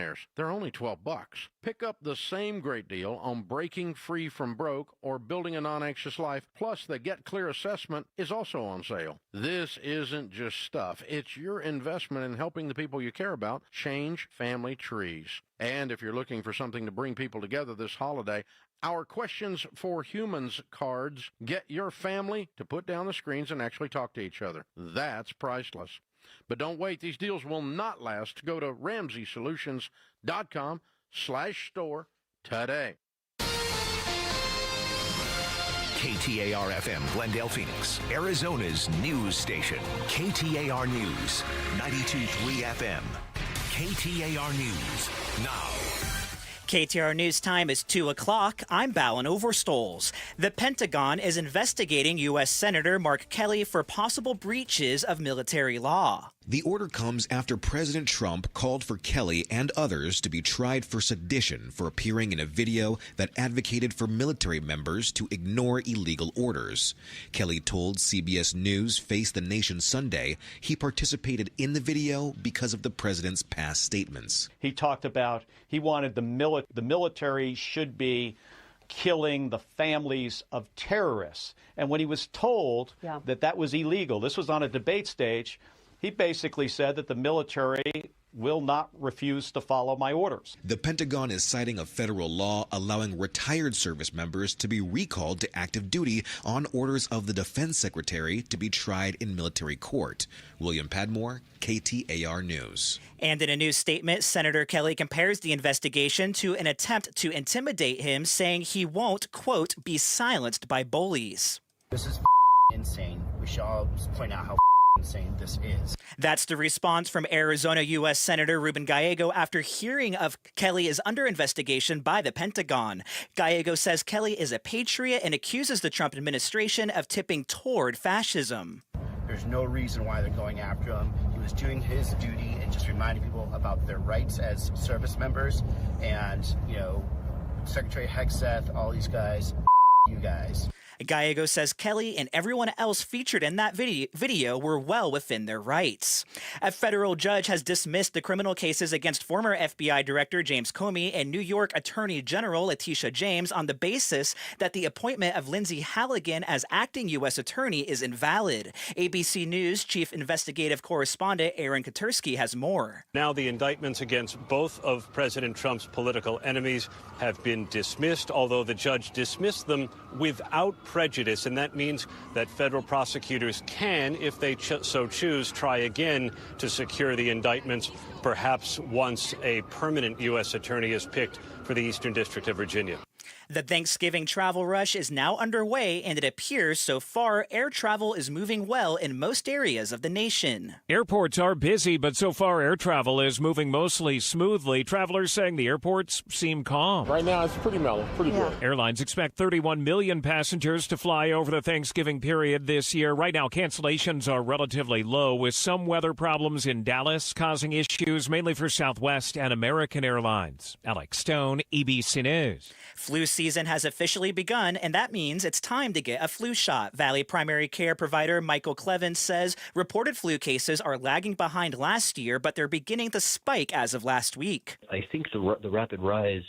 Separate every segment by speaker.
Speaker 1: theirs. They're only $12. Pick up the same great deal on Breaking Free from Broke or Building a Non-Anxious Life, plus the Get Clear assessment is also on sale. This isn't just stuff. It's your investment in helping the people you care about change family trees. And if you're looking for something to bring people together this holiday, our Questions for Humans cards get your family to put down the screens and actually talk to each other. That's priceless. But don't wait. These deals will not last. Go to RamseySolutions.com/store today.
Speaker 2: KTAR-FM, Glendale, Phoenix, Arizona's news station. KTAR News, 92.3 FM. KTAR News, now.
Speaker 3: KTAR News time is 2 o'clock. I'm Ballin Overstoles. The Pentagon is investigating U.S. Senator Mark Kelly for possible breaches of military law.
Speaker 4: The order comes after President Trump called for Kelly and others to be tried for sedition for appearing in a video that advocated for military members to ignore illegal orders. Kelly told CBS News Face the Nation Sunday he participated in the video because of the president's past statements.
Speaker 5: He talked about he wanted the military should be killing the families of terrorists. And when he was told that was illegal, this was on a debate stage, he basically said that the military will not refuse to follow my orders.
Speaker 4: The Pentagon is citing a federal law allowing retired service members to be recalled to active duty on orders of the Defense Secretary to be tried in military court. William Padmore, KTAR News.
Speaker 3: And in a new statement, Senator Kelly compares the investigation to an attempt to intimidate him, saying he won't, quote, be silenced by bullies.
Speaker 6: This is insane. We should all point out how insane this is.
Speaker 3: That's the response from Arizona U.S. Senator Ruben Gallego after hearing of Kelly is under investigation by the Pentagon. Gallego says Kelly is a patriot and accuses the Trump administration of tipping toward fascism.
Speaker 6: There's no reason why they're going after him. He was doing his duty and just reminding people about their rights as service members. And, Secretary Hegseth, all these guys, you guys.
Speaker 3: Gallego says Kelly and everyone else featured in that video were well within their rights. A federal judge has dismissed the criminal cases against former FBI Director James Comey and New York Attorney General Letitia James on the basis that the appointment of Lindsay Halligan as acting U.S. Attorney is invalid. ABC News Chief Investigative Correspondent Aaron Katursky has more.
Speaker 7: Now the indictments against both of President Trump's political enemies have been dismissed, although the judge dismissed them without prejudice, and that means that federal prosecutors can, if they so choose, try again to secure the indictments, perhaps once a permanent U.S. attorney is picked for the Eastern District of Virginia.
Speaker 3: The Thanksgiving travel rush is now underway, and it appears so far air travel is moving well in most areas of the nation.
Speaker 8: Airports are busy, but so far air travel is moving mostly smoothly. Travelers saying the airports seem calm.
Speaker 9: Right now it's pretty mellow, pretty good.
Speaker 8: Airlines expect 31 million passengers to fly over the Thanksgiving period this year. Right now, cancellations are relatively low, with some weather problems in Dallas causing issues mainly for Southwest and American Airlines. Alex Stone, ABC News.
Speaker 3: Flu season has officially begun, and that means it's time to get a flu shot. Valley primary care provider Michael Clevens says reported flu cases are lagging behind last year, but they're beginning to spike as of last week.
Speaker 10: I think the rapid rise,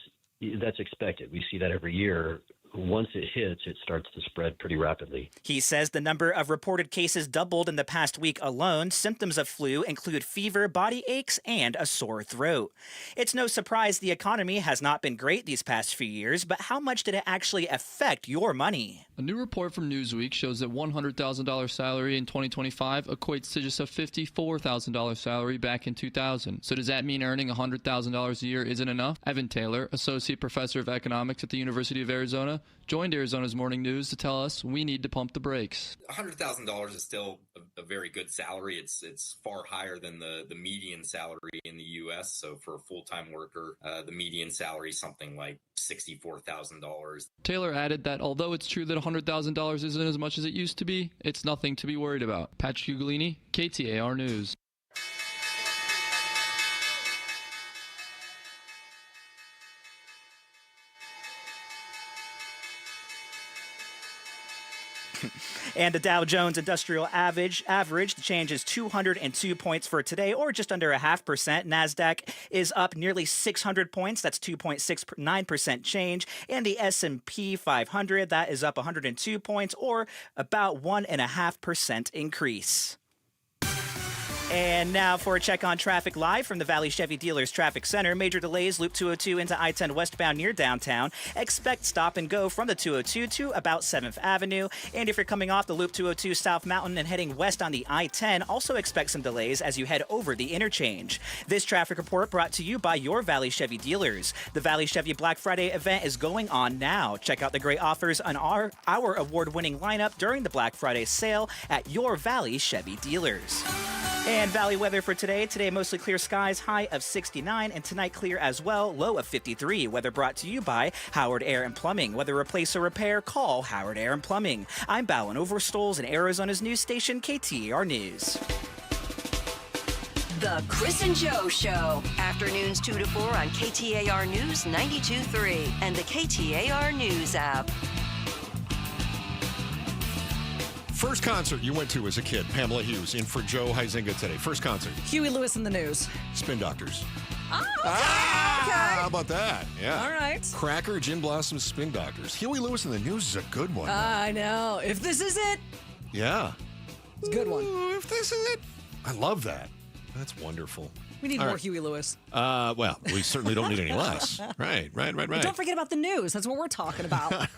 Speaker 10: that's expected. We see that every year. Once it hits, it starts to spread pretty rapidly.
Speaker 3: He says the number of reported cases doubled in the past week alone. Symptoms of flu include fever, body aches, and a sore throat. It's no surprise the economy has not been great these past few years, but how much did it actually affect your money?
Speaker 11: A new report from Newsweek shows that $100,000 salary in 2025 equates to just a $54,000 salary back in 2000. So does that mean earning $100,000 a year isn't enough? Evan Taylor, Associate Professor of Economics at the University of Arizona, joined Arizona's Morning News to tell us we need to pump the brakes.
Speaker 12: $100,000 is still a very good salary. It's far higher than the median salary in the U.S. So for a full-time worker, the median salary is something like $64,000.
Speaker 11: Taylor added that although it's true that $100,000 isn't as much as it used to be, it's nothing to be worried about. Patrick Ugolini, KTAR News.
Speaker 3: And the Dow Jones Industrial Average, the change is 202 points for today, or just under 0.5%. NASDAQ is up nearly 600 points. That's 2.69% change. And the S&P 500, that is up 102 points, or about 1.5% increase. And now for a check on traffic live from the Valley Chevy Dealers Traffic Center. Major delays, Loop 202 into I-10 westbound near downtown. Expect stop and go from the 202 to about 7th Avenue. And if you're coming off the Loop 202 South Mountain and heading west on the I-10, also expect some delays as you head over the interchange. This traffic report brought to you by your Valley Chevy Dealers. The Valley Chevy Black Friday event is going on now. Check out the great offers on our award-winning lineup during the Black Friday sale at your Valley Chevy Dealers. And Valley weather for today. Today, mostly clear skies, high of 69, and tonight clear as well, low of 53. Weather brought to you by Howard Air and Plumbing. Whether replace or repair, call Howard Air and Plumbing. I'm Ballin Overstoles in Arizona's news station, KTAR News.
Speaker 13: The Chris and Joe Show. Afternoons 2 to 4 on KTAR News 92.3 and the KTAR News app.
Speaker 14: First concert you went to as a kid, Pamela Hughes, in for Joe Huizinga today. First concert.
Speaker 15: Huey Lewis in the News.
Speaker 14: Spin Doctors.
Speaker 15: Oh, okay.
Speaker 14: How about that? Yeah.
Speaker 15: All right.
Speaker 14: Cracker, Gin Blossoms, Spin Doctors. Huey Lewis in the News is a good one.
Speaker 15: I know. If this is it.
Speaker 14: Yeah.
Speaker 15: It's a good one.
Speaker 14: If this is it. I love that. That's wonderful.
Speaker 15: We need more Huey Lewis.
Speaker 14: Well, we certainly don't need any less. Right.
Speaker 15: But don't forget about the news. That's what we're talking about.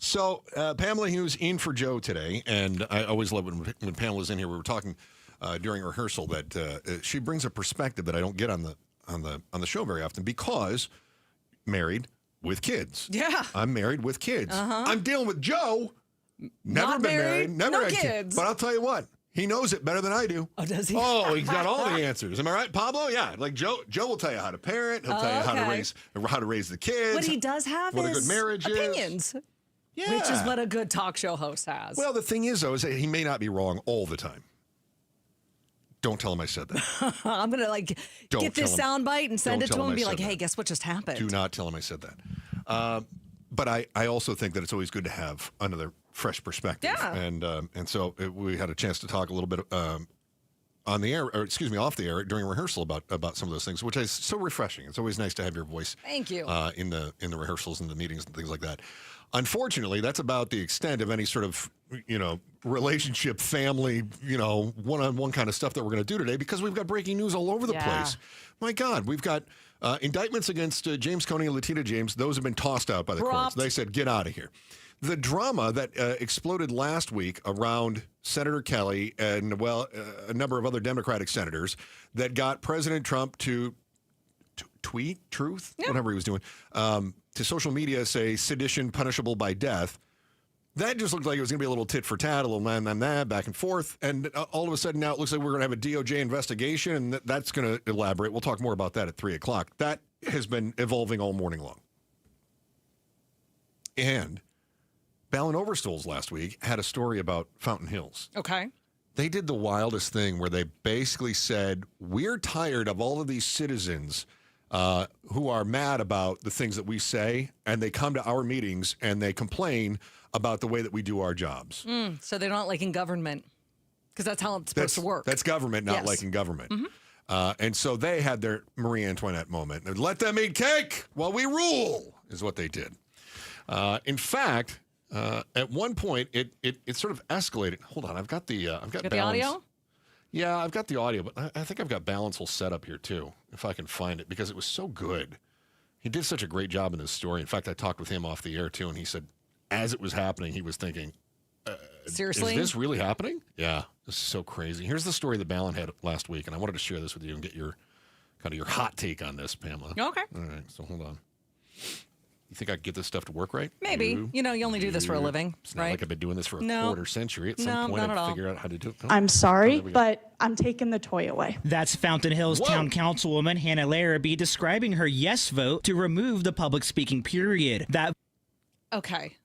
Speaker 14: So, Pamela Hughes in for Joe today, and I always love when Pamela's in here. We were talking during rehearsal that she brings a perspective that I don't get on the show very often because married with kids.
Speaker 15: Yeah,
Speaker 14: I'm married with kids.
Speaker 15: Uh-huh.
Speaker 14: I'm dealing with Joe. Never been married, never had kids. But I'll tell you what. He knows it better than I do.
Speaker 15: Oh, does he?
Speaker 14: Oh, he's got all the answers. Am I right, Pablo? Yeah, like Joe will tell you how to parent. He'll tell you how to raise the kids.
Speaker 15: What he does have
Speaker 14: what
Speaker 15: is
Speaker 14: a good marriage
Speaker 15: opinions.
Speaker 14: Is. Yeah.
Speaker 15: Which is what a good talk show host has.
Speaker 14: Well, the thing is, though, is that he may not be wrong all the time. Don't tell him I said that.
Speaker 15: I'm going to get this soundbite and send it to him and be like, hey, guess what just happened?
Speaker 14: Do not tell him I said that. But I also think that it's always good to have another fresh perspective.
Speaker 15: Yeah.
Speaker 14: And so we had a chance to talk a little bit on the air, or excuse me, off the air during rehearsal about some of those things, which is so refreshing. It's always nice to have your voice.
Speaker 15: Thank you.
Speaker 14: In the rehearsals and the meetings and things like that. Unfortunately, that's about the extent of any sort of, relationship, family, one-on-one kind of stuff that we're going to do today because we've got breaking news all over the place. My God, we've got indictments against James Coney and Latina James. Those have been tossed out by the courts. They said, get out of here. The drama that exploded last week around Senator Kelly and, a number of other Democratic senators that got President Trump to tweet truth, whatever he was doing, to social media, say sedition punishable by death. That just looked like it was going to be a little tit for tat, a little back and forth. And all of a sudden now it looks like we're going to have a DOJ investigation, and that's going to elaborate. We'll talk more about that at 3 o'clock. That has been evolving all morning long. And Ballin Overstoles last week had a story about Fountain Hills.
Speaker 15: Okay.
Speaker 14: They did the wildest thing where they basically said, we're tired of all of these citizens who are mad about the things that we say, and they come to our meetings and they complain about the way that we do our jobs.
Speaker 15: So they're not liking government, because that's how it's supposed to work.
Speaker 14: That's government not liking government. Mm-hmm. And so they had their Marie Antoinette moment. Let them eat cake while we rule, is what they did. In fact, at one point, it sort of escalated. Hold on, I've got the
Speaker 15: audio?
Speaker 14: Yeah, I've got the audio, but I think I've got Balance will set up here too, if I can find it, because it was so good. He did such a great job in this story. In fact, I talked with him off the air too, and he said, as it was happening, he was thinking,
Speaker 15: seriously?
Speaker 14: Is this really happening? Yeah, this is so crazy. Here's the story that Ballin had last week, and I wanted to share this with you and get your hot take on this, Pamela.
Speaker 15: Okay.
Speaker 14: All right, so hold on. You think I can get this stuff to work right?
Speaker 15: Maybe. You only do this for a living,
Speaker 14: it's not
Speaker 15: right?
Speaker 14: like I've been doing this for a quarter century. At some point, I'd figure out how to do it.
Speaker 16: I'm sorry, but I'm taking the toy away.
Speaker 3: That's Fountain Hills Town Councilwoman Hannah Larrabee describing her yes vote to remove the public speaking period.
Speaker 15: Okay.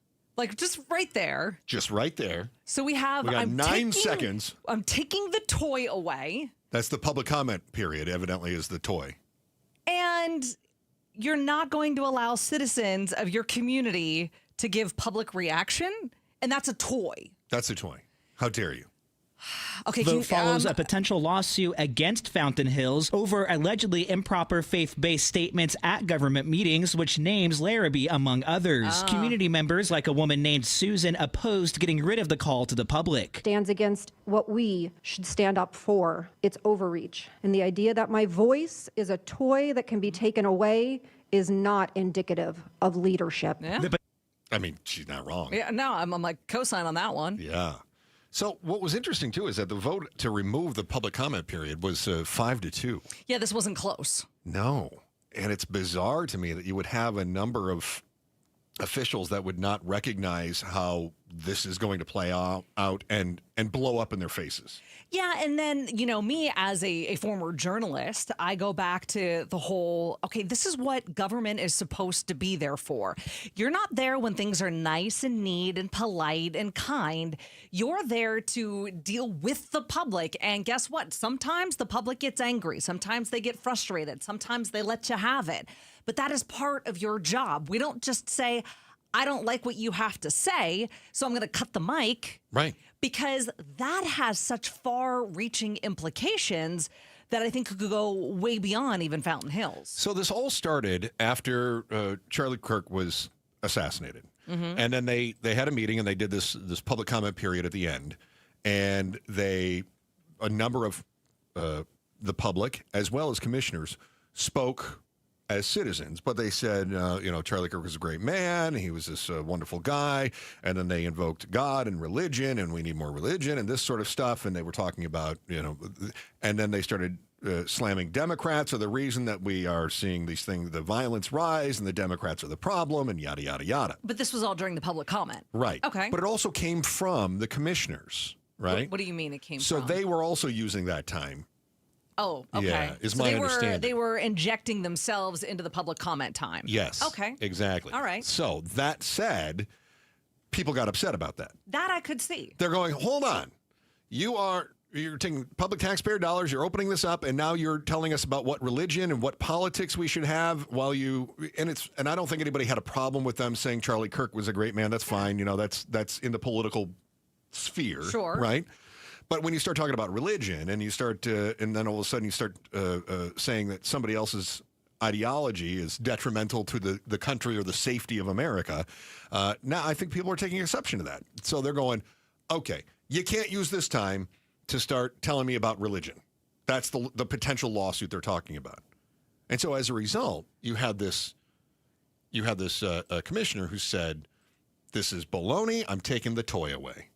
Speaker 15: Just right there.
Speaker 14: Just right there.
Speaker 15: So we got
Speaker 14: 9 seconds.
Speaker 15: I'm taking the toy away.
Speaker 14: That's the public comment period, evidently, is the toy.
Speaker 15: And you're not going to allow citizens of your community to give public reaction, and that's a toy.
Speaker 14: That's a toy. How dare you?
Speaker 15: Okay,
Speaker 3: Vote follows a potential lawsuit against Fountain Hills over allegedly improper faith-based statements at government meetings, which names Larrabee among others. Community members, like a woman named Susan, opposed getting rid of the call to the public.
Speaker 17: Stands against what we should stand up for. It's overreach. And the idea that my voice is a toy that can be taken away is not indicative of leadership.
Speaker 15: Yeah.
Speaker 14: I mean, she's not wrong.
Speaker 15: Yeah, no, I'm like co-sign on that one.
Speaker 14: Yeah. So what was interesting, too, is that the vote to remove the public comment period was 5-2.
Speaker 15: Yeah, this wasn't close.
Speaker 14: No. And it's bizarre to me that you would have a number of officials that would not recognize how this is going to play out and blow up in their faces.
Speaker 15: Yeah, and then, me as a former journalist, I go back to the whole, okay, this is what government is supposed to be there for. You're not there when things are nice and neat and polite and kind. You're there to deal with the public. And guess what? Sometimes the public gets angry. Sometimes they get frustrated. Sometimes they let you have it. But that is part of your job. We don't just say, I don't like what you have to say, so I'm going to cut the mic.
Speaker 14: Right.
Speaker 15: Because that has such far-reaching implications that I think could go way beyond even Fountain Hills.
Speaker 14: So this all started after Charlie Kirk was assassinated.
Speaker 15: Mm-hmm.
Speaker 14: And then they had a meeting and they did this public comment period at the end. And a number of the public, as well as commissioners, spoke as citizens, but they said, Charlie Kirk was a great man. He was this wonderful guy. And then they invoked God and religion, and we need more religion and this sort of stuff. And they were talking about, and then they started slamming Democrats are the reason that we are seeing these things, the violence rise, and the Democrats are the problem, and yada, yada, yada.
Speaker 15: But this was all during the public comment.
Speaker 14: Right.
Speaker 15: Okay.
Speaker 14: But it also came from the commissioners, right?
Speaker 15: What do you mean it came from?
Speaker 14: So they were also using that time.
Speaker 15: Oh, okay.
Speaker 14: Yeah, is my understanding.
Speaker 15: They were injecting themselves into the public comment time.
Speaker 14: Yes.
Speaker 15: Okay.
Speaker 14: Exactly.
Speaker 15: All right.
Speaker 14: So that said, people got upset about that.
Speaker 15: That I could see.
Speaker 14: They're going, hold on. You're taking public taxpayer dollars, you're opening this up, and now you're telling us about what religion and what politics we should have and I don't think anybody had a problem with them saying Charlie Kirk was a great man. That's fine. That's in the political sphere.
Speaker 15: Sure.
Speaker 14: Right? But when you start talking about religion and you start and then all of a sudden you start saying that somebody else's ideology is detrimental to the country or the safety of America, now I think people are taking exception to that. So they're going, okay, you can't use this time to start telling me about religion. That's the potential lawsuit they're talking about. And so as a result, you had this commissioner who said, this is baloney, I'm taking the toy away.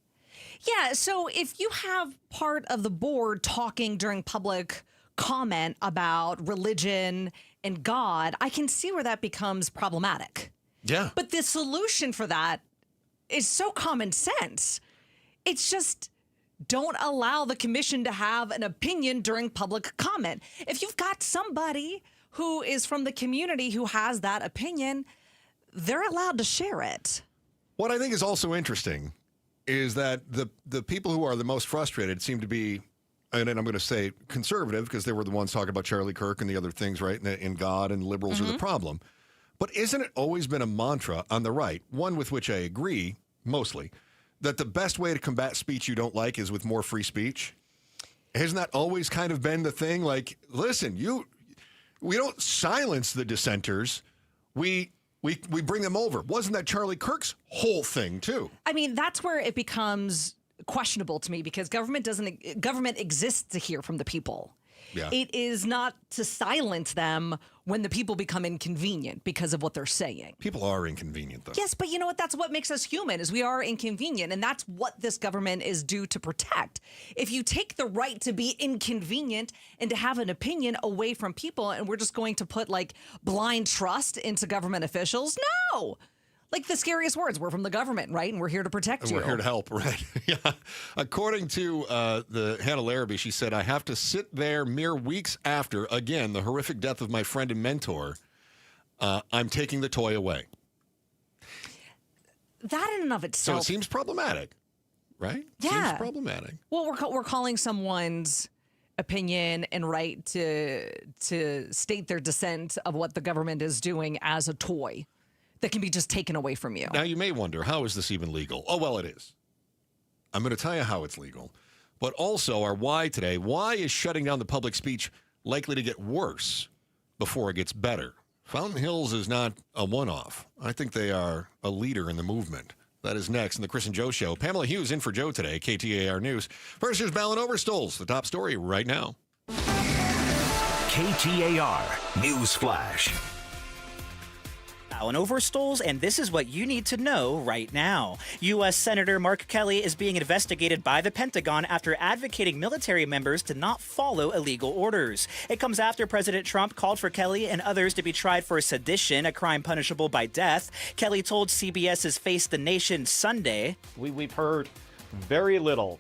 Speaker 15: Yeah, so if you have part of the board talking during public comment about religion and God, I can see where that becomes problematic.
Speaker 14: Yeah.
Speaker 15: But the solution for that is so common sense. It's just don't allow the commission to have an opinion during public comment. If you've got somebody who is from the community who has that opinion, they're allowed to share it.
Speaker 14: What I think is also interesting is that the people who are the most frustrated seem to be, and I'm going to say conservative because they were the ones talking about Charlie Kirk and the other things, right? And God and liberals are the problem. But isn't it always been a mantra on the right, one with which I agree mostly, that the best way to combat speech you don't like is with more free speech? Hasn't that always kind of been the thing? Like, listen, we don't silence the dissenters. We bring them over. Wasn't that Charlie Kirk's whole thing, too?
Speaker 15: I mean, that's where it becomes questionable to me because government exists to hear from the people.
Speaker 14: Yeah.
Speaker 15: It is not to silence them when the people become inconvenient because of what they're saying.
Speaker 14: People are inconvenient, though.
Speaker 15: Yes, but you know what? That's what makes us human, is we are inconvenient, and that's what this government is due to protect. If you take the right to be inconvenient and to have an opinion away from people, and we're just going to put, blind trust into government officials, no! Like the scariest words, we're from the government, right? And we're here to protect you.
Speaker 14: We're here to help, right? Yeah. According to the Hannah Larrabee, she said, I have to sit there mere weeks after, again, the horrific death of my friend and mentor. I'm taking the toy away.
Speaker 15: That in and of itself.
Speaker 14: So it seems problematic, right?
Speaker 15: Yeah.
Speaker 14: Seems problematic.
Speaker 15: Well, we're calling someone's opinion and right to state their dissent of what the government is doing as a toy that can be just taken away from you.
Speaker 14: Now, you may wonder, how is this even legal? Oh, well, it is. I'm going to tell you how it's legal. But also our why today. Why is shutting down the public speech likely to get worse before it gets better? Fountain Hills is not a one-off. I think they are a leader in the movement. That is next in the Chris and Joe Show. Pamela Hughes in for Joe today, KTAR News. First, here's Ballin Overstoles, the top story right now.
Speaker 2: KTAR News Flash.
Speaker 3: Alan Overstoles, and this is what you need to know right now. U.S. Senator Mark Kelly is being investigated by the Pentagon after advocating military members to not follow illegal orders. It comes after President Trump called for Kelly and others to be tried for sedition, a crime punishable by death. Kelly told CBS's Face the Nation Sunday.
Speaker 5: We've heard very little,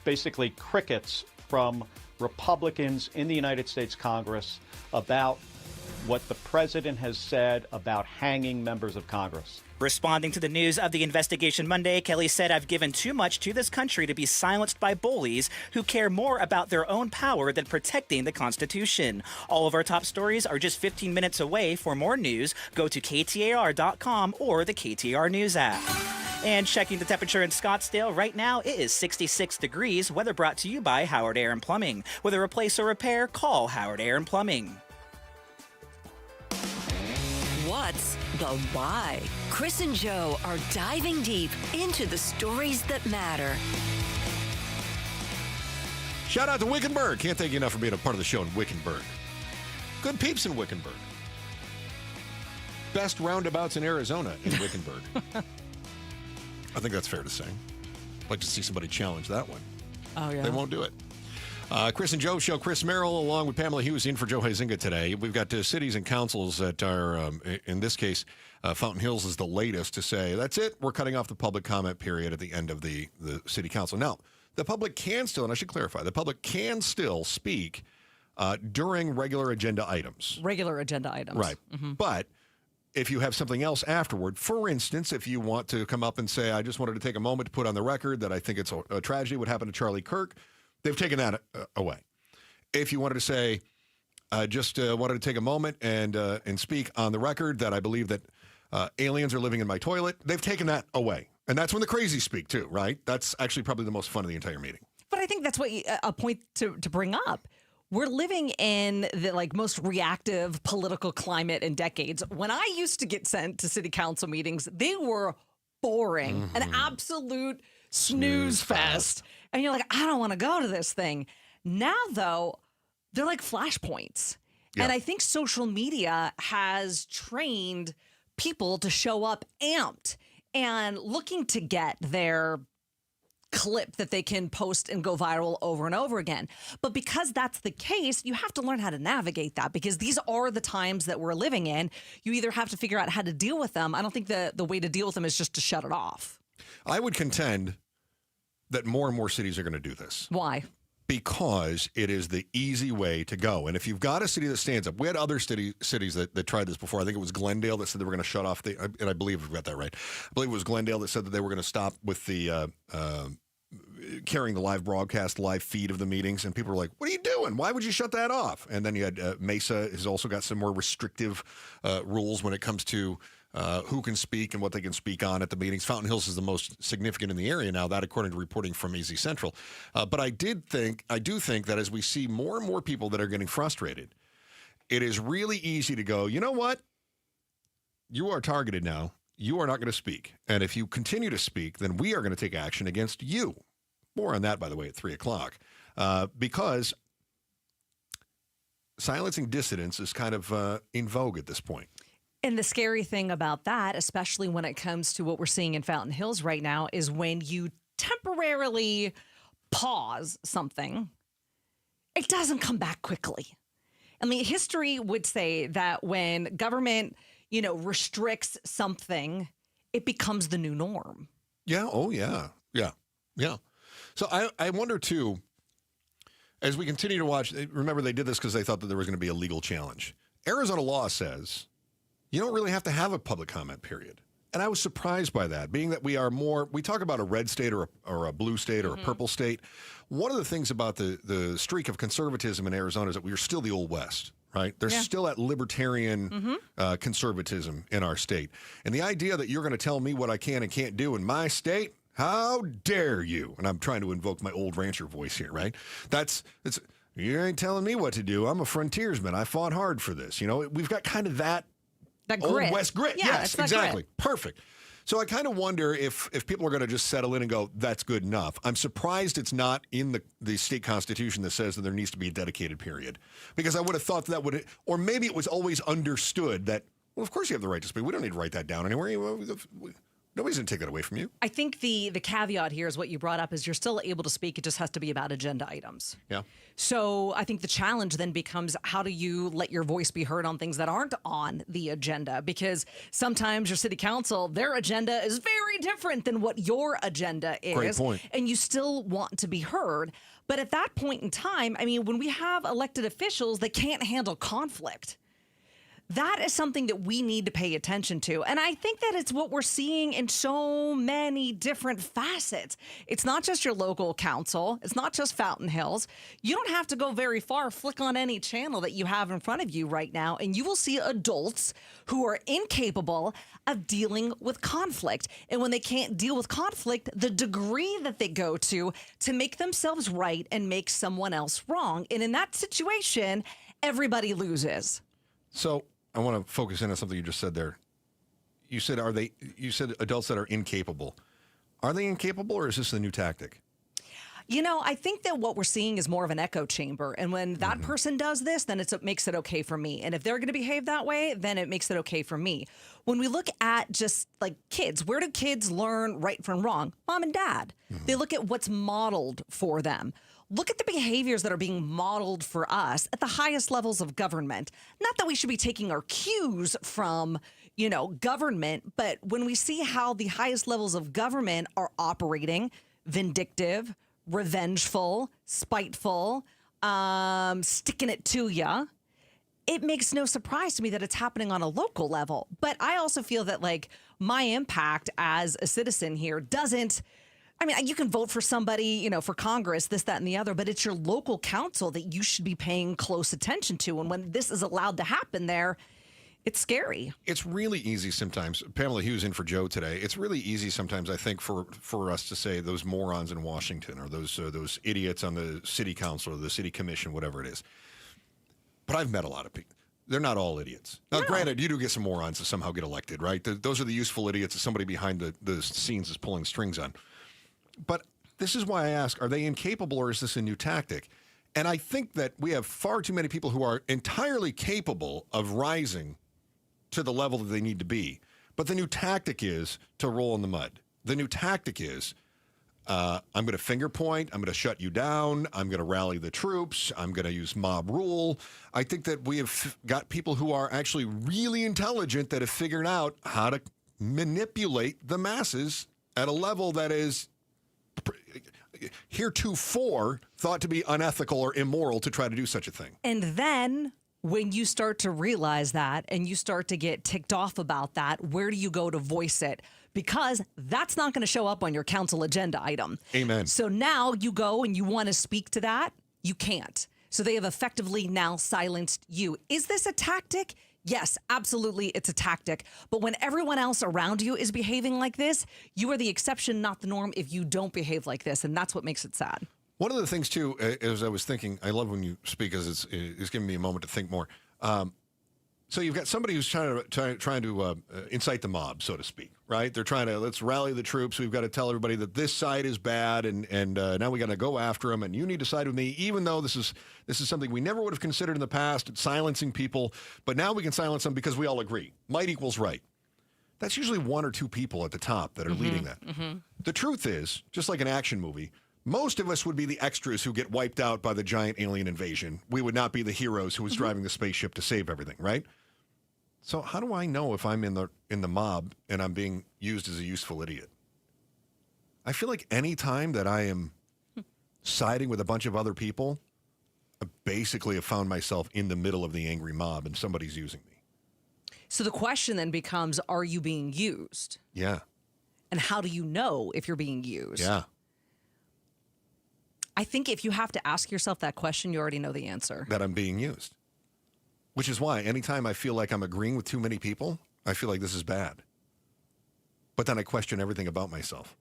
Speaker 5: basically crickets, from Republicans in the United States Congress about what the president has said about hanging members of Congress.
Speaker 3: Responding to the news of the investigation Monday, Kelly said, "I've given too much to this country to be silenced by bullies who care more about their own power than protecting the Constitution." All of our top stories are just 15 minutes away. For more news, go to KTAR.com or the KTAR News app. And checking the temperature in Scottsdale right now, it is 66 degrees. Weather brought to you by Howard Air and Plumbing. With a replace or repair, call Howard Air and Plumbing.
Speaker 13: What's the why? Chris and Joe are diving deep into the stories that matter.
Speaker 14: Shout out to Wickenburg. Can't thank you enough for being a part of the show in Wickenburg. Good peeps in Wickenburg. Best roundabouts in Arizona in Wickenburg. I think that's fair to say. I'd like to see somebody challenge that one.
Speaker 15: Oh, yeah.
Speaker 14: They won't do it. Chris and Joe Show. Chris Merrill along with Pamela Hughes in for Joe Huizinga today. We've got cities and councils that are, in this case, Fountain Hills is the latest to say, that's it, we're cutting off the public comment period at the end of the city council. Now, the public can still, and I should clarify, the public can still speak during regular agenda items.
Speaker 15: Regular agenda items.
Speaker 14: Right. Mm-hmm. But if you have something else afterward, for instance, if you want to come up and say, I just wanted to take a moment to put on the record that I think it's a tragedy what happened to Charlie Kirk, they've taken that away. If you wanted to say, just wanted to take a moment and speak on the record that I believe that aliens are living in my toilet, they've taken that away. And that's when the crazies speak too, right? That's actually probably the most fun of the entire meeting.
Speaker 15: But I think that's what a point to bring up. We're living in the most reactive political climate in decades. When I used to get sent to city council meetings, they were boring, an absolute snooze fest. And you're like, I don't want to go to this thing. Now, though, they're like flashpoints. Yeah. And I think social media has trained people to show up amped and looking to get their clip that they can post and go viral over and over again. But because that's the case, you have to learn how to navigate that, because these are the times that we're living in. You either have to figure out how to deal with them. I don't think the way to deal with them is just to shut it off.
Speaker 14: I would contend that more and more cities are going to do this.
Speaker 15: Why?
Speaker 14: Because it is the easy way to go. And if you've got a city that stands up, we had other cities that tried this before. I think it was Glendale that said they were going to shut off and I believe we've got that right. I believe it was Glendale that said that they were going to stop with the carrying the live broadcast, live feed of the meetings. And people were like, what are you doing? Why would you shut that off? And then you had Mesa has also got some more restrictive rules when it comes to who can speak and what they can speak on at the meetings. Fountain Hills is the most significant in the area now, that according to reporting from AZ Central. But I do think that as we see more and more people that are getting frustrated, it is really easy to go, you know what? You are targeted now. You are not going to speak. And if you continue to speak, then we are going to take action against you. More on that, by the way, at 3 o'clock. Because silencing dissidents is kind of in vogue at this point.
Speaker 15: And the scary thing about that, especially when it comes to what we're seeing in Fountain Hills right now, is when you temporarily pause something, it doesn't come back quickly. I mean, history would say that when government, restricts something, it becomes the new norm.
Speaker 14: Yeah. Oh, yeah. Yeah. Yeah. So I wonder, too, as we continue to watch, remember they did this because they thought that there was going to be a legal challenge. Arizona law says you don't really have to have a public comment period. And I was surprised by that, being that we talk about a red state or a blue state or a purple state. One of the things about the streak of conservatism in Arizona is that we are still the Old West, right? There's still that libertarian conservatism in our state. And the idea that you're going to tell me what I can and can't do in my state, How dare you? And I'm trying to invoke my old rancher voice here, right? You ain't telling me what to do. I'm a frontiersman. I fought hard for this. We've got kind of that
Speaker 15: grit.
Speaker 14: Old West grit.
Speaker 15: Yeah,
Speaker 14: yes, exactly.
Speaker 15: Grit.
Speaker 14: Perfect. So I kind of wonder if people are going to just settle in and go, that's good enough. I'm surprised it's not in the state constitution that says that there needs to be a dedicated period. Because I would have thought that would, or maybe it was always understood that, well, of course you have the right to speak. We don't need to write that down anywhere. Nobody's going to take that away from you.
Speaker 15: I think the caveat here is what you brought up is you're still able to speak. It just has to be about agenda items.
Speaker 14: Yeah.
Speaker 15: So I think the challenge then becomes how do you let your voice be heard on things that aren't on the agenda? Because sometimes your city council, their agenda is very different than what your agenda is.
Speaker 14: Great point.
Speaker 15: And you still want to be heard. But at that point in time, I mean, when we have elected officials that can't handle conflict, that is something that we need to pay attention to. And I think that it's what we're seeing in so many different facets. It's not just your local council. It's not just Fountain Hills. You don't have to go very far. Flick on any channel that you have in front of you right now, and you will see adults who are incapable of dealing with conflict. And when they can't deal with conflict, the degree that they go to make themselves right and make someone else wrong. And in that situation, everybody loses.
Speaker 14: So I want to focus in on something you just said there. You said adults that are incapable. Are they incapable, or is this a new tactic?
Speaker 15: I think that what we're seeing is more of an echo chamber. And when that person does this, then it makes it okay for me. And if they're going to behave that way, then it makes it okay for me. When we look at just like kids, where do kids learn right from wrong? Mom and dad. They look at what's modeled for them. Look at the behaviors that are being modeled for us at the highest levels of government. Not that we should be taking our cues from, government, but when we see how the highest levels of government are operating, vindictive, revengeful, spiteful, sticking it to ya, it makes no surprise to me that it's happening on a local level. But I also feel that my impact as a citizen here doesn't, you can vote for somebody, for Congress, this, that, and the other, but it's your local council that you should be paying close attention to. And when this is allowed to happen there, it's scary.
Speaker 14: It's really easy sometimes. Pamela Hughes in for Joe today. It's really easy sometimes, I think, for us to say those morons in Washington or those idiots on the city council or the city commission, whatever it is. But I've met a lot of people. They're not all idiots. Now, granted, you do get some morons that somehow get elected, right? Those are the useful idiots that somebody behind the scenes is pulling strings on. But this is why I ask, are they incapable, or is this a new tactic? And I think that we have far too many people who are entirely capable of rising to the level that they need to be. But the new tactic is to roll in the mud. The new tactic is, I'm going to finger point, I'm going to shut you down, I'm going to rally the troops, I'm going to use mob rule. I think that we have got people who are actually really intelligent that have figured out how to manipulate the masses at a level that is heretofore thought to be unethical or immoral to try to do such a thing.
Speaker 15: And then when you start to realize that and you start to get ticked off about that, where do you go to voice it? Because that's not going to show up on your council agenda item.
Speaker 14: Amen.
Speaker 15: So now you go and you want to speak to that, you can't. So they have effectively now silenced you. Is this a tactic? Yes, absolutely, it's a tactic. But when everyone else around you is behaving like this, you are the exception, not the norm, if you don't behave like this. And that's what makes it sad.
Speaker 14: One of the things, too, as I was thinking, I love when you speak because it's giving me a moment to think more. So you've got somebody who's trying to incite the mob, so to speak, right? They're trying to, let's rally the troops. We've got to tell everybody that this side is bad, and now we got to go after them, and you need to side with me, even though this is something we never would have considered in the past. It's silencing people, but now we can silence them because we all agree. Might equals right. That's usually one or two people at the top that are leading that. Mm-hmm. The truth is, just like an action movie, most of us would be the extras who get wiped out by the giant alien invasion. We would not be the heroes who was driving the spaceship to save everything, right? So how do I know if I'm in the mob and I'm being used as a useful idiot? I feel like any time that I am siding with a bunch of other people, I basically have found myself in the middle of the angry mob and somebody's using me.
Speaker 15: So the question then becomes, are you being used?
Speaker 14: Yeah.
Speaker 15: And how do you know if you're being used?
Speaker 14: Yeah.
Speaker 15: I think if you have to ask yourself that question, you already know the answer.
Speaker 14: That I'm being used. Which is why anytime I feel like I'm agreeing with too many people, I feel like this is bad. But then I question everything about myself.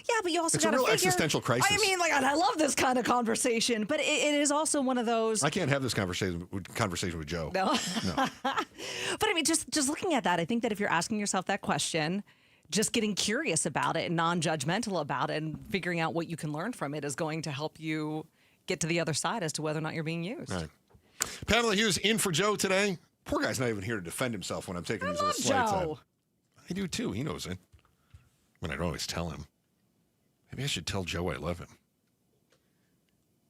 Speaker 15: Yeah, but you also
Speaker 14: It's a
Speaker 15: got to
Speaker 14: real
Speaker 15: figure.
Speaker 14: existential crisis.
Speaker 15: I mean, like, I love this kind of conversation, but it is also one of those.
Speaker 14: I can't have this conversation with Joe.
Speaker 15: No.
Speaker 14: No.
Speaker 15: But I mean, just looking at that, I think that if you're asking yourself that question, just getting curious about it and non-judgmental about it and figuring out what you can learn from it is going to help you get to the other side as to whether or not you're being used.
Speaker 14: Right. Pamela Hughes in for Joe today. Poor guy's not even here to defend himself when I'm taking these little slights at him. I do too. He knows it. But I don't always tell him. Maybe I should tell Joe I love him.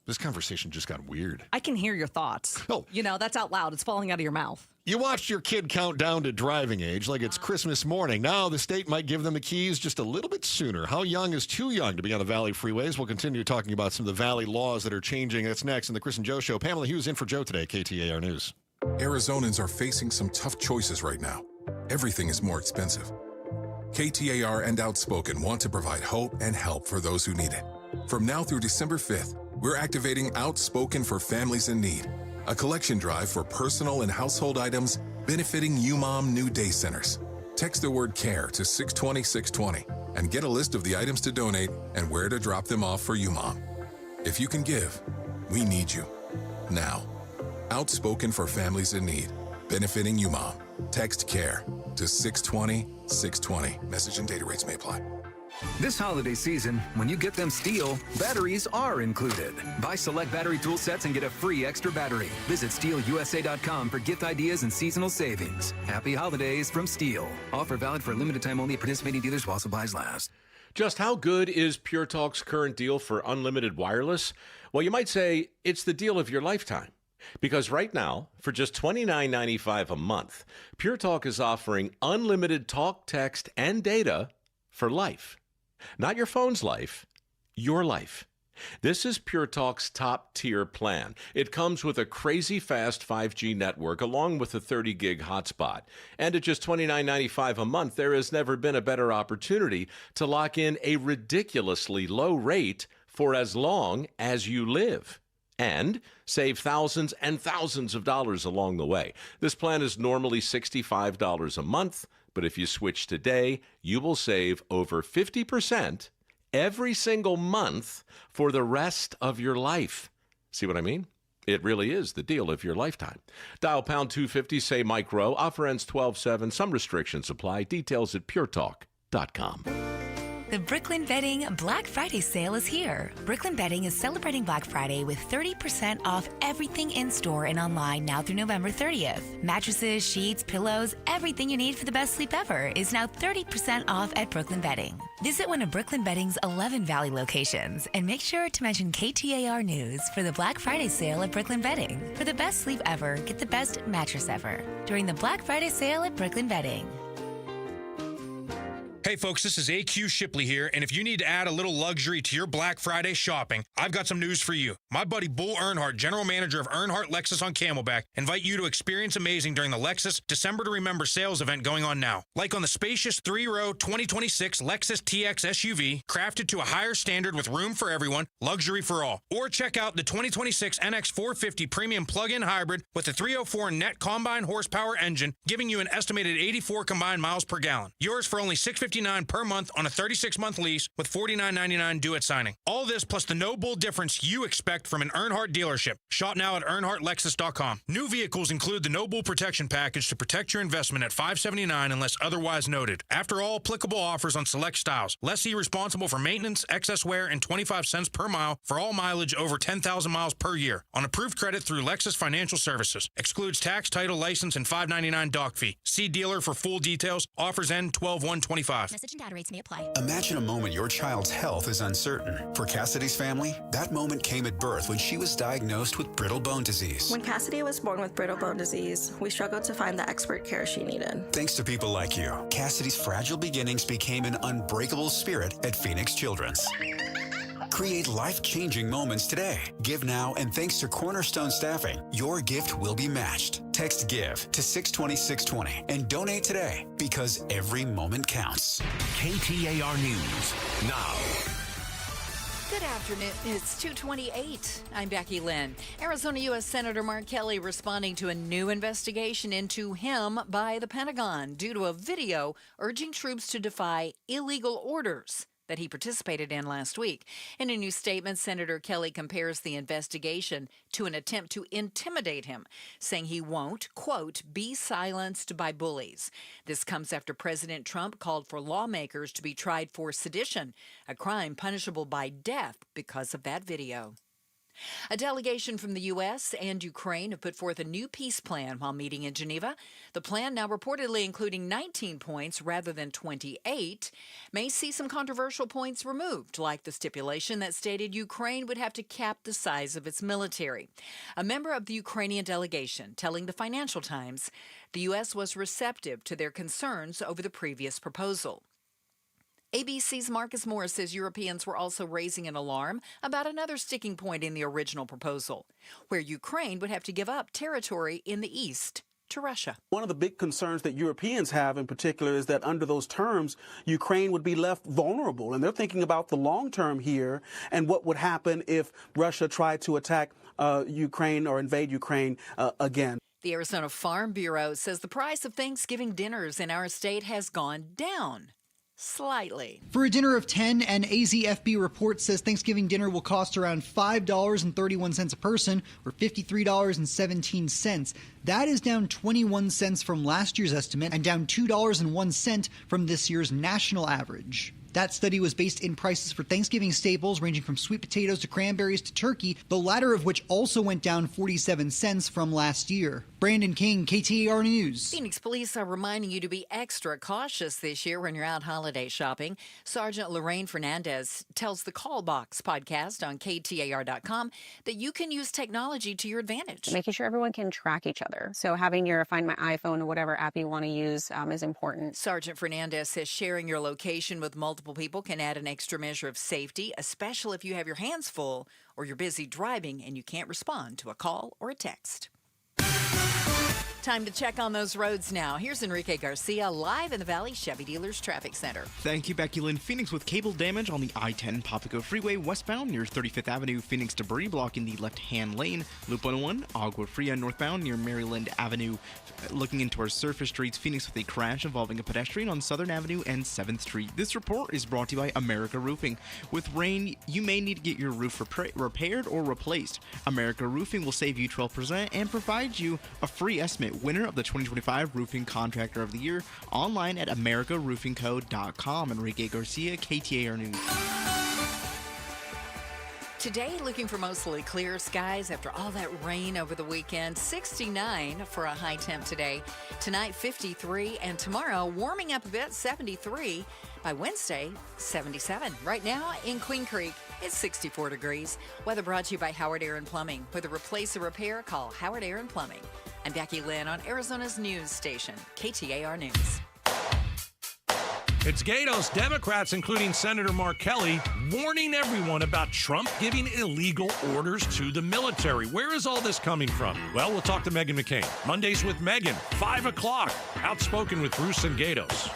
Speaker 14: This conversation just got weird.
Speaker 15: I can hear your thoughts.
Speaker 14: Oh.
Speaker 15: You know, that's out loud. It's falling out of your mouth.
Speaker 14: You watched your kid count down to driving age like it's Christmas morning. Now the state might give them the keys just a little bit sooner. How young is too young to be on the Valley freeways? We'll continue talking about some of the Valley laws that are changing. That's next in the Chris and Joe Show. Pamela Hughes in for Joe today, KTAR News.
Speaker 18: Arizonans are facing some tough choices right now. Everything is more expensive. KTAR and Outspoken want to provide hope and help for those who need it. From now through December 5th, we're activating Outspoken for Families in Need, a collection drive for personal and household items benefiting UMOM New Day Centers. Text the word CARE to 620-620 and get a list of the items to donate and where to drop them off for UMOM. If you can give, we need you. Now, Outspoken for Families in Need, benefiting UMOM. Text CARE to 620-620. Message and data rates may apply.
Speaker 19: This holiday season, when you get them Steel, batteries are included. Buy select battery tool sets and get a free extra battery. Visit SteelUSA.com for gift ideas and seasonal savings. Happy holidays from Steel. Offer valid for a limited time only at participating dealers while supplies last.
Speaker 9: Just how good is Pure Talk's current deal for unlimited wireless? Well, you might say it's the deal of your lifetime. Because right now, for just $29.95 a month, Pure Talk is offering unlimited talk, text, and data for life. Not your phone's life, your life. This is Pure Talk's top-tier plan. It comes with a crazy fast 5G network along with a 30-gig hotspot. And at just $29.95 a month, there has never been a better opportunity to lock in a ridiculously low rate for as long as you live. And save thousands and thousands of dollars along the way. This plan is normally $65 a month, but if you switch today, you will save over 50% every single month for the rest of your life. See what I mean? It really is the deal of your lifetime. Dial pound 250, say Mike Rowe. Offer ends 12/7. Some restrictions apply. Details at puretalk.com.
Speaker 20: The Brooklyn Bedding Black Friday sale is here. Brooklyn Bedding is celebrating Black Friday with 30% off everything in store and online now through November 30th. Mattresses, sheets, pillows, everything you need for the best sleep ever is now 30% off at Brooklyn Bedding. Visit one of Brooklyn Bedding's 11 Valley locations and make sure to mention KTAR News for the Black Friday sale at Brooklyn Bedding. For the best sleep ever, get the best mattress ever during the Black Friday sale at Brooklyn Bedding.
Speaker 21: Hey folks, this is AQ Shipley here, and if you need to add a little luxury to your Black Friday shopping, I've got some news for you. My buddy Bull Earnhardt, general manager of Earnhardt Lexus on Camelback, invite you to experience amazing during the Lexus December to Remember sales event going on now. Like on the spacious 3-row 2026 Lexus TX SUV, crafted to a higher standard with room for everyone, luxury for all. Or check out the 2026 NX 450 Premium Plug-in Hybrid with a 304 net combine horsepower engine, giving you an estimated 84 combined miles per gallon. Yours for only $659 per month on a 36-month lease with $49.99 due at signing. All this plus the no bull difference you expect from an Earnhardt dealership. Shop now at EarnhardtLexus.com. New vehicles include the no bull protection package to protect your investment at $579 unless otherwise noted. After all applicable offers on select styles. Lessee responsible for maintenance, excess wear, and 25 cents per mile for all mileage over 10,000 miles per year. On approved credit through Lexus Financial Services. Excludes tax, title, license, and $5.99 dock fee. See dealer for full details. Offers end 12/1/25.
Speaker 22: Message and data rates may apply. Imagine a moment your child's health is uncertain. For Cassidy's family, that moment came at birth when she was diagnosed with brittle bone disease.
Speaker 23: When Cassidy was born with brittle bone disease, we struggled to find the expert care she needed.
Speaker 22: Thanks to people like you, Cassidy's fragile beginnings became an unbreakable spirit at Phoenix Children's. Create life-changing moments today. Give now, and thanks to Cornerstone Staffing, your gift will be matched. Text GIVE to 620-620 and donate today because every moment counts.
Speaker 2: KTAR News now.
Speaker 24: Good afternoon. It's 2:28. I'm Becky Lynn. Arizona U.S. Senator Mark Kelly responding to a new investigation into him by the Pentagon due to a video urging troops to defy illegal orders. that he participated in last week. In a new statement, Senator Kelly compares the investigation to an attempt to intimidate him, saying he won't, quote, be silenced by bullies. This comes after President Trump called for lawmakers to be tried for sedition, a crime punishable by death because of that video. A delegation from the U.S. and Ukraine have put forth a new peace plan while meeting in Geneva. The plan, now reportedly including 19 points rather than 28, may see some controversial points removed, like the stipulation that stated Ukraine would have to cap the size of its military. A member of the Ukrainian delegation telling the Financial Times the U.S. was receptive to their concerns over the previous proposal. ABC's Marcus Morris says Europeans were also raising an alarm about another sticking point in the original proposal, where Ukraine would have to give up territory in the east to Russia.
Speaker 1: One of the big concerns that Europeans have in particular is that under those terms, Ukraine would be left vulnerable. And they're thinking about the long term here and what would happen if Russia tried to attack Ukraine or invade Ukraine again.
Speaker 24: The Arizona Farm Bureau says the price of Thanksgiving dinners in our state has gone down. Slightly.
Speaker 4: For a dinner of 10, an AZFB report says Thanksgiving dinner will cost around $5.31 a person, or $53.17. That is down 21 cents from last year's estimate and down $2.01 from this year's national average. That study was based in prices for Thanksgiving staples ranging from sweet potatoes to cranberries to turkey, the latter of which also went down 47 cents from last year. Brandon King, KTAR News.
Speaker 24: Phoenix police are reminding you to be extra cautious this year when you're out holiday shopping. Sergeant Lorraine Fernandez tells the Call Box podcast on KTAR.com that you can use technology to your advantage.
Speaker 6: Making sure everyone can track each other. So having your Find My iPhone or whatever app you want to use is important.
Speaker 24: Sergeant Fernandez says sharing your location with multiple people can add an extra measure of safety, especially if you have your hands full or you're busy driving and you can't respond to a call or a text. Time to check on those roads now. Here's Enrique Garcia live in the Valley Chevy Dealers Traffic Center.
Speaker 7: Thank you, Becky Lynn. Phoenix with cable damage on the I-10 Papago Freeway westbound near 35th Avenue. Phoenix debris blocking the left-hand lane. Loop 101, Agua Fria northbound near Maryland Avenue. Looking into our surface streets, Phoenix with a crash involving a pedestrian on Southern Avenue and 7th Street. This report is brought to you by America Roofing. With rain, you may need to get your roof repaired or replaced. America Roofing will save you 12% and provide you a free estimate. Winner of the 2025 Roofing Contractor of the Year, online at americaroofingco.com. Enrique Garcia, KTAR News.
Speaker 24: Today, looking for mostly clear skies after all that rain over the weekend. 69 for a high temp today. Tonight, 53. And tomorrow, warming up a bit, 73. By Wednesday, 77. Right now in Queen Creek, it's 64 degrees. Weather brought to you by Howard Air and Plumbing. For the replace or repair, call Howard Air and Plumbing. I'm Becky Lynn on Arizona's news station, KTAR News.
Speaker 21: It's Gatos. Democrats, including Senator Mark Kelly, warning everyone about Trump giving illegal orders to the military. Where is all this coming from? Well, we'll talk to Meghan McCain. Mondays with Meghan, 5 o'clock. Outspoken with Bruce and Gatos.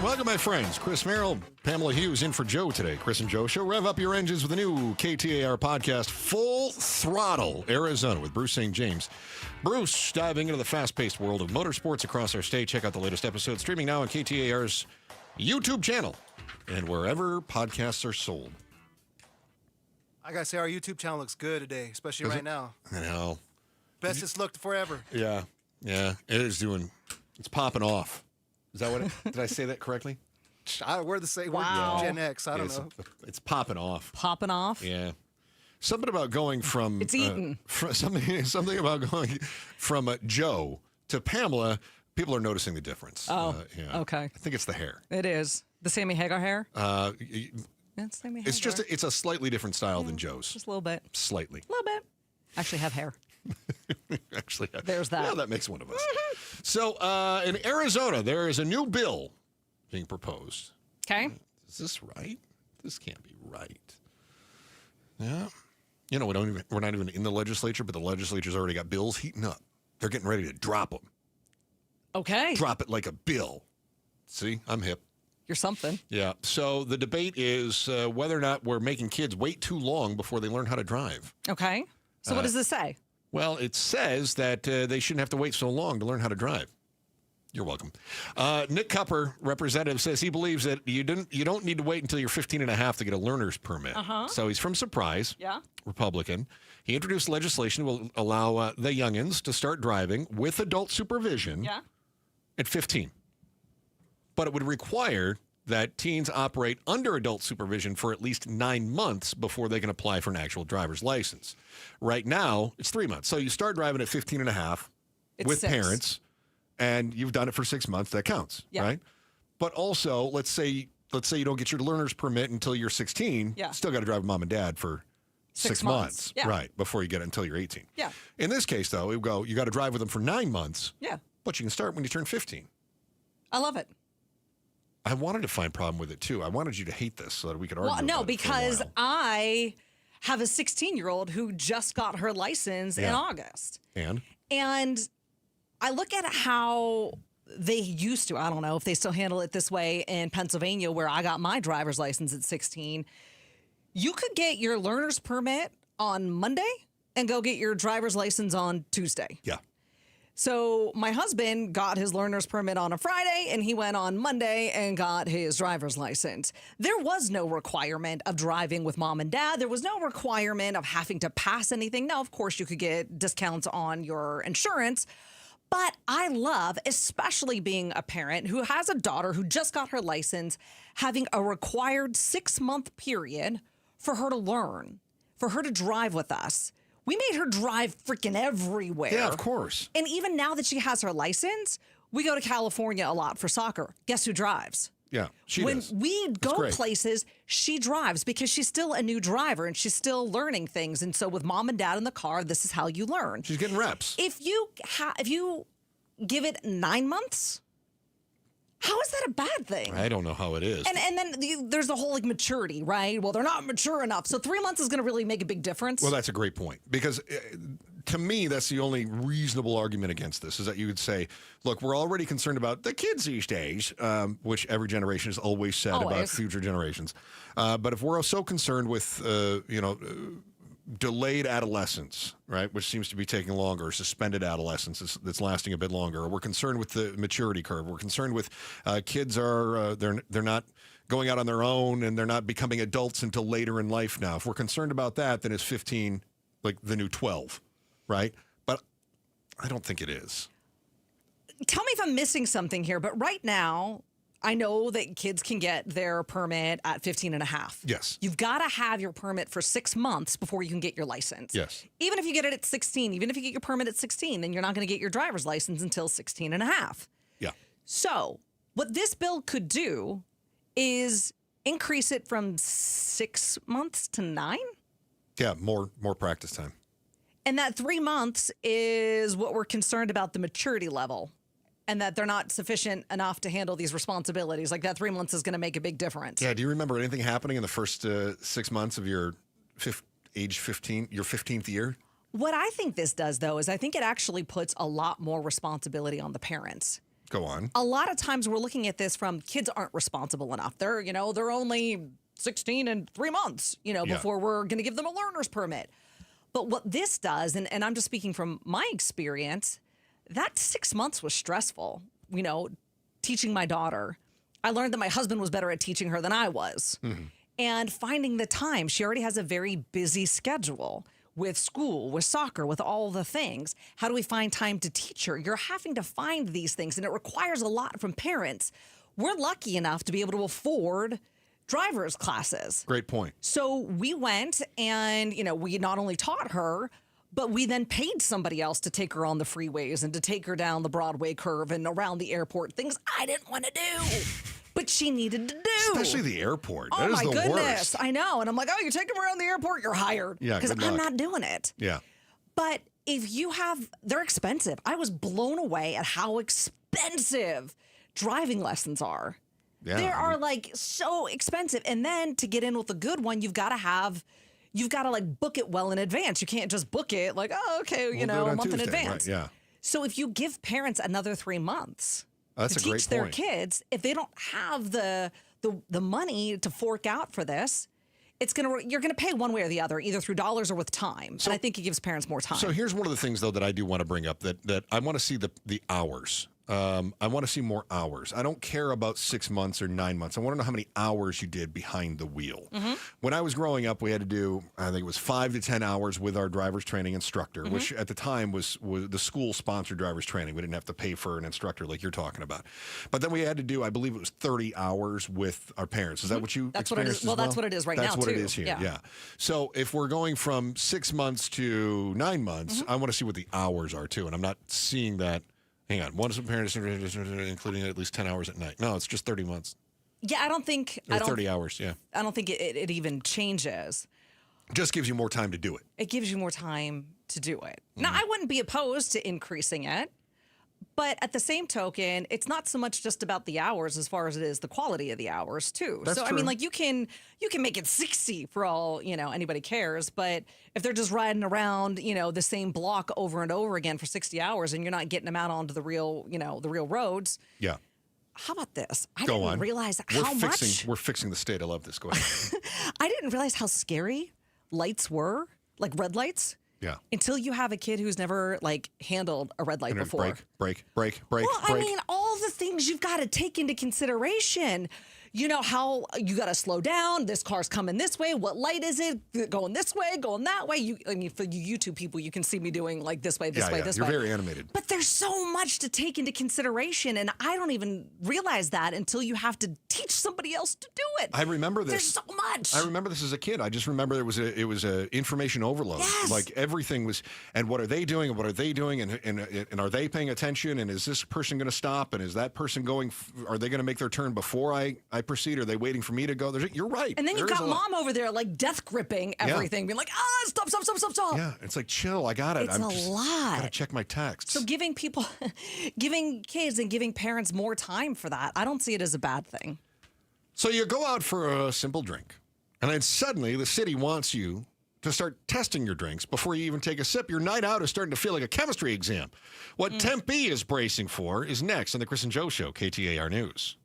Speaker 14: Welcome, my friends. Chris Merrill, Pamela Hughes in for Joe today. Chris and Joe Show. Rev up your engines with the new KTAR podcast, Full Throttle Arizona with Bruce St. James. Bruce diving into the fast-paced world of motorsports across our state. Check out the latest episode streaming now on KTAR's YouTube channel and wherever podcasts are sold.
Speaker 25: I gotta say, our YouTube channel looks good today, especially right now.
Speaker 14: I know.
Speaker 25: Best it's looked forever.
Speaker 14: Yeah. It is doing, it's popping off. Is that what did I say that correctly?
Speaker 25: We're the same.
Speaker 15: Wow.
Speaker 25: We're Gen X. I don't know.
Speaker 14: It's popping off.
Speaker 15: Popping off?
Speaker 14: Yeah. Something about going from...
Speaker 15: It's eaten.
Speaker 14: Something about going from Joe to Pamela, people are noticing the difference.
Speaker 15: Oh, okay.
Speaker 14: I think it's the hair.
Speaker 15: It is. The Sammy Hagar hair?
Speaker 14: It's
Speaker 15: Sammy Hagar.
Speaker 14: It's just, it's a slightly different style than Joe's.
Speaker 15: Just a little bit.
Speaker 14: Slightly.
Speaker 15: A little bit. Actually have hair.
Speaker 14: Actually,
Speaker 15: there's that.
Speaker 14: Well, that makes one of us. So, in Arizona, there is a new bill being proposed.
Speaker 15: Okay.
Speaker 14: Is this right? This can't be right. Yeah. You know, we're not even in the legislature, but the legislature's already got bills heating up. They're getting ready to drop them.
Speaker 15: Okay.
Speaker 14: Drop it like a bill. See, I'm hip.
Speaker 15: You're something.
Speaker 14: Yeah. So the debate is whether or not we're making kids wait too long before they learn how to drive.
Speaker 15: Okay. So what does this say?
Speaker 14: Well, it says that they shouldn't have to wait so long to learn how to drive. You're welcome. Nick Cupper, representative, says he believes that you don't need to wait until you're 15 and a half to get a learner's permit. So he's from Surprise, Republican. He introduced legislation that will allow the youngins to start driving with adult supervision at 15. But it would require that teens operate under adult supervision for at least 9 months before they can apply for an actual driver's license. Right now, it's 3 months. So you start driving at 15 and a half with
Speaker 15: 6.
Speaker 14: parents. And you've done it for 6 months, that counts, right? But also, let's say you don't get your learner's permit until you're 16. Still got to drive with mom and dad for 6 months. Right, before you get it until you're 18. In this case, though, you got to drive with them for 9 months. But you can start when you turn 15.
Speaker 15: I love it.
Speaker 14: I wanted to find a problem with it, too. I wanted you to hate this so that we could argue about it
Speaker 15: because
Speaker 14: for a while.
Speaker 15: I have a 16-year-old who just got her license in August.
Speaker 14: And
Speaker 15: I look at how they used to. I don't know if they still handle it this way in Pennsylvania, where I got my driver's license at 16. You could get your learner's permit on Monday and go get your driver's license on Tuesday. So my husband got his learner's permit on a Friday, and he went on Monday and got his driver's license. There was no requirement of driving with mom and dad. There was no requirement of having to pass anything. Now, of course, you could get discounts on your insurance. But I love, especially being a parent who has a daughter who just got her license, having a required 6-month period for her to learn, for her to drive with us. We made her drive freaking everywhere.
Speaker 14: Yeah, of course.
Speaker 15: And even now that she has her license, we go to California a lot for soccer. Guess who drives?
Speaker 14: Yeah, she
Speaker 15: when
Speaker 14: does.
Speaker 15: we go places, she drives because she's still a new driver and she's still learning things. And so with mom and dad in the car, this is how you learn.
Speaker 14: She's getting reps.
Speaker 15: If you give it 9 months, how is that a bad thing?
Speaker 14: I don't know how it is.
Speaker 15: And then there's the whole maturity, right? Well, they're not mature enough. So 3 months is going to really make a big difference.
Speaker 14: Well, that's a great point because to me, that's the only reasonable argument against this is that you would say, look, we're already concerned about the kids these days, which every generation has always said about future generations. But if we're so concerned with, delayed adolescence, right, which seems to be taking longer, or suspended adolescence that's lasting a bit longer, or we're concerned with the maturity curve. We're concerned with kids are they're not going out on their own and they're not becoming adults until later in life now. If we're concerned about that, then it's 15 like the new 12, right? But I don't think it is.
Speaker 15: Tell me if I'm missing something here, but right now, I know that kids can get their permit at 15 and a half.
Speaker 14: Yes.
Speaker 15: You've got to have your permit for 6 months before you can get your license.
Speaker 14: Yes.
Speaker 15: Even if you get it at 16, even if you get your permit at 16, then you're not going to get your driver's license until 16 and a half.
Speaker 14: Yeah.
Speaker 15: So what this bill could do is increase it from 6 months to 9.
Speaker 14: Yeah, more practice time.
Speaker 15: And that 3 months is what we're concerned about, the maturity level. And that they're not sufficient enough to handle these responsibilities. Like that 3 months is going to make a big difference.
Speaker 14: Yeah. Do you remember anything happening in the first 6 months of your age 15, your 15th year?
Speaker 15: What I think this does, though, is I think it actually puts a lot more responsibility on the parents.
Speaker 14: Go on.
Speaker 15: A lot of times we're looking at this from kids aren't responsible enough. They're only 16 and 3 months, before we're going to give them a learner's permit. But what this does, and I'm just speaking from my experience, that 6 months was stressful, teaching my daughter. I learned that my husband was better at teaching her than I was. Mm-hmm. And finding the time. She already has a very busy schedule with school, with soccer, with all the things. How do we find time to teach her? You're having to find these things, and it requires a lot from parents. We're lucky enough to be able to afford driver's classes.
Speaker 14: Great point.
Speaker 15: So we went and, we not only taught her, but we then paid somebody else to take her on the freeways and to take her down the Broadway curve and around the airport, things I didn't want to do, but she needed to do.
Speaker 14: Especially the airport.
Speaker 15: Oh,
Speaker 14: that is
Speaker 15: my
Speaker 14: the
Speaker 15: goodness.
Speaker 14: Worst.
Speaker 15: I know. And I'm like, oh, you're taking me around the airport, you're hired.
Speaker 14: Yeah,
Speaker 15: because I'm not doing it.
Speaker 14: Yeah.
Speaker 15: But if you they're expensive. I was blown away at how expensive driving lessons are.
Speaker 14: Yeah,
Speaker 15: they are so expensive. And then to get in with a good one, you've got to book it well in advance. You can't just book it a month in advance.
Speaker 14: Right, yeah.
Speaker 15: So if you give parents another 3 months to teach their kids, if they don't have the money to fork out for this, you're gonna pay one way or the other, either through dollars or with time. And I think it gives parents more time.
Speaker 14: So here's one of the things though that I do want to bring up that I want to see the hours I want to see more hours. I don't care about 6 months or 9 months. I want to know how many hours you did behind the wheel. When I was growing up, we had to do, I think it was 5 to 10 hours with our driver's training instructor, which at the time was the school-sponsored driver's training. We didn't have to pay for an instructor like you're talking about. But then we had to do, I believe it was 30 hours with our parents. Is that what you
Speaker 15: That's what it
Speaker 14: experienced
Speaker 15: is. Well,
Speaker 14: as well?
Speaker 15: that's what it is right now,
Speaker 14: That's what it
Speaker 15: too.
Speaker 14: is here,
Speaker 15: Yeah.
Speaker 14: yeah. So if we're going from 6 months to 9 months, I want to see what the hours are, too. And I'm not seeing that. Hang on. One is parents, including at least 10 hours at night. No, it's just 30 months.
Speaker 15: Yeah, I don't think...
Speaker 14: Or 30 hours, yeah.
Speaker 15: I don't think it even changes.
Speaker 14: Just gives you more time to do it.
Speaker 15: It gives you more time to do it. Now, I wouldn't be opposed to increasing it, but at the same token, it's not so much just about the hours as far as it is the quality of the hours too.
Speaker 14: That's
Speaker 15: so
Speaker 14: true.
Speaker 15: I mean, like you can make it 60 for all anybody cares, but if they're just riding around the same block over and over again for 60 hours and you're not getting them out onto the real roads.
Speaker 14: Yeah.
Speaker 15: How about this? I
Speaker 14: Go
Speaker 15: didn't
Speaker 14: on.
Speaker 15: realize
Speaker 14: We're
Speaker 15: how
Speaker 14: fixing,
Speaker 15: much.
Speaker 14: We're fixing the state. I love this. Go ahead.
Speaker 15: I didn't realize how scary lights were, like red lights.
Speaker 14: Yeah.
Speaker 15: Until you have a kid who's never handled a red light before.
Speaker 14: Break.
Speaker 15: Well, I mean, all the things you've got to take into consideration. You know how you got to slow down. This car's coming this way. What light is it? Going this way, going that way. For you YouTube people, you can see me doing like this way, this way, this
Speaker 14: You're
Speaker 15: way.
Speaker 14: very animated.
Speaker 15: But there's so much to take into consideration, and I don't even realize that until you have to teach somebody else to do it.
Speaker 14: I remember this.
Speaker 15: There's so much.
Speaker 14: I remember this as a kid. I just remember it was a information overload.
Speaker 15: Yes.
Speaker 14: Like everything was, and what are they doing? And what are they doing? And are they paying attention? And is this person going to stop? And is that person going? Are they going to make their turn before I proceed? Are they waiting for me to go? You're right.
Speaker 15: And then you've got mom over there like death gripping everything, being like, stop.
Speaker 14: Yeah, it's like chill. I got it.
Speaker 15: It's a lot.
Speaker 14: Gotta check my texts.
Speaker 15: So giving kids and giving parents more time for that, I don't see it as a bad thing.
Speaker 14: So you go out for a simple drink, and then suddenly the city wants you to start testing your drinks before you even take a sip. Your night out is starting to feel like a chemistry exam. What Tempe is bracing for is next on the Chris and Joe Show, KTAR News.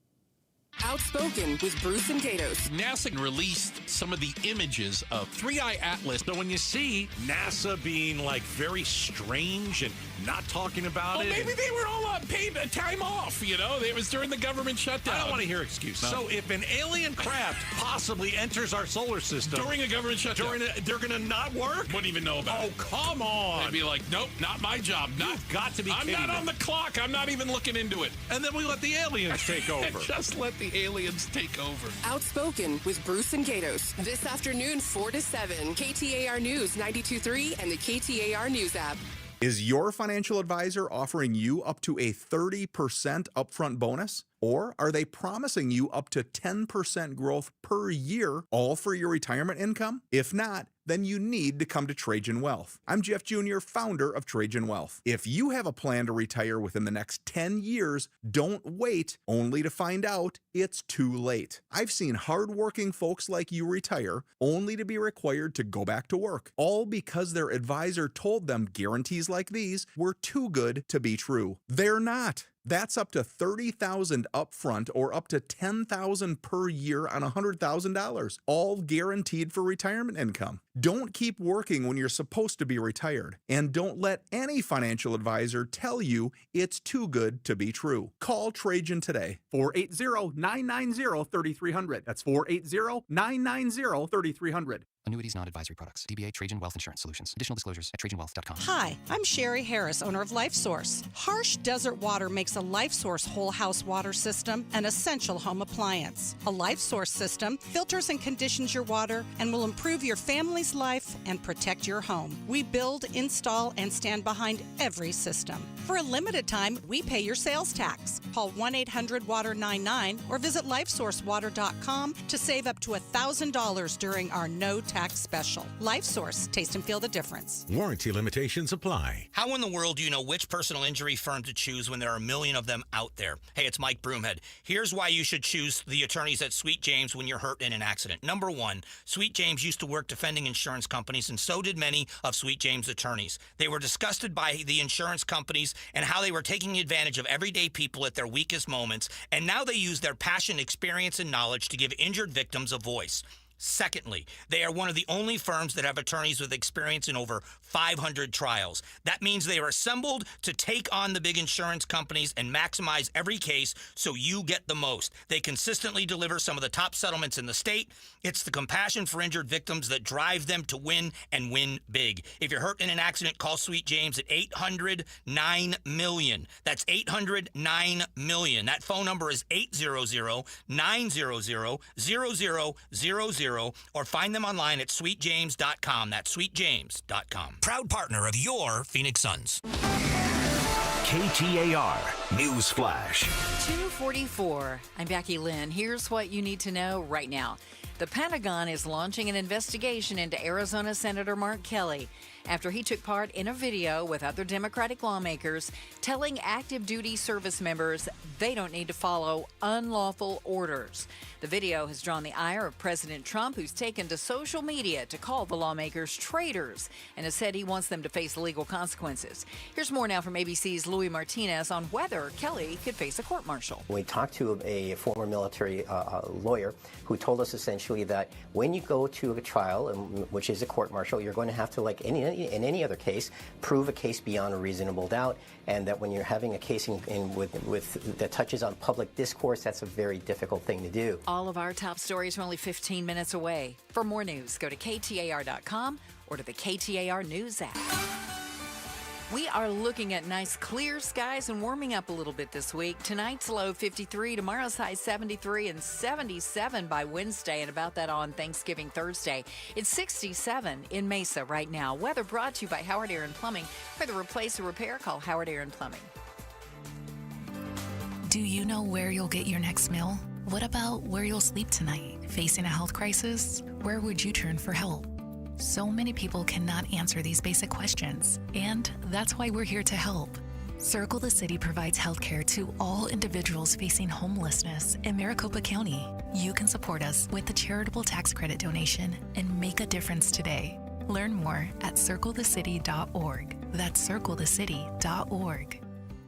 Speaker 8: Outspoken with Bruce and Gatos.
Speaker 10: NASA released some of the images of Three-Eye Atlas. So when you see NASA being like very strange and not talking about it.
Speaker 11: Maybe they were all paid time off, It was during the government shutdown.
Speaker 10: I don't want to hear excuses.
Speaker 11: No.
Speaker 10: So if an alien craft possibly enters our solar system.
Speaker 11: During a government shutdown.
Speaker 10: They're going to not work?
Speaker 11: Wouldn't even know about it.
Speaker 10: Oh, come on.
Speaker 11: They'd be like, nope, not my job.
Speaker 10: You've got to be
Speaker 11: I'm
Speaker 10: kidding
Speaker 11: not on
Speaker 10: me.
Speaker 11: the clock. I'm not even looking into it.
Speaker 10: And then we let the aliens take over.
Speaker 11: Just let the aliens take over.
Speaker 8: Outspoken with Bruce and Gatos. This afternoon, 4 to 7. KTAR News 92.3 and the KTAR News app.
Speaker 12: Is your financial advisor offering you up to a 30% upfront bonus? Or are they promising you up to 10% growth per year, all for your retirement income? If not, then you need to come to Trajan Wealth. I'm Jeff Jr., founder of Trajan Wealth. If you have a plan to retire within the next 10 years, don't wait only to find out it's too late. I've seen hardworking folks like you retire only to be required to go back to work, all because their advisor told them guarantees like these were too good to be true. They're not. That's up to $30,000 upfront or up to $10,000 per year on $100,000, all guaranteed for retirement income. Don't keep working when you're supposed to be retired, and don't let any financial advisor tell you it's too good to be true. Call Trajan today. 480-990-3300. That's 480-990-3300.
Speaker 16: Annuities, non-advisory products. DBA Trajan Wealth Insurance Solutions. Additional disclosures at TrajanWealth.com.
Speaker 26: Hi, I'm Sherry Harris, owner of LifeSource. Harsh desert water makes a LifeSource whole house water system an essential home appliance. A LifeSource system filters and conditions your water and will improve your family's life and protect your home. We build, install, and stand behind every system. For a limited time, we pay your sales tax. Call 1-800-WATER-99 or visit LifeSourceWater.com to save up to $1,000 during our no tax special. LifeSource, taste and feel the difference.
Speaker 2: Warranty limitations apply.
Speaker 27: How in the world do you know which personal injury firm to choose when there are a million of them out there? Hey, it's Mike Broomhead. Here's why you should choose the attorneys at Sweet James when you're hurt in an accident. Number one, Sweet James used to work defending insurance companies, and so did many of Sweet James' attorneys. They were disgusted by the insurance companies and how they were taking advantage of everyday people at their weakest moments, and now they use their passion, experience, and knowledge to give injured victims a voice. Secondly, they are one of the only firms that have attorneys with experience in over 500 trials. That means they are assembled to take on the big insurance companies and maximize every case so you get the most. They consistently deliver some of the top settlements in the state. It's the compassion for injured victims that drive them to win and win big. If you're hurt in an accident, call Sweet James at 800-9-MILLION. That's 800-9-MILLION. That phone number is 800-900-0000. Or find them online at sweetjames.com. That's sweetjames.com.
Speaker 2: Proud partner of your Phoenix Suns.
Speaker 3: KTAR News Flash.
Speaker 24: 2:44. I'm Becky Lynn. Here's what you need to know right now. The Pentagon is launching an investigation into Arizona Senator Mark Kelly after he took part in a video with other Democratic lawmakers telling active duty service members they don't need to follow unlawful orders. The video has drawn the ire of President Trump, who's taken to social media to call the lawmakers traitors and has said he wants them to face legal consequences. Here's more now from ABC's Louis Martinez on whether Kelly could face a court-martial.
Speaker 5: We talked to a former military lawyer who told us essentially that when you go to a trial, which is a court-martial, you're going to have to, like in any other case, prove a case beyond a reasonable doubt, and that when you're having a case that touches on public discourse, that's a very difficult thing to do.
Speaker 24: All of our top stories are only 15 minutes away. For more news, go to KTAR.com or to the KTAR News app. We are looking at nice clear skies and warming up a little bit this week. Tonight's low 53, tomorrow's high 73 and 77 by Wednesday, and about that on Thanksgiving Thursday. It's 67 in Mesa right now. Weather brought to you by Howard Aaron Plumbing. For the replace or repair, call Howard Aaron Plumbing.
Speaker 20: Do you know where you'll get your next meal? What about where you'll sleep tonight? Facing a health crisis? Where would you turn for help? So many people cannot answer these basic questions, and that's why we're here to help. Circle the City provides healthcare to all individuals facing homelessness in Maricopa County. You can support us with the charitable tax credit donation and make a difference today. Learn more at circlethecity.org. That's circlethecity.org.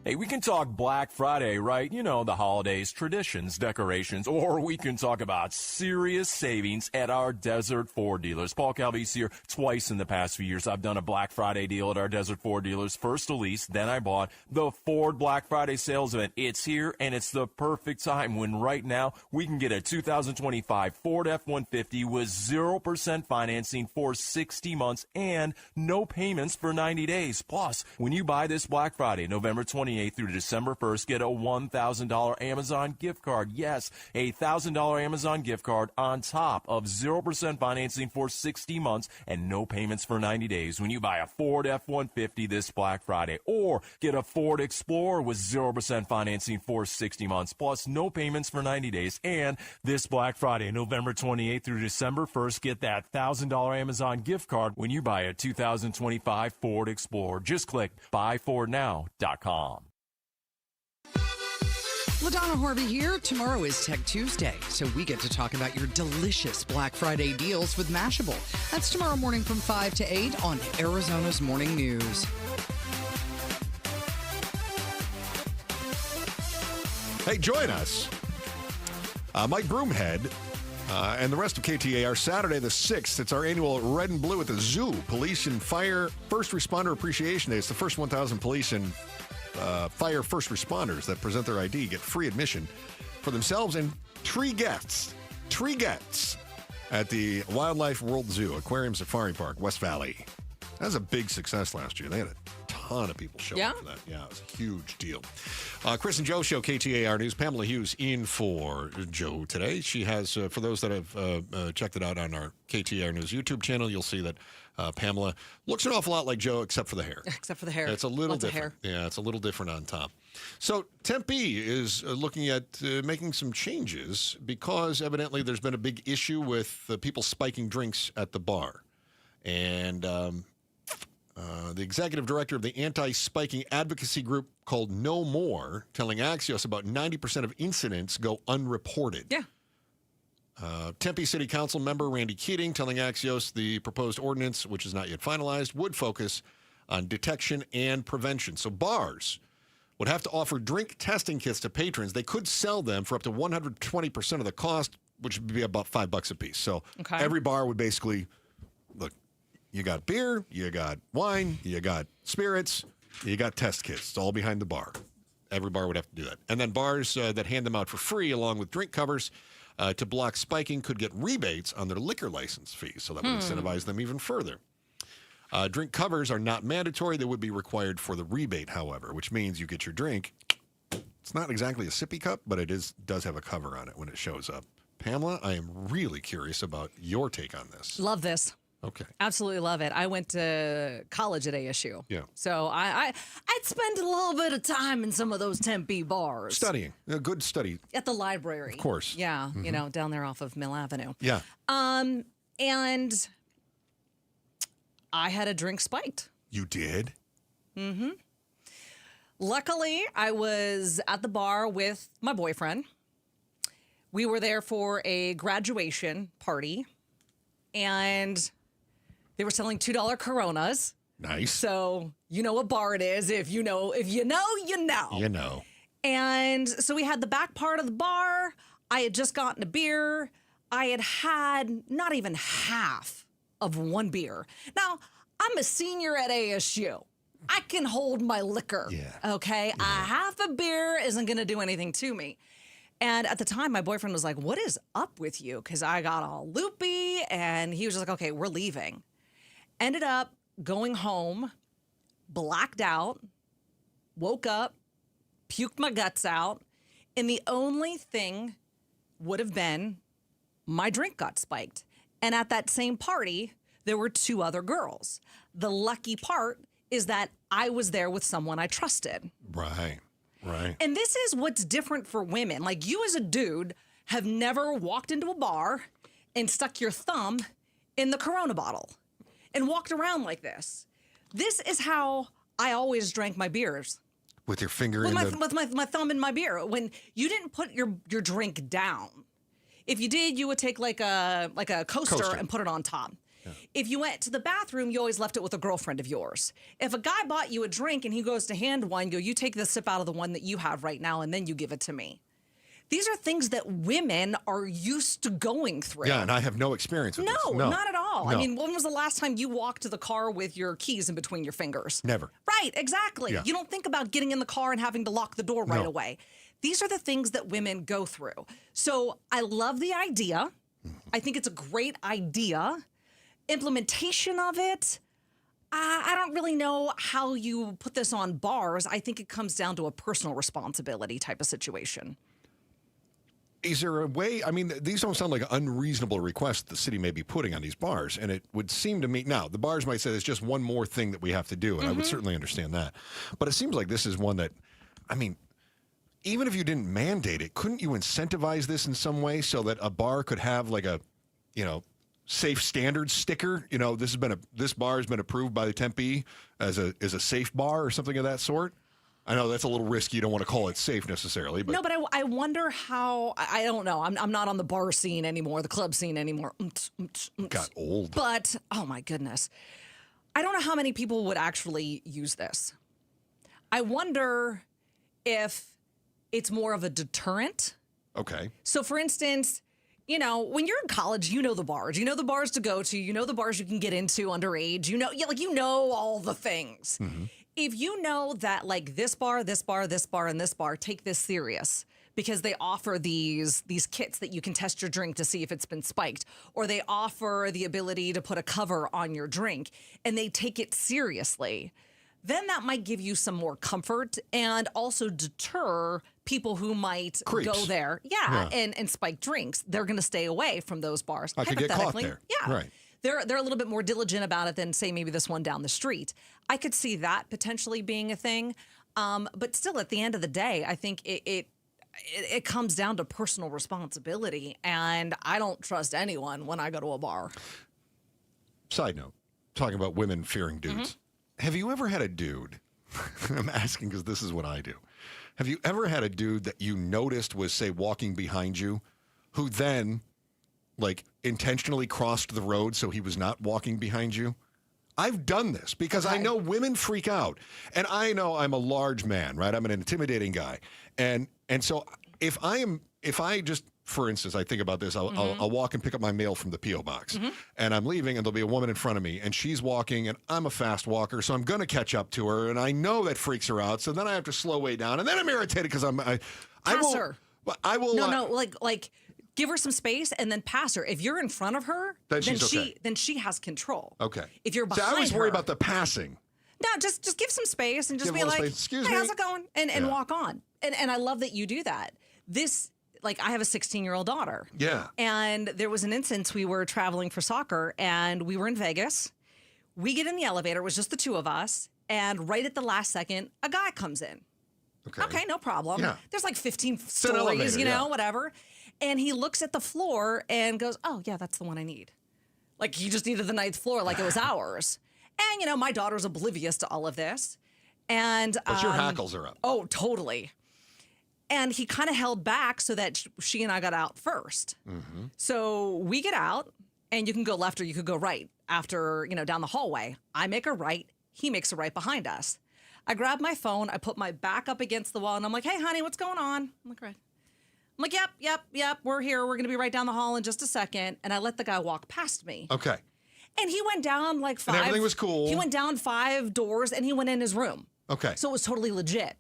Speaker 9: Hey, we can talk Black Friday, right? You know, the holidays, traditions, decorations, or we can talk about serious savings at our Desert Ford dealers. Paul Calvi's here twice in the past few years. I've done a Black Friday deal at our Desert Ford dealers. First a lease, then I bought the Ford Black Friday sales event. It's here, and it's the perfect time when right now we can get a 2025 Ford F-150 with 0% financing for 60 months and no payments for 90 days. Plus, when you buy this Black Friday, November 28th through December 1st, get a $1,000 Amazon gift card. Yes, a $1,000 Amazon gift card on top of 0% financing for 60 months and no payments for 90 days when you buy a Ford F-150 this Black Friday. Or get a Ford Explorer with 0% financing for 60 months plus no payments for 90 days. And this Black Friday, November 28th through December 1st, get that $1,000 Amazon gift card when you buy a 2025 Ford Explorer. Just click buyfordnow.com.
Speaker 13: LaDonna Horby here. Tomorrow is Tech Tuesday, so we get to talk about your delicious Black Friday deals with Mashable. That's tomorrow morning from 5 to 8 on Arizona's Morning News.
Speaker 14: Hey, join us. Mike Broomhead and the rest of KTAR, Saturday the 6th. It's our annual Red and Blue at the Zoo. Police and Fire First Responder Appreciation Day. It's the first 1,000 police and fire first responders that present their ID get free admission for themselves and three guests at the Wildlife World Zoo, Aquarium Safari Park, West Valley. That was a big success last year. They had a ton of people show up for that. Yeah, it was a huge deal. Chris and Joe Show, KTAR News. Pamela Hughes in for Joe today. She has, for those that have checked it out on our KTAR News YouTube channel, you'll see that Pamela looks an awful lot like Joe, except for the hair.
Speaker 13: Except for the hair.
Speaker 14: It's a little
Speaker 13: Lots
Speaker 14: different.
Speaker 13: Of hair.
Speaker 14: Yeah, it's a little different on top. So Tempe is looking at making some changes because evidently there's been a big issue with people spiking drinks at the bar. And the executive director of the anti-spiking advocacy group called No More telling Axios about 90% of incidents go unreported.
Speaker 13: Yeah.
Speaker 14: Tempe City Council member Randy Keating telling Axios the proposed ordinance, which is not yet finalized, would focus on detection and prevention. So bars would have to offer drink testing kits to patrons. They could sell them for up to 120% of the cost which would be about $5 a piece. So
Speaker 15: Okay.
Speaker 14: every bar would basically, look, you got beer, you got wine, you got spirits, you got test kits. It's all behind the bar. Every bar would have to do that. And then bars that hand them out for free along with drink covers to block spiking could get rebates on their liquor license fees. So that would incentivize them even further. Drink covers are not mandatory. They would be required for the rebate, however, which means you get your drink. It's not exactly a sippy cup, but it does have a cover on it when it shows up. Pamela, I am really curious about your take on this.
Speaker 15: Love this.
Speaker 14: Okay.
Speaker 15: Absolutely love it. I went to college at ASU.
Speaker 14: Yeah.
Speaker 15: So I'd spend a little bit of time in some of those Tempe bars.
Speaker 14: Studying. A good study.
Speaker 15: At the library.
Speaker 14: Of course.
Speaker 15: Yeah. You know, down there off of Mill Avenue.
Speaker 14: Yeah.
Speaker 15: And I had a drink spiked.
Speaker 14: You did?
Speaker 15: Mm-hmm. Luckily, I was at the bar with my boyfriend. We were there for a graduation party, and they were selling $2 Coronas.
Speaker 14: Nice.
Speaker 15: So you know what bar it is. If you know, you know.
Speaker 14: You know.
Speaker 15: And so we had the back part of the bar. I had just gotten a beer. I had not even half of one beer. Now, I'm a senior at ASU. I can hold my liquor.
Speaker 14: Yeah.
Speaker 15: Okay? A half a beer isn't going to do anything to me. And at the time, my boyfriend was like, what is up with you? Because I got all loopy, and he was just like, okay, we're leaving. Ended up going home, blacked out, woke up, puked my guts out, and the only thing would have been my drink got spiked. And at that same party, there were 2 other girls. The lucky part is that I was there with someone I trusted.
Speaker 14: Right. Right.
Speaker 15: And this is what's different for women. Like, you as a dude have never walked into a bar and stuck your thumb in the Corona bottle and walked around like this. This is how I always drank my beers.
Speaker 14: With your finger
Speaker 15: With
Speaker 14: in
Speaker 15: my thumb in my beer. When you didn't put your drink down. If you did, you would take like a coaster and put it on top. Yeah. If you went to the bathroom, you always left it with a girlfriend of yours. If a guy bought you a drink and he goes to hand one, you take the sip out of the one that you have right now, and then you give it to me. These are things that women are used to going through.
Speaker 14: Yeah, and I have no experience with this.
Speaker 15: No, not at all.
Speaker 14: No.
Speaker 15: I mean, when was the last time you walked to the car with your keys in between your fingers?
Speaker 14: Never.
Speaker 15: Right, exactly.
Speaker 14: Yeah.
Speaker 15: You don't think about getting in the car and having to lock the door right
Speaker 14: No.
Speaker 15: away. These are the things that women go through. So I love the idea. I think it's a great idea. Implementation of it, I don't really know how you put this on bars. I think it comes down to a personal responsibility type of situation.
Speaker 14: Is there a way? I mean, these don't sound like unreasonable requests the city may be putting on these bars. And it would seem to me, now, the bars might say there's just one more thing that we have to do. And I would certainly understand that. But it seems like this is one that, I mean, even if you didn't mandate it, couldn't you incentivize this in some way so that a bar could have like a, safe standards sticker? This bar has been approved by the Tempe as a safe bar or something of that sort. I know that's a little risky. You don't want to call it safe necessarily. But
Speaker 15: No, but I wonder how, I don't know. I'm not on the bar scene anymore, the club scene anymore.
Speaker 14: Got old.
Speaker 15: But, oh my goodness. I don't know how many people would actually use this. I wonder if it's more of a deterrent.
Speaker 14: Okay.
Speaker 15: So, for instance, when you're in college, you know the bars. You know the bars to go to. You know the bars you can get into underage. You know all the things.
Speaker 14: Mm-hmm.
Speaker 15: If you know that, like, this bar, this bar, this bar, and this bar take this serious because they offer these kits that you can test your drink to see if it's been spiked, or they offer the ability to put a cover on your drink, and they take it seriously, then that might give you some more comfort and also deter people who might
Speaker 14: Creeps.
Speaker 15: go there, and spike drinks. They're going to stay away from those bars.
Speaker 14: I could get caught
Speaker 15: Hypothetically,
Speaker 14: there.
Speaker 15: Yeah.
Speaker 14: Right.
Speaker 15: They're a little bit more diligent about it than, say, maybe this one down the street. I could see that potentially being a thing. But still, at the end of the day, I think it comes down to personal responsibility. And I don't trust anyone when I go to a bar.
Speaker 14: Side note, talking about women fearing dudes. Have you ever had a dude, I'm asking because this is what I do. Have you ever had a dude that you noticed was, say, walking behind you, who then, like, intentionally crossed the road so he was not walking behind you? I've done this because I know women freak out. And I know I'm a large man, right? I'm an intimidating guy. And so if I just for instance, I think about this. I'll walk and pick up my mail from the P.O. box,
Speaker 15: Mm-hmm.
Speaker 14: and I'm leaving, and there'll be a woman in front of me, and she's walking, and I'm a fast walker, so I'm going to catch up to her, and I know that freaks her out, so then I have to slow way down, and then I'm irritated because
Speaker 15: Pass her.
Speaker 14: I will.
Speaker 15: No, like give her some space and then pass her. If you're in front of her,
Speaker 14: Then she's okay.
Speaker 15: then she has control.
Speaker 14: Okay.
Speaker 15: If you're
Speaker 14: See,
Speaker 15: behind
Speaker 14: I always worry
Speaker 15: her-
Speaker 14: about the passing.
Speaker 15: No, just give some space and just
Speaker 14: Give a
Speaker 15: be
Speaker 14: little
Speaker 15: like,
Speaker 14: space. Excuse
Speaker 15: hey,
Speaker 14: me.
Speaker 15: how's it going? And
Speaker 14: Yeah.
Speaker 15: walk on. And I love that you do that. This, like, I have a 16-year-old daughter.
Speaker 14: Yeah.
Speaker 15: And there was an instance we were traveling for soccer and we were in Vegas. We get in the elevator. It was just the two of us. And right at the last second, a guy comes in. Okay, no problem.
Speaker 14: Yeah.
Speaker 15: There's like 15
Speaker 14: an
Speaker 15: stories,
Speaker 14: elevator,
Speaker 15: you know,
Speaker 14: yeah.
Speaker 15: whatever. And he looks at the floor and goes, oh, yeah, that's the one I need. Like, he just needed the ninth floor like it was ours. And, you know, my daughter's oblivious to all of this. And
Speaker 14: But your hackles are up.
Speaker 15: Oh, totally. And he kind of held back so that she and I got out first.
Speaker 14: Mm-hmm.
Speaker 15: So we get out, and you can go left or you could go right after, you know, down the hallway. I make a right. He makes a right behind us. I grab my phone. I put my back up against the wall, and I'm like, hey, honey, what's going on? I'm like, right. I'm like, yep, we're here. We're going to be right down the hall in just a second. And I let the guy walk past me.
Speaker 14: Okay.
Speaker 15: And he went down like 5.
Speaker 14: And everything was cool.
Speaker 15: He went down 5 doors, and he went in his room.
Speaker 14: Okay.
Speaker 15: So it was totally legit.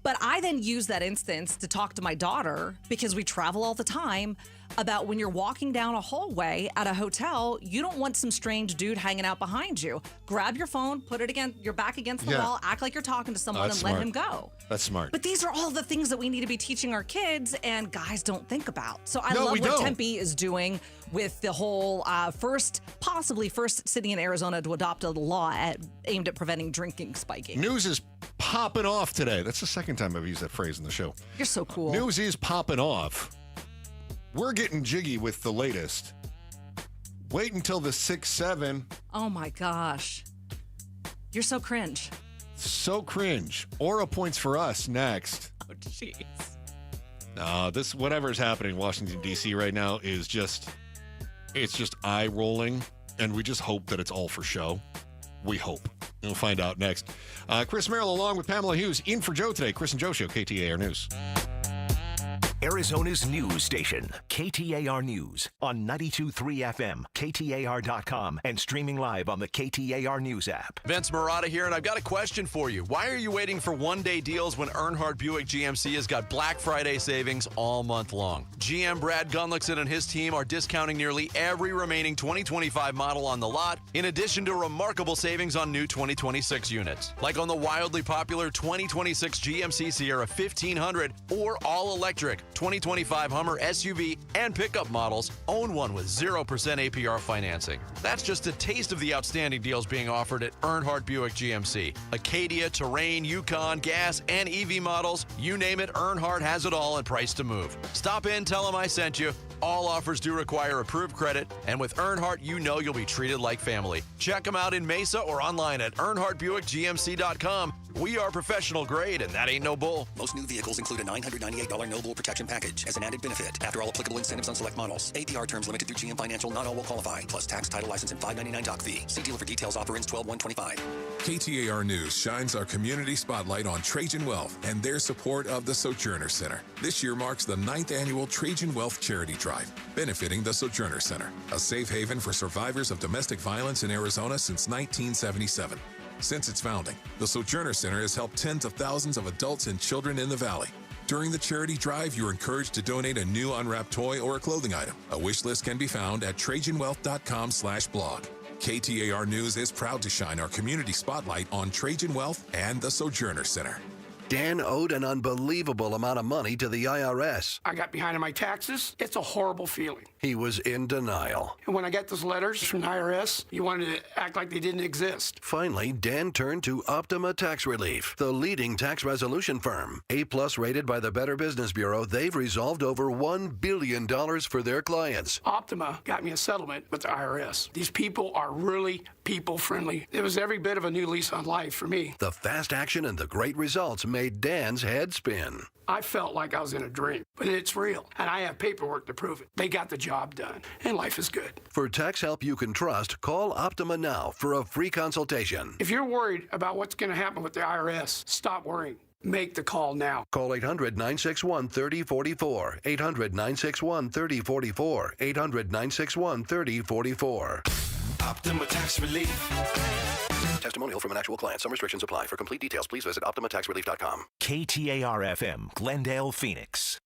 Speaker 15: But I then used that instance to talk to my daughter, because we travel all the time, about when you're walking down a hallway at a hotel, you don't want some strange dude hanging out behind you. Grab your phone, put it against your back against the
Speaker 14: Yeah.
Speaker 15: wall, act like you're talking to someone,
Speaker 14: That's
Speaker 15: and let
Speaker 14: smart.
Speaker 15: him go.
Speaker 14: That's smart.
Speaker 15: But these are all the things that we need to be teaching our kids, and guys don't think about. So I
Speaker 14: No,
Speaker 15: love
Speaker 14: we
Speaker 15: what
Speaker 14: don't.
Speaker 15: Tempe is doing with the whole possibly first city in Arizona to adopt a law aimed at preventing drinking spiking.
Speaker 14: News is popping off today. That's the second time I've used that phrase in the show.
Speaker 15: You're so cool.
Speaker 14: News is popping off. We're getting jiggy with the latest. Wait until the 6-7.
Speaker 15: Oh my gosh. You're so cringe.
Speaker 14: So cringe. Aura points for us next.
Speaker 15: Oh, jeez.
Speaker 14: This whatever's happening in Washington, D.C. right now is it's just eye-rolling, and we just hope that it's all for show. We hope. We'll find out next. Chris Merrill along with Pamela Hughes in for Joe today. Chris and Joe Show, KTAR News.
Speaker 3: Arizona's news station, KTAR News, on 92.3 FM, KTAR.com, and streaming live on the KTAR News app.
Speaker 1: Vince Marotta here, and I've got a question for you. Why are you waiting for one-day deals when Earnhardt Buick GMC has got Black Friday savings all month long? GM Brad Gunlickson and his team are discounting nearly every remaining 2025 model on the lot, in addition to remarkable savings on new 2026 units. Like on the wildly popular 2026 GMC Sierra 1500 or all-electric 2025 Hummer SUV and pickup models. Own one with 0% APR financing. That's just a taste of the outstanding deals being offered at Earnhardt Buick GMC. Acadia, Terrain, Yukon, gas, and EV models. You name it, Earnhardt has it all and price to move. Stop in, tell them I sent you. All offers do require approved credit, and with Earnhardt, you know you'll be treated like family. Check them out in Mesa or online at EarnhardtBuickGMC.com. We are professional grade, and that ain't no bull.
Speaker 16: Most new vehicles include a $998 no bull protection package as an added benefit. After all applicable incentives on select models. APR terms limited through GM Financial. Not all will qualify. Plus tax, title, license, and $599 doc fee. See dealer for details. Offer ends 12/1/25.
Speaker 4: KTAR News shines our community spotlight on Trajan Wealth and their support of the Sojourner Center. This year marks the 9th annual Trajan Wealth Charity Drive, benefiting the Sojourner Center, a safe haven for survivors of domestic violence in Arizona since 1977. Since its founding, the Sojourner Center has helped tens of thousands of adults and children in the valley. During the charity drive, you're encouraged to donate a new unwrapped toy or a clothing item. A wish list can be found at TrajanWealth.com/blog. KTAR News is proud to shine our community spotlight on Trajan Wealth and the Sojourner Center.
Speaker 17: Dan owed an unbelievable amount of money to the IRS.
Speaker 18: I got behind on my taxes. It's a horrible feeling.
Speaker 17: He was in denial.
Speaker 18: And when I got those letters from the IRS, you wanted to act like they didn't exist.
Speaker 17: Finally, Dan turned to Optima Tax Relief, the leading tax resolution firm. A+ rated by the Better Business Bureau, they've resolved over $1 billion for their clients.
Speaker 18: Optima got me a settlement with the IRS. These people are really people-friendly. It was every bit of a new lease on life for me.
Speaker 17: The fast action and the great results made Dan's head spin.
Speaker 18: I felt like I was in a dream, but it's real, and I have paperwork to prove it. They got the job done, and life is good.
Speaker 17: For tax help you can trust, call Optima now for a free consultation.
Speaker 18: If you're worried about what's going to happen with the IRS, stop worrying. Make the call now.
Speaker 17: Call 800-961-3044. 800-961-3044. 800-961-3044.
Speaker 6: Optima Tax Relief.
Speaker 17: Testimonial from an actual client. Some restrictions apply. For complete details, please visit OptimaTaxRelief.com.
Speaker 3: KTAR-FM, Glendale, Phoenix.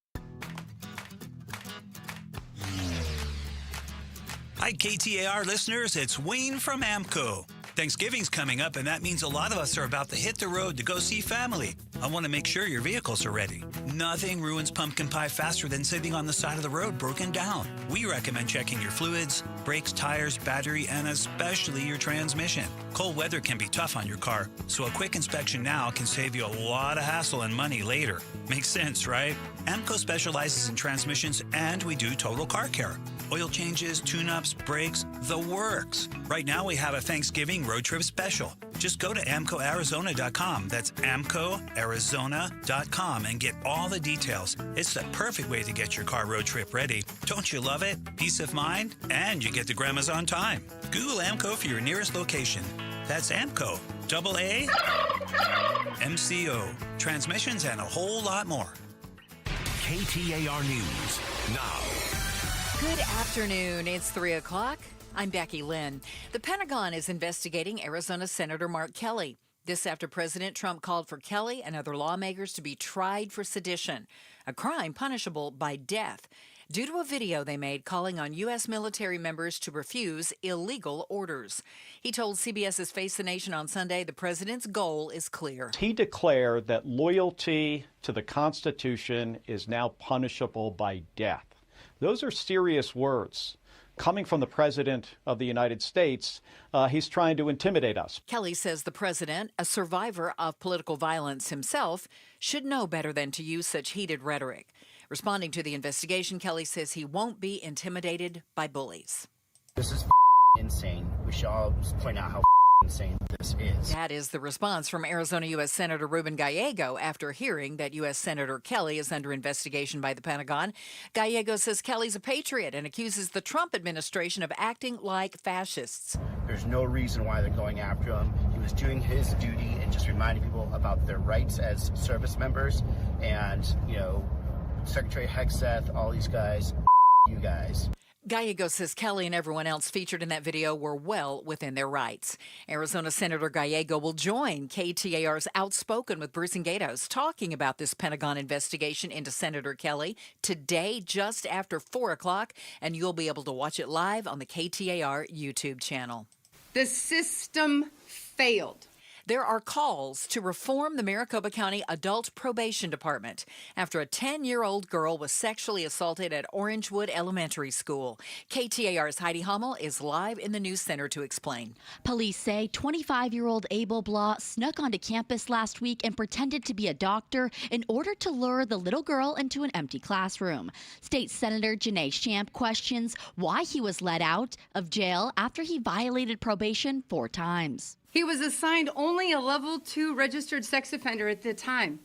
Speaker 7: Hi, KTAR listeners. It's Wayne from AMCO. Thanksgiving's coming up, and that means a lot of us are about to hit the road to go see family. I want to make sure your vehicles are ready. Nothing ruins pumpkin pie faster than sitting on the side of the road broken down. We recommend checking your fluids, brakes, tires, battery, and especially your transmission. Cold weather can be tough on your car, so a quick inspection now can save you a lot of hassle and money later. Makes sense, right? AMCO specializes in transmissions, and we do total car care. Oil changes, tune-ups, brakes, the works. Right now we have a Thanksgiving road trip special. Just go to AMCOArizona.com. That's AMCOArizona.com and get all the details. It's the perfect way to get your car road trip ready. Don't you love it? Peace of mind, and you get to Grandma's on time. Google AMCO for your nearest location. That's AMCO, AAMCO. Transmissions and a whole lot more.
Speaker 3: KTAR News now.
Speaker 24: Good afternoon. It's 3 o'clock. I'm Becky Lynn. The Pentagon is investigating Arizona Senator Mark Kelly. This after President Trump called for Kelly and other lawmakers to be tried for sedition, a crime punishable by death, due to a video they made calling on U.S. military members to refuse illegal orders. He told CBS's Face the Nation on Sunday the president's goal is clear.
Speaker 19: He declared that loyalty to the Constitution is now punishable by death. Those are serious words. Coming from the President of the United States, he's trying to intimidate us.
Speaker 24: Kelly says the president, a survivor of political violence himself, should know better than to use such heated rhetoric. Responding to the investigation, Kelly says he won't be intimidated by bullies.
Speaker 21: This is insane. We should all point out how insane this is.
Speaker 24: That is the response from Arizona U.S. Senator Ruben Gallego after hearing that U.S. Senator Kelly is under investigation by the Pentagon. Gallego says Kelly's a patriot and accuses the Trump administration of acting like fascists.
Speaker 21: There's no reason why they're going after him. He was doing his duty and just reminding people about their rights as service members. And, you know, Secretary Hegseth, all these guys, you guys.
Speaker 24: Gallego says Kelly and everyone else featured in that video were well within their rights. Arizona Senator Gallego will join KTAR's Outspoken with Bruce and Gatos talking about this Pentagon investigation into Senator Kelly today just after 4 o'clock, and you'll be able to watch it live on the KTAR YouTube channel.
Speaker 22: The system failed.
Speaker 24: There are calls to reform the Maricopa County Adult Probation Department after a 10-year-old girl was sexually assaulted at Orangewood Elementary School. KTAR's Heidi Hummel is live in the news center to explain.
Speaker 23: Police say 25-year-old Abel Blah snuck onto campus last week and pretended to be a doctor in order to lure the little girl into an empty classroom. State Senator Janae Shamp questions why he was let out of jail after he violated probation 4 times.
Speaker 22: He was assigned only a level 2 registered sex offender at the time.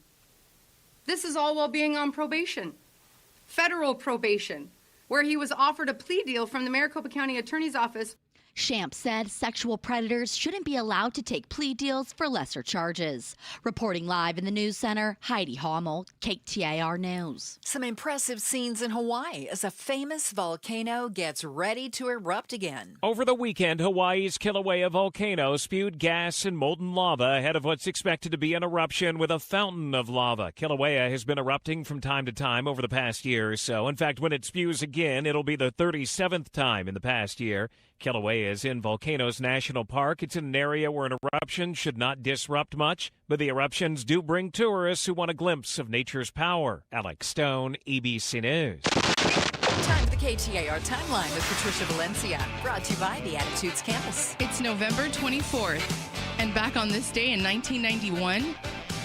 Speaker 22: This is all while being on probation, federal probation, where he was offered a plea deal from the Maricopa County Attorney's Office.
Speaker 23: Shamp said sexual predators shouldn't be allowed to take plea deals for lesser charges. Reporting live in the news center, Heidi Hummel, KTAR News.
Speaker 24: Some impressive scenes in Hawaii as a famous volcano gets ready to erupt again.
Speaker 25: Over the weekend, Hawaii's Kilauea volcano spewed gas and molten lava ahead of what's expected to be an eruption with a fountain of lava. Kilauea has been erupting from time to time over the past year or so. In fact, when it spews again, it'll be the 37th time in the past year. Kilauea is in Volcanoes National Park. It's in an area where an eruption should not disrupt much, but the eruptions do bring tourists who want a glimpse of nature's power. Alex Stone, ABC News.
Speaker 24: Time for the KTAR Timeline with Patricia Valencia, brought to you by the Attitudes Campus.
Speaker 28: It's November 24th, and back on this day in 1991,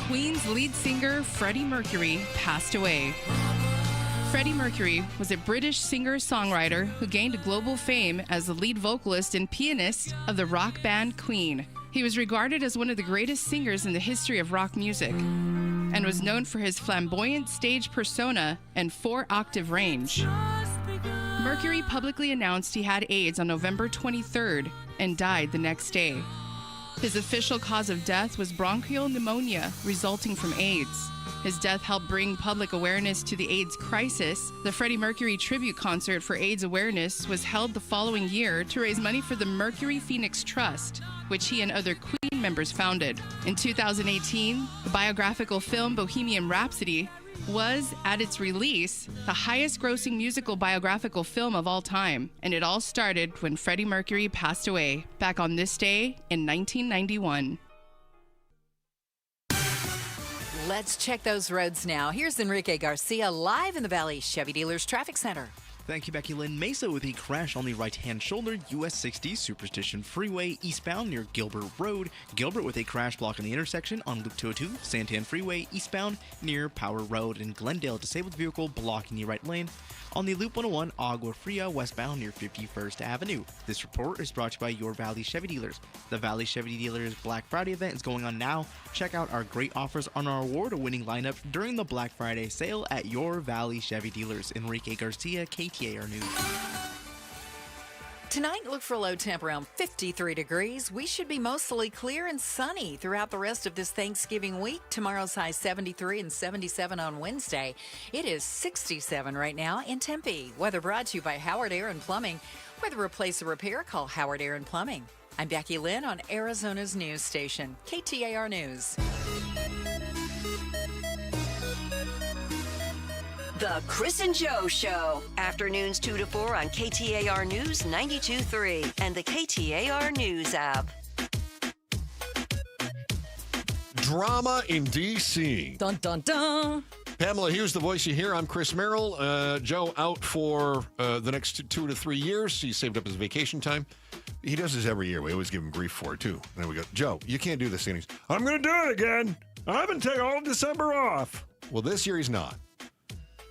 Speaker 28: Queen's lead singer Freddie Mercury passed away. Freddie Mercury was a British singer-songwriter who gained global fame as the lead vocalist and pianist of the rock band Queen. He was regarded as one of the greatest singers in the history of rock music and was known for his flamboyant stage persona and 4-octave range. Mercury publicly announced he had AIDS on November 23rd and died the next day. His official cause of death was bronchial pneumonia resulting from AIDS. His death helped bring public awareness to the AIDS crisis. The Freddie Mercury tribute concert for AIDS awareness was held the following year to raise money for the Mercury Phoenix Trust, which he and other Queen members founded. In 2018, the biographical film Bohemian Rhapsody was, at its release, the highest-grossing musical biographical film of all time, and it all started when Freddie Mercury passed away back on this day in 1991.
Speaker 24: Let's check those roads now. Here's Enrique Garcia live in the Valley Chevy Dealers Traffic Center.
Speaker 2: Thank you, Becky Lynn. Mesa with a crash on the right-hand shoulder, US 60 Superstition Freeway eastbound near Gilbert Road. Gilbert with a crash block on the intersection on Loop 202, Santan Freeway eastbound near Power Road. And Glendale, disabled vehicle blocking the right lane on the Loop 101 Agua Fria westbound near 51st Avenue. This report is brought to you by your Valley Chevy Dealers. The Valley Chevy Dealers Black Friday event is going on now. Check out our great offers on our award-winning lineup during the Black Friday sale at your Valley Chevy Dealers. Enrique Garcia, KTAR News.
Speaker 24: Tonight, look for a low temp around 53 degrees. We should be mostly clear and sunny throughout the rest of this Thanksgiving week. Tomorrow's high 73 and 77 on Wednesday. It is 67 right now in Tempe. Weather brought to you by Howard Air and Plumbing. Whether replace or repair, call Howard Air and Plumbing. I'm Becky Lynn on Arizona's news station, KTAR News.
Speaker 5: The Chris and Joe Show. Afternoons 2 to 4 on KTAR News 92.3 and the KTAR News app.
Speaker 14: Drama in D.C.
Speaker 15: Dun, dun, dun.
Speaker 14: Pamela Hughes, the voice you hear. I'm Chris Merrill. Joe out for the next 2 to 3 years. He saved up his vacation time. He does this every year. We always give him grief for it, too. And then we go, Joe, you can't do this. And he's, I'm going to do it again. I've been taking all of December off. Well, this year he's not.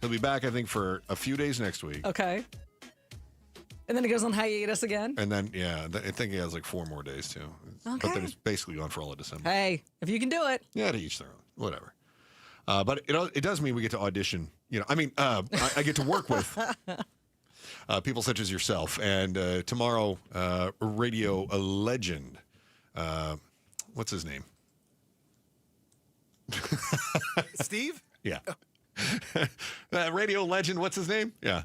Speaker 14: He'll be back, I think, for a few days next week.
Speaker 15: Okay. And then he goes on hiatus again?
Speaker 14: And then, yeah, I think he has like 4 more days, too.
Speaker 15: Okay.
Speaker 14: But then he's basically gone for all of December.
Speaker 15: Hey, if you can do it.
Speaker 14: Yeah, to each their own. Whatever. But it does mean we get to audition. I get to work with people such as yourself. And tomorrow, radio legend. What's his name?
Speaker 8: Steve?
Speaker 14: Yeah. Radio legend, what's his name? Yeah.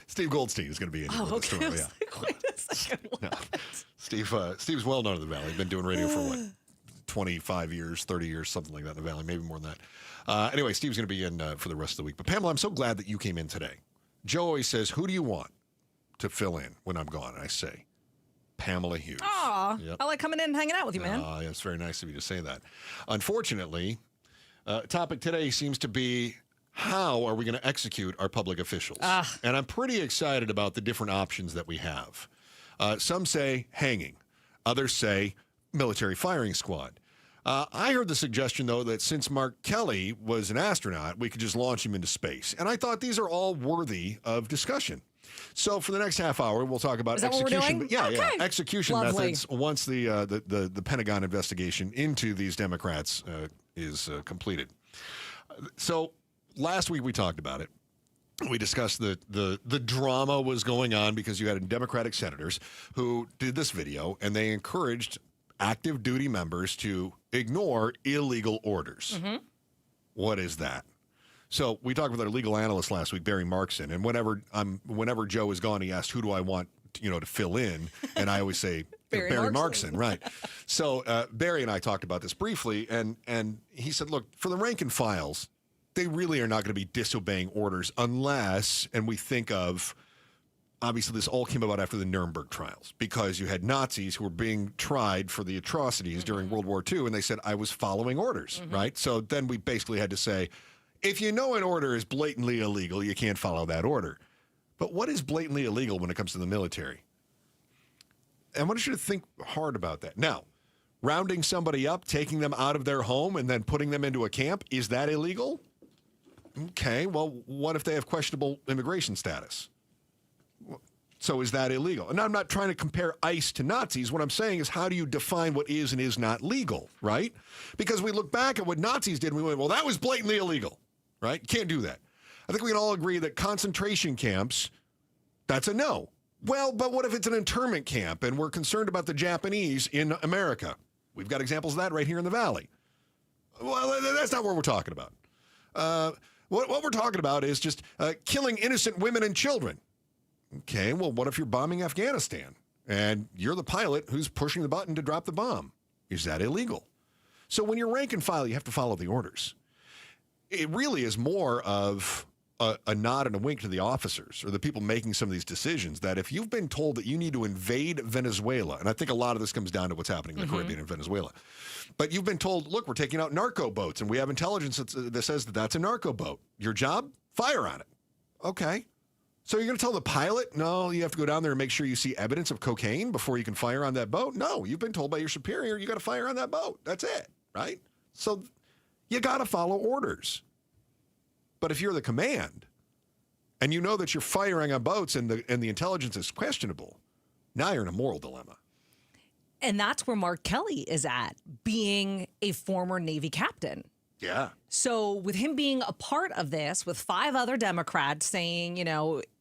Speaker 14: Steve Goldstein is going to be in here with us tomorrow. Yeah.
Speaker 15: Wait a second.
Speaker 14: No. Steve's well known in the Valley. He's been doing radio for what? 25 years, 30 years, something like that in the Valley, maybe more than that. Anyway, Steve's going to be in for the rest of the week. But Pamela, I'm so glad that you came in today. Joe always says, who do you want to fill in when I'm gone? And I say, Pamela Hughes.
Speaker 15: Aw,
Speaker 14: Yep.
Speaker 15: I like coming in and hanging out with you, man.
Speaker 14: Yeah, it's very nice of you to say that. Unfortunately, topic today seems to be, how are we going to execute our public officials? And I'm pretty excited about the different options that we have. Some say hanging. Others say military firing squad. I heard the suggestion, though, that since Mark Kelly was an astronaut, we could just launch him into space. And I thought these are all worthy of discussion. So for the next half hour, we'll talk about execution. Yeah, execution methods once the Pentagon investigation into these Democrats is completed. So last week we talked about it. We discussed the drama was going on because you had Democratic senators who did this video, and they encouraged active duty members to ignore illegal orders.
Speaker 15: Mm-hmm.
Speaker 14: What is that? So we talked with our legal analyst last week, Barry Markson, and whenever Joe is gone, he asked, who do I want to fill in? And I always say, Barry Markson, right. So Barry and I talked about this briefly, and he said, look, for the rank and files, they really are not going to be disobeying orders unless, and we think of, obviously this all came about after the Nuremberg trials, because you had Nazis who were being tried for the atrocities during World War II, and they said, I was following orders, right? So then we basically had to say, if you know an order is blatantly illegal, you can't follow that order. But what is blatantly illegal when it comes to the military? I want you to think hard about that. Now, rounding somebody up, taking them out of their home, and then putting them into a camp, is that illegal? Okay, well, what if they have questionable immigration status? So is that illegal? And I'm not trying to compare ICE to Nazis. What I'm saying is, how do you define what is and is not legal, right? Because we look back at what Nazis did, and we went, well, that was blatantly illegal, right? Can't do that. I think we can all agree that concentration camps, that's a no. Well, but what if it's an internment camp, and we're concerned about the Japanese in America? We've got examples of that right here in the Valley. Well, that's not what we're talking about. What we're talking about is just killing innocent women and children. Okay, well, what if you're bombing Afghanistan and you're the pilot who's pushing the button to drop the bomb? Is that illegal? So when you're rank and file, you have to follow the orders. It really is more of a nod and a wink to the officers or the people making some of these decisions that if you've been told that you need to invade Venezuela, and I think a lot of this comes down to what's happening in the Caribbean and Venezuela, but you've been told, look, we're taking out narco boats and we have intelligence that says that that's a narco boat. Your job? Fire on it. Okay. So you're going to tell the pilot, no, you have to go down there and make sure you see evidence of cocaine before you can fire on that boat? No, you've been told by your superior you got to fire on that boat. That's it, right? So you got to follow orders. But if you're the command and you know that you're firing on boats and the intelligence is questionable, now you're in a moral dilemma.
Speaker 15: And that's where Mark Kelly is at, being a former Navy captain.
Speaker 14: Yeah.
Speaker 15: So with him being a part of this, with 5 other Democrats saying,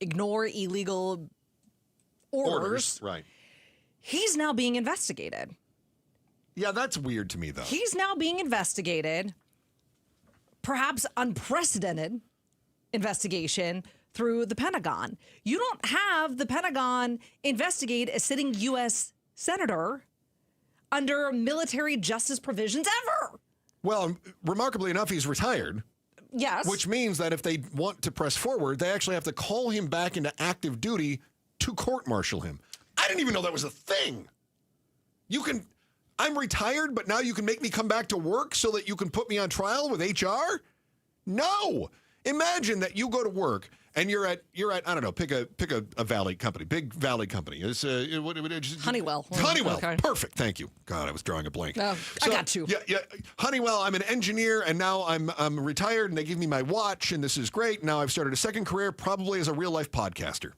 Speaker 15: ignore illegal orders,
Speaker 14: right?
Speaker 15: He's now being investigated.
Speaker 14: Yeah, that's weird to me, though.
Speaker 15: He's now being investigated, perhaps unprecedented investigation through the Pentagon. You don't have the Pentagon investigate a sitting U.S. senator under military justice provisions ever.
Speaker 14: Well, remarkably enough, he's retired.
Speaker 15: Yes.
Speaker 14: Which means that if they want to press forward, they actually have to call him back into active duty to court-martial him. I didn't even know that was a thing. I'm retired, but now you can make me come back to work so that you can put me on trial with HR? No. Imagine that you go to work and you're at I don't know, pick a valley company, big valley company. It's
Speaker 15: Honeywell.
Speaker 14: Honeywell.
Speaker 15: Okay.
Speaker 14: Perfect. Thank you. God, I was drawing a blank.
Speaker 15: Oh, I got you.
Speaker 14: Yeah. Honeywell, I'm an engineer and now I'm retired and they give me my watch and this is great. Now I've started a second career, probably as a real life podcaster,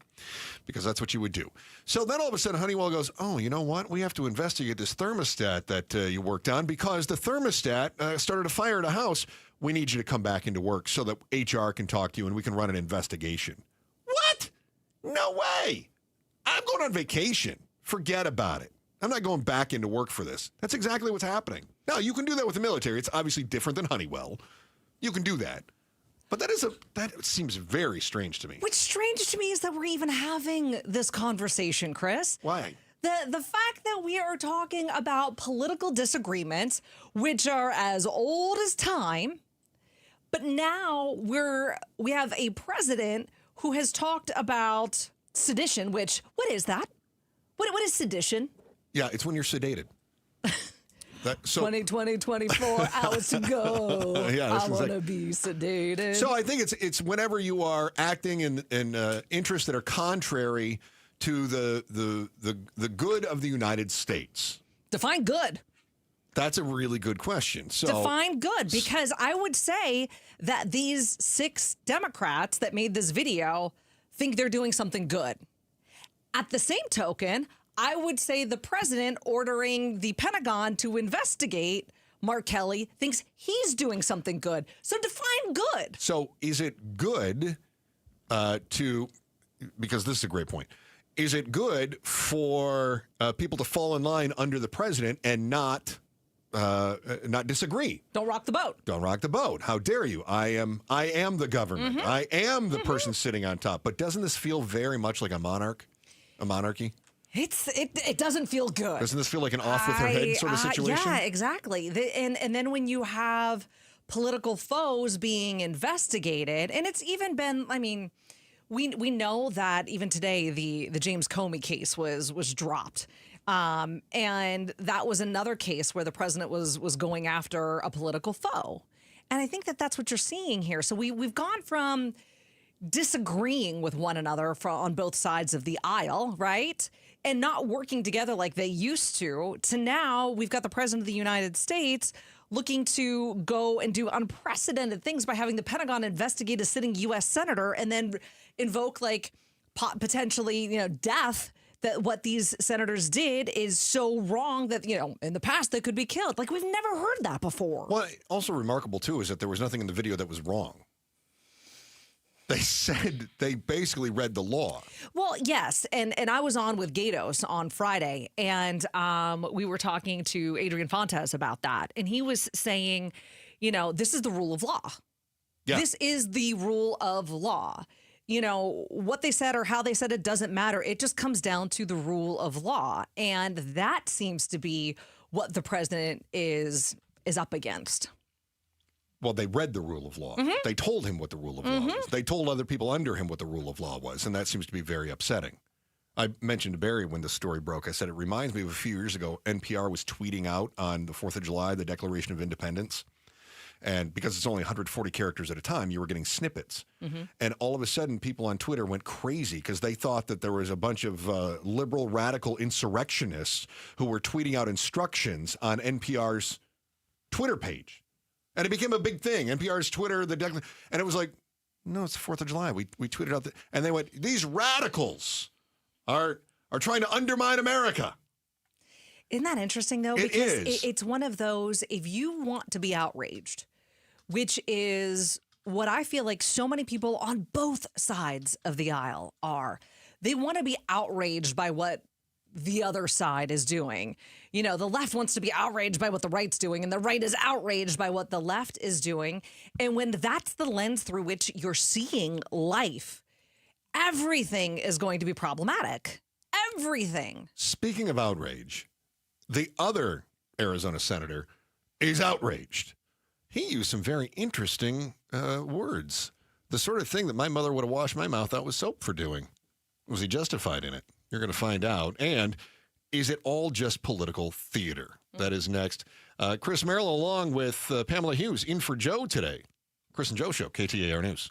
Speaker 14: because that's what you would do. So then all of a sudden Honeywell goes, oh, you know what? We have to investigate this thermostat that you worked on because the thermostat started a fire at a house. We need you to come back into work so that HR can talk to you and we can run an investigation. What? No way. I'm going on vacation. Forget about it. I'm not going back into work for this. That's exactly what's happening. Now, you can do that with the military. It's obviously different than Honeywell. You can do that. But that seems very strange to me.
Speaker 15: What's strange to me is that we're even having this conversation, Chris.
Speaker 14: Why?
Speaker 15: The fact that we are talking about political disagreements, which are as old as time, but now we have a president who has talked about sedition, which, what is that? What is sedition?
Speaker 14: Yeah, it's when you're sedated.
Speaker 15: 20, 24 hours to go.
Speaker 14: Yeah,
Speaker 15: I want to be sedated.
Speaker 14: So I think it's whenever you are acting in interests that are contrary to the good of the United States.
Speaker 15: Define good.
Speaker 14: That's a really good question. So
Speaker 15: define good, because I would say that these 6 Democrats that made this video think they're doing something good. At the same token, I would say the president ordering the Pentagon to investigate Mark Kelly thinks he's doing something good. So define good.
Speaker 14: So is it good because this is a great point. Is it good for people to fall in line under the president and not disagree?
Speaker 15: Don't rock the boat.
Speaker 14: Don't rock the boat. How dare you? I am the government.
Speaker 15: Mm-hmm.
Speaker 14: I am the person sitting on top. But doesn't this feel very much like a monarchy?
Speaker 15: It doesn't feel good.
Speaker 14: Doesn't this feel like an off with her head sort of situation?
Speaker 15: Yeah, exactly. And then when you have political foes being investigated, and it's even been, I mean, we know that even today the James Comey case was dropped. And that was another case where the president was going after a political foe. And I think that's what you're seeing here. So we've gone from disagreeing with one another on both sides of the aisle, right? And not working together like they used to now we've got the president of the United States looking to go and do unprecedented things by having the Pentagon investigate a sitting U.S. senator and then invoke potentially, death. That what these senators did is so wrong that, in the past they could be killed. Like, we've never heard that before.
Speaker 14: Well, also remarkable, too, is that there was nothing in the video that was wrong. They said they basically read the law.
Speaker 15: Well, yes, and I was on with Gatos on Friday, and we were talking to Adrian Fontes about that, and he was saying, this is the rule of law.
Speaker 14: Yeah.
Speaker 15: This is the rule of law. What they said or how they said it doesn't matter. It just comes down to the rule of law, and that seems to be what the president is up against.
Speaker 14: Well, they read the rule of law.
Speaker 15: Mm-hmm.
Speaker 14: They told him what the rule of law was. They told other people under him what the rule of law was, and that seems to be very upsetting. I mentioned to Barry when the story broke, I said it reminds me of a few years ago, NPR was tweeting out on the 4th of July, the Declaration of Independence. And because it's only 140 characters at a time, you were getting snippets.
Speaker 15: Mm-hmm.
Speaker 14: And all of a sudden, people on Twitter went crazy because they thought that there was a bunch of liberal radical insurrectionists who were tweeting out instructions on NPR's Twitter page. And it became a big thing. NPR's Twitter, and it was like, no, it's the 4th of July. We tweeted out, and they went, these radicals are trying to undermine America.
Speaker 15: Isn't that interesting, though?
Speaker 14: It
Speaker 15: Because
Speaker 14: is.
Speaker 15: it's one of those, if you want to be outraged, which is what I feel like so many people on both sides of the aisle are, they want to be outraged by what the other side is doing. The left wants to be outraged by what the right's doing, and the right is outraged by what the left is doing. And when that's the lens through which you're seeing life, everything is going to be problematic. Everything.
Speaker 14: Speaking of outrage, the other Arizona senator is outraged. He used some very interesting words. The sort of thing that my mother would have washed my mouth out with soap for doing. Was he justified in it? You're going to find out. And is it all just political theater? That is next. Chris Merrill along with Pamela Hughes in for Joe today. Chris and Joe Show, KTAR News.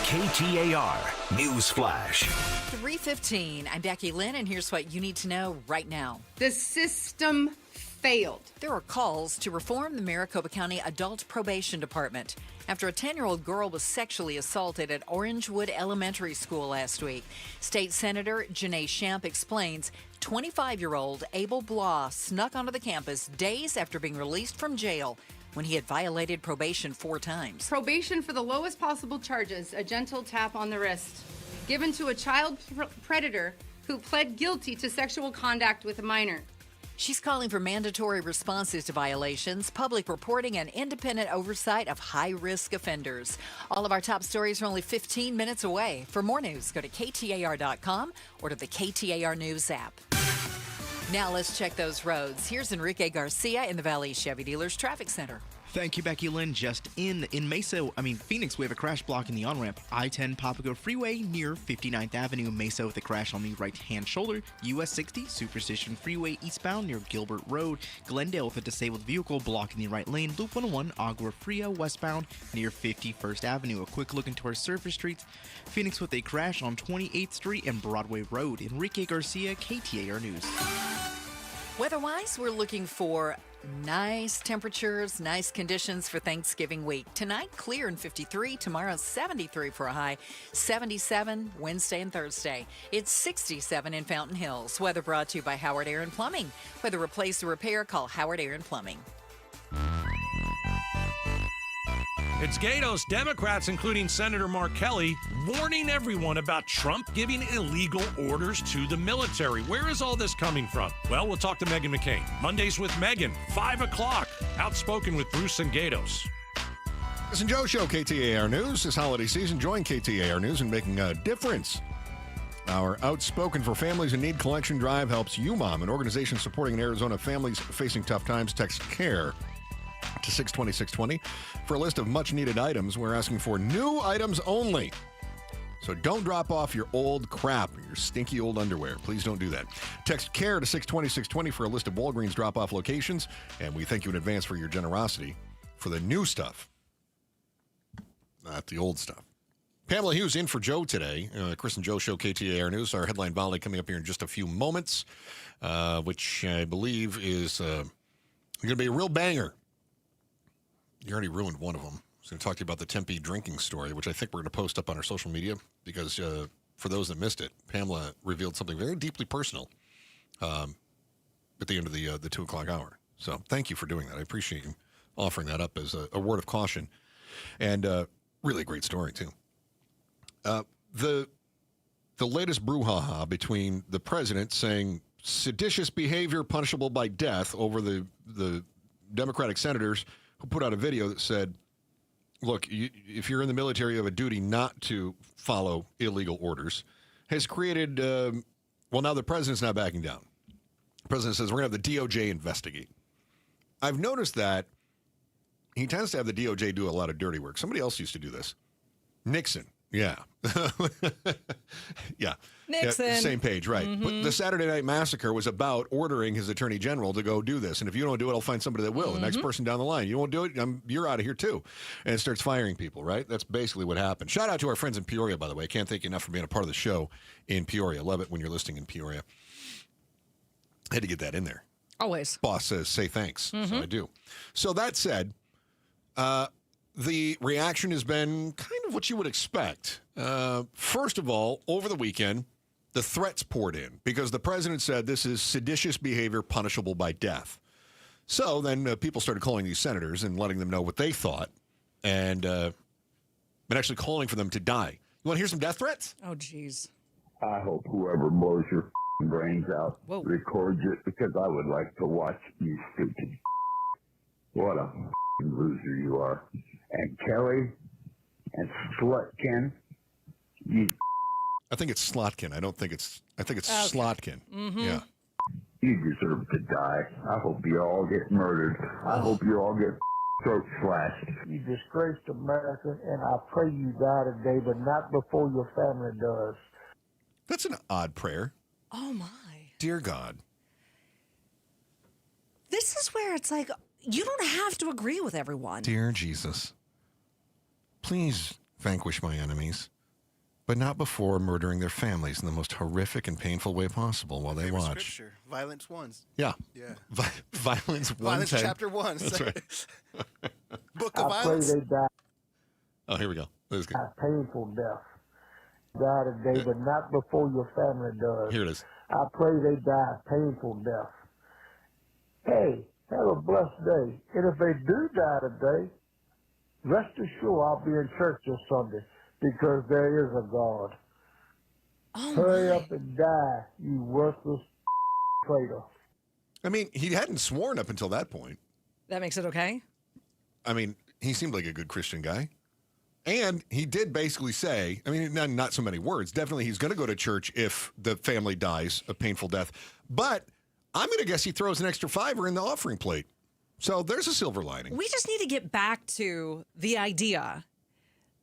Speaker 3: KTAR News Flash.
Speaker 24: 3:15. I'm Becky Lynn, and here's what you need to know right now.
Speaker 22: The system failed.
Speaker 24: There are calls to reform the Maricopa County Adult Probation Department after a 10-year-old girl was sexually assaulted at Orangewood Elementary School last week. State Senator Janae Shamp explains 25-year-old Abel Blah snuck onto the campus days after being released from jail when he had violated probation 4 times.
Speaker 22: Probation for the lowest possible charges, a gentle tap on the wrist, given to a child predator who pled guilty to sexual conduct with a minor.
Speaker 24: She's calling for mandatory responses to violations, public reporting, and independent oversight of high-risk offenders. All of our top stories are only 15 minutes away. For more news, go to KTAR.com or to the KTAR News app. Now let's check those roads. Here's Enrique Garcia in the Valley Chevy Dealers Traffic Center.
Speaker 2: Thank you, Becky Lynn. Just in Phoenix, we have a crash block in the on-ramp. I-10 Papago Freeway near 59th Avenue. Mesa with a crash on the right-hand shoulder. US 60 Superstition Freeway eastbound near Gilbert Road. Glendale with a disabled vehicle blocking the right lane. Loop 101 Agua Fria westbound near 51st Avenue. A quick look into our surface streets. Phoenix with a crash on 28th Street and Broadway Road. Enrique Garcia, KTAR News.
Speaker 24: Weather-wise, we're looking for nice temperatures, nice conditions for Thanksgiving week. Tonight, clear and 53. Tomorrow, 73 for a high. 77 Wednesday and Thursday. It's 67 in Fountain Hills. Weather brought to you by Howard Aaron Plumbing. Whether replace or repair, call Howard Aaron Plumbing.
Speaker 9: It's Gatos. Democrats, including Senator Mark Kelly, warning everyone about Trump giving illegal orders to the military. Where is all this coming from? Well, we'll talk to Meghan McCain. Mondays with Meghan, 5 o'clock. Outspoken with Bruce and Gatos.
Speaker 14: Chris and Joe Show, KTAR News. This holiday season, join KTAR News in making a difference. Our Outspoken for Families in Need collection drive helps you, Mom, an organization supporting Arizona families facing tough times. Text CARE to 620-620 for a list of much-needed items. We're asking for new items only. So don't drop off your old crap, your stinky old underwear. Please don't do that. Text CARE to 620-620 for a list of Walgreens drop-off locations, and we thank you in advance for your generosity for the new stuff, not the old stuff. Pamela Hughes in for Joe today. Chris and Joe Show, KTAR News. Our headline volley coming up here in just a few moments, which I believe is going to be a real banger. You already ruined one of them. I was going to talk to you about the Tempe drinking story, which I think we're going to post up on our social media because for those that missed it, Pamela revealed something very deeply personal at the end of the 2 o'clock hour. So thank you for doing that. I appreciate you offering that up as a word of caution. And really great story, too. The latest brouhaha between the president saying seditious behavior punishable by death over the Democratic senators who put out a video that said, look, if you're in the military, you have a duty not to follow illegal orders, has created, now the president's not backing down. The president says, we're going to have the DOJ investigate. I've noticed that he tends to have the DOJ do a lot of dirty work. Somebody else used to do this. Nixon. Yeah. Yeah.
Speaker 15: Nixon.
Speaker 14: Yeah, same page, right.
Speaker 15: Mm-hmm.
Speaker 14: But the Saturday Night Massacre was about ordering his attorney general to go do this. And if you don't do it, I'll find somebody that will. The next person down the line. You won't do it, you're out of here too. And it starts firing people, right? That's basically what happened. Shout out to our friends in Peoria, by the way. I can't thank you enough for being a part of the show in Peoria. Love it when you're listening in Peoria. I had to get that in there.
Speaker 15: Always.
Speaker 14: Boss says, say thanks. So I do. So that said, the reaction has been kind of what you would expect. First of all, over the weekend, the threats poured in because the president said this is seditious behavior punishable by death. So then people started calling these senators and letting them know what they thought and actually calling for them to die. You want to hear some death threats?
Speaker 15: Oh, jeez.
Speaker 1: I hope whoever blows your brains out records it because I would like to watch you stupid. What a loser you are. And Kelly and Slutkin, you.
Speaker 14: I think it's Slotkin. I think it's Slotkin.
Speaker 15: Mm-hmm.
Speaker 14: Yeah.
Speaker 1: You deserve to die. I hope you all get murdered. I hope you all get throat slashed.
Speaker 10: You disgraced America, and I pray you die today, but not before your family does.
Speaker 14: That's an odd prayer.
Speaker 15: Oh, my.
Speaker 14: Dear God.
Speaker 15: This is where it's like, you don't have to agree with everyone.
Speaker 14: Dear Jesus, please vanquish my enemies, but not before murdering their families in the most horrific and painful way possible while they watch.
Speaker 8: Scripture, Violence 1.
Speaker 14: Yeah.
Speaker 8: Yeah.
Speaker 14: Violence 1.
Speaker 8: Violence chapter 1.
Speaker 14: That's right.
Speaker 10: I
Speaker 8: Book of
Speaker 10: pray
Speaker 8: Violence.
Speaker 10: they die
Speaker 14: Oh, here we go. This is good.
Speaker 10: a painful death. Die today, but not before your family does.
Speaker 14: Here it is.
Speaker 10: I pray they die a painful death. Hey, have a blessed day. And if they do die today, rest assured I'll be in church this Sunday because there is a God.
Speaker 15: Oh,
Speaker 10: Hurry up and die, you worthless traitor.
Speaker 14: I mean, he hadn't sworn up until that point.
Speaker 15: That makes it okay?
Speaker 14: I mean, he seemed like a good Christian guy. And he did basically say, I mean, not so many words, definitely he's going to go to church if the family dies a painful death. But I'm going to guess he throws an extra $5 in the offering plate. So there's a silver lining.
Speaker 15: We just need to get back to the idea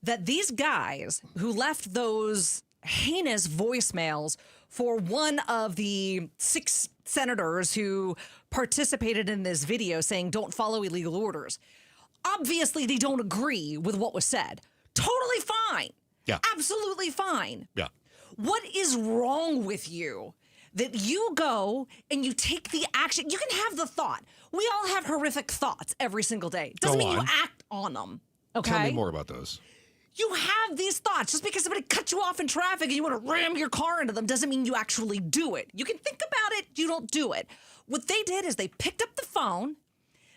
Speaker 15: that these guys who left those heinous voicemails for one of the 6 senators who participated in this video saying don't follow illegal orders. Obviously, they don't agree with what was said. Totally fine.
Speaker 14: Yeah.
Speaker 15: Absolutely fine.
Speaker 14: Yeah.
Speaker 15: What is wrong with you that you go and you take the action? You can have the thought. We all have horrific thoughts every single day. Doesn't mean you act on them. Okay.
Speaker 14: Tell me more about those.
Speaker 15: You have these thoughts. Just because somebody cut you off in traffic and you want to ram your car into them doesn't mean you actually do it. You can think about it. You don't do it. What they did is they picked up the phone,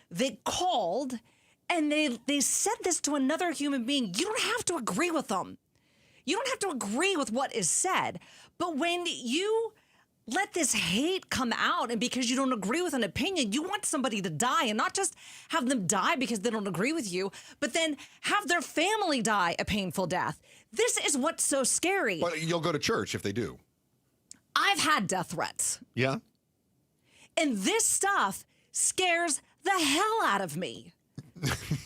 Speaker 15: they called, and they said this to another human being. You don't have to agree with them. You don't have to agree with what is said. But when you let this hate come out and because you don't agree with an opinion, you want somebody to die and not just have them die because they don't agree with you, but then have their family die a painful death. This is what's so scary.
Speaker 14: But you'll go to church if they do.
Speaker 15: I've had death threats.
Speaker 14: Yeah?
Speaker 15: And this stuff scares the hell out of me.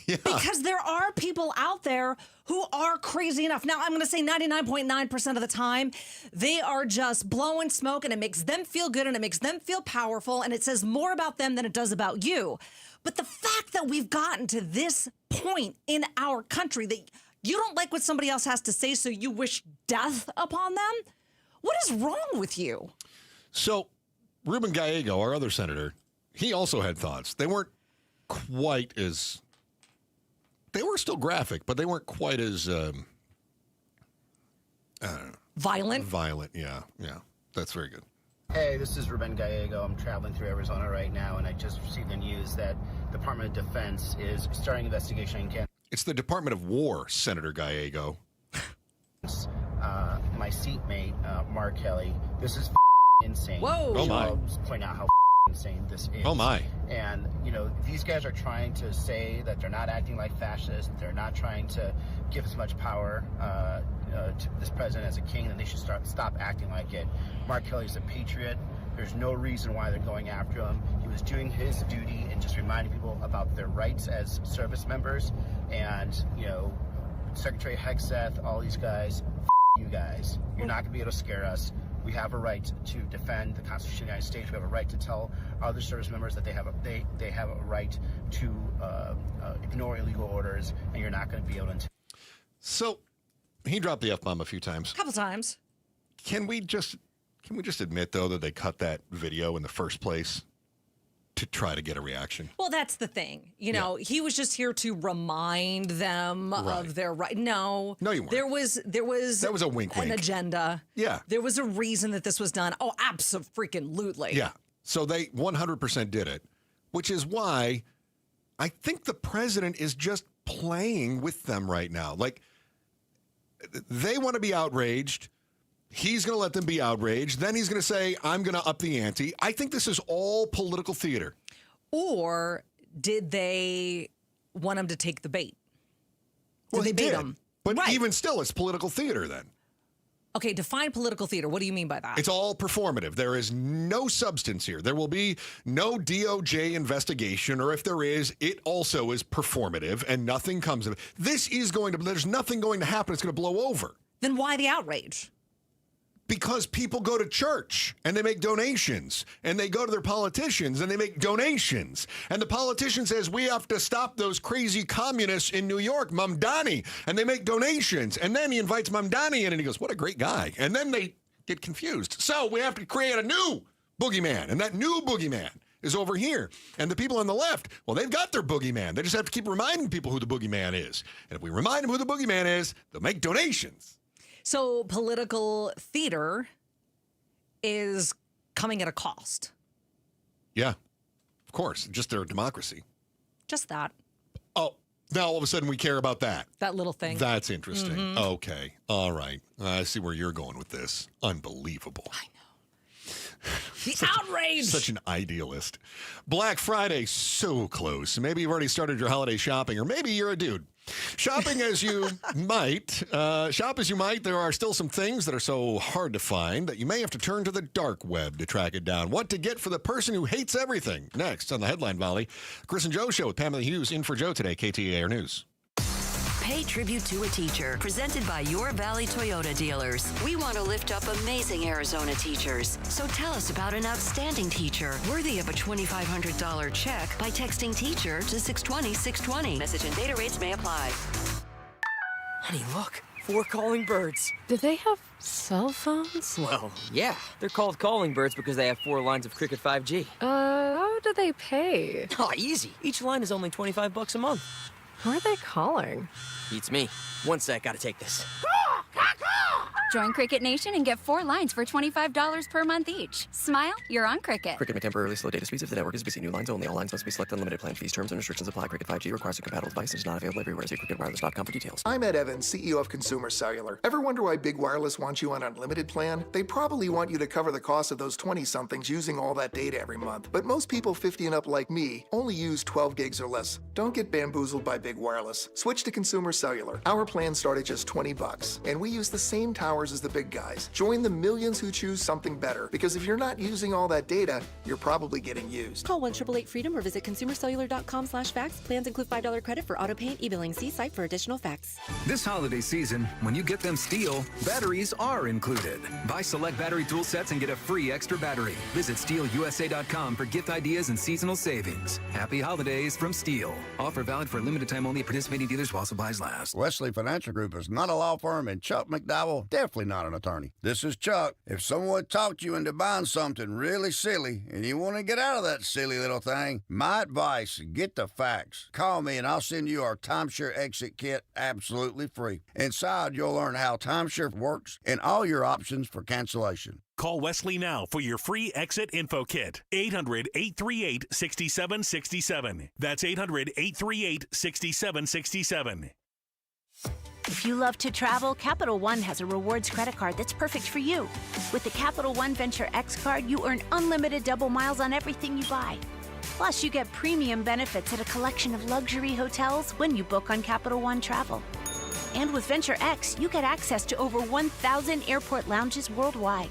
Speaker 14: Yeah.
Speaker 15: Because there are people out there who are crazy enough. Now, I'm going to say 99.9% of the time, they are just blowing smoke and it makes them feel good and it makes them feel powerful and it says more about them than it does about you. But the fact that we've gotten to this point in our country that you don't like what somebody else has to say, so you wish death upon them, what is wrong with you?
Speaker 14: So, Ruben Gallego, our other senator, he also had thoughts. They weren't quite as... They were still graphic, but they weren't quite as... I don't know.
Speaker 15: Violent?
Speaker 14: Violent, yeah. That's very good.
Speaker 21: Hey, this is Ruben Gallego. I'm traveling through Arizona right now, and I just received the news that the Department of Defense is starting investigation in Canada.
Speaker 14: It's the Department of War, Senator Gallego.
Speaker 21: My seatmate, Mark Kelly, this is insane.
Speaker 15: Whoa!
Speaker 14: Oh, my.
Speaker 21: I'll just point out how insane this is.
Speaker 14: Oh, my.
Speaker 21: And, these guys are trying to say that they're not acting like fascists. They're not trying to give as much power to this president as a king, and they should stop acting like it. Mark Kelly's a patriot. There's no reason why they're going after him. He was doing his duty and just reminding people about their rights as service members. And, Secretary Hegseth, all these guys, you guys. You're not going to be able to scare us. We have a right to defend the Constitution of the United States. We have a right to tell other service members that they have a right to ignore illegal orders, and you're not going to be able to.
Speaker 14: So he dropped the F-bomb a few times.
Speaker 15: A couple times.
Speaker 14: Can we just admit, though, that they cut that video in the first place to try to get a reaction?
Speaker 15: Well, that's the thing. He was just here to remind them of their right. No,
Speaker 14: you weren't.
Speaker 15: There was
Speaker 14: That was a wink,
Speaker 15: an
Speaker 14: wink.
Speaker 15: agenda.
Speaker 14: Yeah.
Speaker 15: There was a reason that this was done. Oh, abso-freaking-lutely.
Speaker 14: Yeah. So they 100% did it, which is why I think the president is just playing with them right now. Like, they want to be outraged. He's going to let them be outraged. Then he's going to say, I'm going to up the ante. I think this is all political theater.
Speaker 15: Or did they want him to take the bait? Did they bait him?
Speaker 14: But even still, it's political theater then.
Speaker 15: Okay, define political theater. What do you mean by that?
Speaker 14: It's all performative. There is no substance here. There will be no DOJ investigation, or if there is, it also is performative, and nothing comes of it. There's nothing going to happen. It's going to blow over.
Speaker 15: Then why the outrage?
Speaker 14: Because people go to church and they make donations, and they go to their politicians and they make donations. And the politician says, we have to stop those crazy communists in New York, Mamdani, and they make donations. And then he invites Mamdani in and he goes, what a great guy. And then they get confused. So we have to create a new boogeyman, and that new boogeyman is over here. And the people on the left, well, they've got their boogeyman. They just have to keep reminding people who the boogeyman is. And if we remind them who the boogeyman is, they'll make donations.
Speaker 15: So political theater is coming at a cost.
Speaker 14: Yeah, of course. Just their democracy.
Speaker 15: Just that.
Speaker 14: Oh, now all of a sudden we care about that.
Speaker 15: That little thing.
Speaker 14: That's interesting.
Speaker 15: Mm-hmm.
Speaker 14: Okay. All right. I see where you're going with this. Unbelievable.
Speaker 15: I know. The outrage.
Speaker 14: Such an idealist. Black Friday, so close. Maybe you've already started your holiday shopping, or maybe you're a dude. Shopping as you might, there are still some things that are so hard to find that you may have to turn to the dark web to track it down. What to get for the person who hates everything. Next on the Headline Volley, Chris and Joe Show with Pamela Hughes in for Joe today, KTAR News.
Speaker 5: Pay tribute to a teacher, presented by Your Valley Toyota dealers. We want to lift up amazing Arizona teachers. So tell us about an outstanding teacher worthy of a $2,500 check by texting teacher to 620-620. Message and data rates may apply.
Speaker 4: Honey, look. 4 calling birds.
Speaker 22: Do they have cell phones?
Speaker 4: Well, yeah. They're called calling birds because they have 4 lines of Cricket 5G.
Speaker 22: How do they pay?
Speaker 4: Oh, easy. Each line is only $25 a month.
Speaker 22: Who are they calling?
Speaker 4: Beats me. One sec, gotta take this.
Speaker 11: Join Cricket Nation and get 4 lines for $25 per month each. Smile, you're on Cricket.
Speaker 4: Cricket may temporarily slow data speeds if the network is busy. New lines only. All lines must be selected. Unlimited plan fees, terms, and restrictions apply. Cricket 5G requires a compatible device and is not available everywhere. See cricketwireless.com for details.
Speaker 12: I'm Ed Evans, CEO of Consumer Cellular. Ever wonder why Big Wireless wants you on an unlimited plan? They probably want you to cover the cost of those 20-somethings using all that data every month. But most people 50 and up like me only use 12 gigs or less. Don't get bamboozled by Big Wireless. Switch to Consumer Cellular. Our plans start at just $20, and we use the same towers as the big guys. Join the millions who choose something better, because if you're not using all that data, you're probably getting used.
Speaker 13: Call 1-888-FREEDOM or visit consumercellular.com/facts. Plans include $5 credit for auto pay and e-billing. See site for additional facts.
Speaker 16: This holiday season, when you get them Steel, batteries are included. Buy select battery tool sets and get a free extra battery. Visit SteelUSA.com for gift ideas and seasonal savings. Happy holidays from Steel. Offer valid for a limited time only at participating dealers while supplies last.
Speaker 20: Wesley Financial Group is not a law firm, and Chuck McDowell, they're
Speaker 6: definitely not an attorney. This is Chuck. If someone talked you into buying something really silly and you want to get out of that silly little thing, my advice, get the facts. Call me and I'll send you our timeshare exit kit absolutely free. Inside, you'll learn how timeshare works and all your options for cancellation.
Speaker 7: Call Wesley now for your free exit info kit. 800-838-6767. That's 800-838-6767.
Speaker 17: If you love to travel, Capital One has a rewards credit card that's perfect for you. With the Capital One Venture X card, you earn unlimited double miles on everything you buy. Plus, you get premium benefits at a collection of luxury hotels when you book on Capital One Travel. And with Venture X, you get access to over 1,000 airport lounges worldwide.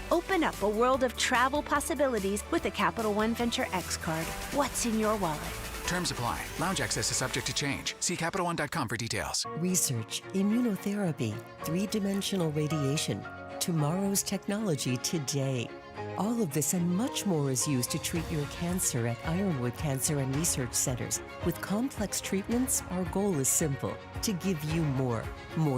Speaker 17: Open up a world of travel possibilities with the Capital One Venture X card. What's in your wallet?
Speaker 18: Terms apply. Lounge access is subject to change. See CapitalOne.com for details.
Speaker 19: Research, immunotherapy, three-dimensional radiation, tomorrow's technology today. All of this and much more is used to treat your cancer at Ironwood Cancer and Research Centers. With complex treatments, our goal is simple: to give you more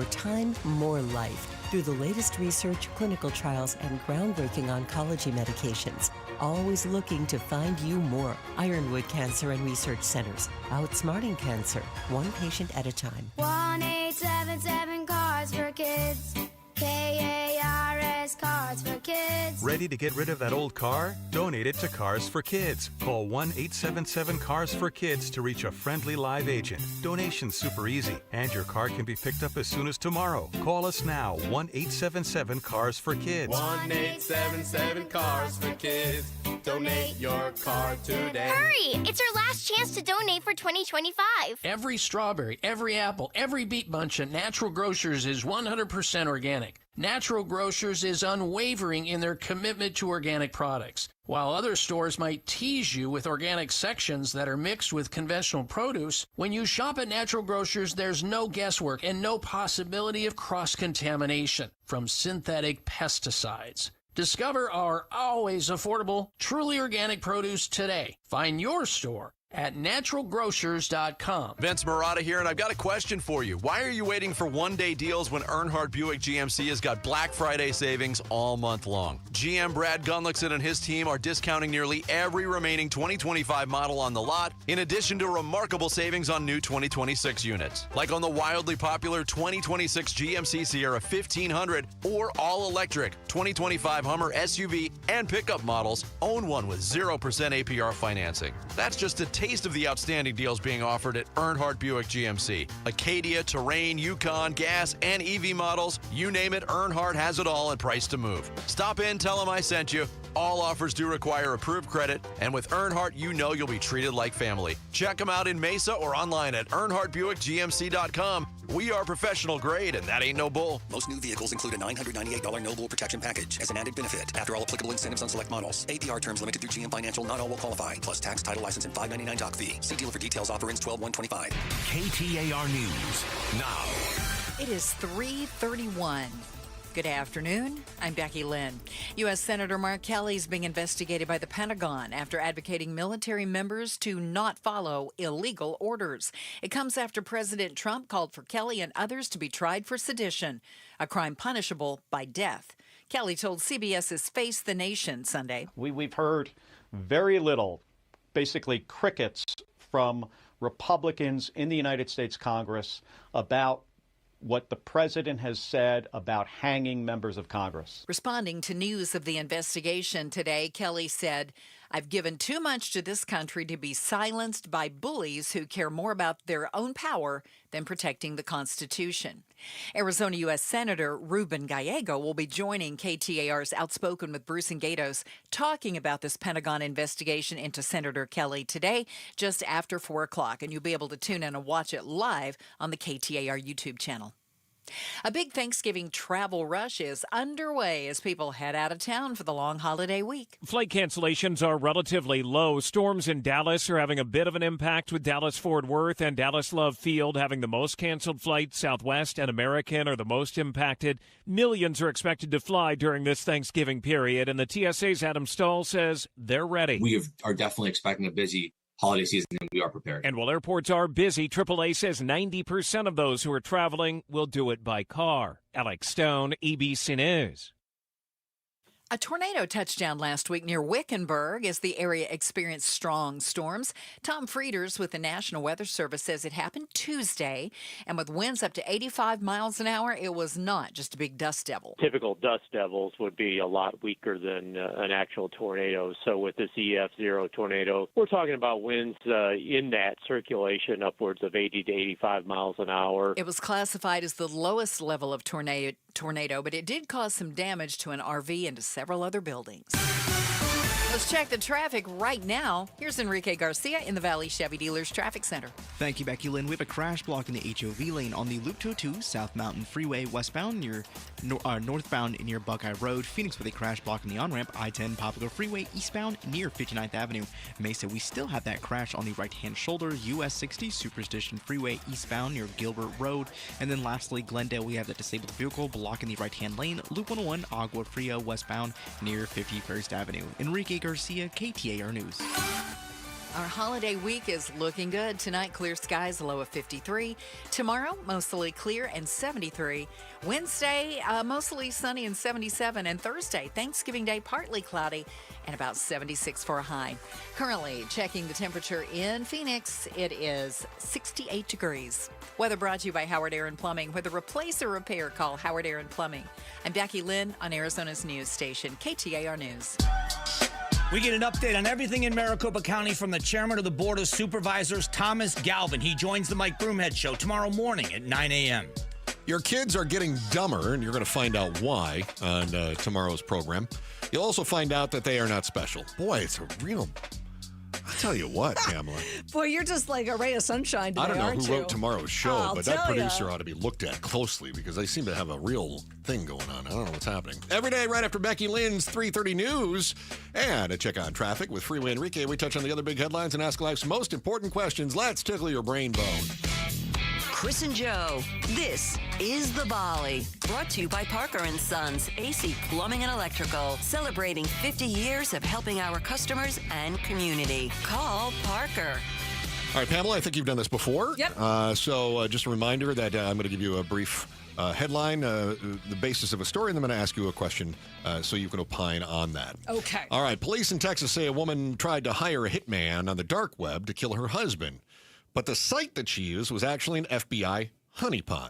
Speaker 19: time, more life, through the latest research, clinical trials, and groundbreaking oncology medications. Always looking to find you more. Ironwood Cancer and Research Centers. Outsmarting cancer, one patient at a time.
Speaker 20: 1-877 Cars for Kids. KARS Cars for Kids.
Speaker 26: Ready to get rid of that old car? Donate it to Cars for Kids. Call 1-877 Cars for Kids to reach a friendly live agent. Donation's super easy, and your car can be picked up as soon as tomorrow. Call us now, 1-877 Cars for Kids.
Speaker 27: 1-877 Cars for Kids. Donate your car today.
Speaker 20: Hurry! It's our last chance to donate for 2025.
Speaker 29: Every strawberry, every apple, every beet bunch at Natural Grocers is 100% organic. Natural Grocers is unwavering in their commitment to organic products. While other stores might tease you with organic sections that are mixed with conventional produce, when you shop at Natural Grocers, there's no guesswork and no possibility of cross-contamination from synthetic pesticides. Discover our always affordable, truly organic produce today. Find your store at naturalgrocers.com.
Speaker 30: Vince Marotta here, and I've got a question for you. Why are you waiting for one-day deals when Earnhardt Buick GMC has got Black Friday savings all month long? GM Brad Gunlickson and his team are discounting nearly every remaining 2025 model on the lot, in addition to remarkable savings on new 2026 units. Like on the wildly popular 2026 GMC Sierra 1500 or all-electric 2025 Hummer SUV and pickup models. Own one with 0% APR financing. That's just a taste of the outstanding deals being offered at Earnhardt Buick GMC. Acadia, Terrain, Yukon, gas, and EV models. You name it, Earnhardt has it all and price to move. Stop in, tell them I sent you. All offers do require approved credit, and with Earnhardt, you know you'll be treated like family. Check them out in Mesa or online at EarnhardtBuickGMC.com. We are professional grade, and that ain't no bull.
Speaker 4: Most new vehicles include a $998 no bull protection package as an added benefit. After all applicable incentives on select models. APR terms limited through GM Financial. Not all will qualify. Plus tax, title, license, and $599 doc fee. See dealer for details. Offer ends 12/1/25.
Speaker 3: KTAR News now.
Speaker 24: It is 3:31. Good afternoon. I'm Becky Lynn. U.S. Senator Mark Kelly is being investigated by the Pentagon after advocating military members to not follow illegal orders. It comes after President Trump called for Kelly and others to be tried for sedition, a crime punishable by death. Kelly told CBS's Face the Nation Sunday.
Speaker 31: We've heard very little, basically crickets, from Republicans in the United States Congress about what the president has said about hanging members of Congress.
Speaker 24: Responding to news of the investigation today, Kelly said, "I've given too much to this country to be silenced by bullies who care more about their own power than protecting the Constitution." Arizona U.S. Senator Ruben Gallego will be joining KTAR's Outspoken with Bruce and Gatos, talking about this Pentagon investigation into Senator Kelly today, just after 4 o'clock. And you'll be able to tune in and watch it live on the KTAR YouTube channel. A big Thanksgiving travel rush is underway as people head out of town for the long holiday week.
Speaker 25: Flight cancellations are relatively low. Storms in Dallas are having a bit of an impact, with Dallas-Fort Worth and Dallas-Love Field having the most canceled flights. Southwest and American are the most impacted. Millions are expected to fly during this Thanksgiving period, and the TSA's Adam Stahl says they're ready.
Speaker 32: We are definitely expecting a busy
Speaker 1: holiday season, and we are prepared.
Speaker 25: And while airports are busy, AAA says 90% of those who are traveling will do it by car. Alex Stone, ABC News.
Speaker 24: A tornado touched down last week near Wickenburg as the area experienced strong storms. Tom Frieders with the National Weather Service says it happened Tuesday, and with winds up to 85 miles an hour, it was not just a big dust devil.
Speaker 2: Typical dust devils would be a lot weaker than an actual tornado. So with this EF0 tornado, we're talking about winds in that circulation upwards of 80 to 85 miles an hour.
Speaker 24: It was classified as the lowest level of tornado, but it did cause some damage to an RV and to several other buildings. Let's check the traffic right now. Here's Enrique Garcia in the Valley Chevy Dealers Traffic Center.
Speaker 5: Thank you, Becky Lynn. We have a crash blocking the HOV lane on the Loop 202 South Mountain Freeway westbound near northbound near Buckeye Road. Phoenix with a crash blocking the on-ramp I-10 Poplar Freeway eastbound near 59th Avenue. Mesa, we still have that crash on the right-hand shoulder US 60 Superstition Freeway eastbound near Gilbert Road. And then lastly, Glendale, we have that disabled vehicle blocking the right-hand lane Loop 101 Agua Fria westbound near 51st Avenue. Enrique Garcia, KTAR News.
Speaker 24: Our holiday week is looking good. Tonight, clear skies, a low of 53. Tomorrow, mostly clear and 73. Wednesday, mostly sunny and 77. And Thursday, Thanksgiving Day, partly cloudy and about 76 for a high. Currently, checking the temperature in Phoenix, it is 68 degrees. Weather brought to you by Howard Aaron Plumbing. Whether replace or repair, call Howard Aaron Plumbing. I'm Becky Lynn on Arizona's news station, KTAR News.
Speaker 8: We get an update on everything in Maricopa County from the chairman of the Board of Supervisors, Thomas Galvin. He joins the Mike Broomhead Show tomorrow morning at 9 a.m.
Speaker 9: Your kids are getting dumber, and you're going to find out why on tomorrow's program. You'll also find out that they are not special. Boy, it's a real... I'll tell you what, Pamela.
Speaker 10: Boy, you're just like a ray of sunshine today,
Speaker 9: I don't know
Speaker 10: aren't
Speaker 9: who
Speaker 10: you?
Speaker 9: wrote tomorrow's show,
Speaker 10: I'll
Speaker 9: but that
Speaker 10: tell
Speaker 9: producer
Speaker 10: ya.
Speaker 9: ought to be looked at closely because they seem to have a real thing going on. I don't know what's happening. Every day, right after Becky Lynn's 3:30 news and a check on traffic with Freeway Enrique, we touch on the other big headlines and ask life's most important questions. Let's tickle your brain bone.
Speaker 14: Chris and Joe, this is The Volley. Brought to you by Parker & Sons, AC Plumbing and Electrical. Celebrating 50 years of helping our customers and community. Call Parker.
Speaker 9: All right, Pamela, I think you've done this before.
Speaker 10: Yep.
Speaker 9: So just a reminder that I'm going to give you a brief headline, the basis of a story, and then I'm going to ask you a question so you can opine on that.
Speaker 10: Okay.
Speaker 9: All right, police in Texas say a woman tried to hire a hitman on the dark web to kill her husband. But the site that she used was actually an FBI honeypot.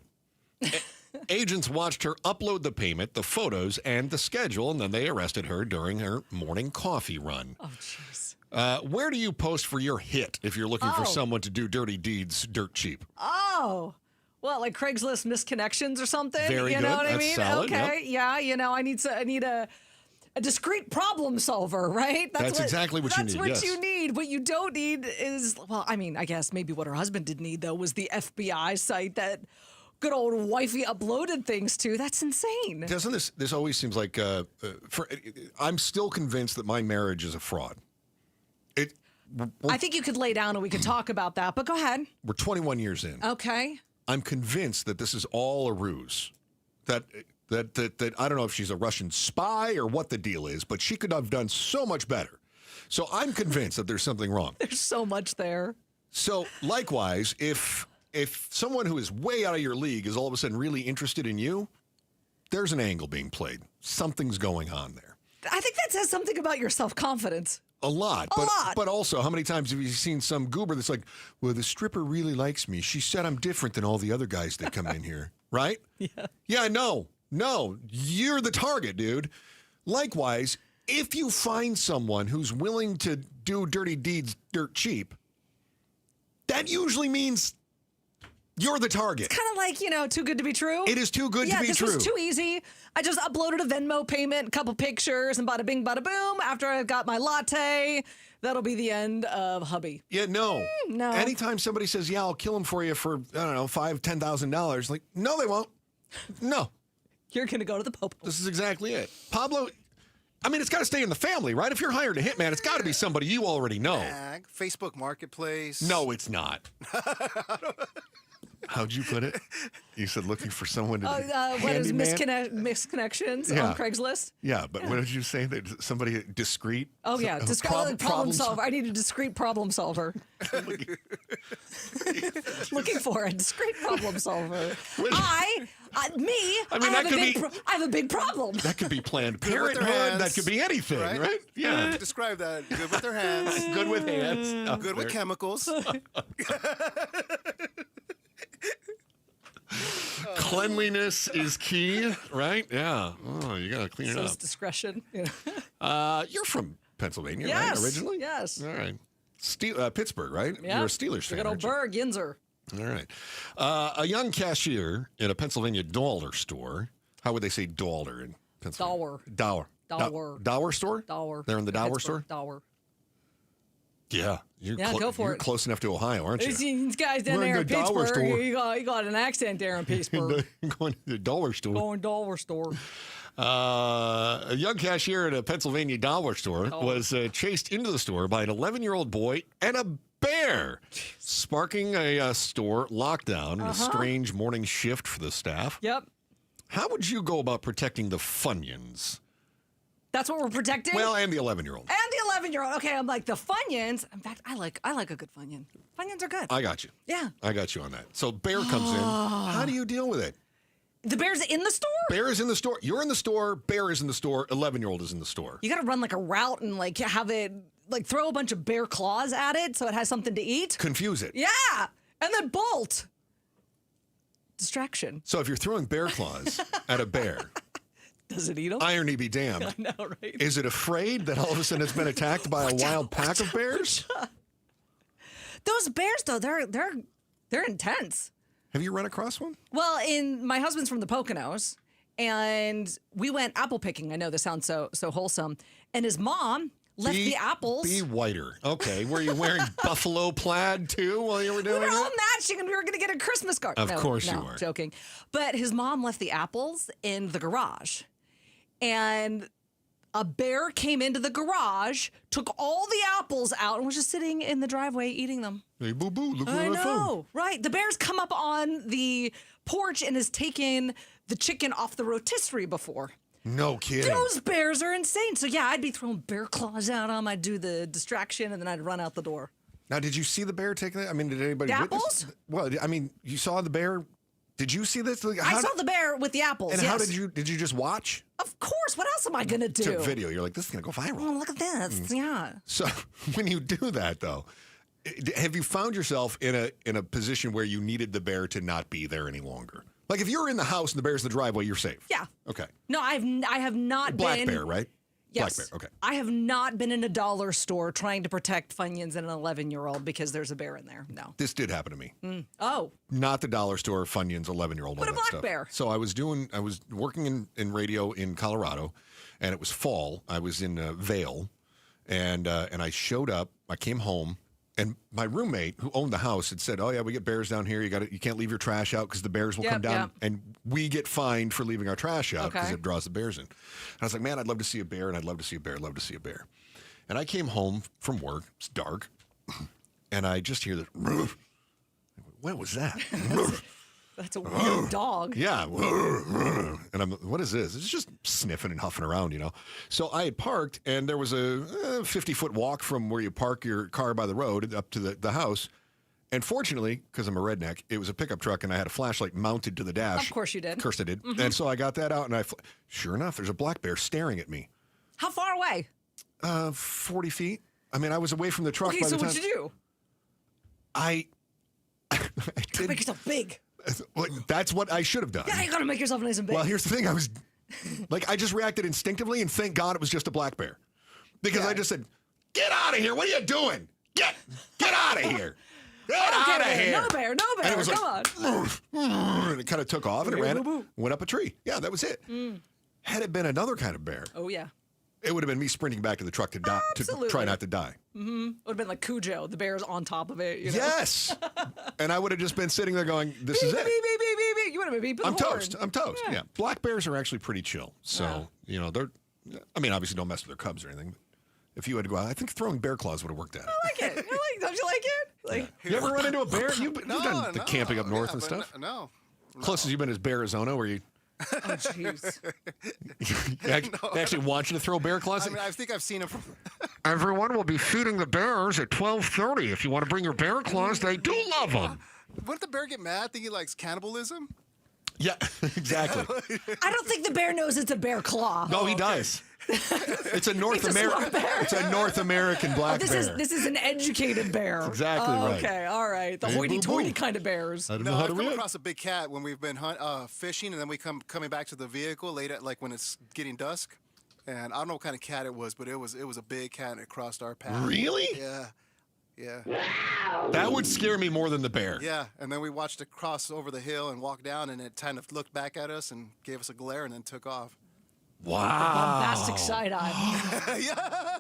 Speaker 9: Agents watched her upload the payment, the photos, and the schedule, and then they arrested her during her morning coffee run.
Speaker 10: Oh, jeez.
Speaker 9: Where do you post for your hit if you're looking for someone to do dirty deeds dirt cheap?
Speaker 10: Oh, well, like Craigslist misconnections or something.
Speaker 9: Very
Speaker 10: you
Speaker 9: good.
Speaker 10: know what I
Speaker 9: That's
Speaker 10: mean?
Speaker 9: solid,
Speaker 10: Okay.
Speaker 9: yep.
Speaker 10: Yeah. I need a discrete problem solver, right?
Speaker 9: That's exactly what you need,
Speaker 10: That's what
Speaker 9: yes.
Speaker 10: you need. What you don't need is, well, I mean, I guess maybe what her husband did need, though, was the FBI site that good old wifey uploaded things to. That's insane.
Speaker 9: Doesn't this always seems like, I'm still convinced that my marriage is a fraud.
Speaker 10: I think you could lay down and we could talk about that, but go ahead.
Speaker 9: We're 21 years in.
Speaker 10: Okay.
Speaker 9: I'm convinced that this is all a ruse. That I don't know if she's a Russian spy or what the deal is, but she could have done so much better. So I'm convinced that there's something wrong.
Speaker 10: There's so much there.
Speaker 9: So likewise, if someone who is way out of your league is all of a sudden really interested in you, there's an angle being played. Something's going on there.
Speaker 10: I think that says something about your self-confidence.
Speaker 9: A lot. But also, how many times have you seen some goober that's like, well, the stripper really likes me. She said I'm different than all the other guys that come in here. Right?
Speaker 10: Yeah.
Speaker 9: Yeah, no, you're the target, dude. Likewise, if you find someone who's willing to do dirty deeds dirt cheap, that usually means you're the target.
Speaker 10: It's kind of like, too good to be true.
Speaker 9: It is too good to be
Speaker 10: this
Speaker 9: true.
Speaker 10: was too easy. I just uploaded a Venmo payment, a couple pictures, and bada bing, bada boom. After I got my latte, that'll be the end of hubby.
Speaker 9: Yeah, no.
Speaker 10: No.
Speaker 9: Anytime somebody says, yeah, I'll kill him for you for, I don't know, $5,000, $10,000, like, no, they won't. No.
Speaker 10: You're going to go to the Popo.
Speaker 9: This is exactly it. Pablo, I mean, it's got to stay in the family, right? If you're hired a hitman, it's got to be somebody you already know.
Speaker 15: Facebook Marketplace.
Speaker 9: No, it's not. How'd you put it? You said looking for someone to
Speaker 10: what is misconnections on Craigslist?
Speaker 9: Yeah, but what did you say? That somebody discreet?
Speaker 10: Oh, yeah. Problem solver. I need a discreet problem solver. Looking for a discreet problem solver. I have a big problem.
Speaker 9: That could be Planned Parenthood. That could be anything, right? Yeah.
Speaker 27: Describe that. Good with their hands.
Speaker 9: Good with hands.
Speaker 27: Good with chemicals.
Speaker 9: Cleanliness is key, right? Yeah. Oh, you got to clean it up.
Speaker 10: So is discretion.
Speaker 9: You're from Pennsylvania, right? Originally?
Speaker 10: Yes.
Speaker 9: All right. Pittsburgh, right?
Speaker 10: Yeah.
Speaker 9: You're a Steelers fan.
Speaker 10: Good old Berg, Yinzer.
Speaker 9: All right. A young cashier in a Pennsylvania dollar store. How would they say dollar in Pennsylvania?
Speaker 10: Dower.
Speaker 9: Dower store?
Speaker 10: Dower.
Speaker 9: They're in the Dower store?
Speaker 10: Dower.
Speaker 9: Yeah.
Speaker 10: Go for
Speaker 9: you're
Speaker 10: it.
Speaker 9: close enough to Ohio, aren't you?
Speaker 10: These guys down there in Pittsburgh, you got an accent there in Pittsburgh.
Speaker 9: Going to the dollar store.
Speaker 10: Going dollar store.
Speaker 9: A young cashier at a Pennsylvania dollar store was chased into the store by an 11-year-old boy and a bear, sparking a store lockdown and a strange morning shift for the staff.
Speaker 10: Yep.
Speaker 9: How would you go about protecting the Funyuns?
Speaker 10: That's what we're protecting?
Speaker 9: Well, and the 11-year-old.
Speaker 10: And the 11-year-old. Okay, I'm like, the Funyuns. In fact, I like a good Funyun. Funyuns are good.
Speaker 9: I got you.
Speaker 10: Yeah.
Speaker 9: I got you on that. So bear comes in. How do you deal with it?
Speaker 10: The bear's in the store?
Speaker 9: Bear is in the store. You're in the store. Bear is in the store. 11-year-old is in the store.
Speaker 10: You got to run like a route and like have it, like throw a bunch of bear claws at it so it has something to eat.
Speaker 9: Confuse it.
Speaker 10: Yeah. And then bolt. Distraction.
Speaker 9: So if you're throwing bear claws at a bear...
Speaker 10: Does it eat them?
Speaker 9: Irony be damned.
Speaker 10: I know, right?
Speaker 9: Is it afraid that all of a sudden it's been attacked by a wild pack of bears?
Speaker 10: Those bears, though, they're intense.
Speaker 9: Have you run across one?
Speaker 10: Well, my husband's from the Poconos, and we went apple picking. I know this sounds so wholesome. And his mom left the apples.
Speaker 9: Be whiter. Okay. Were you wearing buffalo plaid, too, while you were doing it?
Speaker 10: We were all matching, and we were going to get a Christmas card.
Speaker 9: Of course you were.
Speaker 10: Joking. But his mom left the apples in the garage. And a bear came into the garage, took all the apples out, and was just sitting in the driveway eating them.
Speaker 9: Hey, boo-boo, look what
Speaker 10: I
Speaker 9: I
Speaker 10: know,
Speaker 9: found.
Speaker 10: right. The bear's come up on the porch and has taken the chicken off the rotisserie before.
Speaker 9: No kidding.
Speaker 10: Those bears are insane. So, yeah, I'd be throwing bear claws at them. I'd do the distraction, and then I'd run out the door.
Speaker 9: Now, did you see the bear take that? I mean, did anybody
Speaker 10: The
Speaker 9: witness?
Speaker 10: apples?
Speaker 9: Well, I mean, you saw the bear. Did you see this?
Speaker 10: I saw the bear with the apples,
Speaker 9: And
Speaker 10: yes.
Speaker 9: how did you just watch?
Speaker 10: Of course. What else am I going to do?
Speaker 9: Took video. You're like, this is going to go viral.
Speaker 10: Oh, look at this. Yeah.
Speaker 9: So when you do that, though, have you found yourself in a position where you needed the bear to not be there any longer? Like if you're in the house and the bear's in the driveway, you're safe.
Speaker 10: Yeah.
Speaker 9: Okay.
Speaker 10: No, I have not
Speaker 9: Black
Speaker 10: been.
Speaker 9: bear, right?
Speaker 10: Yes.
Speaker 9: Black bear. Okay.
Speaker 10: I have not been in a dollar store trying to protect Funyuns and an 11-year-old because there's a bear in there. No.
Speaker 9: This did happen to me.
Speaker 10: Oh.
Speaker 9: Not the dollar store, Funyuns, 11-year-old.
Speaker 10: What
Speaker 9: all
Speaker 10: a
Speaker 9: that
Speaker 10: black
Speaker 9: stuff.
Speaker 10: bear.
Speaker 9: So I was working in radio in Colorado, and it was fall. I was in Vail, and I showed up. I came home, and my roommate who owned the house had said, "Oh yeah, we get bears down here. You can't leave your trash out because the bears will come down, and we get fined for leaving our trash out because it draws the bears in." And I was like, "Man, I'd love to see a bear, and I'd love to see a bear. I'd love to see a bear." And I came home from work. It's dark, and I just hear this. What was that?
Speaker 10: That's a weird dog.
Speaker 9: Yeah. And I'm, what is this? It's just sniffing and huffing around, you know. So I had parked, and there was a 50-foot walk from where you park your car by the road up to the house. And fortunately, because I'm a redneck, it was a pickup truck, and I had a flashlight mounted to the dash.
Speaker 10: Of course you did.
Speaker 9: Of course I did.
Speaker 10: Mm-hmm.
Speaker 9: And so I got that out, and sure enough, there's a black bear staring at me.
Speaker 10: How far away?
Speaker 9: 40 feet. I mean, I was away from the truck by the time.
Speaker 10: So what'd you do?
Speaker 9: I did.
Speaker 10: Make yourself big.
Speaker 9: That's what I should have done.
Speaker 10: Yeah, you gotta make yourself nice and big.
Speaker 9: Well, here's the thing. I just reacted instinctively, and thank God it was just a black bear. Because I just said, "Get out of here. What are you doing? Get out of here. Get out of here."
Speaker 10: No bear.
Speaker 9: And it was
Speaker 10: Come
Speaker 9: on. And it kind of took off, and it went up a tree. Yeah, that was it.
Speaker 10: Mm.
Speaker 9: Had it been another kind of bear,
Speaker 10: Oh, yeah.
Speaker 9: it would have been me sprinting back to the truck to try not to die.
Speaker 10: Mm-hmm. Would have been like Cujo. The bear's on top of it. You know?
Speaker 9: Yes. And I would have just been sitting there going, this is it.
Speaker 10: Beep. You would have been beeping
Speaker 9: I'm
Speaker 10: the horn.
Speaker 9: toast. I'm toast. Yeah. Black bears are actually pretty chill. So, you know, I mean, obviously don't mess with their cubs or anything. But if you had to go out, I think throwing bear claws would have worked out.
Speaker 10: I like it. Don't you like it? Like,
Speaker 9: You ever run into a bear? You've done the camping up north and stuff?
Speaker 1: No.
Speaker 9: Closest you've been is Arizona, where you
Speaker 10: oh, jeez.
Speaker 9: they actually want you to throw bear claws.
Speaker 1: I mean, I think I've seen them from.
Speaker 9: Everyone will be feeding the bears at 12:30. If you want to bring your bear claws, they do love them.
Speaker 1: Wouldn't the bear get mad? Think he likes cannibalism?
Speaker 9: Yeah, exactly.
Speaker 10: I don't think the bear knows it's a bear claw.
Speaker 9: No, he does. It's a North American. It's a North American black bear.
Speaker 10: This is an educated bear.
Speaker 9: That's exactly right.
Speaker 10: Okay, all right. The
Speaker 9: Hey,
Speaker 10: hoity-toity kind of bears.
Speaker 9: I don't know how to
Speaker 1: I've come
Speaker 9: react.
Speaker 1: across a big cat when we've been fishing, and then we coming back to the vehicle late at when it's getting dusk. And I don't know what kind of cat it was, but it was a big cat, and it crossed our path.
Speaker 9: Really?
Speaker 1: Yeah. Yeah.
Speaker 9: That would scare me more than the bear.
Speaker 1: Yeah, and then we watched it cross over the hill and walk down, and it kind of looked back at us and gave us a glare and then took off.
Speaker 9: Wow.
Speaker 10: Bombastic side eye.
Speaker 1: Yeah,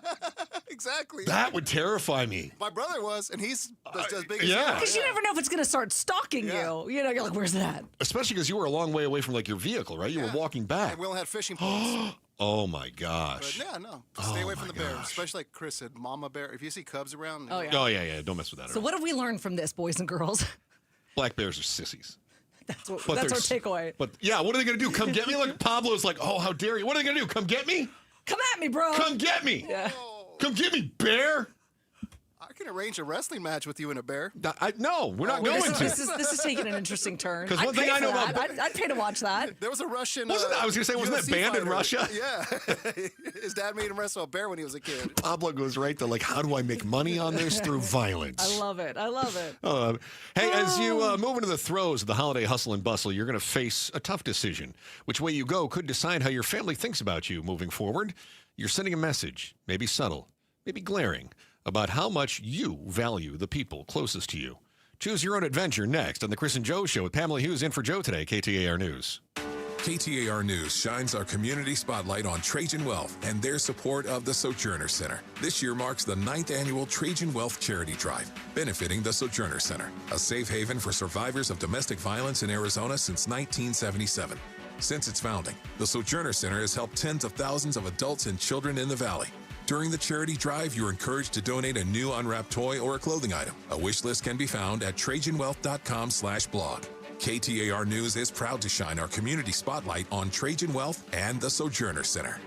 Speaker 1: exactly.
Speaker 9: That would terrify me.
Speaker 1: My brother was, and he's as big as
Speaker 9: yeah.
Speaker 10: Because you never know if it's going to start stalking you. You know, you're like, where's that?
Speaker 9: Especially because you were a long way away from your vehicle, right? You were walking back.
Speaker 1: And we only had fishing poles.
Speaker 9: Oh my gosh.
Speaker 1: But yeah, no. Stay away from the bears, especially like Chris said, mama bear. If you see cubs around.
Speaker 10: Oh, yeah.
Speaker 9: Oh, yeah. Don't mess with that.
Speaker 10: So what have we learned from this, boys and girls?
Speaker 9: Black bears are sissies.
Speaker 10: That's our takeaway.
Speaker 9: But yeah, what are they going to do? Come get me? Look, Pablo's like, oh, how dare you? What are they going to do? Come get me?
Speaker 10: Come at me, bro.
Speaker 9: Come get me.
Speaker 10: Yeah.
Speaker 9: Come get me, bear.
Speaker 1: I can arrange a wrestling match with you and a bear.
Speaker 9: No, we're not going to.
Speaker 10: This is taking an interesting turn.
Speaker 9: Because one thing I know about
Speaker 10: I'd pay to watch that.
Speaker 1: There was a Russian.
Speaker 9: I was going to say, wasn't that banned in Russia?
Speaker 1: Yeah. His dad made him wrestle a bear when he was a kid.
Speaker 9: Pablo goes right to how do I make money on this? Through violence.
Speaker 10: I love it.
Speaker 9: Hey, as you move into the throes of the holiday hustle and bustle, you're going to face a tough decision. Which way you go could decide how your family thinks about you moving forward. You're sending a message, maybe subtle, maybe glaring, about how much you value the people closest to you. Choose your own adventure next on The Chris and Joe Show with Pamela Hughes in for Joe today, KTAR News.
Speaker 6: KTAR News shines our community spotlight on Trajan Wealth and their support of the Sojourner Center. This year marks the 9th annual Trajan Wealth Charity Drive, benefiting the Sojourner Center, a safe haven for survivors of domestic violence in Arizona since 1977. Since its founding, the Sojourner Center has helped tens of thousands of adults and children in the valley. During the charity drive, you're encouraged to donate a new unwrapped toy or a clothing item. A wish list can be found at TrajanWealth.com/blog. KTAR News is proud to shine our community spotlight on Trajan Wealth and the Sojourner Center.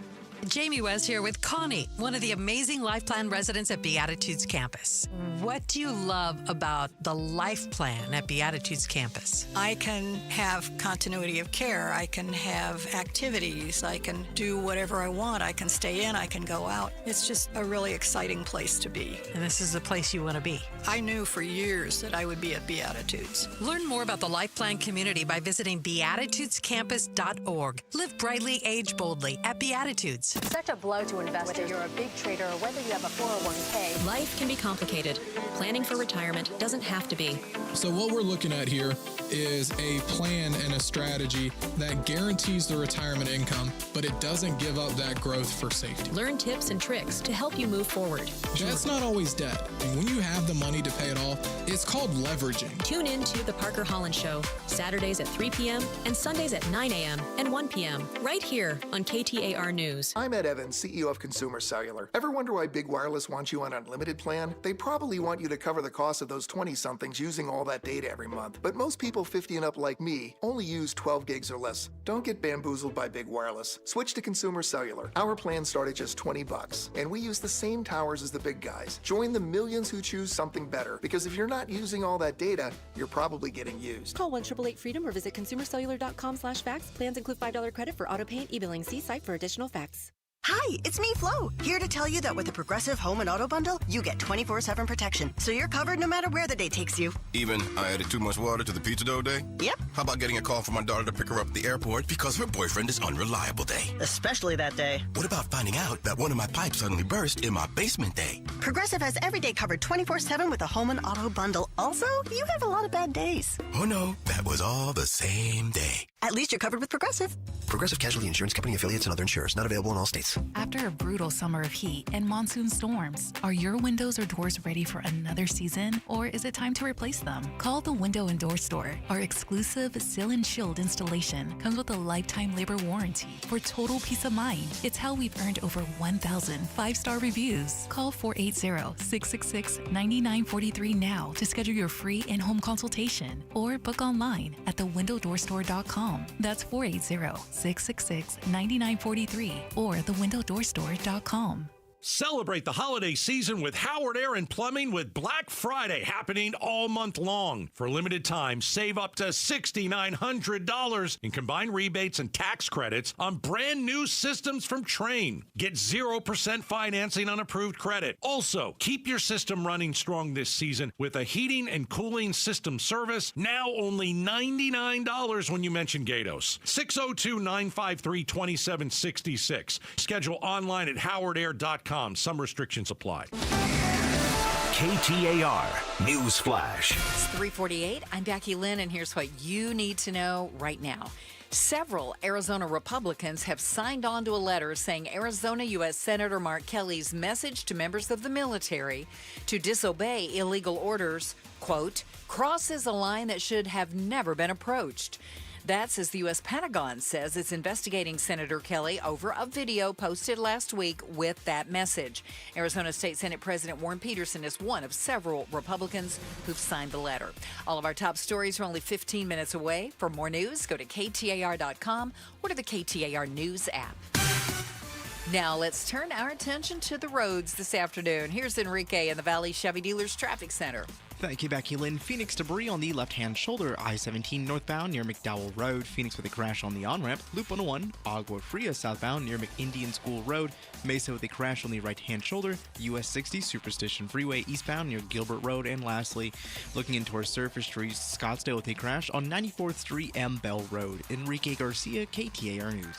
Speaker 11: Jamie West here with Connie, one of the amazing Life Plan residents at Beatitudes Campus. What do you love about the Life Plan at Beatitudes Campus?
Speaker 12: I can have continuity of care. I can have activities. I can do whatever I want. I can stay in. I can go out. It's just a really exciting place to be.
Speaker 11: And this is the place you want to be.
Speaker 12: I knew for years that I would be at Beatitudes.
Speaker 11: Learn more about the Life Plan community by visiting beatitudescampus.org. Live brightly, age boldly at Beatitudes.
Speaker 13: Such a blow to investors. Whether you're a big trader or whether you have a 401k.
Speaker 15: Life can be complicated. Planning for retirement doesn't have to be.
Speaker 16: So what we're looking at here is a plan and a strategy that guarantees the retirement income, but it doesn't give up that growth for safety.
Speaker 15: Learn tips and tricks to help you move forward.
Speaker 16: That's not always debt. And when you have the money to pay it off, it's called leveraging.
Speaker 15: Tune in to The Parker Holland Show, Saturdays at 3 p.m. and Sundays at 9 a.m. and 1 p.m. right here on KTAR News.
Speaker 21: I'm Ed Evans, CEO of Consumer Cellular. Ever wonder why Big Wireless wants you on an unlimited plan? They probably want you to cover the cost of those 20-somethings using all that data every month. But most people 50 and up like me only use 12 gigs or less. Don't get bamboozled by Big Wireless. Switch to Consumer Cellular. Our plans start at just $20, and we use the same towers as the big guys. Join the millions who choose something better, because if you're not using all that data, you're probably getting used.
Speaker 15: Call 1-888-FREEDOM or visit consumercellular.com/facts. Plans include $5 credit for auto pay and e-billing. See site for additional facts.
Speaker 22: Hi, it's me, Flo, here to tell you that with the Progressive Home and Auto Bundle, you get 24/7 protection, so you're covered no matter where the day takes you.
Speaker 23: Even I added too much water to the pizza dough day?
Speaker 22: Yep.
Speaker 23: How about getting a call from my daughter to pick her up at the airport because her boyfriend is unreliable day?
Speaker 22: Especially that day.
Speaker 23: What about finding out that one of my pipes suddenly burst in my basement day?
Speaker 22: Progressive has every day covered 24/7 with the Home and Auto Bundle. Also, you have a lot of bad days.
Speaker 23: Oh no, that was all the same day.
Speaker 22: At least you're covered with Progressive.
Speaker 23: Progressive Casualty Insurance Company affiliates and other insurers. Not available in all states.
Speaker 3: After a brutal summer of heat and monsoon storms, are your windows or doors ready for another season, or is it time to replace them? Call the Window and Door Store. Our exclusive Seal and Shield installation comes with a lifetime labor warranty for total peace of mind. It's how we've earned over 1,000 5-star reviews. Call 480-666-9943 now to schedule your free in-home consultation or book online at thewindowdoorstore.com. That's 480-666-9943 or thewindowdoorstore.com.
Speaker 4: Celebrate the holiday season with Howard Air and Plumbing with Black Friday happening all month long. For a limited time, save up to $6,900 in combined rebates and tax credits on brand new systems from Trane. Get 0% financing on approved credit. Also, keep your system running strong this season with a heating and cooling system service, now only $99 when you mention Gatos. 602-953-2766. Schedule online at howardair.com. Some restrictions apply.
Speaker 7: KTAR News Flash.
Speaker 24: It's 3:48. I'm Becky Lynn, and here's what you need to know right now. Several Arizona Republicans have signed on to a letter saying Arizona U.S. Senator Mark Kelly's message to members of the military to disobey illegal orders, quote, crosses a line that should have never been approached. That's as the U.S. Pentagon says it's investigating Senator Kelly over a video posted last week with that message. Arizona State Senate President Warren Peterson is one of several Republicans who've signed the letter. All of our top stories are only 15 minutes away. For more news, go to KTAR.com or to the KTAR News app. Now let's turn our attention to the roads this afternoon. Here's Enrique in the Valley Chevy Dealers Traffic Center.
Speaker 5: Thank you, Becky Lynn. Phoenix debris on the left-hand shoulder, I-17 northbound near McDowell Road. Phoenix with a crash on the on-ramp. Loop 101, Agua Fria southbound near McIndian School Road. Mesa with a crash on the right-hand shoulder. US 60 Superstition Freeway eastbound near Gilbert Road. And lastly, looking into our surface streets, Scottsdale with a crash on 94th Street M Bell Road. Enrique Garcia, KTAR News.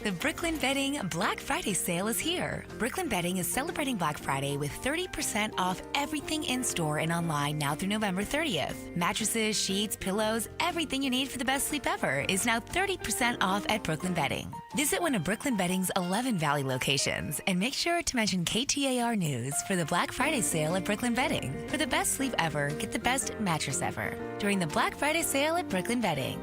Speaker 17: The Brooklyn Bedding Black Friday sale is here. Brooklyn Bedding is celebrating Black Friday with 30% off everything in store and online now through November 30th. Mattresses, sheets, pillows, everything you need for the best sleep ever is now 30% off at Brooklyn Bedding. Visit one of Brooklyn Bedding's 11 Valley locations and make sure to mention KTAR News for the Black Friday sale at Brooklyn Bedding. For the best sleep ever, get the best mattress ever during the Black Friday sale at Brooklyn Bedding.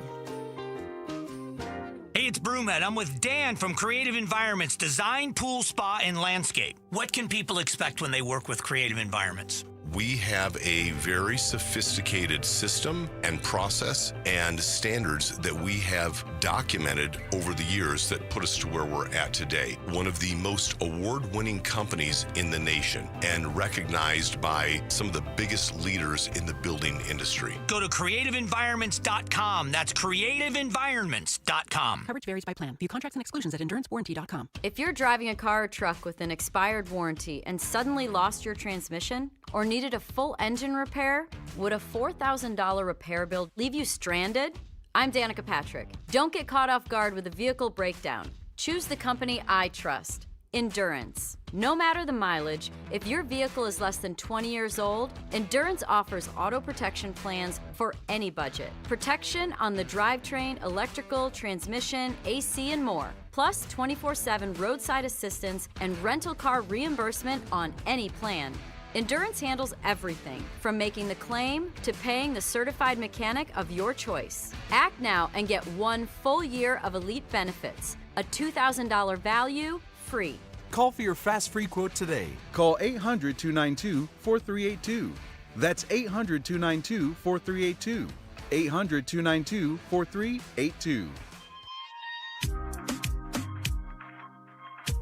Speaker 8: Hey, it's Broomhead. I'm with Dan from Creative Environments, Design, Pool, Spa, and Landscape. What can people expect when they work with Creative Environments?
Speaker 23: We have a very sophisticated system and process and standards that we have documented over the years that put us to where we're at today. One of the most award-winning companies in the nation and recognized by some of the biggest leaders in the building industry.
Speaker 8: Go to creativeenvironments.com. That's creativeenvironments.com.
Speaker 18: Coverage varies by plan. View contracts and exclusions at endurancewarranty.com.
Speaker 19: If you're driving a car or truck with an expired warranty and suddenly lost your transmission or needed a full engine repair, would a $4,000 repair bill leave you stranded? I'm Danica Patrick. Don't get caught off guard with a vehicle breakdown. Choose the company I trust, Endurance. No matter the mileage, if your vehicle is less than 20 years old, Endurance offers auto protection plans for any budget. Protection on the drivetrain, electrical, transmission, AC, and more. Plus 24/7 roadside assistance and rental car reimbursement on any plan. Endurance handles everything, from making the claim to paying the certified mechanic of your choice. Act now and get 1 full year of elite benefits. A $2,000 value, free.
Speaker 20: Call for your fast free quote today. Call 800-292-4382. That's 800-292-4382. 800-292-4382.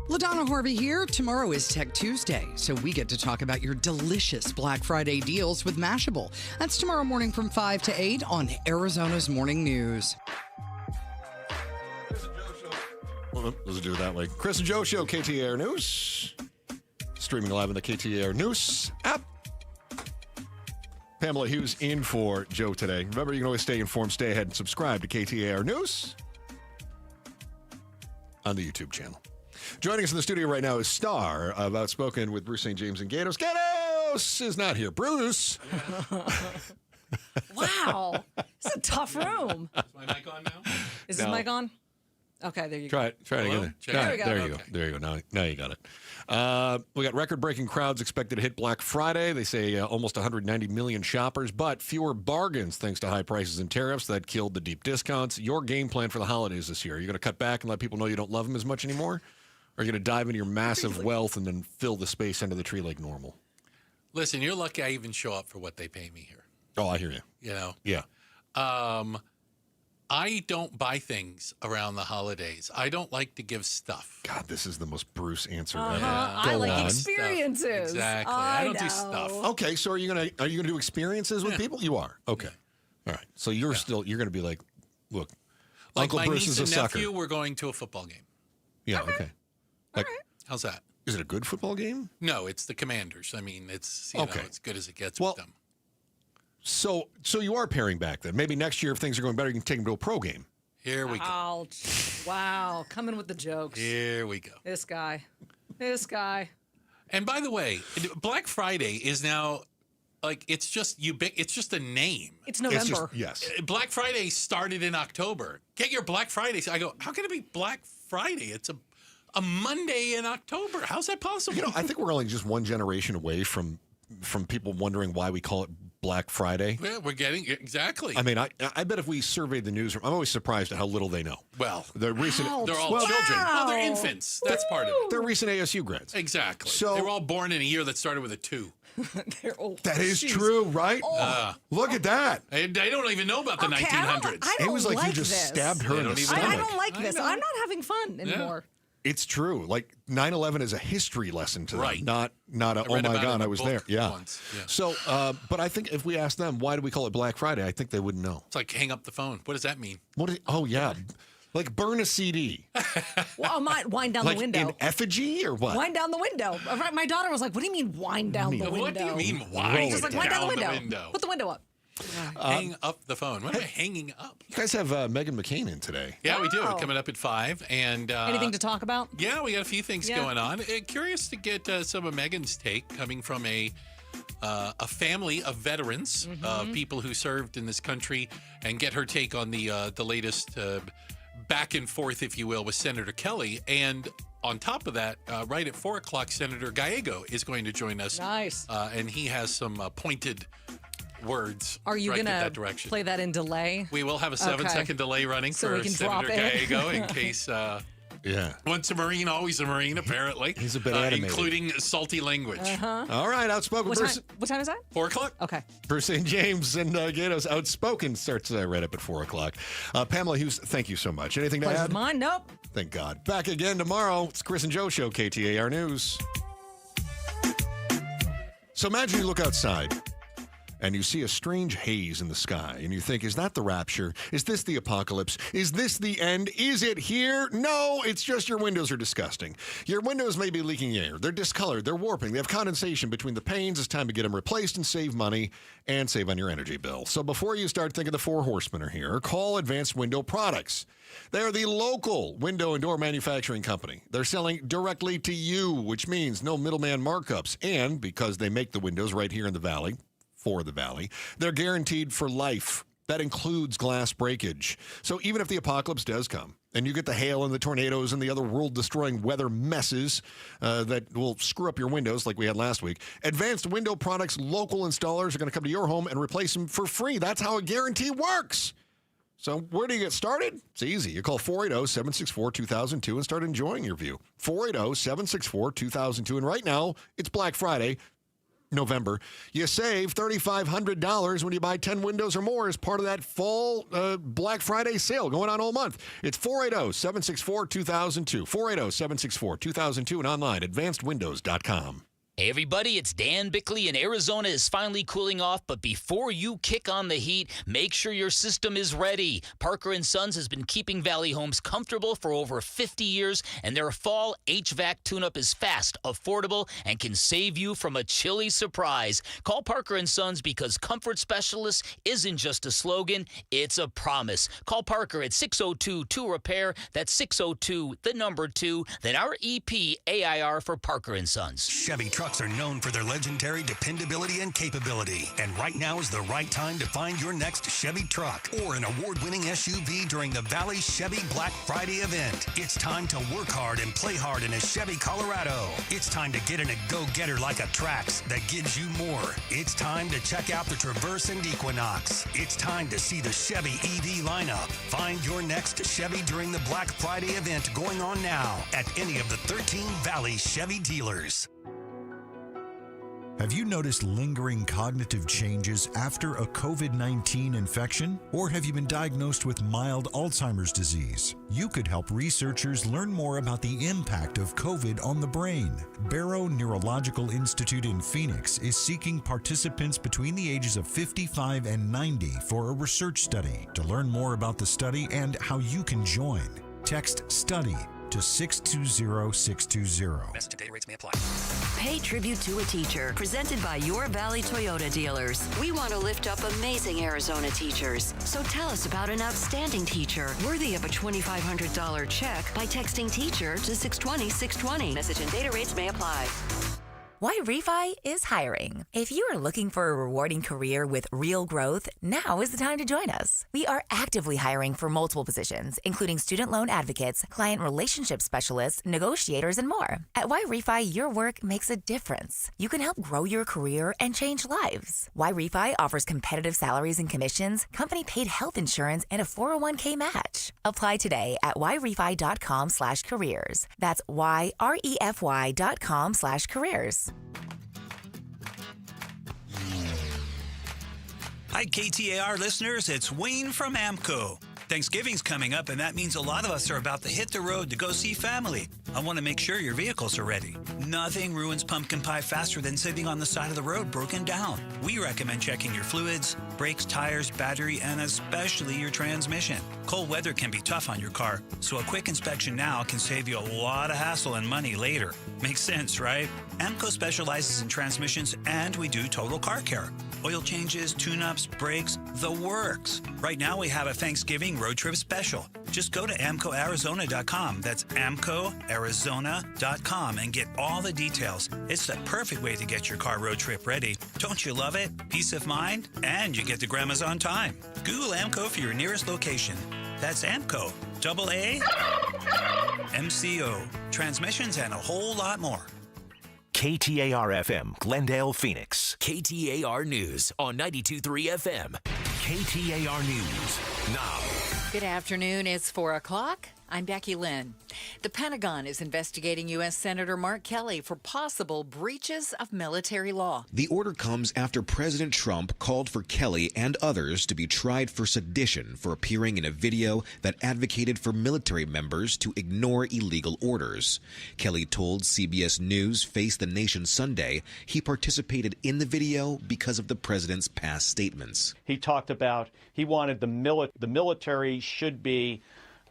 Speaker 26: LaDonna Harvey here. Tomorrow is Tech Tuesday, so we get to talk about your delicious Black Friday deals with Mashable. That's tomorrow morning from 5 to 8 on Arizona's Morning News.
Speaker 9: Well, let's do it that way. Chris and Joe Show, KTAR News. Streaming live on the KTAR News app. Pamela Hughes in for Joe today. Remember, you can always stay informed, stay ahead, and subscribe to KTAR News on the YouTube channel. Joining us in the studio right now is Star of Outspoken with Bruce St. James and Gatos. Gatos is not here. Bruce.
Speaker 10: Wow. It's a tough room.
Speaker 28: Is my mic on now?
Speaker 10: Is this mic on? Okay, there you
Speaker 9: Try
Speaker 10: go.
Speaker 9: it again.
Speaker 10: There we go.
Speaker 9: There you go. There you go. Now you got it. We got record-breaking crowds expected to hit Black Friday. They say almost 190 million shoppers, but fewer bargains thanks to high prices and tariffs that killed the deep discounts. Your game plan for the holidays this year? Are you going to cut back and let people know you don't love them as much anymore? Or are you going to dive into your massive wealth and then fill the space under the tree like normal?
Speaker 1: Listen, you're lucky I even show up for what they pay me here.
Speaker 9: Oh, I hear you.
Speaker 1: You know?
Speaker 9: Yeah.
Speaker 1: I don't buy things around the holidays. I don't like to give stuff.
Speaker 9: God, this is the most Bruce answer ever.
Speaker 10: I like experiences.
Speaker 1: Exactly. I don't do stuff.
Speaker 9: Okay, so are you gonna do experiences with people? You are. Okay. All right. So you're gonna be like, look,
Speaker 1: Like
Speaker 9: Uncle
Speaker 1: my
Speaker 9: Bruce
Speaker 1: niece
Speaker 9: is a
Speaker 1: and
Speaker 9: sucker.
Speaker 1: nephew, we're going to a football game.
Speaker 9: Yeah. Okay. Like,
Speaker 1: How's that?
Speaker 9: is it a good football game?
Speaker 1: No, it's the Commanders. I mean, it's you know, as good as it gets
Speaker 9: Well,
Speaker 1: with them.
Speaker 9: So you are paring back then. Maybe next year, if things are going better, you can take them to a pro game.
Speaker 1: Here we go.
Speaker 10: Ouch. Wow. Coming with the jokes.
Speaker 1: Here we go.
Speaker 10: This guy.
Speaker 1: And by the way, Black Friday is now like it's just a name.
Speaker 10: It's November.
Speaker 9: Yes.
Speaker 1: Black Friday started in October. Get your Black Friday. I go, how can it be Black Friday? It's a Monday in October. How's that possible?
Speaker 9: You know, I think we're only just one generation away from people wondering why we call it Black Friday.
Speaker 1: Yeah, we're getting exactly.
Speaker 9: I mean, I bet if we surveyed the newsroom, I'm always surprised at how little they know.
Speaker 1: Well,
Speaker 9: the recent
Speaker 1: they're all children. Oh, they're infants. That's part of it.
Speaker 9: They're recent ASU grads.
Speaker 1: Exactly.
Speaker 9: So
Speaker 1: they were all born in a year that started with a 2.
Speaker 10: They're old.
Speaker 9: That is true, right? Look at that.
Speaker 1: I don't even know about the 1900s.
Speaker 9: It was like you just stabbed her in the stomach.
Speaker 10: I don't like this. I'm not having fun anymore.
Speaker 9: It's true. Like 9/11 is a history lesson to them, not a, oh
Speaker 1: read
Speaker 9: my
Speaker 1: about it
Speaker 9: God,
Speaker 1: in a
Speaker 9: I was
Speaker 1: book
Speaker 9: there. Yeah.
Speaker 1: once. Yeah.
Speaker 9: So, but I think if we ask them, why do we call it Black Friday? I think they wouldn't know.
Speaker 1: It's like hang up the phone. What does that mean?
Speaker 9: Oh, yeah. Like burn a CD.
Speaker 10: Well, wind down
Speaker 9: like
Speaker 10: the window.
Speaker 9: in effigy or what?
Speaker 10: Wind down the window. My daughter was like, what do you mean wind down the window?
Speaker 1: What do you mean wind
Speaker 10: Just like, wind down the window. Put the window up.
Speaker 1: Hang up the phone. What am I hanging up?
Speaker 9: You guys have Meghan McCain in today.
Speaker 1: Yeah, we do. Coming up at 5. And
Speaker 10: anything to talk about?
Speaker 1: Yeah, we got a few things going on. Curious to get some of Meghan's take coming from a family of veterans, people who served in this country, and get her take on the latest back and forth, if you will, with Senator Kelly. And on top of that, right at 4 o'clock, Senator Gallego is going to join us.
Speaker 10: Nice.
Speaker 1: And he has some pointed words.
Speaker 10: Are you
Speaker 1: going
Speaker 10: to
Speaker 1: to
Speaker 10: play that in delay?
Speaker 1: We will have a 7-second delay running
Speaker 10: so
Speaker 1: for Senator Gallego in case.
Speaker 9: Yeah.
Speaker 1: Once a Marine, always a Marine, apparently.
Speaker 9: He's a bit animated.
Speaker 1: Including salty language.
Speaker 9: All right, outspoken Bruce.
Speaker 10: What time is that?
Speaker 1: 4 o'clock.
Speaker 10: Okay.
Speaker 9: Bruce St. James and Gato's Outspoken starts right up at 4 o'clock. Pamela Hughes, thank you so much. Anything to
Speaker 10: Pleasure's
Speaker 9: add?
Speaker 10: mine. Nope.
Speaker 9: Thank God. Back again tomorrow. It's Chris and Joe Show, KTAR News. So imagine you look outside and you see a strange haze in the sky, and you think, is that the rapture? Is this the apocalypse? Is this the end? Is it here? No, it's just your windows are disgusting. Your windows may be leaking air. They're discolored. They're warping. They have condensation between the panes. It's time to get them replaced and save money and save on your energy bill. So before you start thinking the 4 horsemen are here, call Advanced Window Products. They are the local window and door manufacturing company. They're selling directly to you, which means no middleman markups. And because they make the windows right here in the Valley, for the Valley, they're guaranteed for life. That includes glass breakage. So even if the apocalypse does come, and you get the hail and the tornadoes and the other world-destroying weather messes that will screw up your windows like we had last week, Advanced Window Products local installers are going to come to your home and replace them for free. That's how a guarantee works. So where do you get started? It's easy. You call 480-764-2002 and start enjoying your view. 480-764-2002. And right now, it's Black Friday, November. You save $3,500 when you buy 10 windows or more as part of that fall Black Friday sale going on all month. It's 480-764-2002. 480-764-2002 and online, advancedwindows.com.
Speaker 2: Hey everybody, it's Dan Bickley, and Arizona is finally cooling off, but before you kick on the heat, make sure your system is ready. Parker & Sons has been keeping Valley homes comfortable for over 50 years, and their fall HVAC tune-up is fast, affordable, and can save you from a chilly surprise. Call Parker & Sons because Comfort Specialist isn't just a slogan, it's a promise. Call Parker at 602-2-REPAIR, that's 602, the number 2, then REPAIR for Parker & Sons.
Speaker 7: Chevy truck
Speaker 6: trucks are known for their legendary dependability and capability. And right now is the right time to find your next Chevy truck or an award-winning SUV during the Valley Chevy Black Friday event. It's time to work hard and play hard in a Chevy Colorado. It's time to get in a go-getter like a Trax that gives you more. It's time to check out the Traverse and Equinox. It's time to see the Chevy EV lineup. Find your next Chevy during the Black Friday event going on now at any of the 13 Valley Chevy dealers.
Speaker 11: Have you noticed lingering cognitive changes after a COVID-19 infection? Or have you been diagnosed with mild Alzheimer's disease? You could help researchers learn more about the impact of COVID on the brain. Barrow Neurological Institute in Phoenix is seeking participants between the ages of 55 and 90 for a research study. To learn more about the study and how you can join, text STUDY to 620-620.
Speaker 12: Message and data rates may apply.
Speaker 13: Pay tribute to a teacher, presented by Your Valley Toyota dealers. We want to lift up amazing Arizona teachers. So tell us about an outstanding teacher worthy of a $2,500 check by texting teacher to 620-620. Message and data rates may apply.
Speaker 17: Why Refi is hiring. If you are looking for a rewarding career with real growth, now is the time to join us. We are actively hiring for multiple positions, including student loan advocates, client relationship specialists, negotiators, and more. At Why Refi, your work makes a difference. You can help grow your career and change lives. Why Refi offers competitive salaries and commissions, company-paid health insurance, and a 401k match. Apply today at yrefy.com/careers. That's yrefy.com/careers.
Speaker 14: Hi, KTAR listeners. It's Wayne from AMCO. Thanksgiving's coming up, and that means a lot of us are about to hit the road to go see family. I want to make sure your vehicles are ready. Nothing ruins pumpkin pie faster than sitting on the side of the road broken down. We recommend checking your fluids, brakes, tires, battery, and especially your transmission. Cold weather can be tough on your car, so a quick inspection now can save you a lot of hassle and money later. Makes sense, right? AMCO specializes in transmissions, and we do total car care. Oil changes, tune-ups, brakes, the works. Right now we have a Thanksgiving road trip special. Just go to AMCOArizona.com. That's AMCOArizona.com and get all the details. It's the perfect way to get your car road trip ready. Don't you love it? Peace of mind, and you get to grandma's on time. Google AMCO for your nearest location. That's AMCO, AAMCO. Transmissions and a whole lot more.
Speaker 7: KTAR-FM, Glendale, Phoenix.
Speaker 25: KTAR News on 92.3 FM.
Speaker 7: KTAR News now.
Speaker 24: Good afternoon. It's 4 o'clock. I'm Becky Lynn. The Pentagon is investigating U.S. Senator Mark Kelly for possible breaches of military law.
Speaker 27: The order comes after President Trump called for Kelly and others to be tried for sedition for appearing in a video that advocated for military members to ignore illegal orders. Kelly told CBS News Face the Nation Sunday he participated in the video because of the president's past statements.
Speaker 28: He talked about he wanted the military should be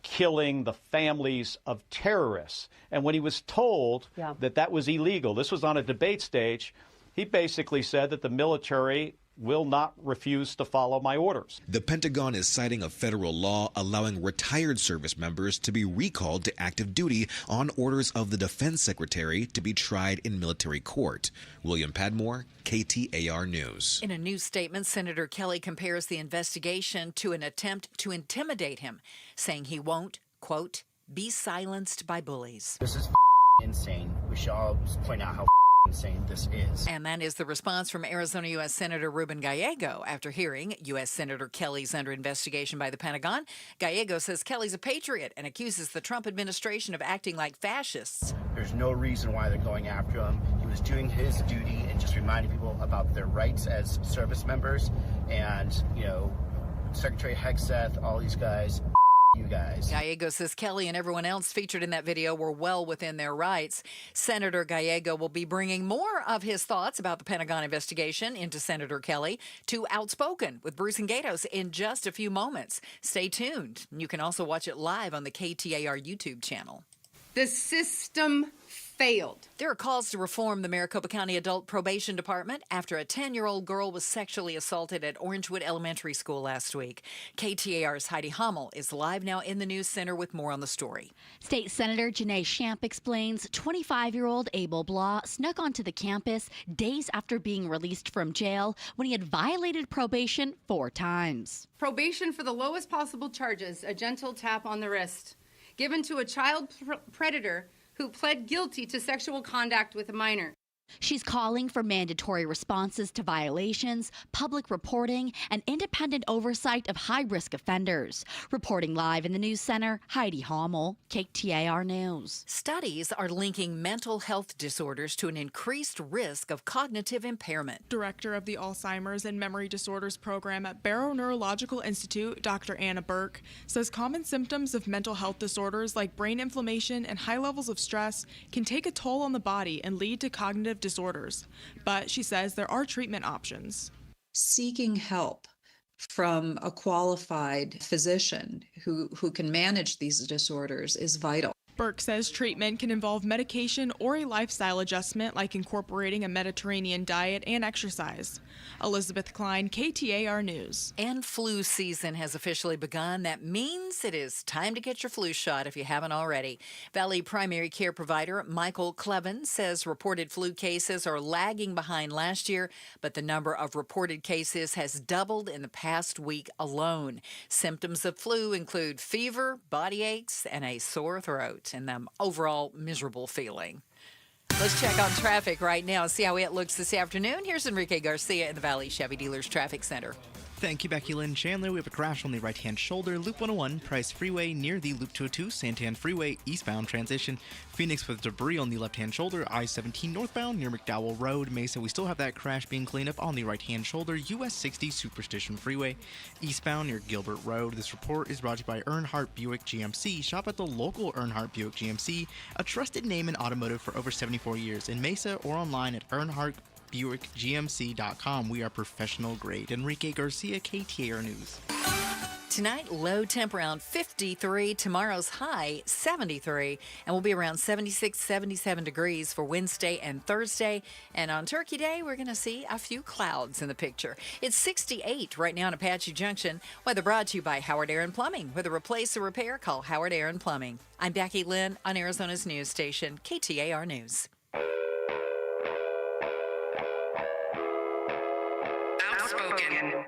Speaker 28: killing the families of terrorists. And when he was told that was illegal, this was on a debate stage, he basically said that the military will not refuse to follow my orders.
Speaker 27: The Pentagon is citing a federal law allowing retired service members to be recalled to active duty on orders of the defense secretary to be tried in military court. William Padmore, KTAR News.
Speaker 24: In a new statement, Senator Kelly compares the investigation to an attempt to intimidate him, saying he won't, quote, be silenced by bullies.
Speaker 29: This is insane. We should all point out how insane this is.
Speaker 24: And that is the response from Arizona U.S. Senator Ruben Gallego after hearing U.S. Senator Kelly's under investigation by the Pentagon. Gallego says Kelly's a patriot and accuses the Trump administration of acting like fascists.
Speaker 29: There's no reason why they're going after him. He was doing his duty and just reminding people about their rights as service members. And, you know, Secretary Hegseth, all these guys, you guys.
Speaker 24: Gallego says Kelly and everyone else featured in that video were well within their rights. Senator Gallego will be bringing more of his thoughts about the Pentagon investigation into Senator Kelly to Outspoken with Bruce and Gatos in just a few moments. Stay tuned. You can also watch it live on the KTAR YouTube channel.
Speaker 30: The system
Speaker 3: failed.
Speaker 24: There are calls to reform the Maricopa County Adult Probation Department after a 10-year-old girl was sexually assaulted at Orangewood Elementary School last week. KTAR's Heidi Hummel is live now in the news center with more on the story.
Speaker 4: State Senator Janae Shamp explains 25-year-old Abel Blah snuck onto the campus days after being released from jail when he had violated probation 4 times.
Speaker 3: Probation for the lowest possible charges, a gentle tap on the wrist, given to a child predator who pled guilty to sexual conduct with a minor.
Speaker 4: She's calling for mandatory responses to violations, public reporting, and independent oversight of high-risk offenders. Reporting live in the News Center, Heidi Hummel, KTAR News.
Speaker 24: Studies are linking mental health disorders to an increased risk of cognitive impairment.
Speaker 5: Director of the Alzheimer's and Memory Disorders Program at Barrow Neurological Institute, Dr. Anna Burke, says common symptoms of mental health disorders like brain inflammation and high levels of stress can take a toll on the body and lead to cognitive disorders. But she says there are treatment options.
Speaker 12: Seeking help from a qualified physician who can manage these disorders is vital.
Speaker 5: Burke says treatment can involve medication or a lifestyle adjustment like incorporating a Mediterranean diet and exercise. Elizabeth Klein, KTAR News.
Speaker 24: And flu season has officially begun. That means it is time to get your flu shot if you haven't already. Valley primary care provider Michael Clevin says reported flu cases are lagging behind last year, but the number of reported cases has doubled in the past week alone. Symptoms of flu include fever, body aches, and a sore throat, and the overall miserable feeling. Let's check on traffic right now and see how it looks this afternoon. Here's Enrique Garcia in the Valley Chevy Dealers Traffic Center.
Speaker 15: Thank you, Becky Lynn Chandler. We have a crash on the right-hand shoulder, Loop 101, Price Freeway, near the Loop 202, Santan Freeway, eastbound transition. Phoenix with debris on the left-hand shoulder, I-17 northbound, near McDowell Road. Mesa, we still have that crash being cleaned up on the right-hand shoulder, US 60 Superstition Freeway, eastbound near Gilbert Road. This report is brought to you by Earnhardt Buick GMC. Shop at the local Earnhardt Buick GMC, a trusted name in automotive for over 74 years in Mesa or online at EarnhardtBuickGMC.com. We are professional grade. Enrique Garcia, KTAR News.
Speaker 24: Tonight, low temp around 53. Tomorrow's high, 73. And we'll be around 76, 77 degrees for Wednesday and Thursday. And on Turkey Day, we're going to see a few clouds in the picture. It's 68 right now in Apache Junction. Weather brought to you by Howard Aaron Plumbing. With a replace or repair, call Howard Aaron Plumbing. I'm Becky Lynn on Arizona's news station, KTAR News.
Speaker 16: Outspoken.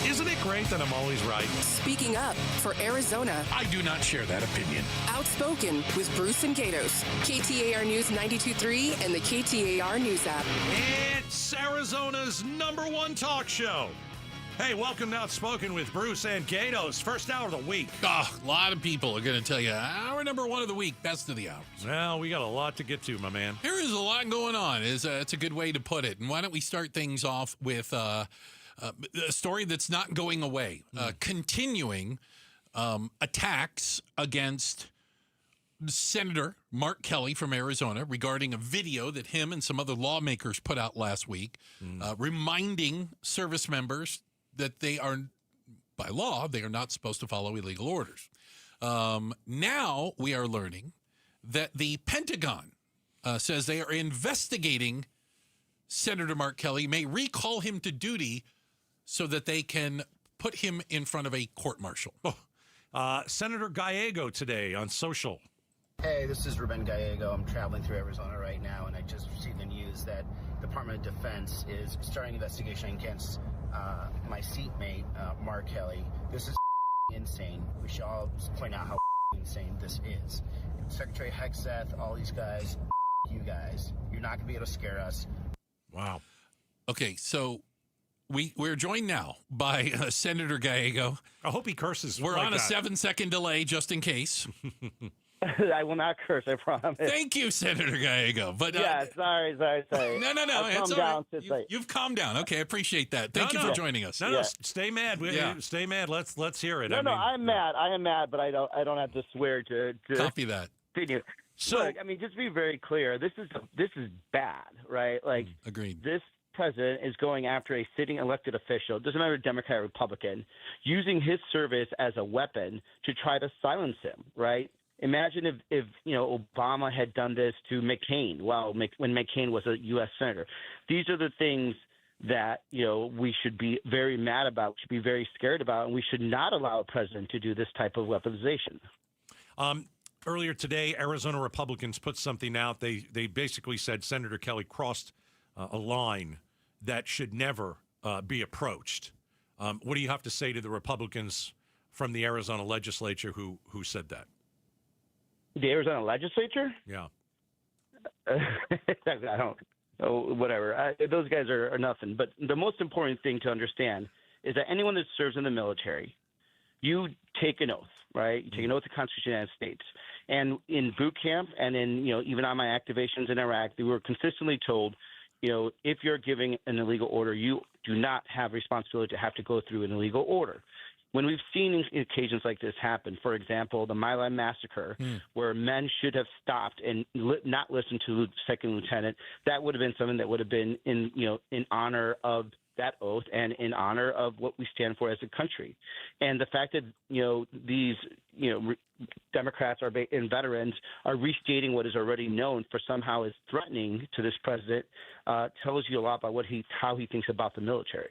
Speaker 21: Isn't it great that I'm always right?
Speaker 16: Speaking up for Arizona.
Speaker 1: I do not share that opinion.
Speaker 16: Outspoken with Bruce and Gatos. KTAR News 92.3 and the KTAR News app.
Speaker 21: It's Arizona's #1 talk show. Hey, welcome to Outspoken with Bruce and Gatos. First hour of the week.
Speaker 1: A lot of people are going to tell you, hour #1 of the week, best of the hours.
Speaker 21: Well, we got a lot to get to, my man.
Speaker 1: There is a lot going on. It's a good way to put it. And why don't we start things off with a story that's not going away. Continuing attacks against Senator Mark Kelly from Arizona regarding a video that him and some other lawmakers put out last week, reminding service members that they are, by law, they are not supposed to follow illegal orders. Now we are learning that the Pentagon says they are investigating Senator Mark Kelly, may recall him to duty so that they can put him in front of a court-martial.
Speaker 21: Senator Gallego today on social.
Speaker 29: Hey, this is Ruben Gallego. I'm traveling through Arizona right now, and I just received the news that the Department of Defense is starting an investigation against my seatmate, Mark Kelly. This is insane. We should all point out how insane this is. Secretary Hegseth, all these guys, you guys. You're not going to be able to scare us.
Speaker 21: Wow.
Speaker 1: Okay, so we're joined now by Senator Gallego.
Speaker 21: I hope he curses.
Speaker 1: We're
Speaker 21: like
Speaker 1: on a
Speaker 21: that.
Speaker 1: 7-second delay just in case.
Speaker 22: I will not curse, I promise.
Speaker 1: Thank you, Senator Gallego. But
Speaker 22: yeah, sorry.
Speaker 1: No.
Speaker 22: I'll calm down since
Speaker 1: You've calmed down. Okay, I appreciate that. Thank you for joining us.
Speaker 21: No, stay mad. Stay mad. Let's hear it.
Speaker 22: No, I'm mad. I am mad, but I don't have to swear to
Speaker 1: copy that.
Speaker 22: Continue. So, look, I mean, just to be very clear, this is bad, right? Like,
Speaker 1: agreed.
Speaker 22: This president is going after a sitting elected official, doesn't matter Democrat or Republican, using his service as a weapon to try to silence him, right? Imagine if Obama had done this to McCain. When McCain was a U.S. senator. These are the things that we should be very mad about, should be very scared about, and we should not allow a president to do this type of weaponization.
Speaker 21: Earlier today, Arizona Republicans put something out. They basically said Senator Kelly crossed a line that should never be approached. What do you have to say to the Republicans from the Arizona legislature who said that?
Speaker 22: The Arizona legislature?
Speaker 21: Yeah.
Speaker 22: I don't. Oh, whatever. Those guys are nothing. But the most important thing to understand is that anyone that serves in the military, you take an oath, right? You take an oath to the Constitution of the United States. And in boot camp and in, even on my activations in Iraq, we were consistently told, if you're giving an illegal order, you do not have responsibility to have to go through an illegal order. When we've seen occasions like this happen, for example, the My Lai massacre, where men should have stopped and not listened to the second lieutenant, that would have been something that would have been in honor of that oath and in honor of what we stand for as a country. And the fact that these Democrats and veterans are restating what is already known for somehow is threatening to this president tells you a lot about how he thinks about the military.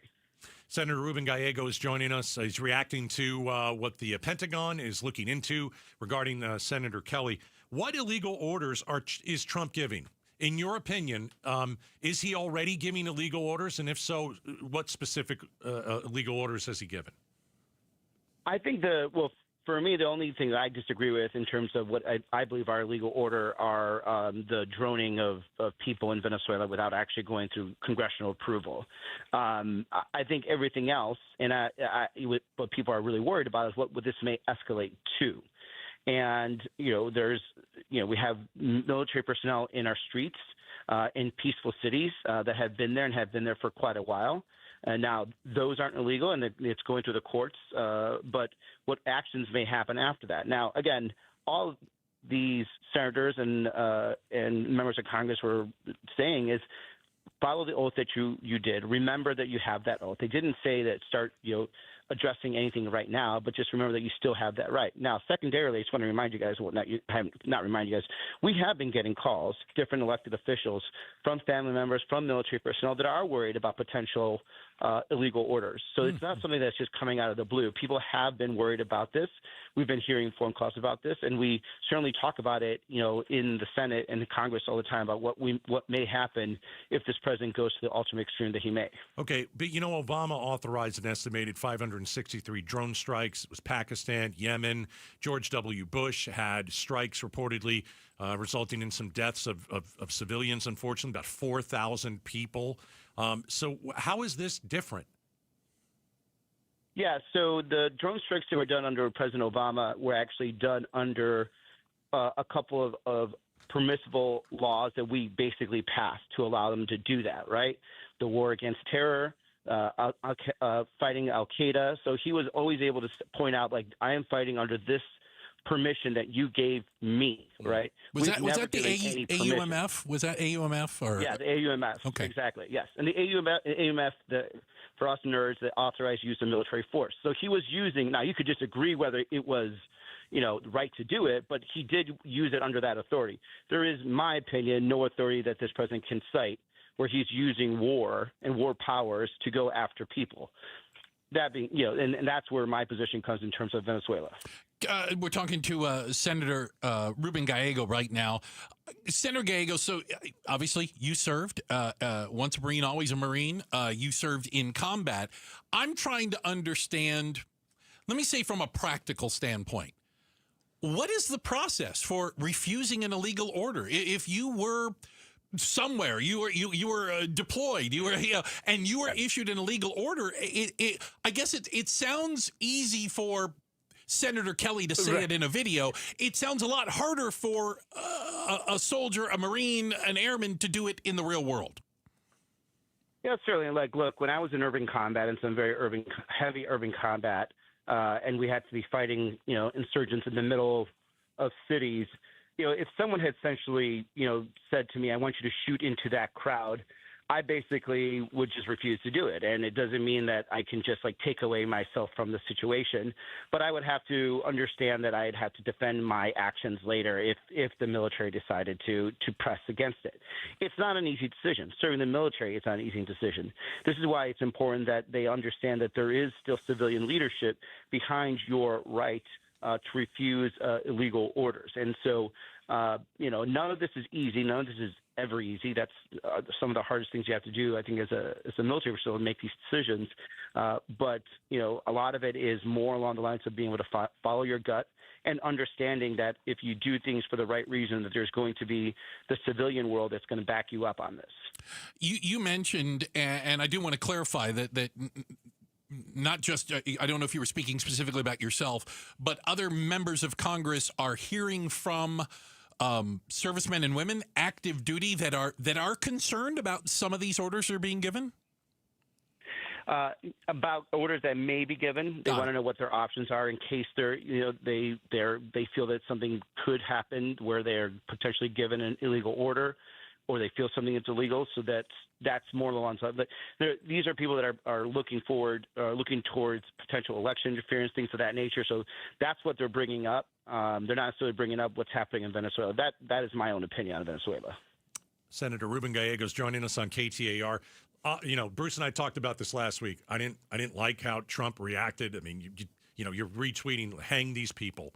Speaker 21: Senator Ruben Gallego is joining us. He's reacting to what the Pentagon is looking into regarding Senator Kelly. What illegal orders is Trump giving? In your opinion, is he already giving illegal orders? And if so, what specific illegal orders has he given?
Speaker 22: I think for me, the only thing that I disagree with in terms of what I believe our illegal order are the droning of people in Venezuela without actually going through congressional approval. I think everything else, and what people are really worried about is what would this may escalate to. And, we have military personnel in our streets in peaceful cities that have been there and have been there for quite a while. And now those aren't illegal and it's going through the courts. But what actions may happen after that? Now, again, all these senators and members of Congress were saying is follow the oath that you did. Remember that you have that oath. They didn't say that start, addressing anything right now, but just remember that you still have that right. Now, secondarily, I just want to remind you guys, we have been getting calls, different elected officials from family members, from military personnel that are worried about potential illegal orders. So it's not something that's just coming out of the blue. People have been worried about this. We've been hearing phone calls about this, and we certainly talk about it, in the Senate and the Congress all the time about what may happen if this president goes to the ultimate extreme that he may.
Speaker 21: Okay, but Obama authorized an estimated 563 drone strikes. It was Pakistan, Yemen. George W. Bush had strikes reportedly resulting in some deaths of civilians, unfortunately, about 4,000 people. So how is this different?
Speaker 22: Yeah, so the drone strikes that were done under President Obama were actually done under a couple of permissible laws that we basically passed to allow them to do that, right? The war against terror, fighting Al-Qaeda. So he was always able to point out, I am fighting under this permission that you gave me, right?
Speaker 1: Was that the AUMF? Was that AUMF? Or?
Speaker 22: Yeah, the AUMF.
Speaker 1: Okay.
Speaker 22: Exactly, yes. And the AUMF, for us nerds, that authorized use of military force. So he was using, now you could disagree whether it was, right to do it, but he did use it under that authority. There is, in my opinion, no authority that this president can cite where he's using war and war powers to go after people. That being, and that's where my position comes in terms of Venezuela.
Speaker 1: We're talking to Senator Ruben Gallego right now. Senator Gallego, so obviously you served, once a Marine, always a Marine. You served in combat. I'm trying to understand, let me say from a practical standpoint, what is the process for refusing an illegal order? If you were somewhere, you were deployed, and you were issued an illegal order, I guess it sounds easy for Senator Kelly to say it in a video. It sounds a lot harder for a soldier, a Marine, an airman to do it in the real world.
Speaker 22: Yeah, certainly. Look, when I was in urban combat, and some very heavy urban combat, and we had to be fighting, insurgents in the middle of cities, if someone had essentially, said to me, I want you to shoot into that crowd, I basically would just refuse to do it. And it doesn't mean that I can just like take away myself from the situation, but I would have to understand that I'd have to defend my actions later if the military decided to press against it. It's not an easy decision. Serving the military is not an easy decision. This is why it's important that they understand that there is still civilian leadership behind your right to refuse illegal orders. And so, none of this is easy. None of this is ever easy. That's some of the hardest things you have to do, I think, as a military official, to make these decisions. But a lot of it is more along the lines of being able to follow your gut and understanding that if you do things for the right reason, that there's going to be the civilian world that's going to back you up on this.
Speaker 1: You mentioned, and I do want to clarify that not just, I don't know if you were speaking specifically about yourself, but other members of Congress are hearing from servicemen and women active duty that are concerned about some of these orders that are being given?
Speaker 22: About orders that may be given. They want to know what their options are in case they feel that something could happen where they're potentially given an illegal order, or they feel something is illegal. So that's more along the line. But these are people that are looking towards potential election interference, things of that nature. So that's what they're bringing up. They're not necessarily bringing up what's happening in Venezuela. That is my own opinion on Venezuela. Senator Ruben Gallegos joining us on KTAR.
Speaker 21: Bruce and I talked about this last week. I didn't like how Trump reacted. I mean, you're retweeting, hang these people.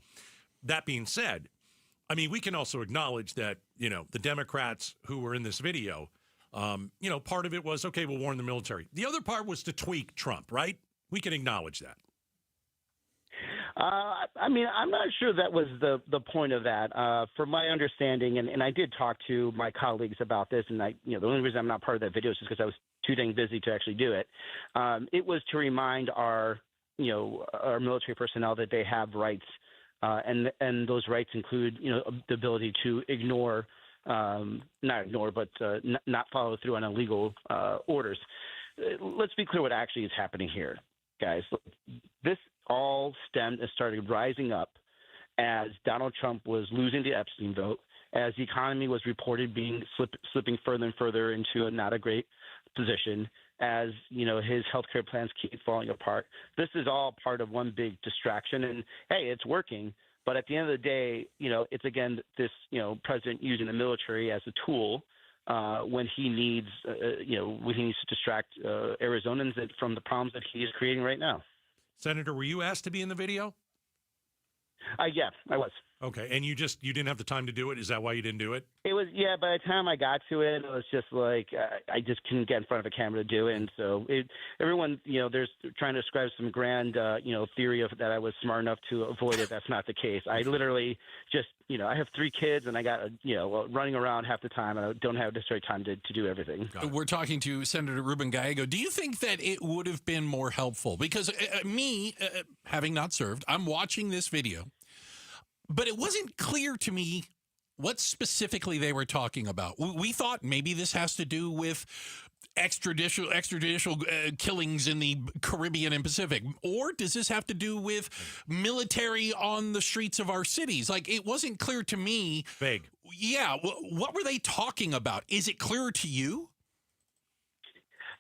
Speaker 21: That being said, I mean, we can also acknowledge that, the Democrats who were in this video, part of it was, okay, we'll warn the military. The other part was to tweak Trump, right? We can acknowledge that.
Speaker 22: I mean, I'm not sure that was the point of that. From my understanding, and I did talk to my colleagues about this, and the only reason I'm not part of that video is just because I was too dang busy to actually do it. It was to remind our military personnel that they have rights, and those rights include, the ability to ignore, not ignore, but not follow through on illegal orders. Let's be clear what actually is happening here, guys. This all stemmed and started rising up as Donald Trump was losing the Epstein vote, as the economy was reported being slipping further and further into not a great position, as his healthcare plans keep falling apart. This is all part of one big distraction, and hey, it's working. But at the end of the day, it's again this president using the military as a tool when he needs to distract Arizonans from the problems that he is creating right now.
Speaker 21: Senator, were you asked to be in the video?
Speaker 22: Yeah, I was.
Speaker 21: Okay, and you didn't have the time to do it? Is that why you didn't do it?
Speaker 22: It was, by the time I got to it, it was just like I just couldn't get in front of a camera to do it. And so everyone, there's trying to describe some grand, theory of that I was smart enough to avoid it. That's not the case. I literally just, I have 3 kids and I got, running around half the time, and I don't have necessarily time to do everything.
Speaker 1: We're talking to Senator Ruben Gallego. Do you think that it would have been more helpful? Because having not served, I'm watching this video. But it wasn't clear to me what specifically they were talking about. We thought maybe this has to do with extrajudicial killings in the Caribbean and Pacific. Or does this have to do with military on the streets of our cities? Like, it wasn't clear to me.
Speaker 21: Vague.
Speaker 1: Yeah. What were they talking about? Is it clear to you?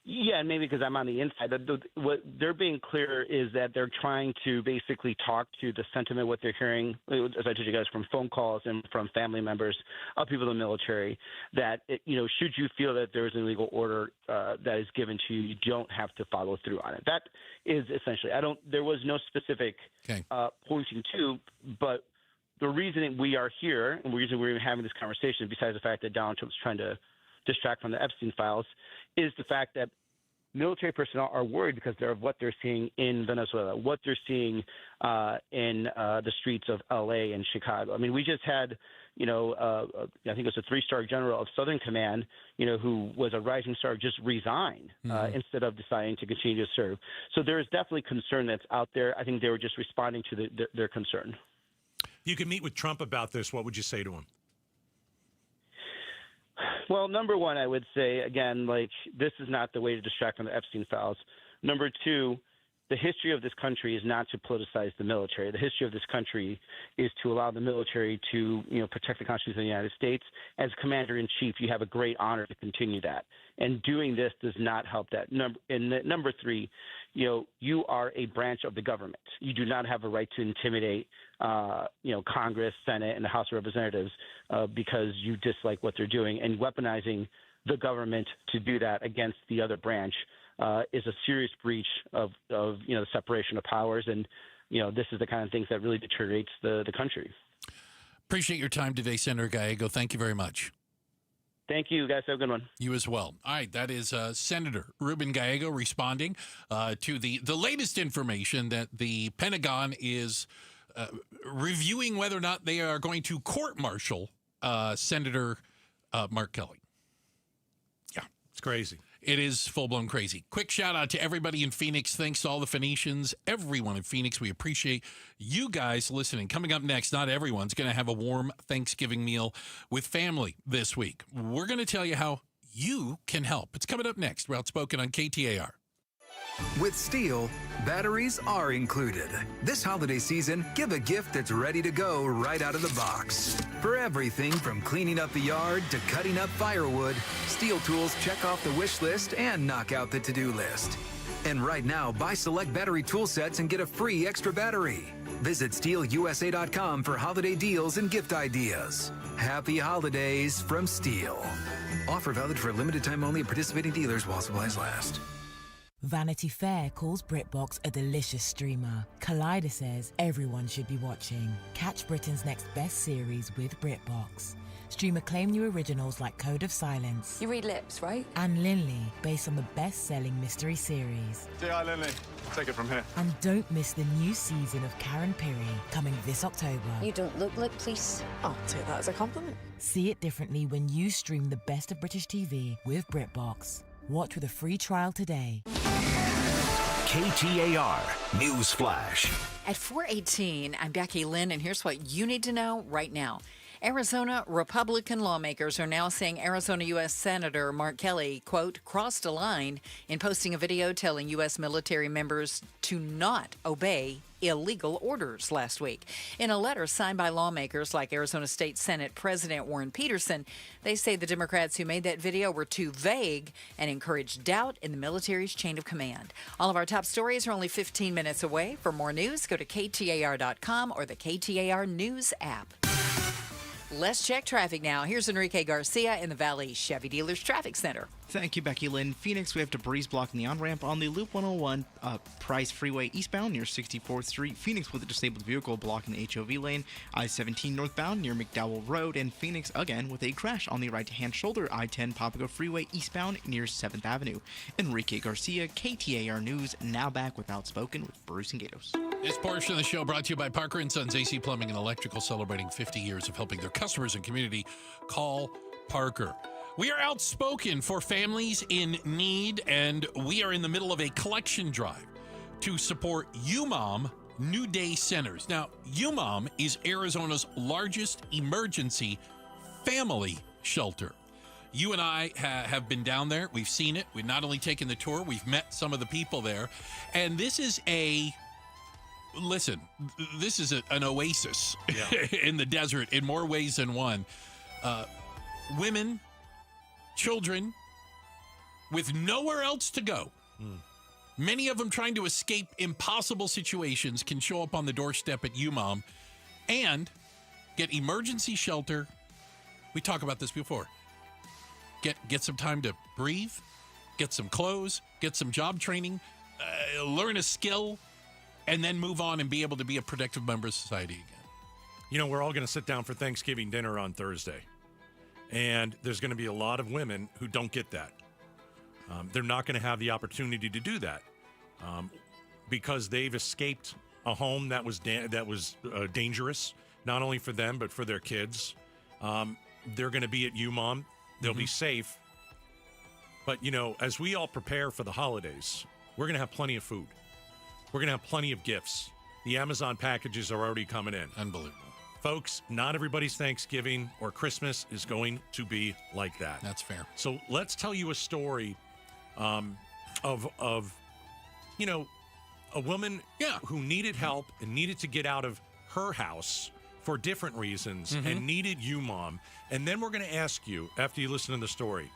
Speaker 22: Yeah, maybe because I'm on the inside. What they're being clear is that they're trying to basically talk to the sentiment, what they're hearing, as I told you guys, from phone calls and from family members of people in the military, that, should you feel that there is an illegal order that is given to you, you don't have to follow through on it. That is essentially, there was no specific pointing to, but the reason we are here and the reason we're even having this conversation, besides the fact that Donald Trump's trying to distract from the Epstein files, is the fact that military personnel are worried because of what they're seeing in Venezuela, what they're seeing in the streets of L.A. and Chicago. I mean, we just had, I think it was a 3-star general of Southern Command, who was a rising star, just resign instead of deciding to continue to serve. So there is definitely concern that's out there. I think they were just responding to their concern.
Speaker 21: If you could meet with Trump about this, what would you say to him?
Speaker 22: Well, number one, I would say, again, this is not the way to distract from the Epstein files. Number two, the history of this country is not to politicize the military. The history of this country is to allow the military to, protect the Constitution of the United States. As commander-in-chief, you have a great honor to continue that. And doing this does not help that. Number three, you are a branch of the government. You do not have a right to intimidate, Congress, Senate, and the House of Representatives because you dislike what they're doing. And weaponizing the government to do that against the other branch is a serious breach of the separation of powers. And, this is the kind of things that really deteriorates the country.
Speaker 1: Appreciate your time today, Senator Gallego. Thank you very much.
Speaker 22: Thank you, guys. Have a good one.
Speaker 1: You as well. All right, that is Senator Ruben Gallego responding to the latest information that the Pentagon is reviewing whether or not they are going to court-martial Senator Mark Kelly. Yeah.
Speaker 21: It's crazy.
Speaker 1: It is full-blown crazy. Quick shout-out to everybody in Phoenix. Thanks to all the Phoenicians, everyone in Phoenix. We appreciate you guys listening. Coming up next, not everyone's going to have a warm Thanksgiving meal with family this week. We're going to tell you how you can help. It's coming up next. We're Outspoken on KTAR.
Speaker 2: With Steel, batteries are included. This holiday season, give a gift that's ready to go right out of the box. For everything from cleaning up the yard to cutting up firewood, Steel tools check off the wish list and knock out the to-do list. And right now, buy select battery tool sets and get a free extra battery. Visit SteelUSA.com for holiday deals and gift ideas. Happy holidays from Steel. Offer valid for a limited time only at participating dealers while supplies last.
Speaker 8: Vanity Fair calls BritBox a delicious streamer. Collider says everyone should be watching. Catch Britain's next best series with BritBox. Stream acclaimed new originals like Code of Silence.
Speaker 9: You read lips, right?
Speaker 8: And Linley, based on the best-selling mystery series.
Speaker 10: Say hi, Linley. Take it from here.
Speaker 8: And don't miss the new season of Karen Piri, coming this October.
Speaker 9: You don't look like police. I'll take that as a compliment.
Speaker 8: See it differently when you stream the best of British TV with BritBox. Watch with a free trial today.
Speaker 7: KTAR News Flash.
Speaker 24: At 4:18, I'm Becky Lynn, and here's what you need to know right now. Arizona Republican lawmakers are now saying Arizona U.S. Senator Mark Kelly, quote, crossed a line in posting a video telling U.S. military members to not obey illegal orders last week. In a letter signed by lawmakers like Arizona State Senate President Warren Peterson, they say the Democrats who made that video were too vague and encouraged doubt in the military's chain of command. All of our top stories are only 15 minutes away. For more news, go to KTAR.com or the KTAR News app. Let's check traffic now. Here's Enrique Garcia in the Valley Chevy Dealers Traffic Center.
Speaker 15: Thank you, Becky Lynn. Phoenix, we have debris blocking the on-ramp on the Loop 101 Price Freeway eastbound near 64th Street. Phoenix with a disabled vehicle blocking the HOV lane. I-17 northbound near McDowell Road. And Phoenix again with a crash on the right-hand shoulder. I-10 Papago Freeway eastbound near 7th Avenue. Enrique Garcia, KTAR News, now back with Outspoken with Bruce and Gatos.
Speaker 1: This portion of the show brought to you by Parker & Sons AC Plumbing and Electrical, celebrating 50 years of helping their customers and community. Call Parker. We are Outspoken for families in need, and we are in the middle of a collection drive to support UMOM New Day Centers. Now, UMOM is Arizona's largest emergency family shelter. You and I have been down there. We've seen it. We've not only taken the tour, we've met some of the people there. And this is an oasis in the desert in more ways than one. Women, children, with nowhere else to go. Many of them trying to escape impossible situations can show up on the doorstep at UMOM and get emergency shelter. We talked about this before. Get some time to breathe, get some clothes, get some job training, learn a skill, and then move on and be able to be a productive member of society again.
Speaker 21: You know, we're all going to sit down for Thanksgiving dinner on Thursday. And there's going to be a lot of women who don't get that. They're not going to have the opportunity to do that because they've escaped a home that was dangerous, not only for them, but for their kids. They're going to be at UMOM. They'll be safe. But, you know, as we all prepare for the holidays, we're going to have plenty of food. We're going to have plenty of gifts. The Amazon packages are already coming in.
Speaker 1: Unbelievable.
Speaker 21: Folks, not everybody's Thanksgiving or Christmas is going to be like that.
Speaker 1: That's fair.
Speaker 21: So let's tell you a story of you know, a woman who needed help and needed to get out of her house for different reasons and needed you, Mom. And then we're going to ask you, after you listen to the story,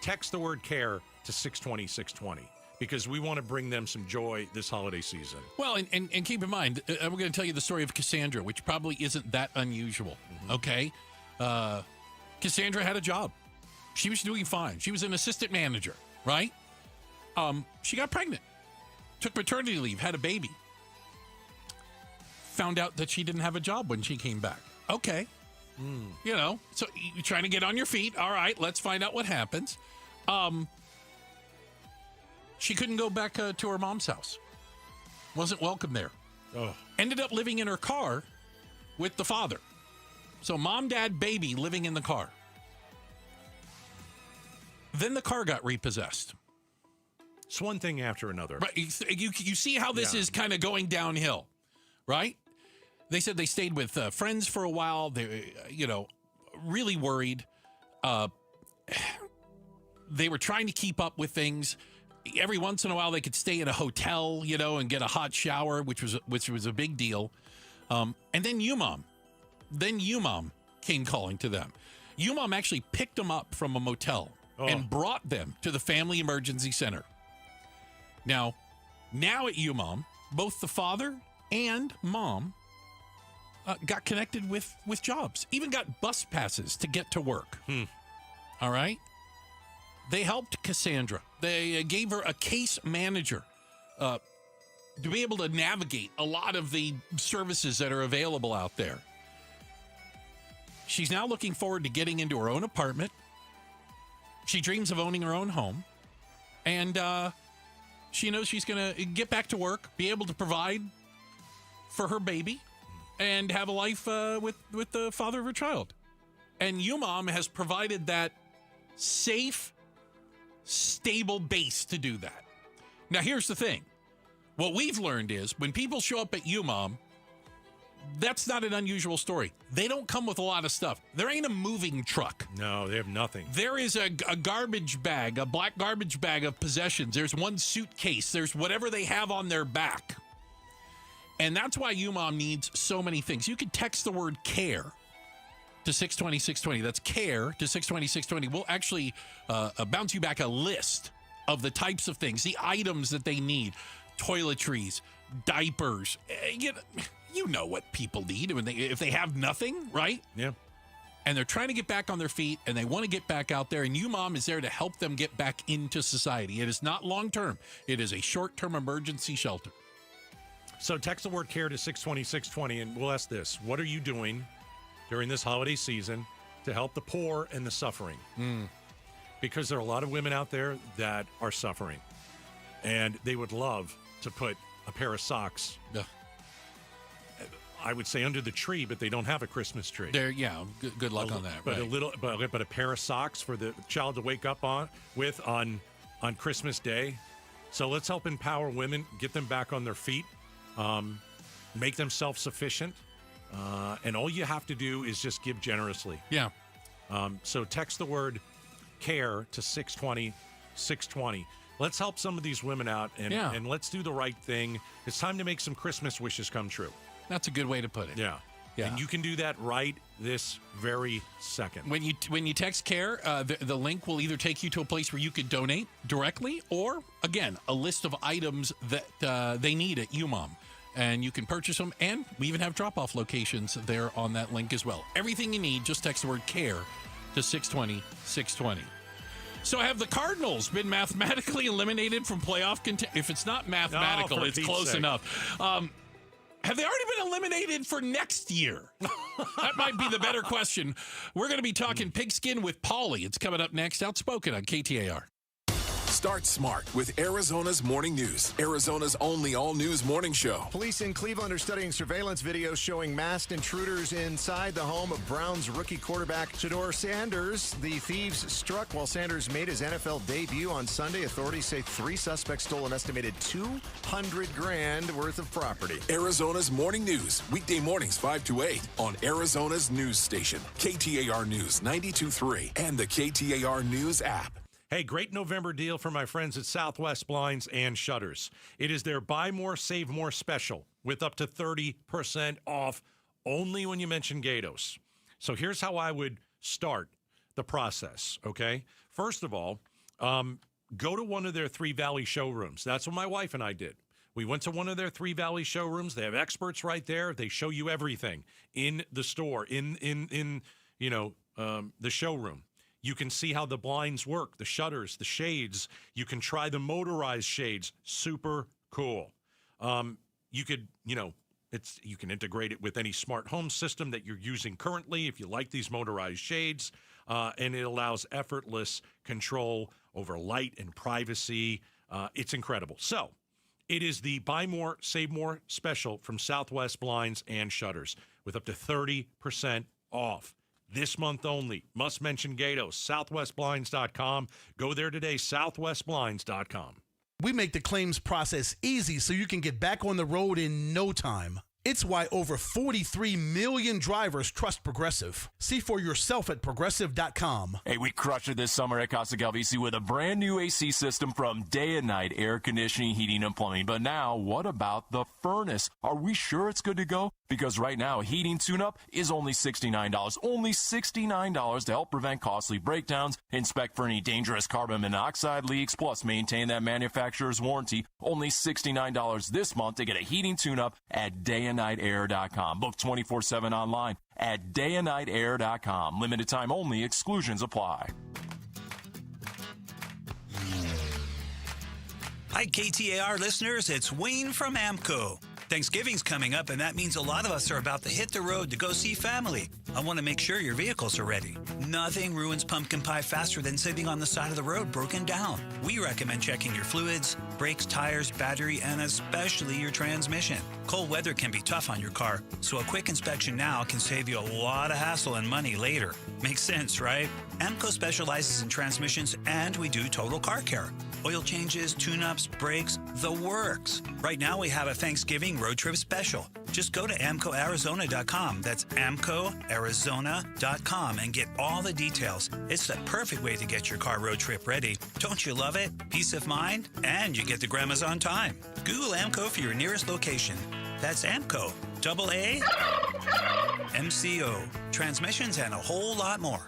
Speaker 21: text the word CARE to 620-620 because we want to bring them some joy this holiday season.
Speaker 1: Well, and keep in mind, we're going to tell you the story of Cassandra, which probably isn't that unusual, okay? Cassandra had a job. She was doing fine. She was an assistant manager, right? She got pregnant, took maternity leave, had a baby. Found out that she didn't have a job when she came back. Okay. You know, so you're trying to get on your feet. All right, let's find out what happens. She couldn't go back to her mom's house. Wasn't welcome there. Ended up living in her car with the father. So mom, dad, baby living in the car. Then the car got repossessed.
Speaker 21: It's one thing after another.
Speaker 1: Right. You see how this is kind of going downhill, right? They said they stayed with friends for a while. They, really worried. They were trying to keep up with things. Every once in a while, they could stay in a hotel, and get a hot shower, which was a big deal. And then UMOM came calling to them. UMOM actually picked them up from a motel and brought them to the Family Emergency Center. Now at UMOM, both the father and mom got connected with jobs, even got bus passes to get to work. All right? They helped Cassandra. They gave her a case manager to be able to navigate a lot of the services that are available out there. She's now looking forward to getting into her own apartment. She dreams of owning her own home. And she knows she's going to get back to work, be able to provide for her baby, and have a life with the father of her child. And UMOM has provided that safe, stable base to do that. Now, here's the thing. What we've learned is when people show up at UMOM, that's not an unusual story. They don't come with a lot of stuff. There ain't a moving truck.
Speaker 21: No, they have nothing.
Speaker 1: There is a garbage bag, a black garbage bag of possessions. There's one suitcase. There's whatever they have on their back. And that's why UMOM needs so many things. You can text the word CARE to 620-620. That's CARE to 620-620. We'll actually bounce you back a list of the types of things, the items that they need. Toiletries, diapers. You know what people need if they have nothing, right?
Speaker 21: Yeah.
Speaker 1: And they're trying to get back on their feet, and they want to get back out there, and UMOM is there to help them get back into society. It is not long-term. It is a short-term emergency shelter.
Speaker 21: So text the word CARE to 620-620, and we'll ask this. What are you doing during this holiday season to help the poor and the suffering? Because there are a lot of women out there that are suffering, and they would love to put a pair of socks, I would say, under the tree, but they don't have a Christmas tree.
Speaker 1: Good luck on that.
Speaker 21: But
Speaker 1: right.
Speaker 21: but a pair of socks for the child to wake up on Christmas Day. So let's help empower women, get them back on their feet, make them self-sufficient, and all you have to do is just give generously.
Speaker 1: Yeah.
Speaker 21: So text the word CARE to 620-620. Let's help some of these women out, and let's do the right thing. It's time to make some Christmas wishes come true.
Speaker 1: That's a good way to put it.
Speaker 21: Yeah. And you can do that right this very second.
Speaker 1: When you text CARE, the link will either take you to a place where you could donate directly, or, again, a list of items that they need at UMOM. And you can purchase them, and we even have drop-off locations there on that link as well. Everything you need, just text the word CARE to 620-620. So have the Cardinals been mathematically eliminated from playoff contention? If it's not mathematical, it's close enough. Have they already been eliminated for next year? That might be the better question. We're going to be talking pigskin with Paulie. It's coming up next. Outspoken on KTAR.
Speaker 6: Start smart with Arizona's Morning News, Arizona's only all-news morning show.
Speaker 11: Police in Cleveland are studying surveillance videos showing masked intruders inside the home of Browns rookie quarterback Shedeur Sanders. The thieves struck while Sanders made his NFL debut on Sunday. Authorities say 3 suspects stole an estimated $200,000 worth of property.
Speaker 6: Arizona's Morning News, weekday mornings 5 to 8 on Arizona's news station, KTAR News 92.3 and the KTAR News app.
Speaker 21: Hey, great November deal for my friends at Southwest Blinds and Shutters. It is their Buy More, Save More special with up to 30% off only when you mention Gatos. So here's how I would start the process, okay? First of all, go to one of their Three Valley showrooms. That's what my wife and I did. We went to one of their Three Valley showrooms. They have experts right there. They show you everything in the store, in the showroom. You can see how the blinds work, the shutters, the shades. You can try the motorized shades. Super cool. You can integrate it with any smart home system that you're using currently if you like these motorized shades, and it allows effortless control over light and privacy. It's incredible. So it is the Buy More, Save More special from Southwest Blinds and Shutters with up to 30% off. This month only. Must mention Gatos. SouthwestBlinds.com. Go there today, SouthwestBlinds.com.
Speaker 13: We make the claims process easy so you can get back on the road in no time. It's why over 43 million drivers trust Progressive. See for yourself at Progressive.com.
Speaker 14: Hey, we crushed it this summer at Casa Calvisi with a brand new AC system from Day and Night Air Conditioning, Heating, and Plumbing. But now, what about the furnace? Are we sure it's good to go? Because right now, heating tune-up is only $69. Only $69 to help prevent costly breakdowns, inspect for any dangerous carbon monoxide leaks, plus maintain that manufacturer's warranty. Only $69 this month to get a heating tune-up at dayandnightair.com. Book 24/7 online at dayandnightair.com. Limited time only. Exclusions apply.
Speaker 17: Hi, KTAR listeners. It's Wayne from AMCO. Thanksgiving's coming up, and that means a lot of us are about to hit the road to go see family. I want to make sure your vehicles are ready. Nothing ruins pumpkin pie faster than sitting on the side of the road broken down. We recommend checking your fluids, brakes, tires, battery, and especially your transmission. Cold weather can be tough on your car, so a quick inspection now can save you a lot of hassle and money later. Makes sense, right? AMCO specializes in transmissions, and we do total car care. Oil changes, tune-ups, brakes, the works. Right now we have a Thanksgiving road trip special. Just go to AMCOArizona.com. That's AMCOArizona.com and get all the details. It's the perfect way to get your car road trip ready. Don't you love it? Peace of mind, and you get the grandmas on time. Google AMCO for your nearest location. That's AMCO, AA, MCO, transmissions, and a whole lot more.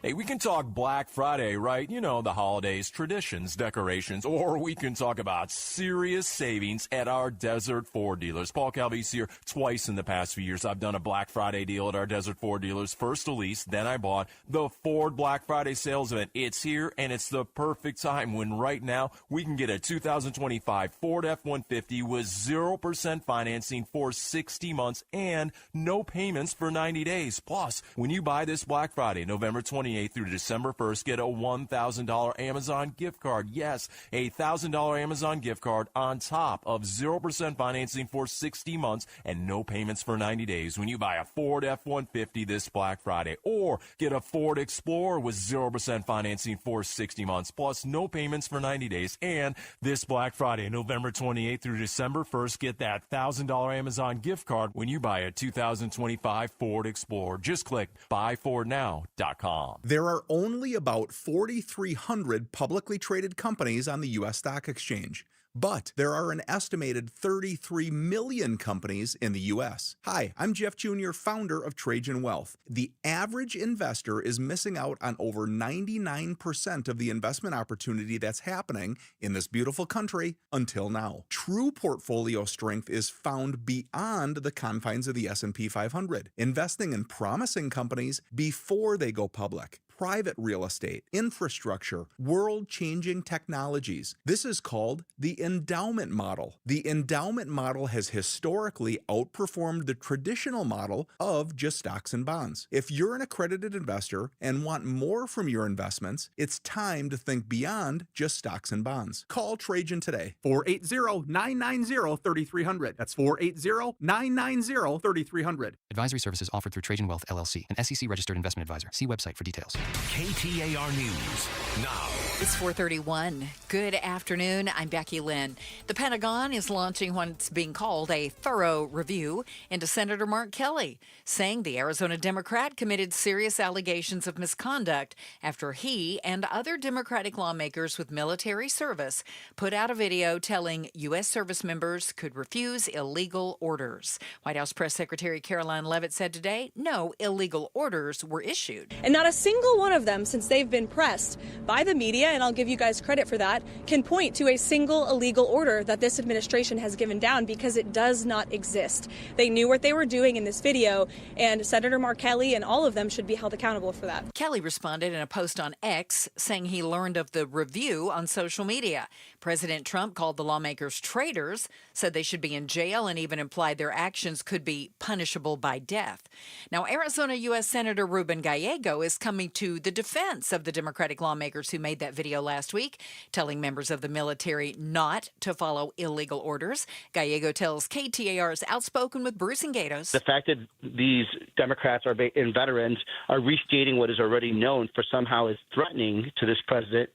Speaker 14: Hey, we can talk Black Friday, right? You know, the holidays, traditions, decorations, or we can talk about serious savings at our Desert Ford dealers. Paul Calvisi here twice in the past few years. I've done a Black Friday deal at our Desert Ford dealers. First a lease, then I bought the Ford Black Friday sales event. It's here, and it's the perfect time when right now we can get a 2025 Ford F-150 with 0% financing for 60 months and no payments for 90 days. Plus, when you buy this Black Friday, November 28th through December 1st, get a $1,000 Amazon gift card. Yes, a $1,000 Amazon gift card on top of 0% financing for 60 months and no payments for 90 days when you buy a Ford F-150 this Black Friday. Or get a Ford Explorer with 0% financing for 60 months plus no payments for 90 days. And this Black Friday, November 28th through December 1st, get that $1,000 Amazon gift card when you buy a 2025 Ford Explorer. Just click buyfordnow.com.
Speaker 18: There are only about 4,300 publicly traded companies on the U.S. stock exchange, but there are an estimated 33 million companies in the U.S. Hi, I'm Jeff Jr., founder of Trajan Wealth. The average investor is missing out on over 99% of the investment opportunity that's happening in this beautiful country until now. True portfolio strength is found beyond the confines of the S&P 500, investing in promising companies before they go public. Private real estate, infrastructure, world-changing technologies. This is called the endowment model. The endowment model has historically outperformed the traditional model of just stocks and bonds. If you're an accredited investor and want more from your investments, it's time to think beyond just stocks and bonds. Call Trajan today. 480-990-3300. That's 480-990-3300.
Speaker 19: Advisory services offered through Trajan Wealth, LLC, an SEC-registered investment advisor. See website for details.
Speaker 7: KTAR News now.
Speaker 24: It's 4:31. Good afternoon. I'm Becky Lynn. The Pentagon is launching what's being called a thorough review into Senator Mark Kelly, saying the Arizona Democrat committed serious allegations of misconduct after he and other Democratic lawmakers with military service put out a video telling U.S. service members could refuse illegal orders. White House Press Secretary Caroline Leavitt said today no illegal orders were issued.
Speaker 3: And not a single one of them, since they've been pressed by the media, and I'll give you guys credit for that, can point to a single illegal order that this administration has given down, because it does not exist. They knew what they were doing in this video, and Senator Mark Kelly and all of them should be held accountable for that.
Speaker 24: Kelly responded in a post on X, saying he learned of the review on social media. President Trump called the lawmakers traitors, said they should be in jail, and even implied their actions could be punishable by death. Now, Arizona U.S. Senator Ruben Gallego is coming to the defense of the Democratic lawmakers who made that video last week, telling members of the military not to follow illegal orders. Gallego tells KTAR is outspoken with Bruce and Gatos.
Speaker 22: The fact that these Democrats and veterans are restating what is already known for somehow is threatening to this president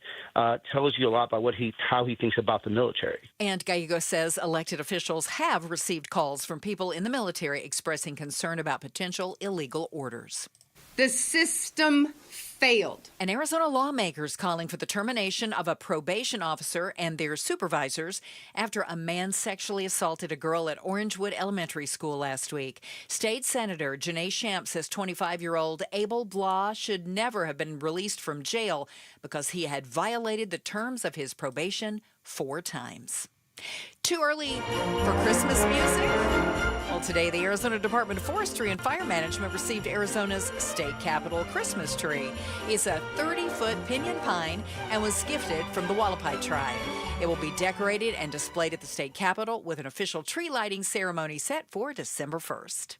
Speaker 22: tells you a lot about how he thinks about the military.
Speaker 24: And Gallego says elected officials have received calls from people in the military expressing concern about potential illegal orders.
Speaker 4: The system failed.
Speaker 24: And Arizona lawmakers calling for the termination of a probation officer and their supervisors after a man sexually assaulted a girl at Orangewood Elementary School last week. State Senator Janae Shamp says 25-year-old Abel Blah should never have been released from jail because he had violated the terms of his probation 4 times. Too early for Christmas music? Well, today the Arizona Department of Forestry and Fire Management received Arizona's state capitol Christmas tree. It's a 30-foot pinyon pine and was gifted from the Wallapai tribe. It will be decorated and displayed at the state capitol with an official tree lighting ceremony set for December 1st.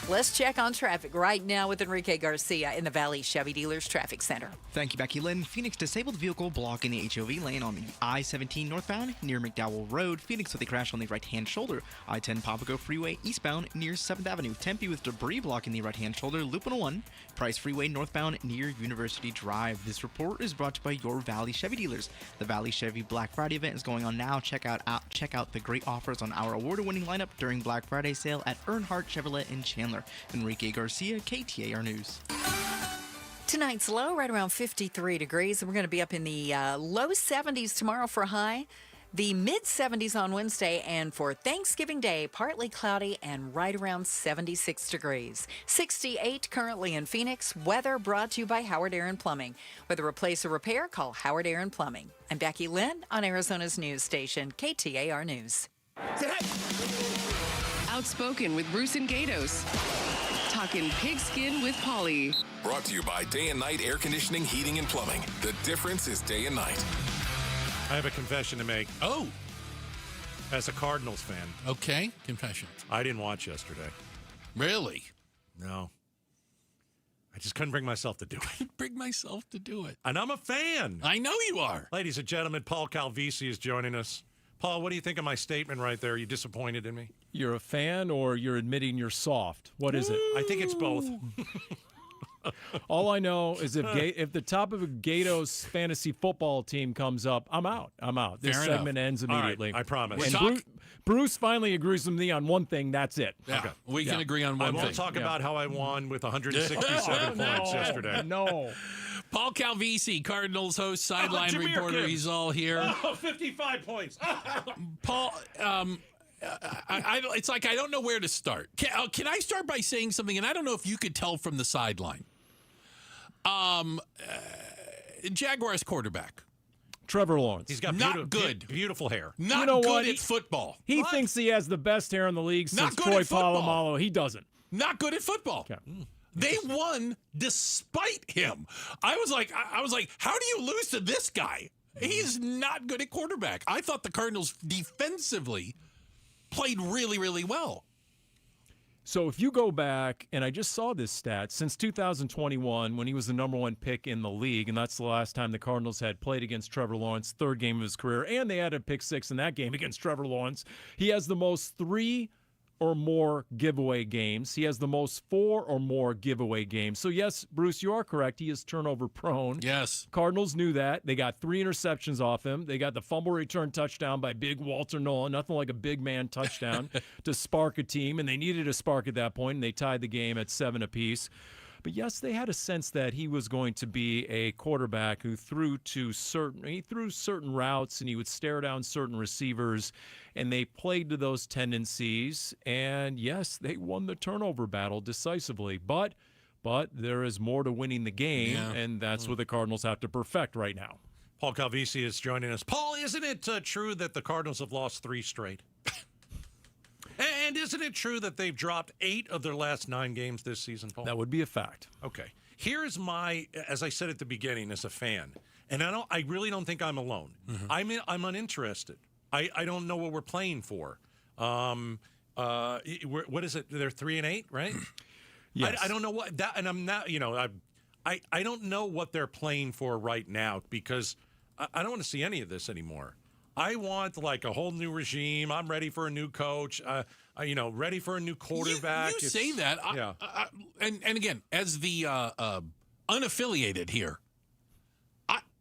Speaker 24: Let's check on traffic right now with Enrique Garcia in the Valley Chevy Dealers Traffic Center.
Speaker 15: Thank you, Becky Lynn. Phoenix disabled vehicle blocking the HOV lane on the I-17 northbound near McDowell Road. Phoenix with a crash on the right-hand shoulder. I-10 Papago Freeway eastbound near 7th Avenue. Tempe with debris blocking the right-hand shoulder. Loop 101. Price Freeway northbound near University Drive. This report is brought to you by your Valley Chevy Dealers. The Valley Chevy Black Friday event is going on now. Check out the great offers on our award-winning lineup during Black Friday sale at Earnhardt Chevrolet in Chandler. Enrique Garcia, KTAR News.
Speaker 24: Tonight's low right around 53 degrees, and we're going to be up in the low 70s tomorrow for a high. The mid-70s on Wednesday, and for Thanksgiving Day, partly cloudy and right around 76 degrees. 68 currently in Phoenix. Weather brought to you by Howard Aaron Plumbing. Whether replace or repair, call Howard Aaron Plumbing. I'm Becky Lynn on Arizona's news station, KTAR News.
Speaker 16: Outspoken with Bruce and Gatos. Talking pigskin with Polly.
Speaker 6: Brought to you by Day and Night Air Conditioning, Heating, and Plumbing. The difference is day and night.
Speaker 21: I have a confession to make.
Speaker 1: Oh.
Speaker 21: As a Cardinals fan.
Speaker 1: Okay, confession.
Speaker 21: I didn't watch yesterday.
Speaker 1: Really?
Speaker 21: No. I just couldn't bring myself to do it.
Speaker 1: Bring myself to do it.
Speaker 21: And I'm a fan.
Speaker 1: I know you are.
Speaker 21: Ladies and gentlemen, Paul Calvisi is joining us. Paul, what do you think of my statement right there? Are you disappointed in me?
Speaker 19: You're a fan or you're admitting you're soft? What is it?
Speaker 21: I think it's both.
Speaker 19: All I know is if the top of a Gatos fantasy football team comes up, I'm out. This
Speaker 1: Fair
Speaker 19: segment
Speaker 1: enough.
Speaker 19: ends immediately.
Speaker 21: All right, I promise.
Speaker 19: And Bruce finally agrees with me on one thing. That's it.
Speaker 1: Yeah, okay. We can agree on one thing.
Speaker 21: I won't talk about how I won with 167 points yesterday.
Speaker 19: No.
Speaker 1: Paul Calvisi, Cardinals host, sideline reporter.
Speaker 21: Gibbs.
Speaker 1: He's all here.
Speaker 21: 55 points.
Speaker 1: Paul, it's like I don't know where to start. Can I start by saying something? And I don't know if you could tell from the sideline. Jaguars quarterback.
Speaker 19: Trevor Lawrence.
Speaker 21: He's got
Speaker 1: not good.
Speaker 21: Beautiful hair.
Speaker 1: Not good at football.
Speaker 19: He thinks he has the best hair in the league since Troy Polamalu. He doesn't.
Speaker 1: Not good at football.
Speaker 19: Okay.
Speaker 1: They won despite him. I was like, how do you lose to this guy? He's not good at quarterback. I thought the Cardinals defensively played really, really well.
Speaker 19: So if you go back, and I just saw this stat, since 2021, when he was the number 1 pick in the league, and that's the last time the Cardinals had played against Trevor Lawrence, third game of his career, and they had a pick 6 in that game against Trevor Lawrence, he has the most 3 or more giveaway games. He has the most 4 or more giveaway games. So, yes, Bruce, you are correct. He is turnover prone.
Speaker 1: Yes.
Speaker 19: Cardinals knew that. They got 3 interceptions off him. They got the fumble return touchdown by big Walter Nolan. Nothing like a big man touchdown to spark a team. And they needed a spark at that point, and they tied the game at 7 apiece. But yes, they had a sense that he was going to be a quarterback who threw certain routes, and he would stare down certain receivers, and they played to those tendencies. And yes, they won the turnover battle decisively. But there is more to winning the game, and that's what the Cardinals have to perfect right now.
Speaker 21: Paul Calvisi is joining us. Paul, isn't it true that the Cardinals have lost 3 straight? And isn't it true that they've dropped 8 of their last 9 games this season, Paul?
Speaker 19: That would be a fact.
Speaker 21: Okay. Here's my, as I said at the beginning, as a fan, and I really don't think I'm alone. Mm-hmm. I'm uninterested. I don't know what we're playing for. What is it? They're 3-8, right?
Speaker 19: Yes.
Speaker 21: I don't know what that, and I'm not. I don't know what they're playing for right now because I don't want to see any of this anymore. I want like a whole new regime. I'm ready for a new coach. Ready for a new quarterback.
Speaker 1: You say that,
Speaker 21: yeah.
Speaker 1: And again, as the unaffiliated here,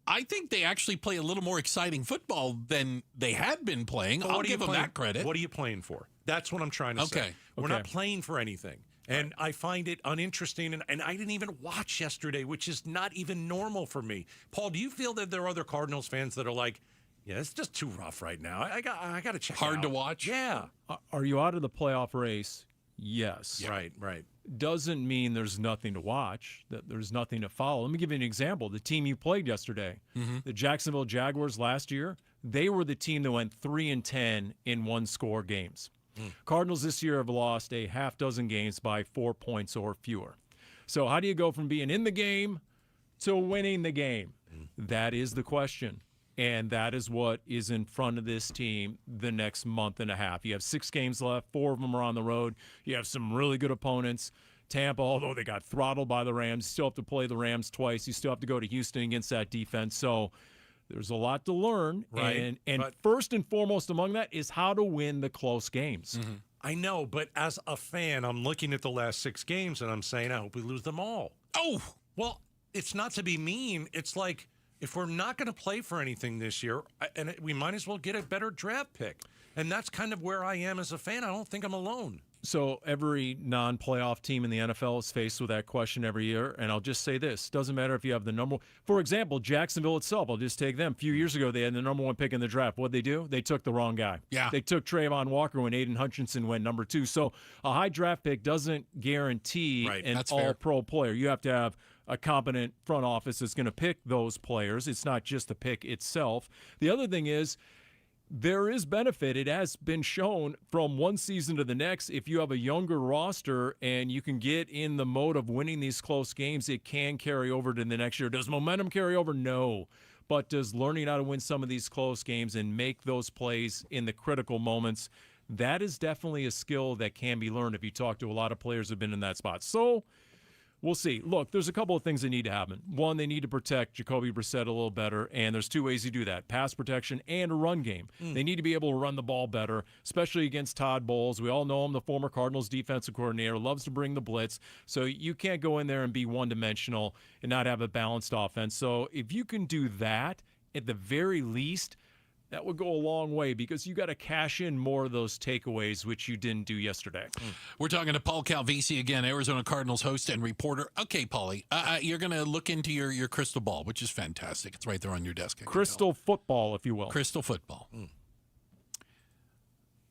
Speaker 1: I think they actually play a little more exciting football than they had been playing. I'll give them that credit.
Speaker 21: What are you playing for? That's what I'm trying to say. We're not playing for anything. And I find it uninteresting, and I didn't even watch yesterday, which is not even normal for me. Paul, do you feel that there are other Cardinals fans that are like, yeah, it's just too rough right now. I got to check it out.
Speaker 1: Hard to watch?
Speaker 21: Yeah.
Speaker 19: Are you out of the playoff race? Yes.
Speaker 21: Yeah. Right.
Speaker 19: Doesn't mean there's nothing to watch, that there's nothing to follow. Let me give you an example. The team you played yesterday, the Jacksonville Jaguars last year, they were the team that went 3-10 in one-score games. Cardinals this year have lost a half dozen games by 4 points or fewer. So how do you go from being in the game to winning the game? That is the question. And that is what is in front of this team the next month and a half. You have 6 games left. 4 of them are on the road. You have some really good opponents. Tampa, although they got throttled by the Rams, you still have to play the Rams twice. You still have to go to Houston against that defense. So there's a lot to learn.
Speaker 21: Right.
Speaker 19: And first and foremost among that is how to win the close games.
Speaker 21: Mm-hmm. I know, but as a fan, I'm looking at the last 6 games, and I'm saying, I hope we lose them all.
Speaker 1: Oh!
Speaker 21: Well, it's not to be mean. It's like, if we're not going to play for anything this year, we might as well get a better draft pick. And that's kind of where I am as a fan. I don't think I'm alone.
Speaker 19: So every non-playoff team in the NFL is faced with that question every year. And I'll just say this. Doesn't matter if you have the number. For example, Jacksonville itself, I'll just take them. A few years ago, they had the number 1 pick in the draft. What'd they do? They took the wrong guy.
Speaker 1: Yeah.
Speaker 19: They took Trayvon Walker when Aiden Hutchinson went number 2. So a high draft pick doesn't guarantee an all-pro player. You have to have a competent front office that's going to pick those players. It's not just the pick itself. The other thing is, there is benefit. It has been shown from one season to the next. If you have a younger roster and you can get in the mode of winning these close games, it can carry over to the next year. Does momentum carry over? No. But does learning how to win some of these close games and make those plays in the critical moments, that is definitely a skill that can be learned if you talk to a lot of players who have been in that spot. So we'll see. Look, there's a couple of things that need to happen. One, they need to protect Jacoby Brissett a little better, and there's 2 ways you do that, pass protection and a run game. They need to be able to run the ball better, especially against Todd Bowles. We all know him, the former Cardinals defensive coordinator, loves to bring the blitz, so you can't go in there and be one-dimensional and not have a balanced offense. So if you can do that, at the very least, that would go a long way because you got to cash in more of those takeaways, which you didn't do yesterday.
Speaker 1: We're talking to Paul Calvisi again, Arizona Cardinals host and reporter. Okay, Paulie, you're going to look into your crystal ball, which is fantastic. It's right there on your desk.
Speaker 19: Crystal football, if you will.
Speaker 1: Crystal football.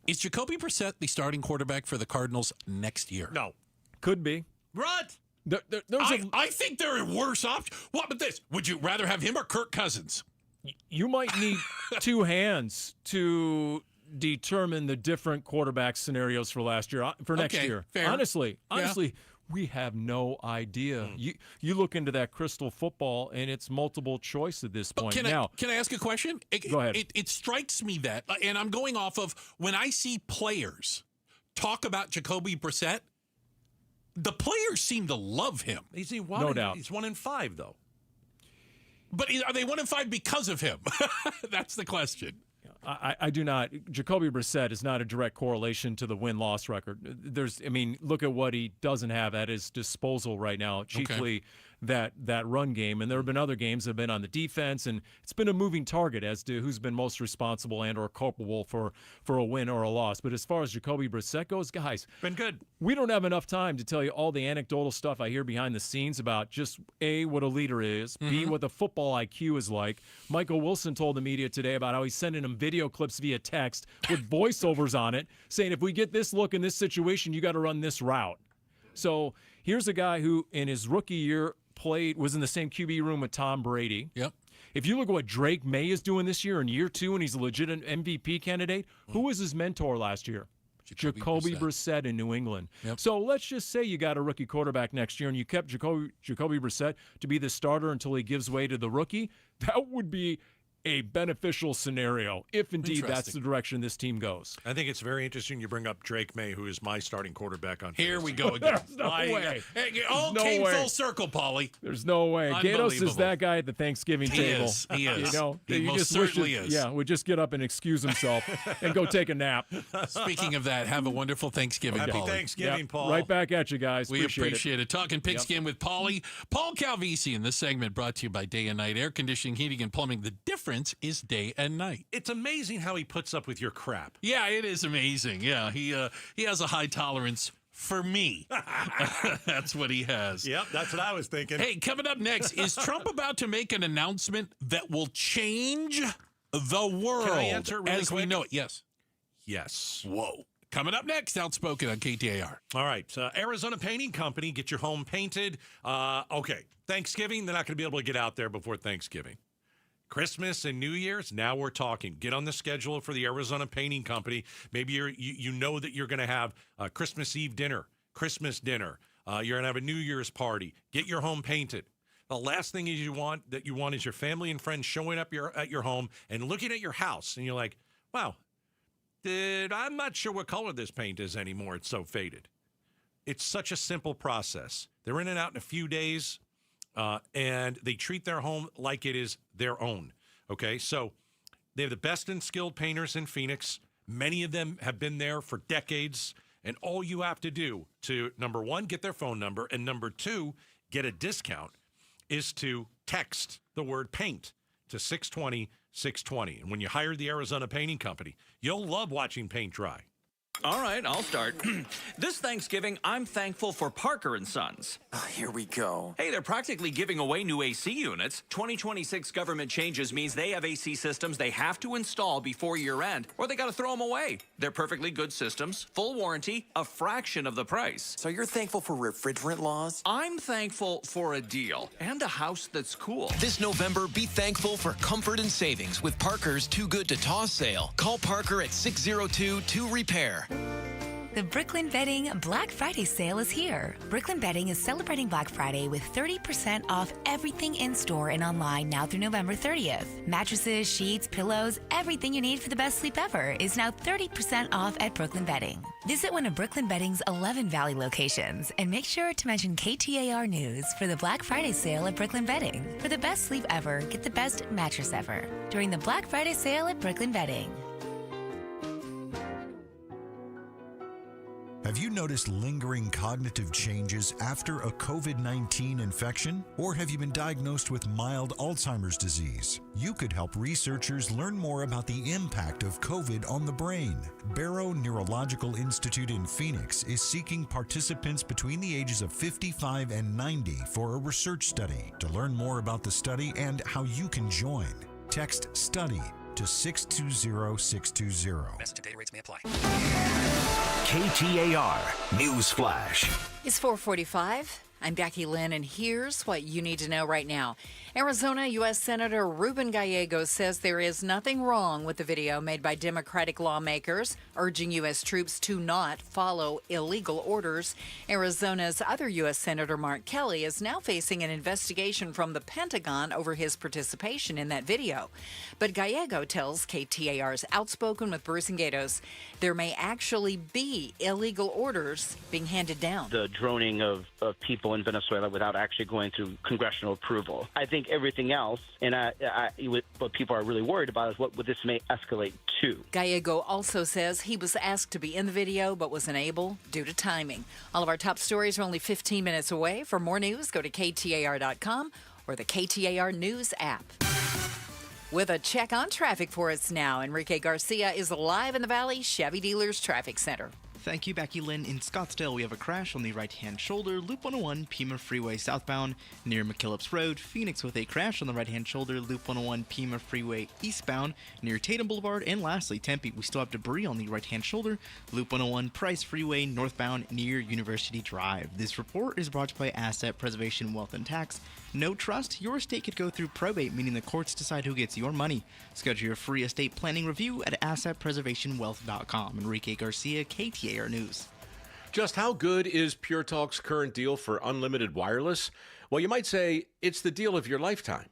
Speaker 1: Is Jacoby Brissett the starting quarterback for the Cardinals next year?
Speaker 21: No.
Speaker 19: Could be.
Speaker 21: What?
Speaker 1: I think there are worse options. What about this? Would you rather have him or Kirk Cousins?
Speaker 19: You might need 2 hands to determine the different quarterback scenarios for next year.
Speaker 1: Fair.
Speaker 19: Honestly, we have no idea. You look into that crystal football, and it's multiple choice at this point.
Speaker 1: Can I ask a question?
Speaker 19: Go ahead.
Speaker 1: It strikes me that, and I'm going off of when I see players talk about Jacoby Brissett, the players seem to love him.
Speaker 19: No doubt.
Speaker 21: He's 1-5, though.
Speaker 1: But are they 1-5 because of him? That's the question.
Speaker 19: I do not. Jacoby Brissett is not a direct correlation to the win-loss record. Look at what he doesn't have at his disposal right now, chiefly that run game. And there have been other games that have been on the defense, and it's been a moving target as to who's been most responsible and or culpable for a win or a loss. But as far as Jacoby Brissett goes, guys,
Speaker 21: been good.
Speaker 19: We don't have enough time to tell you all the anecdotal stuff I hear behind the scenes about just A, what a leader is, B, what the football IQ is like. Michael Wilson told the media today about how he's sending them video clips via text with voiceovers on it, saying if we get this look in this situation, you got to run this route. So here's a guy who in his rookie year was in the same QB room with Tom Brady.
Speaker 1: Yep.
Speaker 19: If you look at what Drake May is doing this year in year 2 and he's a legitimate MVP candidate, who was his mentor last year? Jacoby Brissett in New England. Yep. So let's just say you got a rookie quarterback next year and you kept Jacoby Brissett to be the starter until he gives way to the rookie. That would be a beneficial scenario if indeed that's the direction this team goes.
Speaker 21: I think it's very interesting you bring up Drake May, who is my starting quarterback on
Speaker 1: Here we go again.
Speaker 19: There's no way.
Speaker 1: It all came full circle, Paulie.
Speaker 19: There's no way. Gatos is that guy at the Thanksgiving table.
Speaker 1: He is.
Speaker 19: He
Speaker 1: most certainly is.
Speaker 19: Yeah, would just get up and excuse himself and go take a nap.
Speaker 1: Speaking of that, have a wonderful Thanksgiving,
Speaker 21: Happy
Speaker 1: Paulie.
Speaker 21: Thanksgiving, Paul.
Speaker 19: Right back at you guys.
Speaker 1: We appreciate it. Talking pigskin with Paulie. Paul Calvisi in this segment brought to you by Day and Night Air Conditioning, Heating, and Plumbing. The difference is day and night.
Speaker 21: It's amazing how he puts up with your crap.
Speaker 1: Yeah, it is amazing. Yeah, he has a high tolerance for me. That's what he has.
Speaker 21: Yep, that's what I was thinking.
Speaker 1: Hey, coming up next, is Trump about to make an announcement that will change the world
Speaker 21: Can I answer it really
Speaker 1: as
Speaker 21: quick?
Speaker 1: we know it? Yes.
Speaker 21: Yes.
Speaker 1: Whoa. Coming up next, Outspoken on KTAR.
Speaker 21: All right. Arizona Painting Company, get your home painted. Okay. Thanksgiving, they're not going to be able to get out there before Thanksgiving. Christmas and New Year's, now we're talking. Get on the schedule for the Arizona Painting Company. Maybe you know that you're going to have a Christmas Eve dinner, Christmas dinner. You're going to have a New Year's party. Get your home painted. The last thing you want is your family and friends showing up at your home and looking at your house, and you're like, wow, I'm not sure what color this paint is anymore. It's so faded. It's such a simple process. They're in and out in a few days. And they treat their home like it is their own. Okay, so they have the best and skilled painters in Phoenix. Many of them have been there for decades. And all you have to do to, number one, get their phone number, and number two, get a discount, is to text the word paint to 620-620. And when you hire the Arizona Painting Company, you'll love watching paint dry.
Speaker 5: All right, I'll start. This Thanksgiving, I'm thankful for Parker & Sons.
Speaker 7: Here we go.
Speaker 5: Hey, they're practically giving away new AC units. 2026 government changes means they have AC systems they have to install before year end, or they got to throw them away. They're perfectly good systems, full warranty, a fraction of the price.
Speaker 7: So you're thankful for refrigerant laws?
Speaker 5: I'm thankful for a deal and a house that's cool.
Speaker 12: This November, be thankful for comfort and savings with Parker's Too Good to Toss sale. Call Parker at 602-2REPAIR.
Speaker 20: The Brooklyn Bedding Black Friday sale is here. Brooklyn Bedding is celebrating Black Friday with 30% off everything in store and online now through November 30th. Mattresses, sheets, pillows, everything you need for the best sleep ever is now 30% off at Brooklyn Bedding. Visit one of Brooklyn Bedding's 11 Valley locations and make sure to mention KTAR News for the Black Friday sale at Brooklyn Bedding. For the best sleep ever, get the best mattress ever during the Black Friday sale at Brooklyn Bedding.
Speaker 23: Have you noticed lingering cognitive changes after a COVID-19 infection? Or have you been diagnosed with mild Alzheimer's disease? You could help researchers learn more about the impact of COVID on the brain. Barrow Neurological Institute in Phoenix is seeking participants between the ages of 55 and 90 for a research study. To learn more about the study and how you can join, text STUDY to 620-620.
Speaker 25: Message and data rates may apply.
Speaker 7: KTAR News Flash.
Speaker 24: It's 4:45. I'm Becky Lynn, and here's what you need to know right now. Arizona U.S. Senator Ruben Gallegos says there is nothing wrong with the video made by Democratic lawmakers urging U.S. troops to not follow illegal orders. Arizona's other U.S. Senator Mark Kelly is now facing an investigation from the Pentagon over his participation in that video. But Gallego tells KTAR's Outspoken with Bruce and Gatos there may actually be illegal orders being handed down.
Speaker 22: The droning of people in Venezuela without actually going through congressional approval. I think everything else, and what people are really worried about is what would this may escalate too.
Speaker 24: Gallego also says he was asked to be in the video but was unable due to timing. All of our top stories are only 15 minutes away. For more news, go to KTAR.com or the KTAR News app. With a check on traffic for us now, Enrique Garcia is live in the Valley Chevy Dealers Traffic Center.
Speaker 15: Thank you, Becky Lynn. In Scottsdale, we have a crash on the right-hand shoulder, Loop 101, Pima Freeway southbound, near McKillips Road. Phoenix with a crash on the right-hand shoulder, Loop 101, Pima Freeway eastbound, near Tatum Boulevard. And lastly, Tempe, we still have debris on the right-hand shoulder, Loop 101, Price Freeway northbound, near University Drive. This report is brought to you by Asset Preservation Wealth and Tax. No trust? Your estate could go through probate, meaning the courts decide who gets your money. Schedule your free estate planning review at assetpreservationwealth.com. Enrique Garcia, KTAR News.
Speaker 2: Just how good is Pure Talk's current deal for unlimited wireless? Well, you might say it's the deal of your lifetime.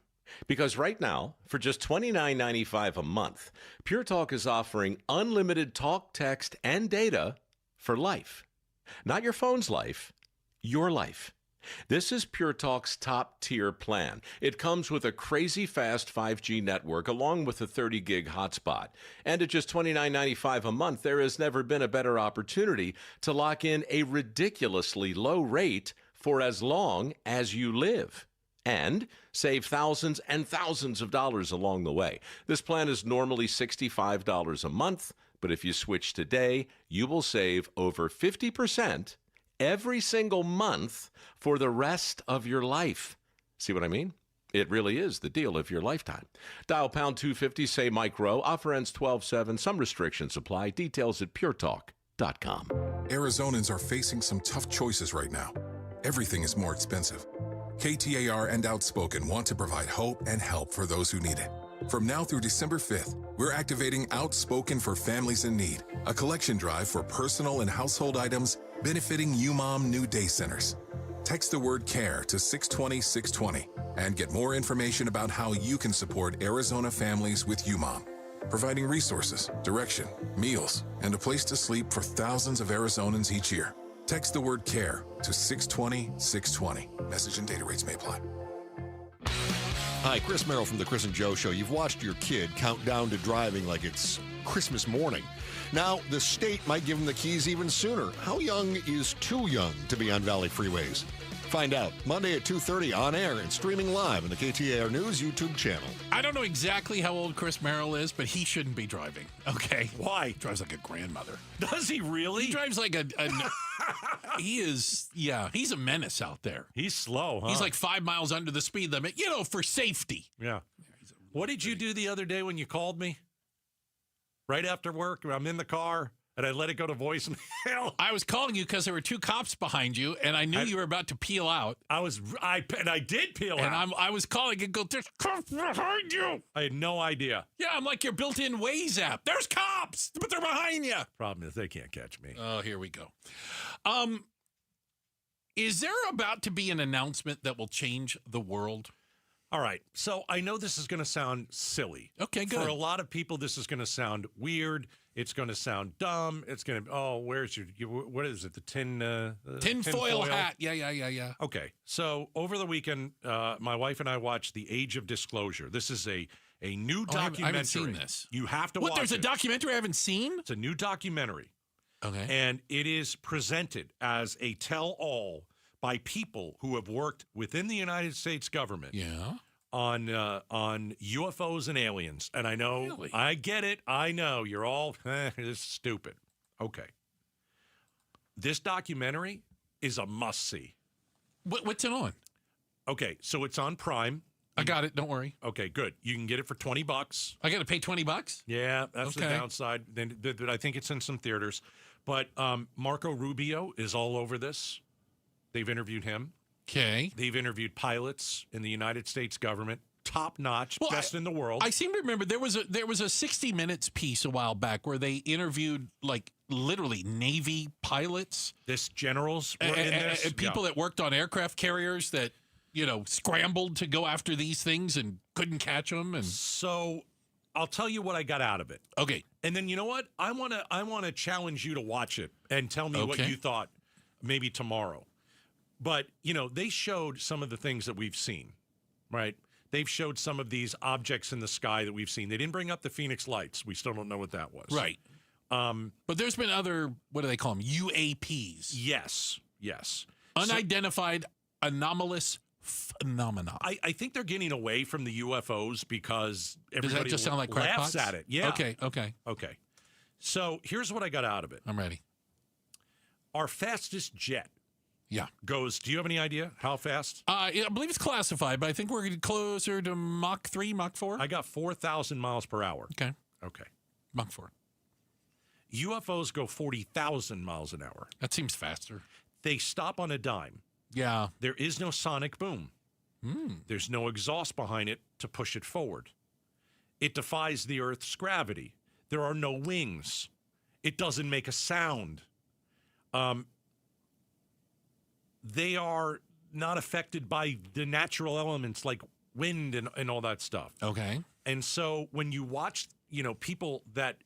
Speaker 2: Because right now, for just $29.95 a month, Pure Talk is offering unlimited talk, text, and data for life. Not your phone's life, your life. This is Pure Talk's top-tier plan. It comes with a crazy fast 5G network along with a 30-gig hotspot. And at just $29.95 a month, there has never been a better opportunity to lock in a ridiculously low rate for as long as you live. And save thousands and thousands of dollars along the way. This plan is normally $65 a month, but if you switch today, you will save over 50% every single month for the rest of your life. See what I mean? It really is the deal of your lifetime. Dial pound 250, say Mike Rowe. Offer ends 12/7. Some restrictions apply. Details at puretalk.com.
Speaker 6: Arizonans are facing some tough choices right now. Everything is more expensive. KTAR and Outspoken want to provide hope and help for those who need it. From now through December 5th, we're activating Outspoken for Families in Need, a collection drive for personal and household items benefiting UMOM New Day Centers. Text the word CARE to 620-620 and get more information about how you can support Arizona families with UMOM, providing resources, direction, meals, and a place to sleep for thousands of Arizonans each year. Text the word CARE to 620-620. Message and data rates may apply.
Speaker 8: Hi, Chris Merrill from The Chris and Joe Show. You've watched your kid count down to driving like it's Christmas morning. Now, the state might give him the keys even sooner. How young is too young to be on Valley freeways? Find out Monday at 2:30 on air and streaming live on the KTAR News YouTube channel.
Speaker 1: I don't know exactly how old Chris Merrill is, but he shouldn't be driving. Okay.
Speaker 21: Why?
Speaker 1: He drives like a grandmother.
Speaker 21: Does he really?
Speaker 1: He drives like a he is, yeah, he's a menace out there.
Speaker 21: He's slow, huh?
Speaker 1: He's like 5 miles under the speed limit, for safety.
Speaker 21: Yeah. What did you do the other day when you called me? Right after work, I'm in the car, and I let it go to voicemail.
Speaker 1: I was calling you because there were two cops behind you, and I knew you were about to peel out.
Speaker 21: I did peel out.
Speaker 1: And I was calling and go, there's cops behind you.
Speaker 21: I had no idea.
Speaker 1: Yeah, I'm like your built-in Waze app. There's cops, but they're behind you.
Speaker 21: Problem is they can't catch me.
Speaker 1: Oh, here we go. Is there about to be an announcement that will change the world?
Speaker 21: All right. So I know this is going to sound silly.
Speaker 1: Okay, good.
Speaker 21: For a lot of people, this is going to sound weird. It's going to sound dumb. It's going to, where's what is it? The tin
Speaker 1: foil hat. Yeah.
Speaker 21: Okay. So over the weekend, my wife and I watched The Age of Disclosure. This is a new documentary.
Speaker 1: I haven't seen this.
Speaker 21: You have to watch it.
Speaker 1: There's a documentary I haven't seen?
Speaker 21: It's a new documentary.
Speaker 1: Okay.
Speaker 21: And it is presented as a tell-all by people who have worked within the United States government.
Speaker 1: Yeah.
Speaker 21: On UFOs and aliens. And I know,
Speaker 1: really?
Speaker 21: I get it. I know you're all, this is stupid. Okay. This documentary is a must-see.
Speaker 1: What's it on?
Speaker 21: Okay, so it's on Prime.
Speaker 1: I got it. Don't worry.
Speaker 21: Okay, good. You can get it for $20.
Speaker 1: I got to pay $20?
Speaker 21: Yeah, that's the downside. Then I think it's in some theaters. But Marco Rubio is all over this. They've interviewed him.
Speaker 1: Okay.
Speaker 21: They've interviewed pilots in the United States government, top notch, best in the world.
Speaker 1: I seem to remember there was a 60 Minutes piece a while back where they interviewed like literally Navy pilots,
Speaker 21: generals, were in this.
Speaker 1: And people that worked on aircraft carriers that scrambled to go after these things and couldn't catch them. And
Speaker 21: so I'll tell you what I got out of it.
Speaker 1: Okay.
Speaker 21: And then you know what? I wanna challenge you to watch it and tell me what you thought maybe tomorrow. But, they showed some of the things that we've seen, right? they've showed some of these objects in the sky that we've seen. They didn't bring up the Phoenix Lights. We still don't know what that was.
Speaker 1: Right. But there's been other, what do they call them? UAPs.
Speaker 21: Yes.
Speaker 1: Unidentified anomalous phenomena.
Speaker 21: I think they're getting away from the UFOs because everybody
Speaker 1: Does that just sound like
Speaker 21: laughs
Speaker 1: crackpots?
Speaker 21: at it. Yeah.
Speaker 1: Okay.
Speaker 21: So here's what I got out of it.
Speaker 1: I'm ready.
Speaker 21: Our fastest jet
Speaker 1: Yeah.
Speaker 21: goes, do you have any idea how fast?
Speaker 1: I believe it's classified, but I think we're closer to Mach 3, Mach 4.
Speaker 21: I got 4,000 miles per hour.
Speaker 1: Okay. Mach 4.
Speaker 21: UFOs go 40,000 miles an hour.
Speaker 1: That seems faster.
Speaker 21: They stop on a dime.
Speaker 1: Yeah.
Speaker 21: There is no sonic boom. There's no exhaust behind it to push it forward. It defies the Earth's gravity. There are no wings. It doesn't make a sound. They are not affected by the natural elements like wind and all that stuff.
Speaker 1: Okay.
Speaker 21: And so when you watch, people that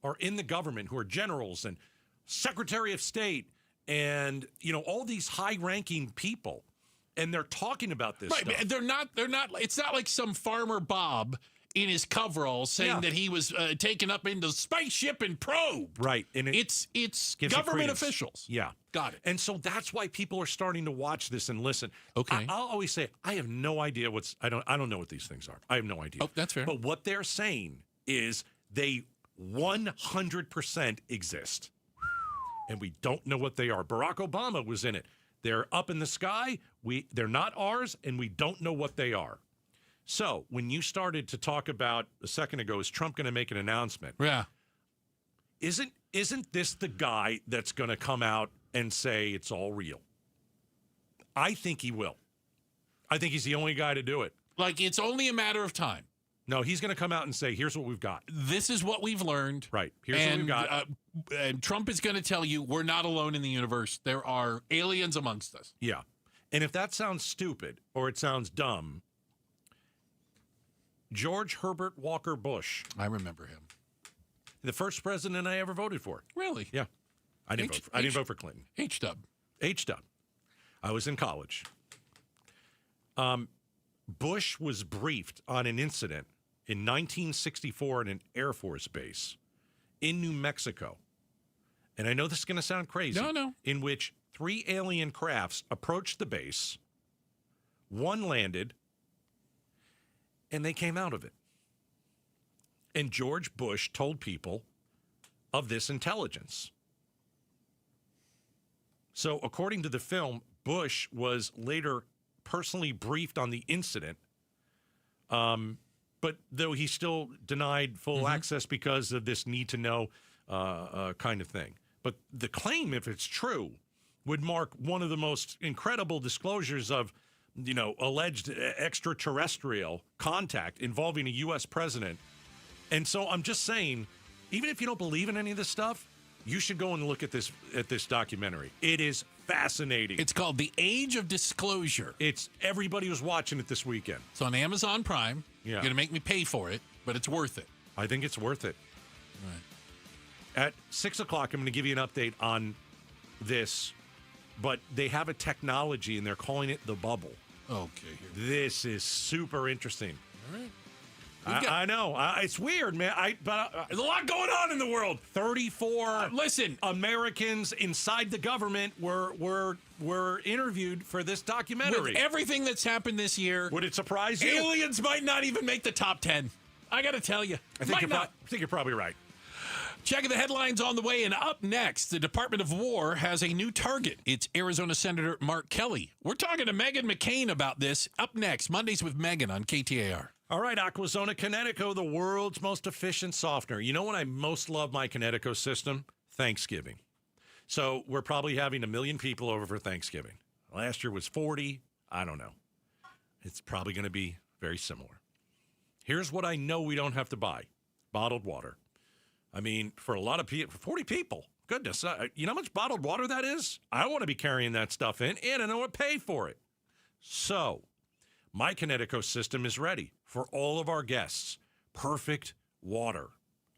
Speaker 21: are in the government who are generals and Secretary of State and, all these high-ranking people, and they're talking about this stuff.
Speaker 1: They're not, it's not like some farmer Bob in his coveralls saying that he was taken up into spaceship and probe.
Speaker 21: Right. And
Speaker 1: it's
Speaker 21: gives
Speaker 1: government
Speaker 21: it credence.
Speaker 1: officials.
Speaker 21: Yeah.
Speaker 1: Got it.
Speaker 21: And so that's why people are starting to watch this and listen.
Speaker 1: Okay.
Speaker 21: I'll always say, I have no idea I don't know what these things are. I have no idea.
Speaker 1: Oh, that's fair.
Speaker 21: But what they're saying is they 100% exist. And we don't know what they are. Barack Obama was in it. They're up in the sky. They're not ours, and we don't know what they are. So when you started to talk about a second ago, is Trump going to make an announcement?
Speaker 1: Yeah.
Speaker 21: Isn't this the guy that's going to come out and say it's all real? I think he will. I think he's the only guy to do it.
Speaker 1: Like, it's only a matter of time.
Speaker 21: No, he's going to come out and say, here's what we've got.
Speaker 1: This is what we've learned.
Speaker 21: Right. Here's what we've got.
Speaker 1: And Trump is going to tell you we're not alone in the universe. There are aliens amongst us.
Speaker 21: Yeah. And if that sounds stupid or it sounds dumb, George Herbert Walker Bush.
Speaker 1: I remember him.
Speaker 21: The first president I ever voted for.
Speaker 1: Really?
Speaker 21: Yeah. I didn't vote for Clinton.
Speaker 1: H-dub.
Speaker 21: I was in college. Bush was briefed on an incident in 1964 at an Air Force base in New Mexico. And I know this is going to sound crazy.
Speaker 1: No.
Speaker 21: In which 3 alien crafts approached the base, one landed, and they came out of it. And George Bush told people of this intelligence. So according to the film, Bush was later personally briefed on the incident, but though he still denied full access because of this need-to-know kind of thing. But the claim, if it's true, would mark one of the most incredible disclosures of, alleged extraterrestrial contact involving a U.S. president. And so I'm just saying, even if you don't believe in any of this stuff, you should go and look at this documentary. It is fascinating.
Speaker 1: It's called The Age of Disclosure.
Speaker 21: Everybody was watching it this weekend.
Speaker 1: It's on Amazon Prime.
Speaker 21: Yeah.
Speaker 1: You're going to make me pay for it, but it's worth it.
Speaker 21: I think it's worth it.
Speaker 1: Right.
Speaker 21: At 6 o'clock, I'm going to give you an update on this, but they have a technology, and they're calling it the bubble.
Speaker 1: Okay.
Speaker 21: This is super interesting.
Speaker 1: All right.
Speaker 21: I know. It's weird, man. There's a lot going on in the world. 34 Americans inside the government were interviewed for this documentary.
Speaker 1: With everything that's happened this year,
Speaker 21: would it surprise you?
Speaker 1: Aliens might not even make the top 10. I got to tell you.
Speaker 21: I think you're probably right.
Speaker 1: Checking the headlines on the way, and up next, the Department of War has a new target. It's Arizona Senator Mark Kelly. We're talking to Meghan McCain about this. Up next, Mondays with Meghan on KTAR.
Speaker 21: All right, Aquazona Kinetico, the world's most efficient softener. You know when I most love my Kinetico system? Thanksgiving. So we're probably having 1 million people over for Thanksgiving. Last year was 40. I don't know. It's probably going to be very similar. Here's what I know we don't have to buy. Bottled water. I mean, for a lot of people, for 40 people, goodness, you know how much bottled water that is? I don't want to be carrying that stuff in, and I don't want to pay for it. So my Kinetico system is ready for all of our guests. Perfect water.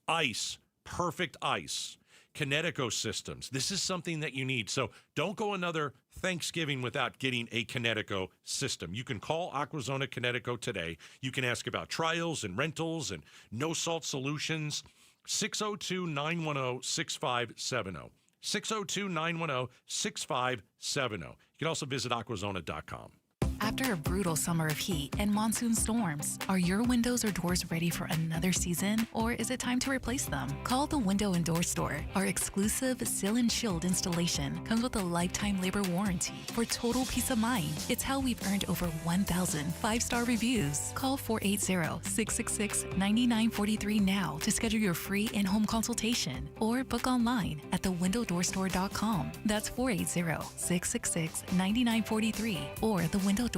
Speaker 21: Ice. Perfect ice. Kinetico systems. This is something that you need. So don't go another Thanksgiving without getting a Kinetico system. You can call Aquazona Kinetico today. You can ask about trials and rentals and no-salt solutions. 602-910-6570. 602-910-6570. You can also visit aquazona.com.
Speaker 9: After a brutal summer of heat and monsoon storms, are your windows or doors ready for another season, or is it time to replace them? Call the Window and Door Store. Our exclusive Seal and Shield installation comes with a lifetime labor warranty for total peace of mind. It's how we've earned over 1,000 5-star reviews. Call 480-666-9943 now to schedule your free in-home consultation or book online at thewindowdoorstore.com. That's 480-666-9943 or thewindowdoorstore.com.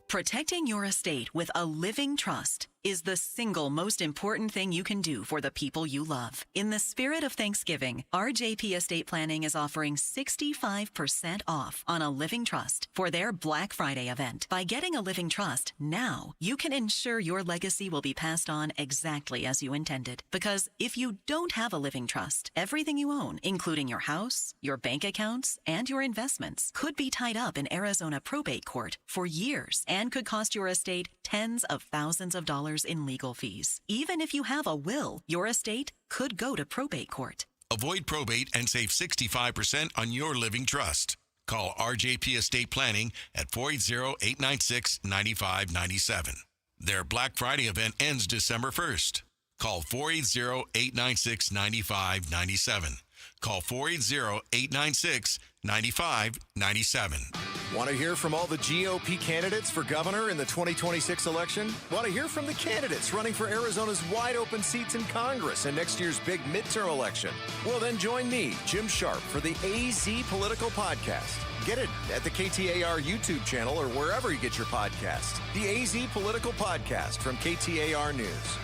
Speaker 10: Protecting your estate with a living trust is the single most important thing you can do for the people you love. In the spirit of Thanksgiving, RJP Estate Planning is offering 65% off on a living trust for their Black Friday event. By getting a living trust now, you can ensure your legacy will be passed on exactly as you intended. Because if you don't have a living trust, everything you own, including your house, your bank accounts, and your investments, could be tied up in Arizona probate court for years and could cost your estate tens of thousands of dollars in legal fees. Even if you have a will, your estate could go to probate court.
Speaker 11: Avoid probate and save 65% on your living trust. Call RJP Estate Planning at 480-896-9597. Their Black Friday event ends December 1st. Call 480-896-9597. Call 480-896-9597.
Speaker 13: Want to hear from all the GOP candidates for governor in the 2026 election? Want to hear from the candidates running for Arizona's wide open seats in Congress and next year's big midterm election? Well, then join me, Jim Sharp, for the AZ Political Podcast. Get it at the KTAR YouTube channel or wherever you get your podcasts. The AZ Political Podcast from KTAR News.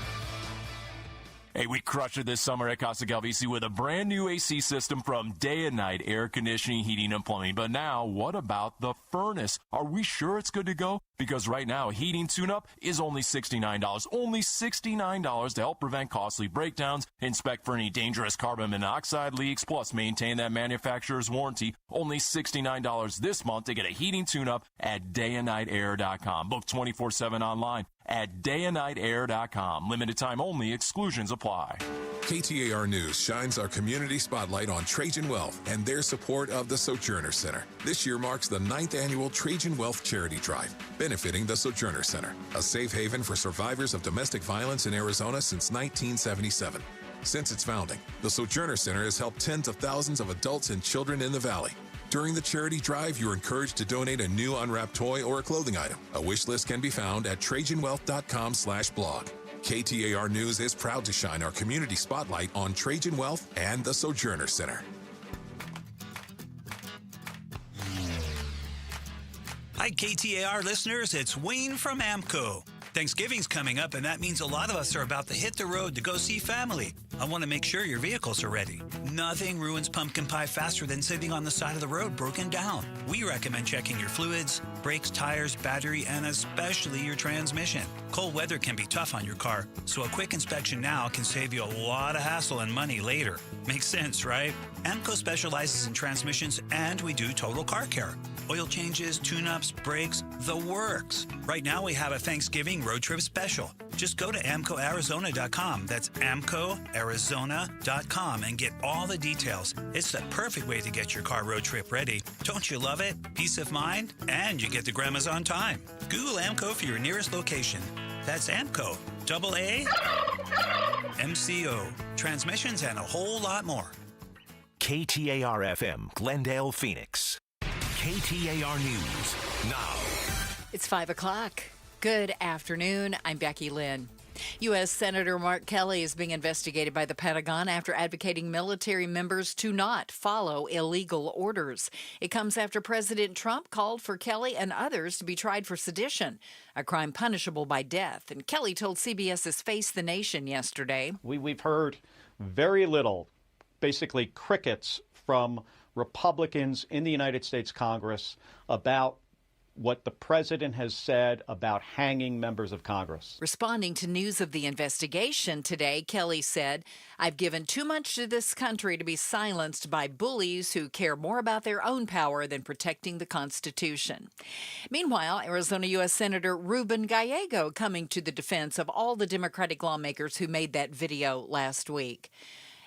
Speaker 14: Hey, we crushed it this summer at Casa Galvisi with a brand new AC system from Day and Night Air Conditioning, Heating, and Plumbing. But now, what about the furnace? Are we sure it's good to go? Because right now, a heating tune-up is only $69. Only $69 to help prevent costly breakdowns, inspect for any dangerous carbon monoxide leaks, plus maintain that manufacturer's warranty. Only $69 this month to get a heating tune-up at dayandnightair.com. Book 24/7 online at dayandnightair.com. Limited time only. Exclusions apply.
Speaker 6: KTAR News shines our community spotlight on Trajan Wealth and their support of the Sojourner Center. This year marks the 9th annual Trajan Wealth Charity Drive, benefiting the Sojourner Center, a safe haven for survivors of domestic violence in Arizona since 1977. Since its founding, the Sojourner Center has helped tens of thousands of adults and children in the valley. During the charity drive, you're encouraged to donate a new unwrapped toy or a clothing item. A wish list can be found at TrajanWealth.com/blog. KTAR News is proud to shine our community spotlight on Trajan Wealth and the Sojourner Center.
Speaker 17: Hi, KTAR listeners. It's Wayne from AMCO. Thanksgiving's coming up, and that means a lot of us are about to hit the road to go see family. I want to make sure your vehicles are ready. Nothing ruins pumpkin pie faster than sitting on the side of the road broken down. We recommend checking your fluids, brakes, tires, battery, and especially your transmission. Cold weather can be tough on your car, so a quick inspection now can save you a lot of hassle and money later. Makes sense, right? AMCO specializes in transmissions, and we do total car care. Oil changes, tune-ups, brakes, the works. Right now we have a Thanksgiving road trip special. Just go to AMCOArizona.com. That's AMCOArizona.com and get all the details. It's the perfect way to get your car road trip ready. Don't you love it? Peace of mind, and you get the grandmas on time. Google AMCO for your nearest location. That's AMCO, AAMCO. Transmissions and a whole lot more.
Speaker 7: KTAR-FM, Glendale, Phoenix. KTAR News now.
Speaker 24: It's 5 o'clock. Good afternoon. I'm Becky Lynn. U.S. Senator Mark Kelly is being investigated by the Pentagon after advocating military members to not follow illegal orders. It comes after President Trump called for Kelly and others to be tried for sedition, a crime punishable by death. And Kelly told CBS's Face the Nation yesterday.
Speaker 25: We've heard very little, basically crickets, from Republicans in the United States Congress about what the president has said about hanging members of Congress.
Speaker 24: Responding to news of the investigation today, Kelly said, "I've given too much to this country to be silenced by bullies who care more about their own power than protecting the Constitution." Meanwhile, Arizona U.S. Senator Ruben Gallego coming to the defense of all the Democratic lawmakers who made that video last week.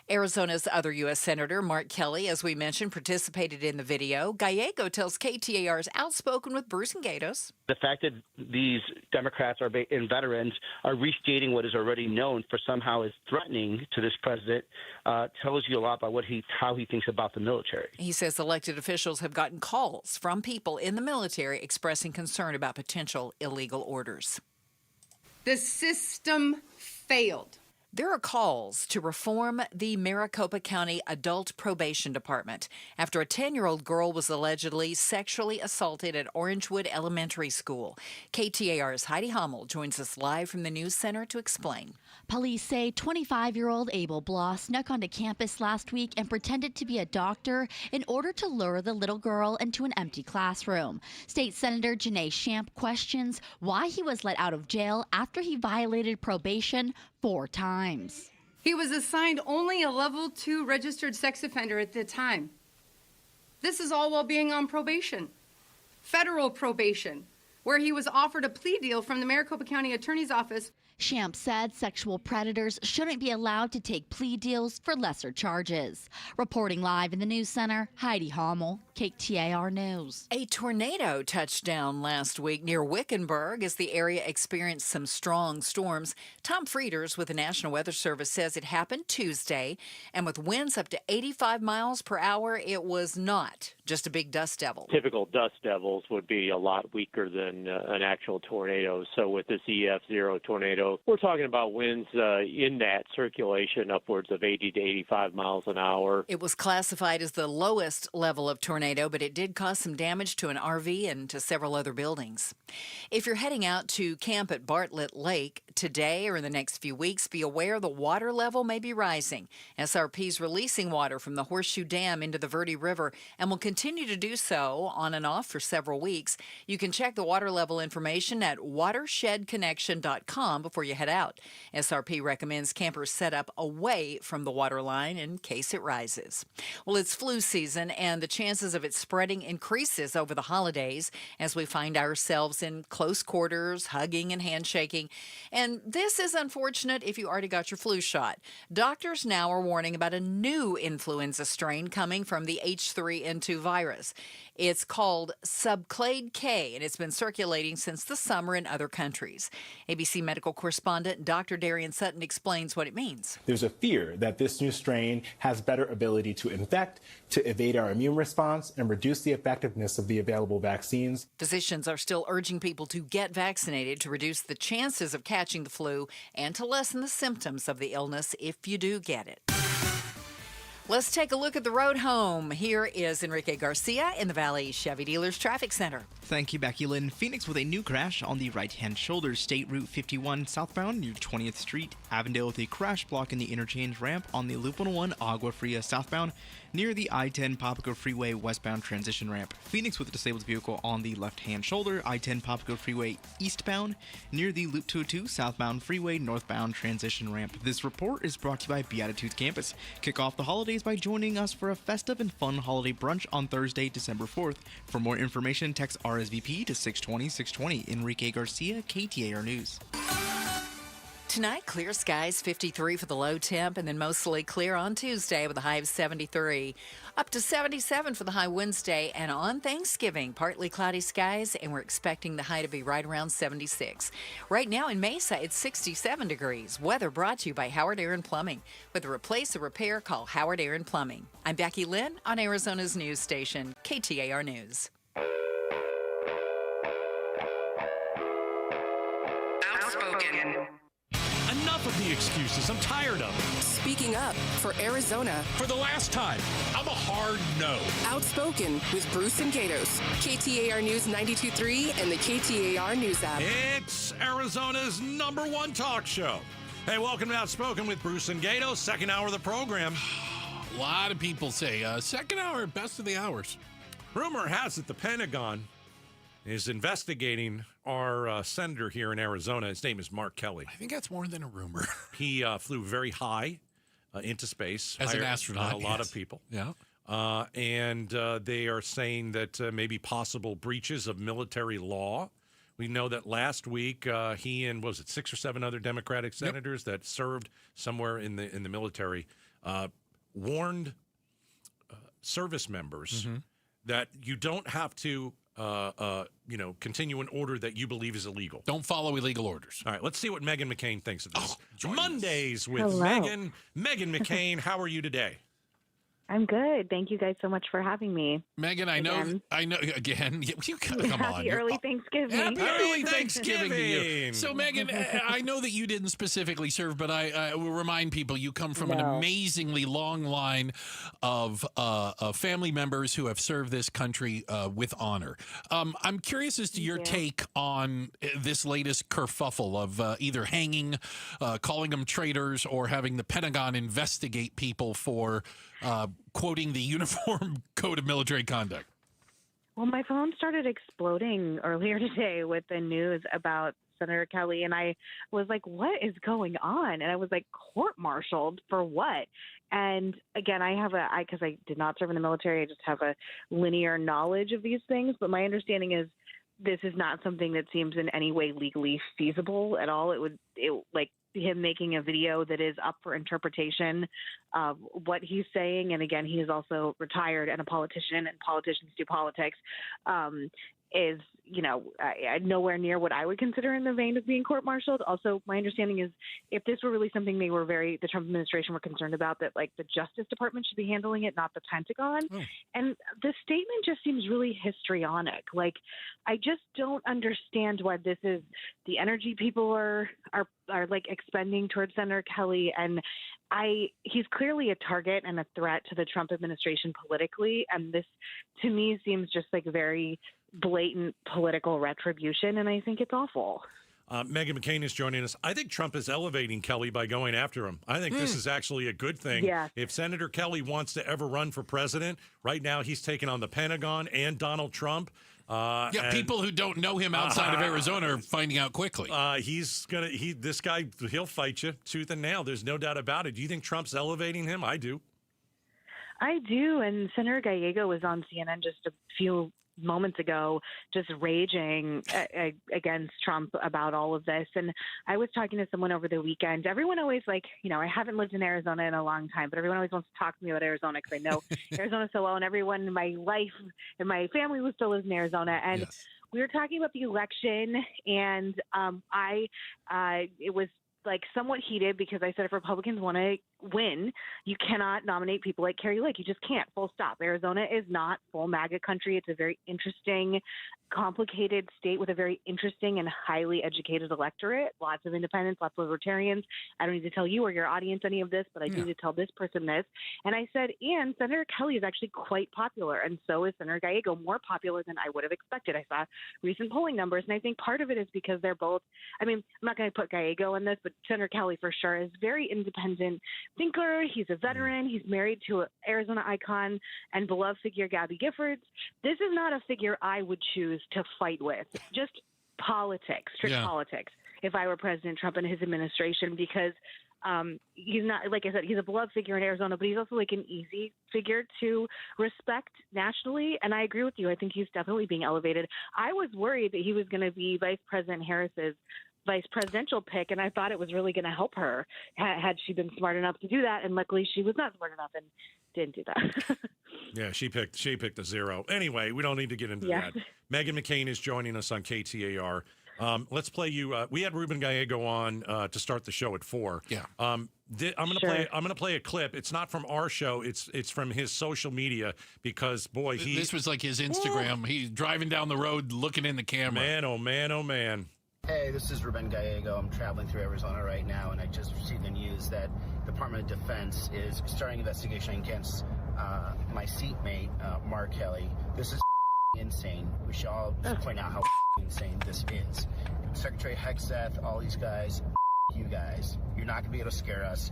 Speaker 24: Arizona's other U.S. Senator, Mark Kelly, as we mentioned, participated in the video. Gallego tells KTAR's Outspoken with Bruce and Gatos.
Speaker 22: The fact that these Democrats and veterans are restating what is already known for somehow is threatening to this president tells you a lot about how he thinks about the military.
Speaker 24: He says elected officials have gotten calls from people in the military expressing concern about potential illegal orders.
Speaker 3: The system failed.
Speaker 24: There are calls to reform the Maricopa County Adult Probation Department after a 10-year-old girl was allegedly sexually assaulted at Orangewood Elementary School. KTAR's Heidi Hummel joins us live from the News Center to explain.
Speaker 4: Police say 25-year-old Abel Blah snuck onto campus last week and pretended to be a doctor in order to lure the little girl into an empty classroom. State Senator Janae Shamp questions why he was let out of jail after he violated probation 4 times.
Speaker 3: He was assigned only a level 2 registered sex offender at the time. This is all while being on probation, federal probation, where he was offered a plea deal from the Maricopa County Attorney's Office.
Speaker 4: Shamp said sexual predators shouldn't be allowed to take plea deals for lesser charges. Reporting live in the News Center, Heidi Hummel, KTAR News.
Speaker 24: A tornado touched down last week near Wickenburg as the area experienced some strong storms. Tom Frieders with the National Weather Service says it happened Tuesday, and with winds up to 85 miles per hour, it was not just a big dust devil.
Speaker 16: Typical dust devils would be a lot weaker than an actual tornado. So with this EF0 tornado, we're talking about winds in that circulation upwards of 80 to 85 miles an hour.
Speaker 24: It was classified as the lowest level of tornado, but it did cause some damage to an RV and to several other buildings. If you're heading out to camp at Bartlett Lake today or in the next few weeks, be aware the water level may be rising. SRP's releasing water from the Horseshoe Dam into the Verde River and will continue to do so on and off for several weeks. You can check the water level information at watershedconnection.com before you head out. SRP recommends campers set up away from the water line in case it rises. Well, it's flu season, and the chances of it spreading increases over the holidays as we find ourselves in close quarters, hugging and handshaking. And this is unfortunate if you already got your flu shot. Doctors now are warning about a new influenza strain coming from the H3N2 virus. It's called subclade K, and it's been circulating since the summer in other countries. ABC medical correspondent Dr. Darian Sutton explains what it means.
Speaker 18: There's a fear that this new strain has better ability to infect, to evade our immune response, and reduce the effectiveness of the available vaccines.
Speaker 24: Physicians are still urging people to get vaccinated to reduce the chances of catching the flu and to lessen the symptoms of the illness if you do get it. Let's take a look at the road home. Here is Enrique Garcia in the Valley Chevy Dealers Traffic Center.
Speaker 15: Thank you, Becky Lynn. Phoenix with a new crash on the right-hand shoulder, State Route 51 southbound near 20th Street. Avondale with a crash block in the interchange ramp on the Loop 101 Agua Fria southbound near the I-10 Papago Freeway westbound transition ramp. Phoenix with a disabled vehicle on the left-hand shoulder, I-10 Papago Freeway eastbound near the Loop 202 southbound freeway northbound transition ramp. This report is brought to you by Beatitudes Campus. Kick off the holidays by joining us for a festive and fun holiday brunch on Thursday, December 4th. For more information, text RSVP to 620-620. Enrique Garcia, KTAR News.
Speaker 24: Tonight, clear skies, 53 for the low temp, and then mostly clear on Tuesday with a high of 73. Up to 77 for the high Wednesday, and on Thanksgiving, partly cloudy skies, and we're expecting the high to be right around 76. Right now in Mesa, it's 67 degrees. Weather brought to you by Howard Aaron Plumbing. With a replace or repair, call Howard Aaron Plumbing. I'm Becky Lynn on Arizona's news station, KTAR News.
Speaker 19: Outspoken.
Speaker 21: Enough of the excuses. I'm tired of it.
Speaker 19: Speaking up for Arizona.
Speaker 21: For the last time, I'm a hard no.
Speaker 19: Outspoken with Bruce and Gatos. KTAR News 92.3 and the KTAR News app.
Speaker 21: It's Arizona's #1 talk show. Hey, welcome to Outspoken with Bruce and Gatos, second hour of the program.
Speaker 1: A lot of people say second hour, best of the hours.
Speaker 21: Rumor has it the Pentagon is investigating our senator here in Arizona. His name is Mark Kelly.
Speaker 1: I think that's more than a rumor.
Speaker 21: He flew very high into space.
Speaker 1: As an
Speaker 21: higher
Speaker 1: astronaut,
Speaker 21: than a lot of people.
Speaker 1: Yeah.
Speaker 21: And they are saying that maybe possible breaches of military law. We know that last week he and, was it 6 or 7 other Democratic senators that served somewhere in the military warned service members that you don't have to continue an order that you believe is illegal.
Speaker 1: Don't follow illegal orders.
Speaker 21: All right, let's see what Meghan McCain thinks of this.
Speaker 1: Oh,
Speaker 21: Mondays with
Speaker 2: Hello.
Speaker 21: Meghan. Meghan McCain, how are you today?
Speaker 2: I'm good. Thank you guys so much for having me.
Speaker 1: Megan, I know again. You come on.
Speaker 2: Happy early Thanksgiving.
Speaker 1: Happy early Thanksgiving to you. So, Megan, I know that you didn't specifically serve, but I will remind people you come from an amazingly long line of family members who have served this country with honor. I'm curious as to your take on this latest kerfuffle of either hanging, calling them traitors, or having the Pentagon investigate people for quoting the Uniform Code of Military Conduct.
Speaker 2: Well, my phone started exploding earlier today with the news about Senator Kelly, and I was like, what is going on? And I was like, court-martialed for what? And again, because I did not serve in the military, I just have a linear knowledge of these things, but my understanding is this is not something that seems in any way legally feasible at all. Like him making a video that is up for interpretation of what he's saying. And again, he is also retired and a politician, and politicians do politics, is, nowhere near what I would consider in the vein of being court-martialed. Also, my understanding is if this were really something the Trump administration were concerned about, that like the Justice Department should be handling it, not the Pentagon. And the statement just seems really histrionic. Like, I just don't understand why this is the energy people are like expending towards Senator Kelly. And he's clearly a target and a threat to the Trump administration politically. And this, to me, seems just like very blatant political retribution, and I think it's awful.
Speaker 21: Meghan McCain is joining us. I think Trump is elevating Kelly by going after him. I think this is actually a good thing.
Speaker 2: Yes.
Speaker 21: If Senator Kelly wants to ever run for president, right now he's taking on the Pentagon and Donald Trump.
Speaker 1: People who don't know him outside of Arizona are finding out quickly.
Speaker 21: This guy, he'll fight you tooth and nail. There's no doubt about it. Do you think Trump's elevating him? I do.
Speaker 2: I do, and Senator Gallego was on CNN just a few moments ago just raging against Trump about all of this. And I was talking to someone over the weekend. Everyone always I haven't lived in Arizona in a long time, but everyone always wants to talk to me about Arizona because I know Arizona so well, and everyone in my life and my family still lives in Arizona. And we were talking about the election, and it was like somewhat heated because I said if Republicans want to win, you cannot nominate people like Carrie Lake. You just can't, full stop. Arizona is not full MAGA country. It's a very interesting, complicated state with a very interesting and highly educated electorate, lots of independents, lots of libertarians. I don't need to tell you or your audience any of this, but I need to tell this person this. And I said, and Senator Kelly is actually quite popular, and so is Senator Gallego, more popular than I would have expected. I saw recent polling numbers, and I think part of it is because they're both, I'm not going to put Gallego in this, but Senator Kelly for sure is very independent thinker. He's a veteran. He's married to an Arizona icon and beloved figure, Gabby Giffords. This is not a figure I would choose to fight with. Just politics, strict politics, if I were President Trump and his administration, because he's not, like I said, he's a beloved figure in Arizona, but he's also like an easy figure to respect nationally. And I agree with you. I think he's definitely being elevated. I was worried that he was going to be Vice President Harris's vice presidential pick, and I thought it was really going to help her had she been smart enough to do that, and luckily she was not smart enough and didn't do that.
Speaker 21: Yeah, she picked a zero. Anyway, we don't need to get into that. Meghan McCain is joining us on KTAR. Let's play you. We had Ruben Gallego on to start the show at 4. Yeah. I'm gonna play a clip. It's not from our show. It's from his social media because boy,
Speaker 1: this was like his Instagram. He's driving down the road, looking in the camera.
Speaker 21: Man, oh man, oh man.
Speaker 5: Hey, this is Ruben Gallego. I'm traveling through Arizona right now, and I just received the news that the Department of Defense is starting an investigation against my seatmate, Mark Kelly. This is insane. We should all point out how insane this is. Secretary Hegseth, all these guys, you guys. You're not going to be able to scare us.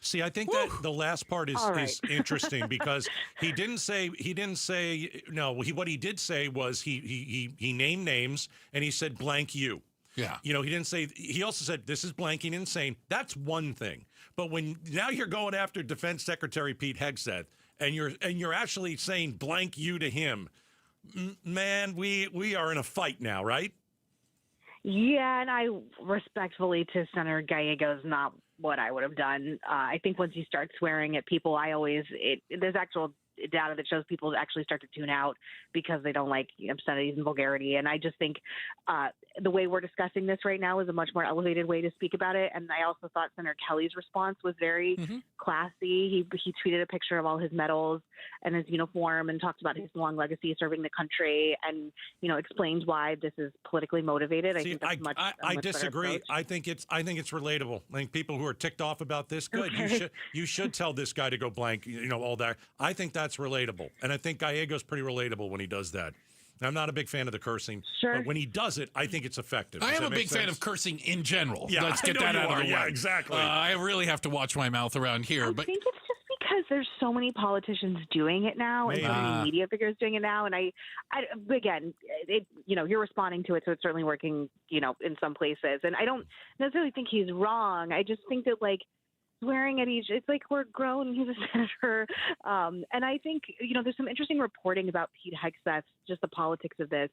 Speaker 21: See, I think that the last part is interesting because he didn't say no. What he did say was he named names and he said blank you.
Speaker 1: Yeah.
Speaker 21: He didn't say. He also said this is blanking and saying that's one thing. But now you're going after Defense Secretary Pete Hegseth and you're actually saying blank you to him, man. We are in a fight now, right?
Speaker 2: Yeah, and I respectfully to Senator Gallego is not what I would have done. I think once you start swearing at people, there's actual data that shows people actually start to tune out because they don't like obscenities and vulgarity. And I just think the way we're discussing this right now is a much more elevated way to speak about it. And I also thought Senator Kelly's response was very classy. He tweeted a picture of all his medals and his uniform and talked about his long legacy serving the country and, explained why this is politically motivated.
Speaker 21: See,
Speaker 2: I think that's
Speaker 21: I disagree. I think it's relatable. I think people who are ticked off about this, good. Okay. You should tell this guy to go blank, all that. I think that's relatable. And I think Gallego's pretty relatable when he does that. I'm not a big fan of the cursing, but when he does it, I think it's effective.
Speaker 1: I am a big fan of cursing in general.
Speaker 21: Yeah,
Speaker 1: let's get that out of the way.
Speaker 21: Yeah, exactly.
Speaker 1: I really have to watch my mouth around here.
Speaker 2: I think it's just because there's so many politicians doing it now and so many media figures doing it now. And again, you're responding to it, so it's certainly working, in some places. And I don't necessarily think he's wrong. I just think that, swearing at it's like we're grown. He's a senator. And I think, there's some interesting reporting about Pete Hegseth, just the politics of this,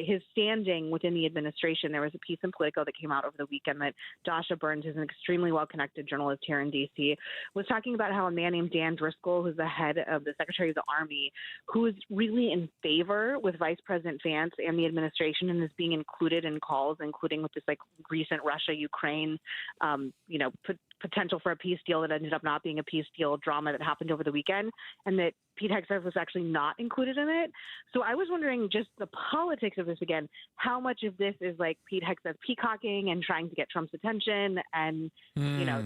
Speaker 2: his standing within the administration. There was a piece in Politico that came out over the weekend that Dasha Burns, who's an extremely well-connected journalist here in D.C., was talking about how a man named Dan Driscoll, who's the head of the Secretary of the Army, who is really in favor with Vice President Vance and the administration and is being included in calls, including with this recent Russia-Ukraine, potential for a peace deal that ended up not being a peace deal drama that happened over the weekend, and that Pete Hegseth was actually not included in it. So I was wondering just the politics of this again, how much of this is Pete Hegseth peacocking and trying to get Trump's attention and,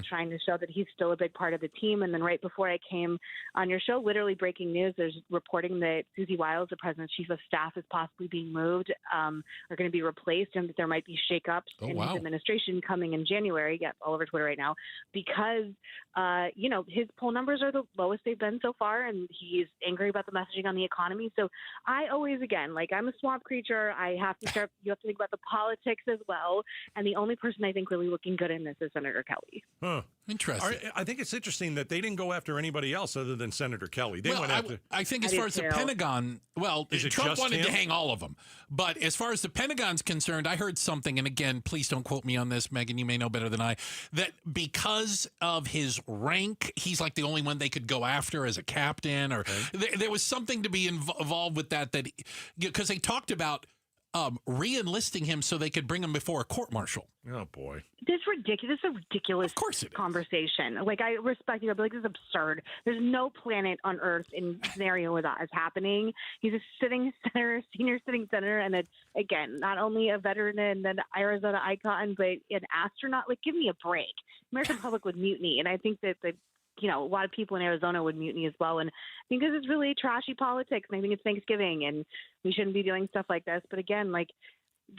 Speaker 2: trying to show that he's still a big part of the team. And then right before I came on your show, literally breaking news, there's reporting that Susie Wiles, the president's chief of staff, is possibly being moved, are going to be replaced, and that there might be shakeups in his administration coming in January. Yeah, all over Twitter right now, because, his poll numbers are the lowest they've been so far, and he's angry about the messaging on the economy. So I always, again, I'm a swamp creature. You have to think about the politics as well. And the only person I think really looking good in this is Senator Kelly.
Speaker 21: Huh.
Speaker 1: Interesting.
Speaker 21: I think it's interesting that they didn't go after anybody else other than Senator Kelly. They went after.
Speaker 1: I think as far as the Pentagon, Trump wanted to hang all of them. But as far as the Pentagon's concerned, I heard something, and again, please don't quote me on this, Megan, you may know better than I, that because of his rank, he's the only one they could go after as a captain, or there was something to be involved with that because they talked about re-enlisting him so they could bring him before a court-martial.
Speaker 21: Oh, boy.
Speaker 2: This is ridiculous
Speaker 1: of course it
Speaker 2: conversation. I respect you, but this is absurd. There's no planet on Earth in scenario where that is happening. He's a senior sitting senator, and it's, again, not only a veteran and an Arizona icon, but an astronaut. Give me a break. American public would mutiny, and I think that a lot of people in Arizona would mutiny as well. And I think this is really trashy politics. And I think it's Thanksgiving and we shouldn't be doing stuff like this. But again,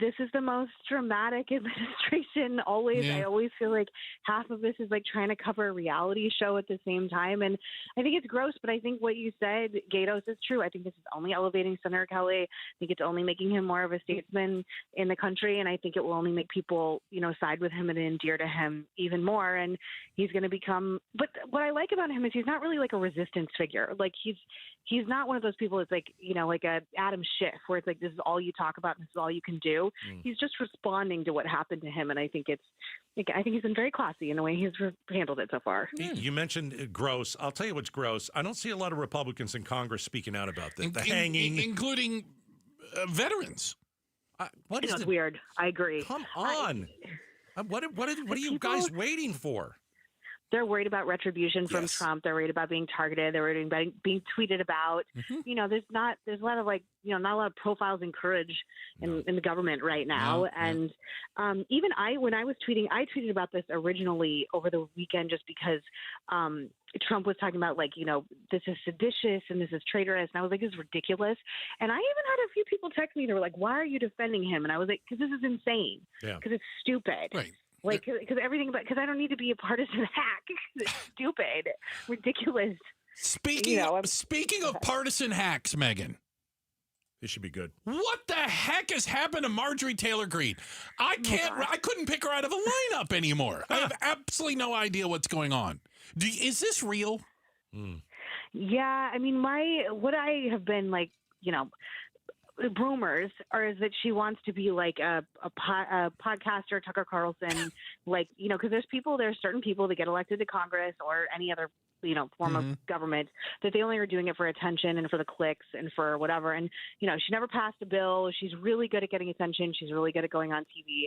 Speaker 2: this is the most dramatic administration always. Yeah. I always feel like half of this is trying to cover a reality show at the same time. And I think it's gross, but I think what you said, Gatos, is true. I think this is only elevating Senator Kelly. I think it's only making him more of a statesman in the country. And I think it will only make people, side with him and endear to him even more. And he's going to become, but what I like about him is he's not really a resistance figure. He's not one of those people that's like a Adam Schiff, where it's this is all you talk about and this is all you can do. He's just responding to what happened to him, and I think he's been very classy in the way he's handled it so far.
Speaker 21: You mentioned gross. I'll tell you what's gross. I don't see a lot of Republicans in Congress speaking out about this. The hanging,
Speaker 1: including veterans.
Speaker 2: It's weird. I agree.
Speaker 21: Come on. What are you guys waiting for?
Speaker 2: They're worried about retribution from Trump. They're worried about being targeted. They're worried about being tweeted about. There's a lot of not a lot of profiles and courage in the government right now. And even when I was tweeting, I tweeted about this originally over the weekend just because Trump was talking about this is seditious and this is traitorous. And I was like, this is ridiculous. And I even had a few people text me. They were like, why are you defending him? And I was like, because this is insane. Because it's stupid.
Speaker 1: Right.
Speaker 2: Like, because I don't need to be a partisan hack. It's stupid, ridiculous.
Speaker 1: Speaking of partisan hacks, Megan.
Speaker 21: This should be good.
Speaker 1: What the heck has happened to Marjorie Taylor Greene? I couldn't pick her out of a lineup anymore. I have absolutely no idea what's going on. Is this real?
Speaker 2: Yeah, I mean, what I have been like, rumors is that she wants to be like a podcaster, Tucker Carlson, like, because there's certain people that get elected to Congress or any other form of government that they only are doing it for attention and for the clicks and for whatever. And, she never passed a bill. She's really good at getting attention. She's really good at going on TV.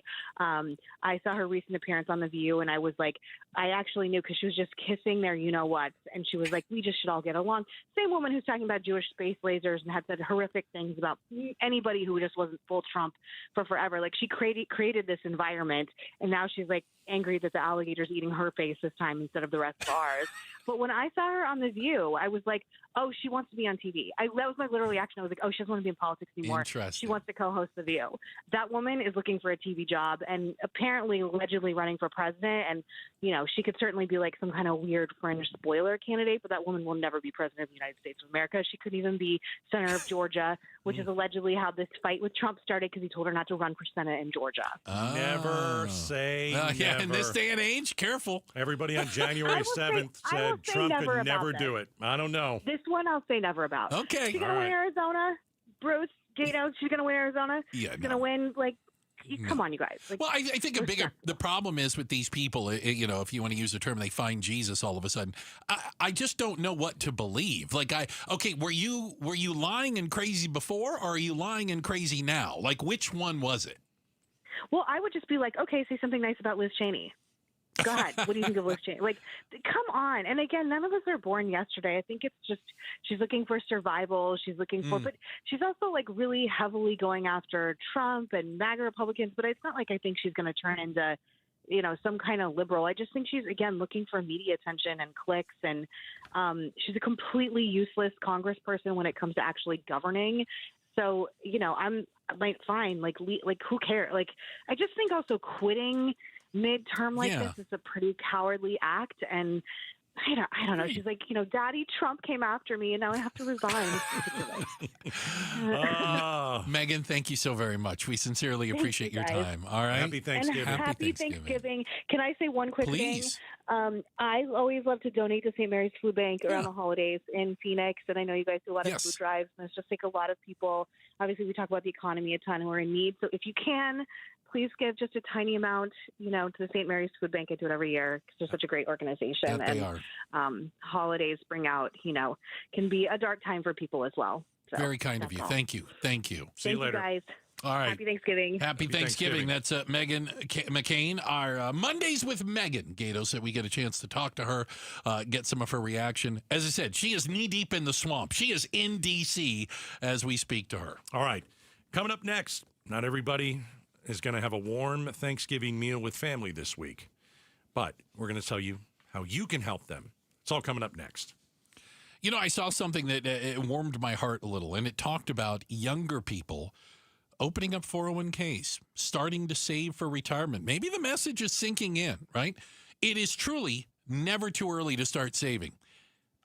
Speaker 2: I saw her recent appearance on The View, and I was like, I actually knew because she was just kissing their you-know-whats. And she was like, we just should all get along. Same woman who's talking about Jewish space lasers and had said horrific things about anybody who just wasn't full Trump for forever. Like, she created this environment, and now she's like angry that the alligator's eating her face this time instead of the rest of ours. But when I saw her on The View, I was like, oh, she wants to be on TV. That was my literal reaction. I was like, oh, she doesn't want to be in politics anymore. She wants to co-host The View. That woman is looking for a TV job and apparently allegedly running for president. And, she could certainly be like some kind of weird fringe spoiler candidate, but that woman will never be president of the United States of America. She couldn't even be senator of Georgia, which is allegedly how this fight with Trump started because he told her not to run for Senate in Georgia.
Speaker 21: Never say never.
Speaker 1: Yeah, in this day and age, careful.
Speaker 21: Everybody on January 7th said Trump could never do it. I don't know.
Speaker 2: This one I'll say never about.
Speaker 1: Okay.
Speaker 2: She's going to win Arizona. Bruce Gato, she's going to win Arizona.
Speaker 1: Yeah,
Speaker 2: she's going to win, come on, you guys.
Speaker 1: Well, I think the problem is with these people, if you want to use the term, they find Jesus all of a sudden. I just don't know what to believe. Were you lying and crazy before, or are you lying and crazy now? Like, which one was it?
Speaker 2: Well, I would just be like, okay, say something nice about Liz Cheney. Go ahead. What do you think of Liz Cheney? Like, come on. And again, none of us are born yesterday. I think it's just she's looking for survival. She's looking for, but she's also like really heavily going after Trump and MAGA Republicans. But it's not like I think she's going to turn into, some kind of liberal. I just think she's, again, looking for media attention and clicks. And she's a completely useless congressperson when it comes to actually governing. So, I'm like, fine. Like who cares? Like, I just think also quitting midterm like this is a pretty cowardly act, and I don't know. She's like, Daddy Trump came after me, and now I have to resign.
Speaker 1: Megan, thank you so very much. We sincerely appreciate your time. All right.
Speaker 21: Happy Thanksgiving.
Speaker 2: And happy Thanksgiving. Can I say one quick thing?
Speaker 1: Please.
Speaker 2: I always love to donate to St. Mary's Food Bank around the holidays in Phoenix, and I know you guys do a lot of food drives, and it's just like a lot of people. Obviously, we talk about the economy a ton who are in need. So if you can, please give just a tiny amount, to the St. Mary's Food Bank. I do it every year because they're such a great organization.
Speaker 1: Yeah, they are.
Speaker 2: Holidays bring out, can be a dark time for people as well. So,
Speaker 1: very kind of you.
Speaker 2: All.
Speaker 1: Thank you.
Speaker 21: See you later.
Speaker 2: You guys.
Speaker 1: All right.
Speaker 2: Happy Thanksgiving.
Speaker 1: Happy Thanksgiving. That's Megan McCain. Our Mondays with Megan Gatos, that we get a chance to talk to her, get some of her reaction. As I said, she is knee deep in the swamp. She is in D.C. as we speak to her.
Speaker 21: All right. Coming up next, not everybody is going to have a warm Thanksgiving meal with family this week, but we're going to tell you how you can help them. It's all coming up next.
Speaker 1: I saw something that it warmed my heart a little, and it talked about younger people opening up 401ks, starting to save for retirement. Maybe the message is sinking in, right? It is truly never too early to start saving.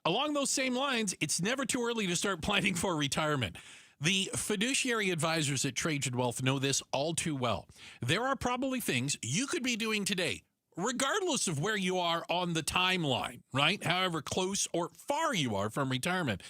Speaker 1: Along those same lines, it's never too early to start planning for retirement. The fiduciary advisors at Trajan Wealth know this all too well. There are probably things you could be doing today, regardless of where you are on the timeline, right? However close or far you are from retirement,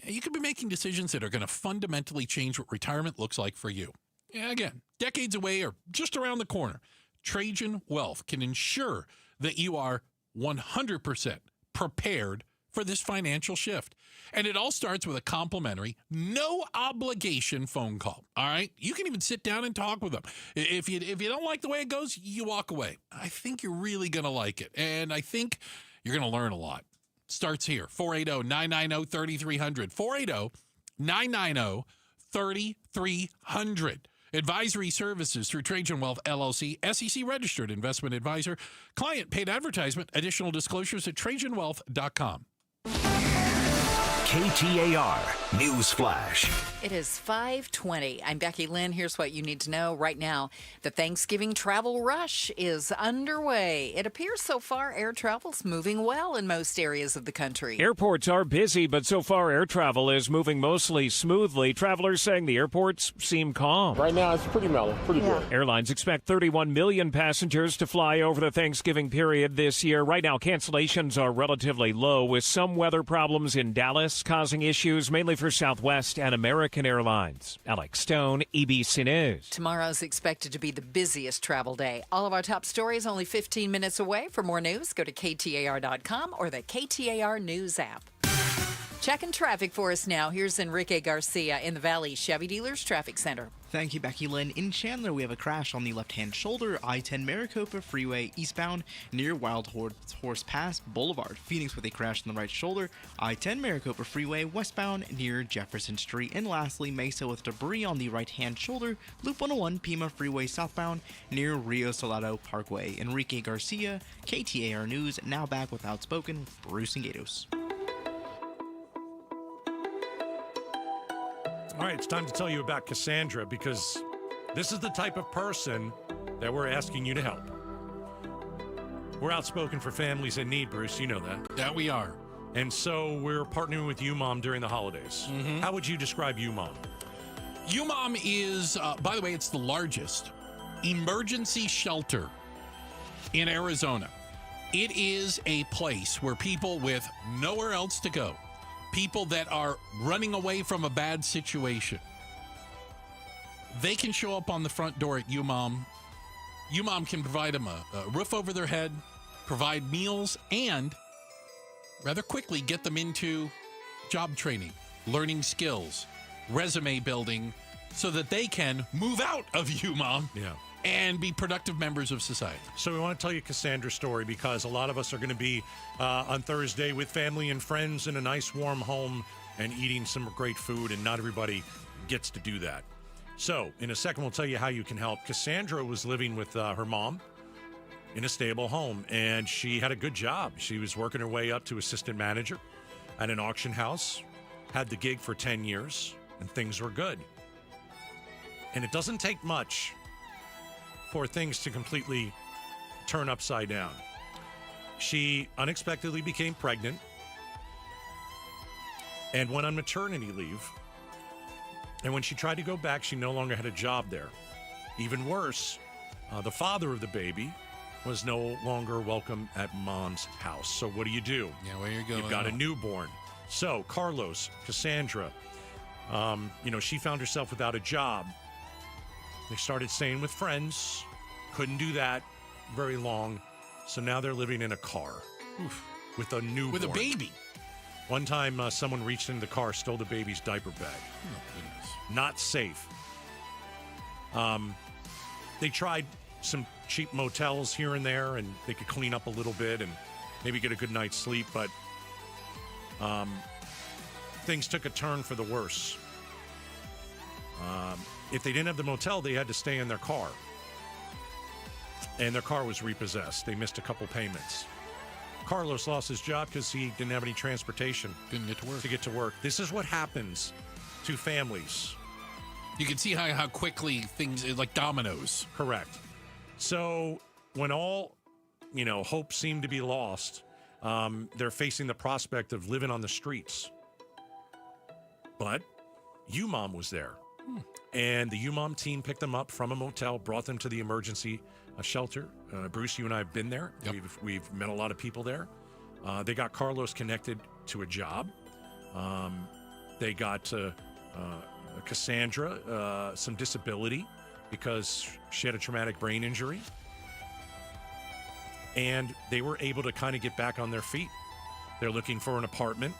Speaker 1: you could be making decisions that are going to fundamentally change what retirement looks like for you. Again, decades away or just around the corner, Trajan Wealth can ensure that you are 100% prepared for this financial shift. And it all starts with a complimentary, no obligation phone call. All right. You can even sit down and talk with them. If you don't like the way it goes, you walk away. I think you're really going to like it. And I think you're going to learn a lot. Starts here. 480-990-3300. 480-990-3300. Advisory services through Trajan Wealth, LLC, SEC registered investment advisor. Client paid advertisement. Additional disclosures at TrajanWealth.com.
Speaker 7: KTAR. News Flash.
Speaker 24: It is 5:20. I'm Becky Lynn. Here's what you need to know right now. The Thanksgiving travel rush is underway. It appears so far air travel's moving well in most areas of the country.
Speaker 8: Airports are busy, but so far air travel is moving mostly smoothly. Travelers saying the airports seem calm.
Speaker 9: Right now it's pretty mellow, pretty good.
Speaker 8: Airlines expect 31 million passengers to fly over the Thanksgiving period this year. Right now, cancellations are relatively low, with some weather problems in Dallas causing issues mainly for Southwest and American Airlines. Alex Stone, EBC News.
Speaker 24: Tomorrow's expected to be the busiest travel day. All of our top stories only 15 minutes away. For more news, go to KTAR.com or the KTAR News app. Checking traffic for us now. Here's Enrique Garcia in the Valley Chevy Dealers Traffic Center.
Speaker 15: Thank you, Becky Lynn. In Chandler, we have a crash on the left-hand shoulder, I-10 Maricopa Freeway eastbound near Wild Horse Pass Boulevard. Phoenix with a crash on the right shoulder, I-10 Maricopa Freeway westbound near Jefferson Street. And lastly, Mesa with debris on the right-hand shoulder, Loop 101 Pima Freeway southbound near Rio Salado Parkway. Enrique Garcia, KTAR News, now back with Outspoken, Bruce and Gatos.
Speaker 21: All right, it's time to tell you about Cassandra, because this is the type of person that we're asking you to help. We're outspoken for families in need, Bruce. You know that.
Speaker 1: That we are.
Speaker 21: And so we're partnering with UMOM during the holidays.
Speaker 1: Mm-hmm.
Speaker 21: How would you describe UMOM?
Speaker 1: UMOM is, by the way, it's the largest emergency shelter in Arizona. It is a place where people with nowhere else to go, people that are running away from a bad situation, they can show up on the front door at UMOM. UMOM can provide them a roof over their head, provide meals, and rather quickly get them into job training, learning skills, resume building, so that they can move out of UMOM and be productive members of society.
Speaker 21: So we want to tell you Cassandra's story, because a lot of us are going to be on Thursday with family and friends in a nice warm home and eating some great food, and not everybody gets to do that. So in a second, we'll tell you how you can help. Cassandra was living with her mom in a stable home, and she had a good job. She was working her way up to assistant manager at an auction house, had the gig for 10 years, and things were good. And it doesn't take much for things to completely turn upside down. She unexpectedly became pregnant and went on maternity leave. And when she tried to go back, she no longer had a job there. Even worse, the father of the baby was no longer welcome at mom's house. So what do?
Speaker 1: Yeah, where you going?
Speaker 21: You've got a newborn. So Carlos, Cassandra, she found herself without a job. They started staying with friends. Couldn't do that very long. So now they're living in a car with a newborn.
Speaker 1: With a baby.
Speaker 21: One time, someone reached into the car, stole the baby's diaper bag.
Speaker 1: Oh, goodness.
Speaker 21: Not safe. They tried some cheap motels here and there, and they could clean up a little bit and maybe get a good night's sleep, but things took a turn for the worse. If they didn't have the motel, they had to stay in their car. And their car was repossessed. They missed a couple payments. Carlos lost his job because he didn't have any transportation.
Speaker 1: Didn't get to work.
Speaker 21: This is what happens to families.
Speaker 1: You can see how quickly things, like dominoes.
Speaker 21: Correct. So when all, hope seemed to be lost, they're facing the prospect of living on the streets. But UMOM was there. And the UMOM team picked them up from a motel, brought them to the emergency shelter. Bruce, you and I have been there.
Speaker 1: Yep.
Speaker 21: We've met a lot of people there. They got Carlos connected to a job. They got Cassandra some disability because she had a traumatic brain injury. And they were able to kind of get back on their feet. They're looking for an apartment.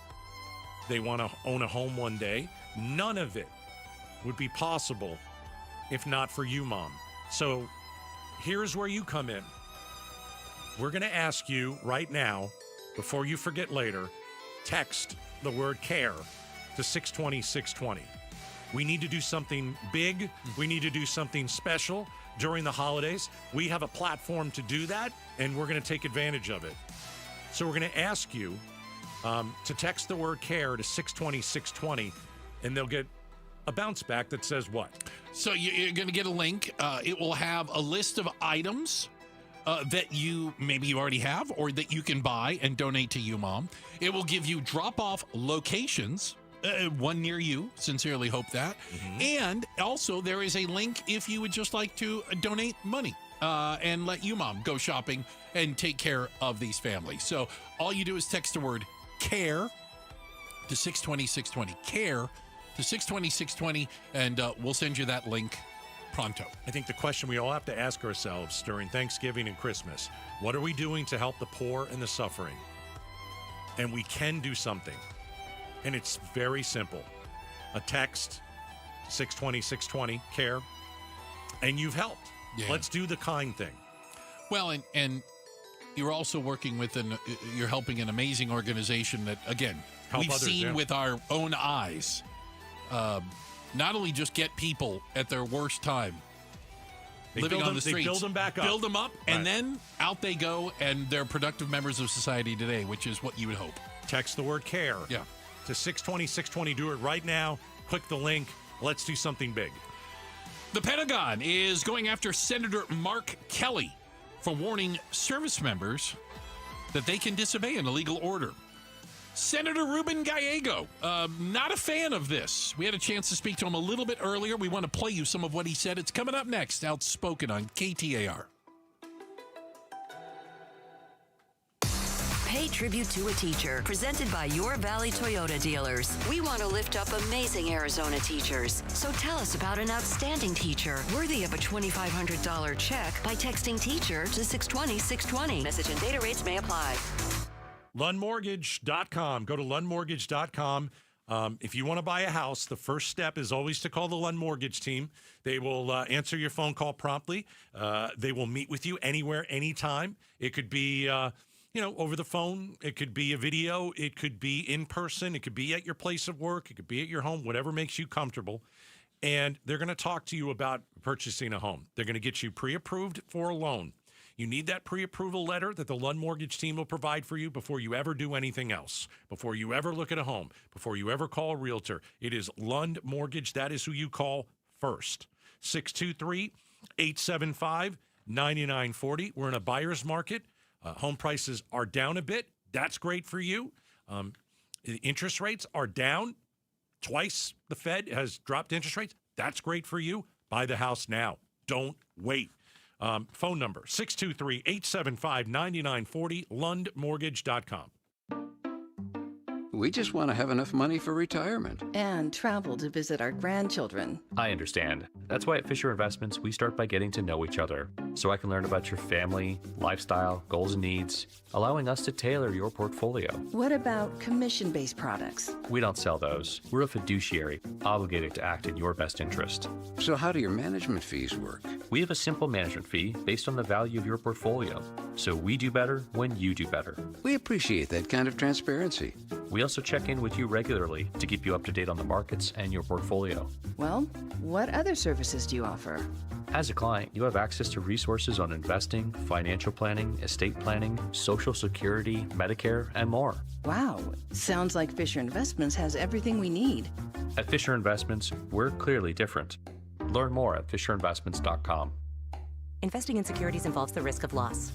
Speaker 21: They want to own a home one day. None of it would be possible if not for UMOM. So here's where you come in. We're going to ask you right now, before you forget later, text the word CARE to 620-620. We need to do something big. We need to do something special during the holidays. We have a platform to do that, and we're going to take advantage of it. So we're going to ask you to text the word CARE to 620-620. and they'll get a bounce back that says what?
Speaker 1: So you're going to get a link. It will have a list of items that maybe you already have or that you can buy and donate to UMOM. It will give you drop-off locations, one near you. Sincerely hope that. And also there is a link if you would just like to donate money and let UMOM go shopping and take care of these families. So all you do is text the word CARE to 620-620. CARE to 620-620, and we'll send you that link pronto.
Speaker 21: I think the question we all have to ask ourselves during Thanksgiving and Christmas, what are we doing to help the poor and the suffering? And we can do something. And it's very simple. A text, 620-620, CARE, and you've helped. Yeah. Let's do the kind thing.
Speaker 1: Well, and you're also working with you're helping an amazing organization that, again, we've seen with our own eyes. Not only just get people at their worst time living on the streets.
Speaker 21: They build them back up.
Speaker 1: Build them up, and then out they go, and they're productive members of society today, which is what you would hope.
Speaker 21: Text the word CARE
Speaker 1: to
Speaker 21: 620-620. Do it right now. Click the link. Let's do something big.
Speaker 1: The Pentagon is going after Senator Mark Kelly for warning service members that they can disobey an illegal order. Senator Ruben Gallego, not a fan of this. We had a chance to speak to him a little bit earlier. We want to play you some of what he said. It's coming up next, Outspoken on KTAR.
Speaker 9: Pay tribute to a teacher, presented by Your Valley Toyota dealers. We want to lift up amazing Arizona teachers. So tell us about an outstanding teacher worthy of a $2,500 check by texting teacher to 620-620. Message and data rates may apply.
Speaker 21: LundMortgage.com. Go to LundMortgage.com. If you want to buy a house, the first step is always to call the Lund Mortgage team. They will answer your phone call promptly. They will meet with you anywhere, anytime. It could be, over the phone. It could be a video. It could be in person. It could be at your place of work. It could be at your home, whatever makes you comfortable. And they're going to talk to you about purchasing a home. They're going to get you pre-approved for a loan. You need that pre-approval letter that the Lund Mortgage team will provide for you before you ever do anything else, before you ever look at a home, before you ever call a realtor. It is Lund Mortgage. That is who you call first. 623-875-9940. We're in a buyer's market. Home prices are down a bit. That's great for you. The interest rates are down. Twice the Fed has dropped interest rates. That's great for you. Buy the house now. Don't wait. Phone number, 623-875-9940, LundMortgage.com.
Speaker 10: We just want to have enough money for retirement.
Speaker 12: And travel to visit our grandchildren.
Speaker 20: I understand. That's why at Fisher Investments, we start by getting to know each other, so I can learn about your family, lifestyle, goals and needs, allowing us to tailor your portfolio.
Speaker 12: What about commission-based products?
Speaker 20: We don't sell those. We're a fiduciary, obligated to act in your best interest.
Speaker 10: So how do your management fees work?
Speaker 20: We have a simple management fee based on the value of your portfolio. So we do better when you do better.
Speaker 10: We appreciate that kind of transparency.
Speaker 20: We also check in with you regularly to keep you up to date on the markets and your portfolio.
Speaker 12: Well, what other services do you offer?
Speaker 20: As a client, you have access to resources on investing, financial planning, estate planning, Social Security, Medicare, and more.
Speaker 12: Wow, sounds like Fisher Investments has everything we need.
Speaker 20: At Fisher Investments, we're clearly different. Learn more at FisherInvestments.com.
Speaker 23: Investing in securities involves the risk of loss.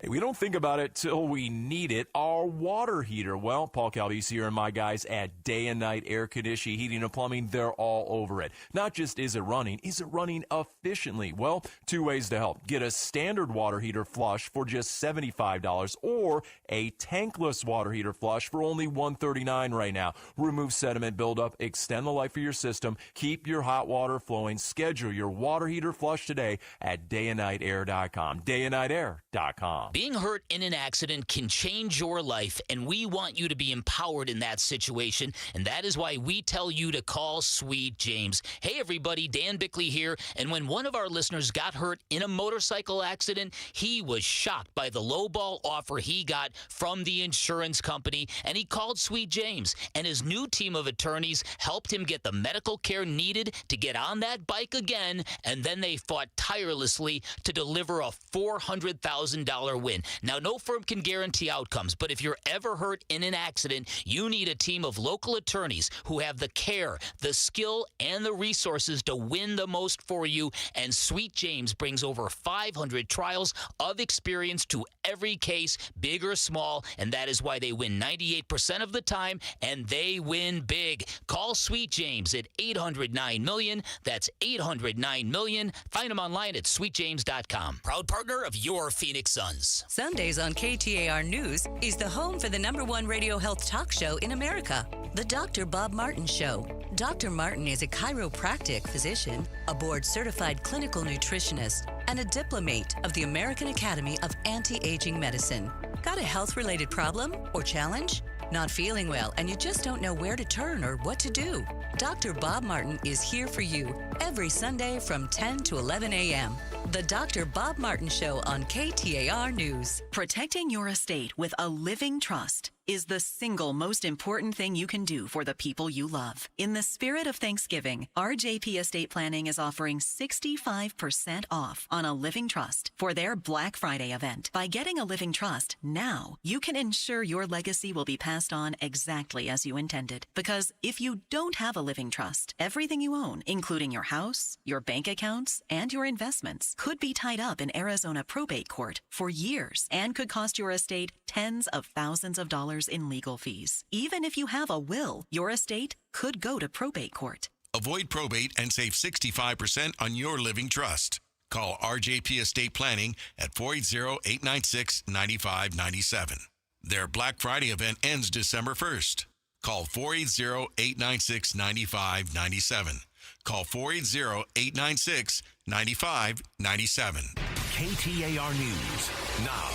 Speaker 14: We don't think about it till we need it. Our water heater. Well, Paul Calvisi here and my guys at Day and Night Air Conditioning, Heating and Plumbing, they're all over it. Not just is it running efficiently? Well, two ways to help. Get a standard water heater flush for just $75 or a tankless water heater flush for only $139 right now. Remove sediment buildup, extend the life of your system, keep your hot water flowing. Schedule your water heater flush today at dayandnightair.com. Dayandnightair.com.
Speaker 26: Being hurt in an accident can change your life, and we want you to be empowered in that situation, and that is why we tell you to call Sweet James. Hey, everybody, Dan Bickley here, and when one of our listeners got hurt in a motorcycle accident, he was shocked by the lowball offer he got from the insurance company, and he called Sweet James, and his new team of attorneys helped him get the medical care needed to get on that bike again, and then they fought tirelessly to deliver a $400,000 win. Now, no firm can guarantee outcomes, but if you're ever hurt in an accident, you need a team of local attorneys who have the care, the skill, and the resources to win the most for you. And Sweet James brings over 500 trials of experience to every case, big or small, and that is why they win 98% of the time, and they win big. Call Sweet James at 800-9-million. That's 800-9-million. Find them online at sweetjames.com. Proud partner of your Phoenix Suns.
Speaker 9: Sundays on KTAR News is the home for the #1 radio health talk show in America, The Dr. Bob Martin Show. Dr. Martin is a chiropractic physician, a board-certified clinical nutritionist, and a diplomate of the American Academy of Anti-Aging Medicine. Got a health-related problem or challenge? Not feeling well and you just don't know where to turn or what to do? Dr. Bob Martin is here for you every Sunday from 10 to 11 a.m. The Dr. Bob Martin Show on KTAR News. Protecting your estate with a living trust is the single most important thing you can do for the people you love. In the spirit of Thanksgiving, RJP Estate Planning is offering 65% off on a living trust for their Black Friday event. By getting a living trust now, you can ensure your legacy will be passed on exactly as you intended. Because if you don't have a living trust, everything you own, including your house, your bank accounts, and your investments, could be tied up in Arizona probate court for years and could cost your estate tens of thousands of dollars in legal fees. Even if you have a will, your estate could go to probate court.
Speaker 6: Avoid probate and save 65% on your living trust. Call RJP Estate Planning at 480-896-9597. Their Black Friday event ends December 1st. Call 480-896-9597. Call 480-896-9597.
Speaker 7: KTAR News now.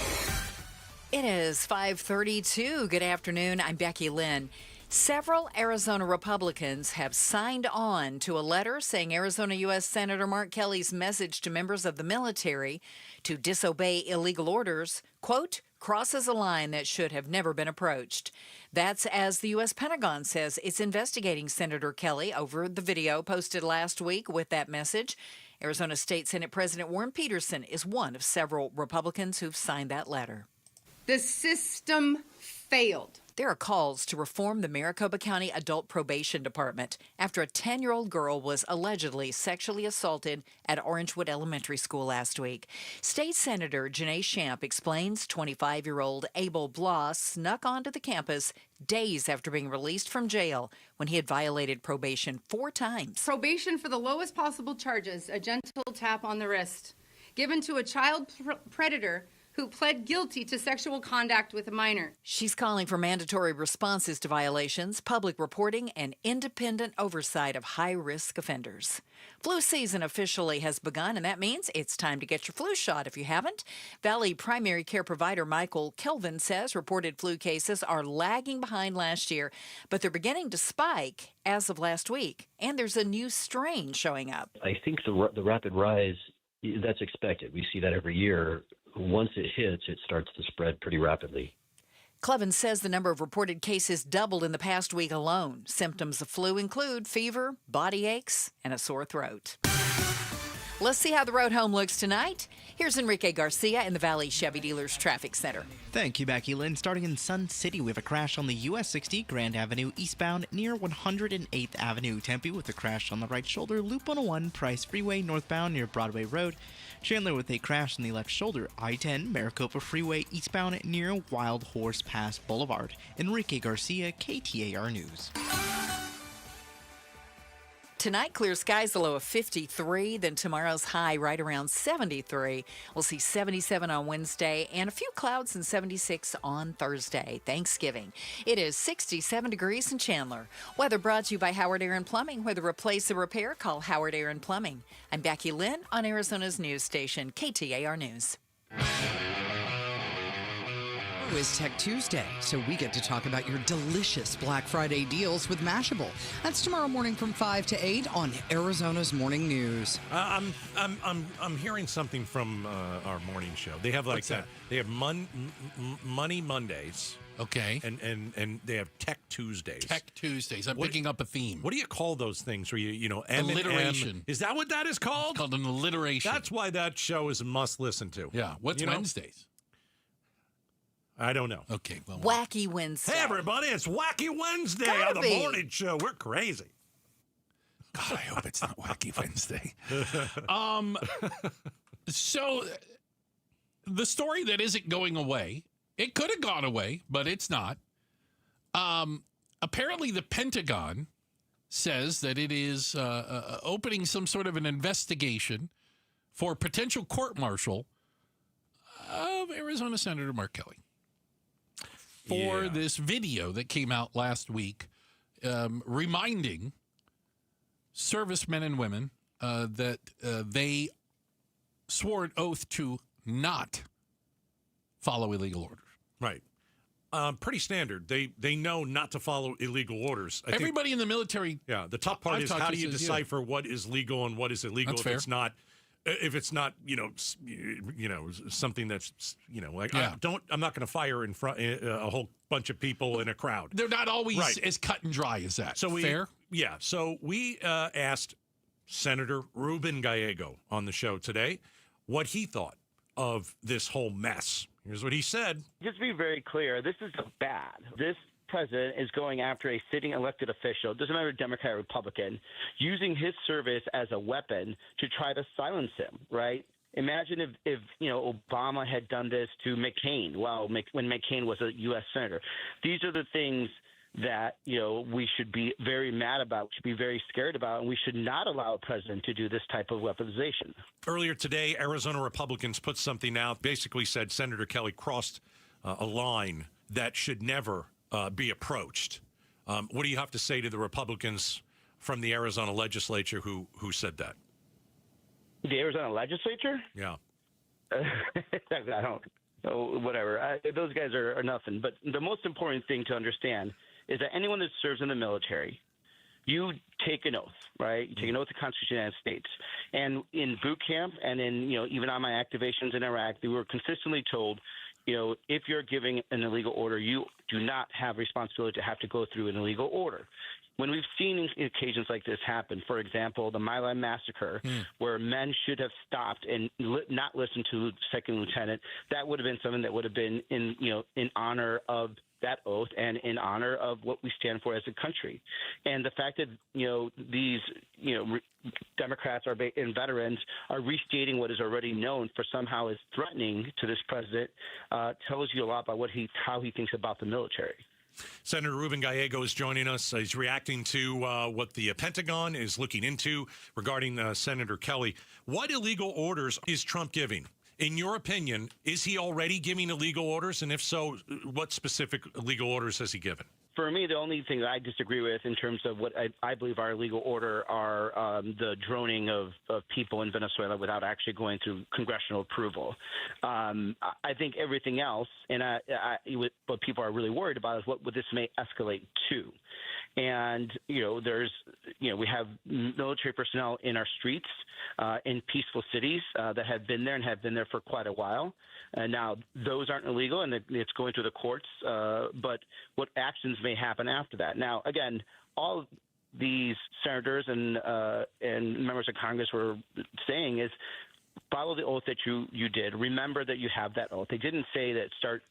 Speaker 24: It is 5:32. Good afternoon. I'm Becky Lynn. Several Arizona Republicans have signed on to a letter saying Arizona U.S. Senator Mark Kelly's message to members of the military to disobey illegal orders, quote, crosses a line that should have never been approached. That's as the U.S. Pentagon says it's investigating Senator Kelly over the video posted last week with that message. Arizona State Senate President Warren Peterson is one of several Republicans who've signed that letter.
Speaker 3: The system failed.
Speaker 24: There are calls to reform the Maricopa County Adult Probation Department after a 10-year-old girl was allegedly sexually assaulted at Orangewood Elementary School last week. State Senator Janae Shamp explains 25-year-old Abel Bloss snuck onto the campus days after being released from jail when he had violated probation 4 times.
Speaker 3: Probation for the lowest possible charges, a gentle tap on the wrist, given to a child predator who pled guilty to sexual conduct with a minor.
Speaker 24: She's calling for mandatory responses to violations, public reporting, and independent oversight of high-risk offenders. Flu season officially has begun, and that means it's time to get your flu shot if you haven't. Valley primary care provider Michael Kelvin says reported flu cases are lagging behind last year, but they're beginning to spike as of last week, and there's a new strain showing up.
Speaker 11: I think the rapid rise, that's expected. We see that every year. Once it hits, it starts to spread pretty rapidly.
Speaker 24: Clevin says the number of reported cases doubled in the past week alone. Symptoms of flu include fever, body aches, and a sore throat. Let's see how the road home looks tonight. Here's Enrique Garcia in the Valley Chevy Dealers Traffic Center.
Speaker 15: Thank you, Becky Lynn. Starting in Sun City, we have a crash on the US 60 Grand Avenue eastbound near 108th Avenue. Tempe with a crash on the right shoulder. Loop 101 Price Freeway northbound near Broadway Road. Chandler with a crash on the left shoulder. I-10 Maricopa Freeway eastbound near Wild Horse Pass Boulevard. Enrique Garcia, KTAR News.
Speaker 24: Tonight, clear skies, the low of 53. Then tomorrow's high right around 73. We'll see 77 on Wednesday and a few clouds and 76 on Thursday, Thanksgiving. It is 67 degrees in Chandler. Weather brought to you by Howard Aaron Plumbing. Whether replace or repair, call Howard Aaron Plumbing. I'm Becky Lynn on Arizona's news station, KTAR News.
Speaker 13: Is Tech Tuesday, so we get to talk about your delicious Black Friday deals with Mashable. That's tomorrow morning from 5 to 8 on Arizona's Morning News.
Speaker 21: I'm hearing something from our morning show. They have like that. They have Money Mondays.
Speaker 1: Okay.
Speaker 21: And they have Tech Tuesdays.
Speaker 1: Tech Tuesdays. I'm picking up a theme.
Speaker 21: What do you call those things where you know,
Speaker 1: alliteration.
Speaker 21: Is that what that is called?
Speaker 1: It's called an alliteration.
Speaker 21: That's why that show is a must listen to.
Speaker 1: Yeah. What's Wednesdays?
Speaker 21: I don't know.
Speaker 1: Okay. Well,
Speaker 24: Wacky Wednesday.
Speaker 21: Hey, everybody, it's Wacky Wednesday on the morning show. We're crazy.
Speaker 1: God, I hope it's not Wacky Wednesday. So the story that isn't going away, it could have gone away, but it's not. Apparently, the Pentagon says that it is opening some sort of an investigation for potential court-martial of Arizona Senator Mark Kelly for this video that came out last week reminding servicemen and women that they swore an oath to not follow illegal orders.
Speaker 21: Right. Pretty standard. They know not to follow illegal orders.
Speaker 1: Everybody in the military.
Speaker 21: Yeah. The tough part is how do you decipher what is legal and what is illegal?
Speaker 1: That's fair.
Speaker 21: If it's not, something that's, like I'm not going to fire in front a whole bunch of people in a crowd.
Speaker 1: They're not always as cut and dry as that. Fair?
Speaker 21: Yeah. So we asked Senator Ruben Gallego on the show today what he thought of this whole mess. Here's what he said.
Speaker 5: Just to be very clear, this is bad. This president is going after a sitting elected official, doesn't matter Democrat or Republican, using his service as a weapon to try to silence him, right? Imagine if Obama had done this to McCain, when McCain was a U.S. senator. These are the things that, we should be very mad about, we should be very scared about, and we should not allow a president to do this type of weaponization.
Speaker 21: Earlier today, Arizona Republicans put something out, basically said Senator Kelly crossed a line that should never be approached. What do you have to say to the Republicans from the Arizona legislature who said that?
Speaker 5: The Arizona legislature?
Speaker 21: Yeah.
Speaker 5: I don't know, whatever. Those guys are nothing. But the most important thing to understand is that anyone that serves in the military, you take an oath, right? You take an oath to the Constitution of the United States. And in boot camp and in, even on my activations in Iraq, we were consistently told, if you're giving an illegal order, you do not have responsibility to have to go through an illegal order. When we've seen occasions like this happen, for example, the My Lai massacre, where men should have stopped and not listened to second lieutenant, that would have been something that would have been in honor of that oath and in honor of what we stand for as a country. And the fact that, these, Democrats and veterans are restating what is already known for somehow is threatening to this president tells you a lot about how he thinks about the military.
Speaker 21: Senator Ruben Gallego is joining us. He's reacting to what the Pentagon is looking into regarding Senator Kelly. What illegal orders is Trump giving? In your opinion, is he already giving illegal orders? And if so, what specific illegal orders has he given?
Speaker 5: For me, the only thing that I disagree with in terms of what I believe our illegal order are the droning of people in Venezuela without actually going through congressional approval. I think everything else, and what people are really worried about is what this may escalate to. And, we have military personnel in our streets in peaceful cities that have been there and have been there for quite a while. Now, those aren't illegal, and it's going through the courts, but what actions may happen after that? Now, again, all these senators and members of Congress were saying is follow the oath that you did. Remember that you have that oath. They didn't say that start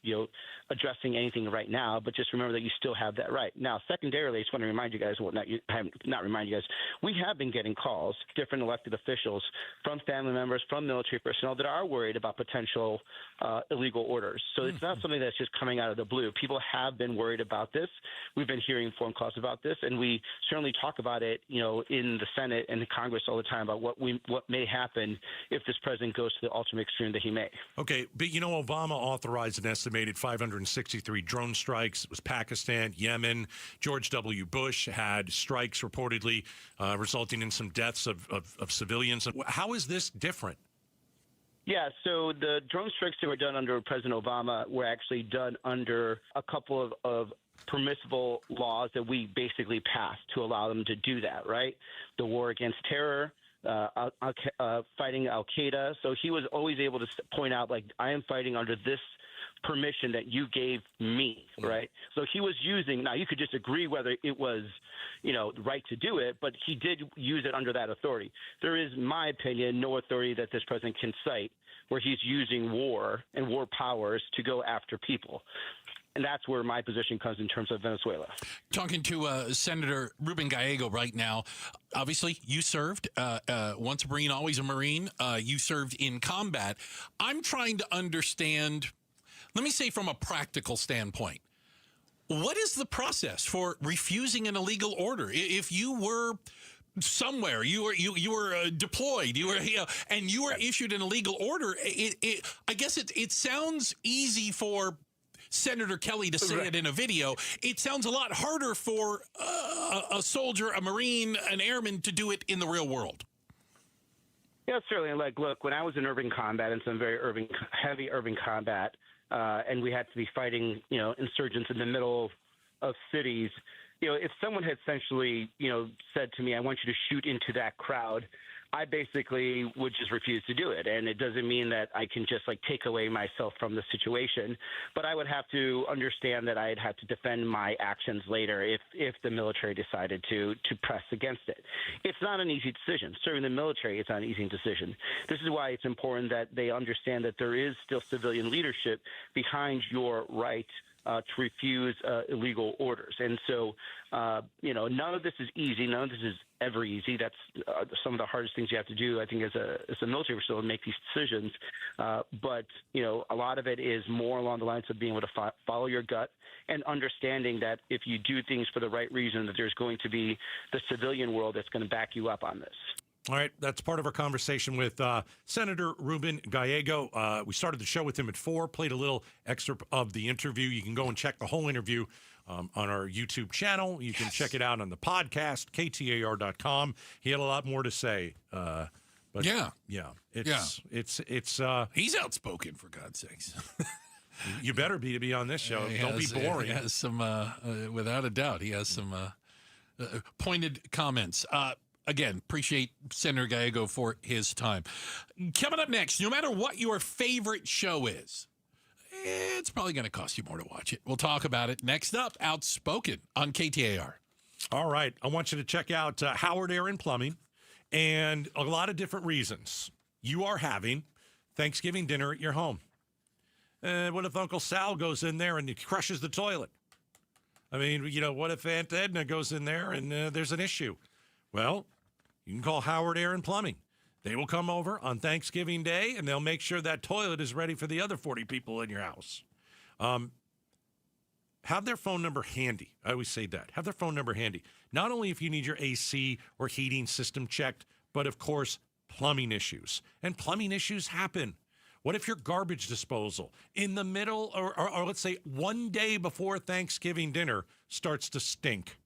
Speaker 5: addressing anything right now, but just remember that you still have that right. Now, secondarily, I just want to remind you guys, not remind you guys, we have been getting calls, different elected officials, from family members, from military personnel that are worried about potential illegal orders. So it's not something that's just coming out of the blue. People have been worried about this. We've been hearing phone calls about this, and we certainly talk about it, in the Senate and the Congress all the time about what may happen if this president goes to the ultimate extreme that he may.
Speaker 21: Okay, but Obama authorized an estimated 563 drone strikes. It was Pakistan, Yemen. George W. Bush had strikes reportedly resulting in some deaths of civilians. How is this different?
Speaker 5: Yeah, so the drone strikes that were done under President Obama were actually done under a couple of permissible laws that we basically passed to allow them to do that, right? The war against terror, fighting Al-Qaeda. So he was always able to point out, like, I am fighting under this permission that you gave me, right? So he was using, now you could just agree whether it was, right to do it, but he did use it under that authority. There is, in my opinion, no authority that this president can cite where he's using war and war powers to go after people. And that's where my position comes in terms of Venezuela.
Speaker 1: Talking to Senator Ruben Gallego right now. Obviously, you served. Once a Marine, always a Marine. You served in combat. I'm trying to understand, let me say from a practical standpoint, what is the process for refusing an illegal order? If you were somewhere, you were deployed, and you were issued an illegal order, I guess it sounds easy for Senator Kelly to say it in a video. It sounds a lot harder for a soldier, a Marine, an airman to do it in the real world.
Speaker 5: Yeah, certainly. Look, when I was in urban combat and some very heavy urban combat, and we had to be fighting, insurgents in the middle of cities, if someone had essentially, said to me, I want you to shoot into that crowd, I basically would just refuse to do it. And it doesn't mean that I can just take away myself from the situation, but I would have to understand that I'd have to defend my actions later if the military decided to press against it. It's not an easy decision. Serving the military, it's not an easy decision. This is why it's important that they understand that there is still civilian leadership behind your right to refuse illegal orders. And so, none of this is easy. None of this is ever easy. That's some of the hardest things you have to do, I think, as a military official, to make these decisions. But a lot of it is more along the lines of being able to follow your gut and understanding that if you do things for the right reason, that there's going to be the civilian world that's going to back you up on this.
Speaker 21: All right, that's part of our conversation with Senator Ruben Gallego. We started the show with him at 4, played a little excerpt of the interview. You can go and check the whole interview on our YouTube channel. You can check it out on the podcast, KTAR.com. He had a lot more to say. But
Speaker 1: he's outspoken, for God's sakes.
Speaker 21: You better be to be on this show. Don't be boring.
Speaker 1: He has some, without a doubt, he has some pointed comments. Again, appreciate Senator Gallego for his time. Coming up next, no matter what your favorite show is, it's probably going to cost you more to watch it. We'll talk about it. Next up, Outspoken on KTAR.
Speaker 21: All right. I want you to check out Howard Air and Plumbing, and a lot of different reasons. You are having Thanksgiving dinner at your home. What if Uncle Sal goes in there and he crushes the toilet? I mean, what if Aunt Edna goes in there and there's an issue? Well, you can call Howard Air and Plumbing. They will come over on Thanksgiving Day, and they'll make sure that toilet is ready for the other 40 people in your house. Have their phone number handy. I always say that. Have their phone number handy. Not only if you need your AC or heating system checked, but, of course, plumbing issues. And plumbing issues happen. What if your garbage disposal in the middle or let's say one day before Thanksgiving dinner starts to stink?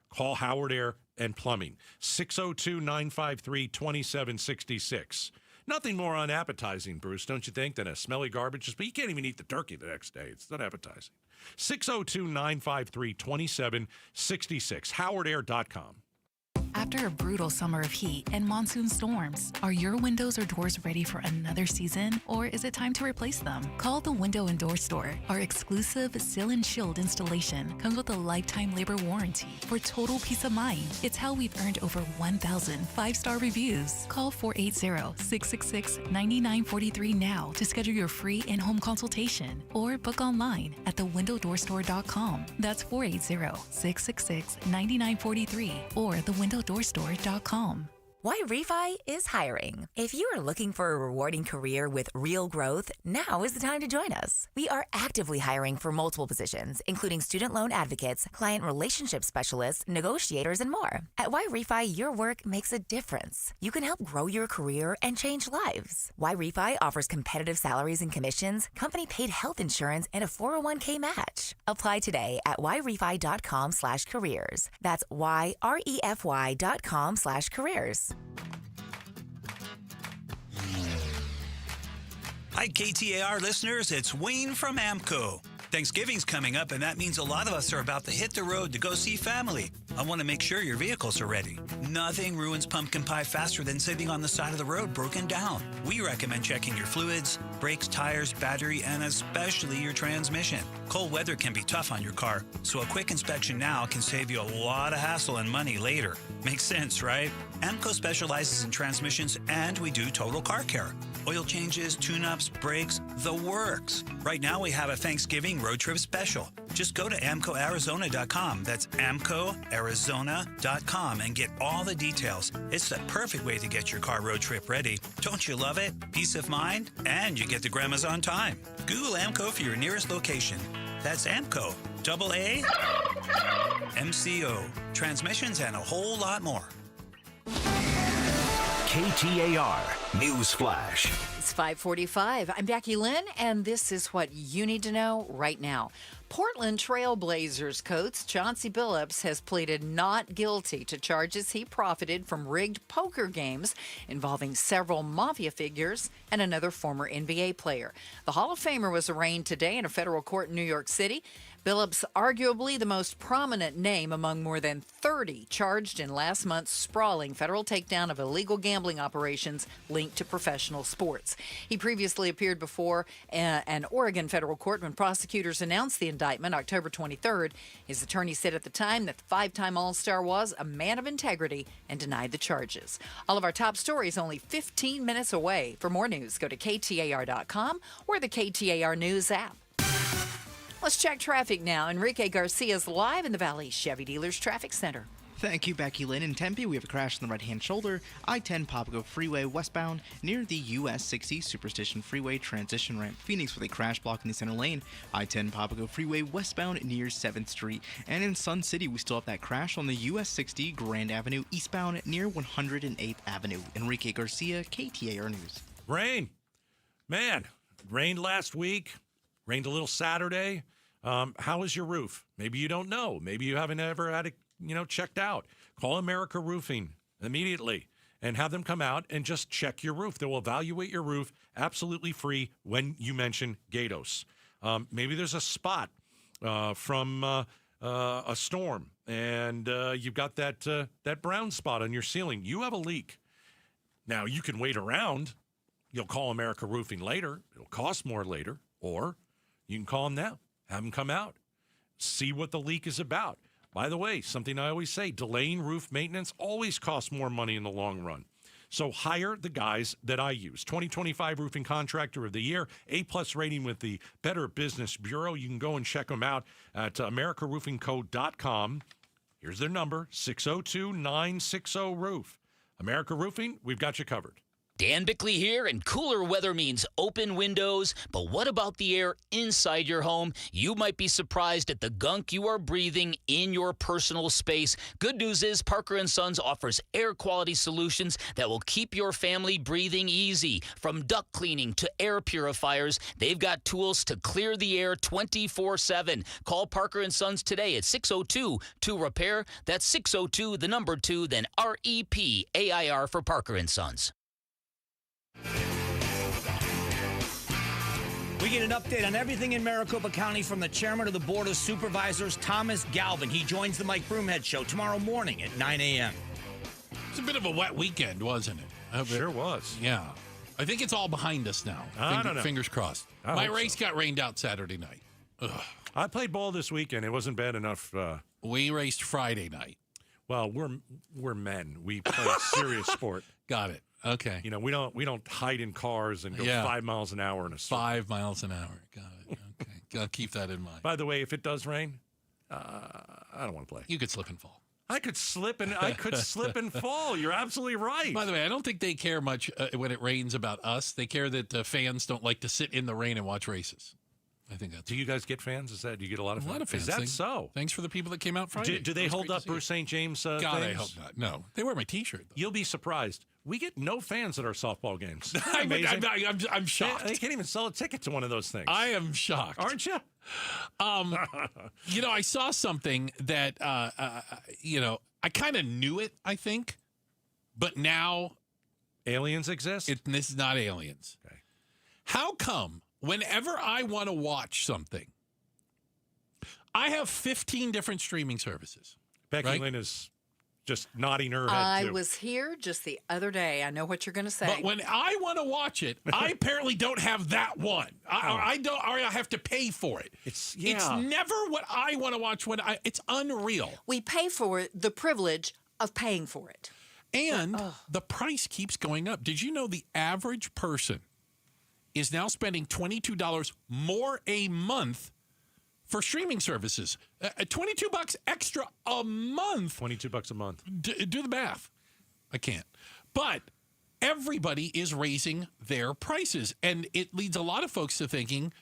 Speaker 21: Call Howard Air and Plumbing, 602-953-2766. Nothing more unappetizing, Bruce, don't you think, than a smelly garbage? But you can't even eat the turkey the next day. It's not appetizing. 602-953-2766, howardair.com.
Speaker 4: After a brutal summer of heat and monsoon storms, are your windows or doors ready for another season, or is it time to replace them? Call the Window and Door Store. Our exclusive Seal and Shield installation comes with a lifetime labor warranty for total peace of mind. It's how we've earned over 1,000 5-star reviews. Call 480-666-9943 now to schedule your free in-home consultation, or book online at thewindowdoorstore.com. That's 480-666-9943 or thewindowdoorstore.com.
Speaker 16: Why Refi is hiring. If you are looking for a rewarding career with real growth, now is the time to join us. We are actively hiring for multiple positions, including student loan advocates, client relationship specialists, negotiators, and more. At Why Refi, your work makes a difference. You can help grow your career and change lives. Why Refi offers competitive salaries and commissions, company-paid health insurance, and a 401k match. Apply today at whyrefi.com/careers. That's YREFY.com/careers.
Speaker 17: Hi, KTAR listeners. It's Wayne from AMCO.
Speaker 2: Thanksgiving's coming up, and that means a lot of us are about to hit the road to go see family. I want to make sure your vehicles are ready. Nothing ruins pumpkin pie faster than sitting on the side of the road broken down. We recommend checking your fluids, brakes, tires, battery, and especially your transmission. Cold weather can be tough on your car, so a quick inspection now can save you a lot of hassle and money later. Makes sense, right? AMCO specializes in transmissions, and we do total car care. Oil changes, tune-ups, brakes, the works. Right now we have a Thanksgiving road trip special. Just go to AMCOArizona.com. That's AMCOArizona.com and get all the details. It's the perfect way to get your car road trip ready. Don't you love it? Peace of mind, and you get to grandma's on time. Google AMCO for your nearest location. That's AMCO, AA, MCO, transmissions, and a whole lot more.
Speaker 7: KTAR News Flash.
Speaker 24: It's 5:45. I'm Becky Lynn, and this is what you need to know right now. Portland Trail Blazers coach Chauncey Billups has pleaded not guilty to charges he profited from rigged poker games involving several mafia figures and another former NBA player. The Hall of Famer was arraigned today in a federal court in New York City. Billups, arguably the most prominent name among more than 30 charged in last month's sprawling federal takedown of illegal gambling operations linked to professional sports. He previously appeared before an Oregon federal court when prosecutors announced the indictment October 23rd. His attorney said at the time that the five-time All-Star was a man of integrity and denied the charges. All of our top stories only 15 minutes away. For more news, go to KTAR.com or the KTAR News app. Let's check traffic now. Enrique Garcia's live in the Valley Chevy Dealers Traffic Center.
Speaker 15: Thank you, Becky Lynn. In Tempe, we have a crash on the right-hand shoulder, I-10 Papago Freeway westbound near the US 60 Superstition Freeway transition ramp. Phoenix with a crash block in the center lane, I-10 Papago Freeway westbound near 7th Street. And in Sun City, we still have that crash on the US 60 Grand Avenue eastbound near 108th Avenue. Enrique Garcia, KTAR News.
Speaker 21: Rain. Man, rained last week. Rained a little Saturday. How is your roof? Maybe you don't know. Maybe you haven't ever had it, checked out. Call America Roofing immediately and have them come out and just check your roof. They will evaluate your roof absolutely free when you mention Gatos. Maybe there's a spot from a storm and you've got that brown spot on your ceiling. You have a leak. Now, you can wait around. You'll call America Roofing later. It'll cost more later. Or you can call them now, have them come out, see what the leak is about. By the way, something I always say, delaying roof maintenance always costs more money in the long run. So hire the guys that I use. 2025 Roofing Contractor of the Year, A+ rating with the Better Business Bureau. You can go and check them out at AmericaRoofingCo.com. Here's their number, 602-960-ROOF. America Roofing, we've got you covered.
Speaker 26: Dan Bickley here, and cooler weather means open windows. But what about the air inside your home? You might be surprised at the gunk you are breathing in your personal space. Good news is Parker & Sons offers air quality solutions that will keep your family breathing easy. From duct cleaning to air purifiers, they've got tools to clear the air 24/7. Call Parker & Sons today at 602-2REPAIR. That's 602, the number 2, then REPAIR for Parker & Sons.
Speaker 17: We get an update on everything in Maricopa County from the chairman of the Board of Supervisors, Thomas Galvin. He joins the Mike Broomhead Show tomorrow morning at 9 a.m.
Speaker 1: It's a bit of a wet weekend, wasn't it?
Speaker 21: Sure was.
Speaker 1: Yeah. I think it's all behind us now.
Speaker 21: I don't know.
Speaker 1: Fingers crossed. My race got rained out Saturday night. Ugh.
Speaker 21: I played ball this weekend. It wasn't bad enough.
Speaker 1: We raced Friday night.
Speaker 21: Well, we're men. We play serious sport.
Speaker 1: Got it. Okay.
Speaker 21: We don't hide in cars and go 5 miles an hour in a circle.
Speaker 1: 5 miles an hour. Got it. Okay. Got to keep that in mind.
Speaker 21: By the way, if it does rain, I don't want to play.
Speaker 1: You could slip and fall.
Speaker 21: I could slip and fall. You're absolutely right.
Speaker 1: By the way, I don't think they care much when it rains about us. They care that fans don't like to sit in the rain and watch races. I think that's.
Speaker 21: Do you guys get fans? Do you get a lot of fans?
Speaker 1: A lot of fans.
Speaker 21: Is that so?
Speaker 1: Thanks for the people that came out Friday.
Speaker 21: Do they hold up Bruce St. James?
Speaker 1: God, I hope not. No, they wear my T-shirt. Though.
Speaker 21: You'll be surprised. We get no fans at our softball games.
Speaker 1: I'm shocked.
Speaker 21: They can't even sell a ticket to one of those things.
Speaker 1: I am shocked.
Speaker 21: Aren't you?
Speaker 1: I saw something that I kind of knew it. I think, but now
Speaker 21: aliens exist.
Speaker 1: This is not aliens.
Speaker 21: Okay.
Speaker 1: How come? Whenever I want to watch something, I have 15 different streaming services.
Speaker 21: Becky Lynn is just nodding her head, too.
Speaker 24: I was here just the other day. I know what you're going to say.
Speaker 1: But when I want to watch it, I apparently don't have that one. I don't. Or I have to pay for it. It's never what I want to watch. It's unreal.
Speaker 24: We pay for it, the privilege of paying for it.
Speaker 1: And the price keeps going up. Did you know the average person is now spending $22 more a month for streaming services? $22 extra a month.
Speaker 21: $22 a month.
Speaker 1: Do the math. I can't. But everybody is raising their prices, and it leads a lot of folks to thinking,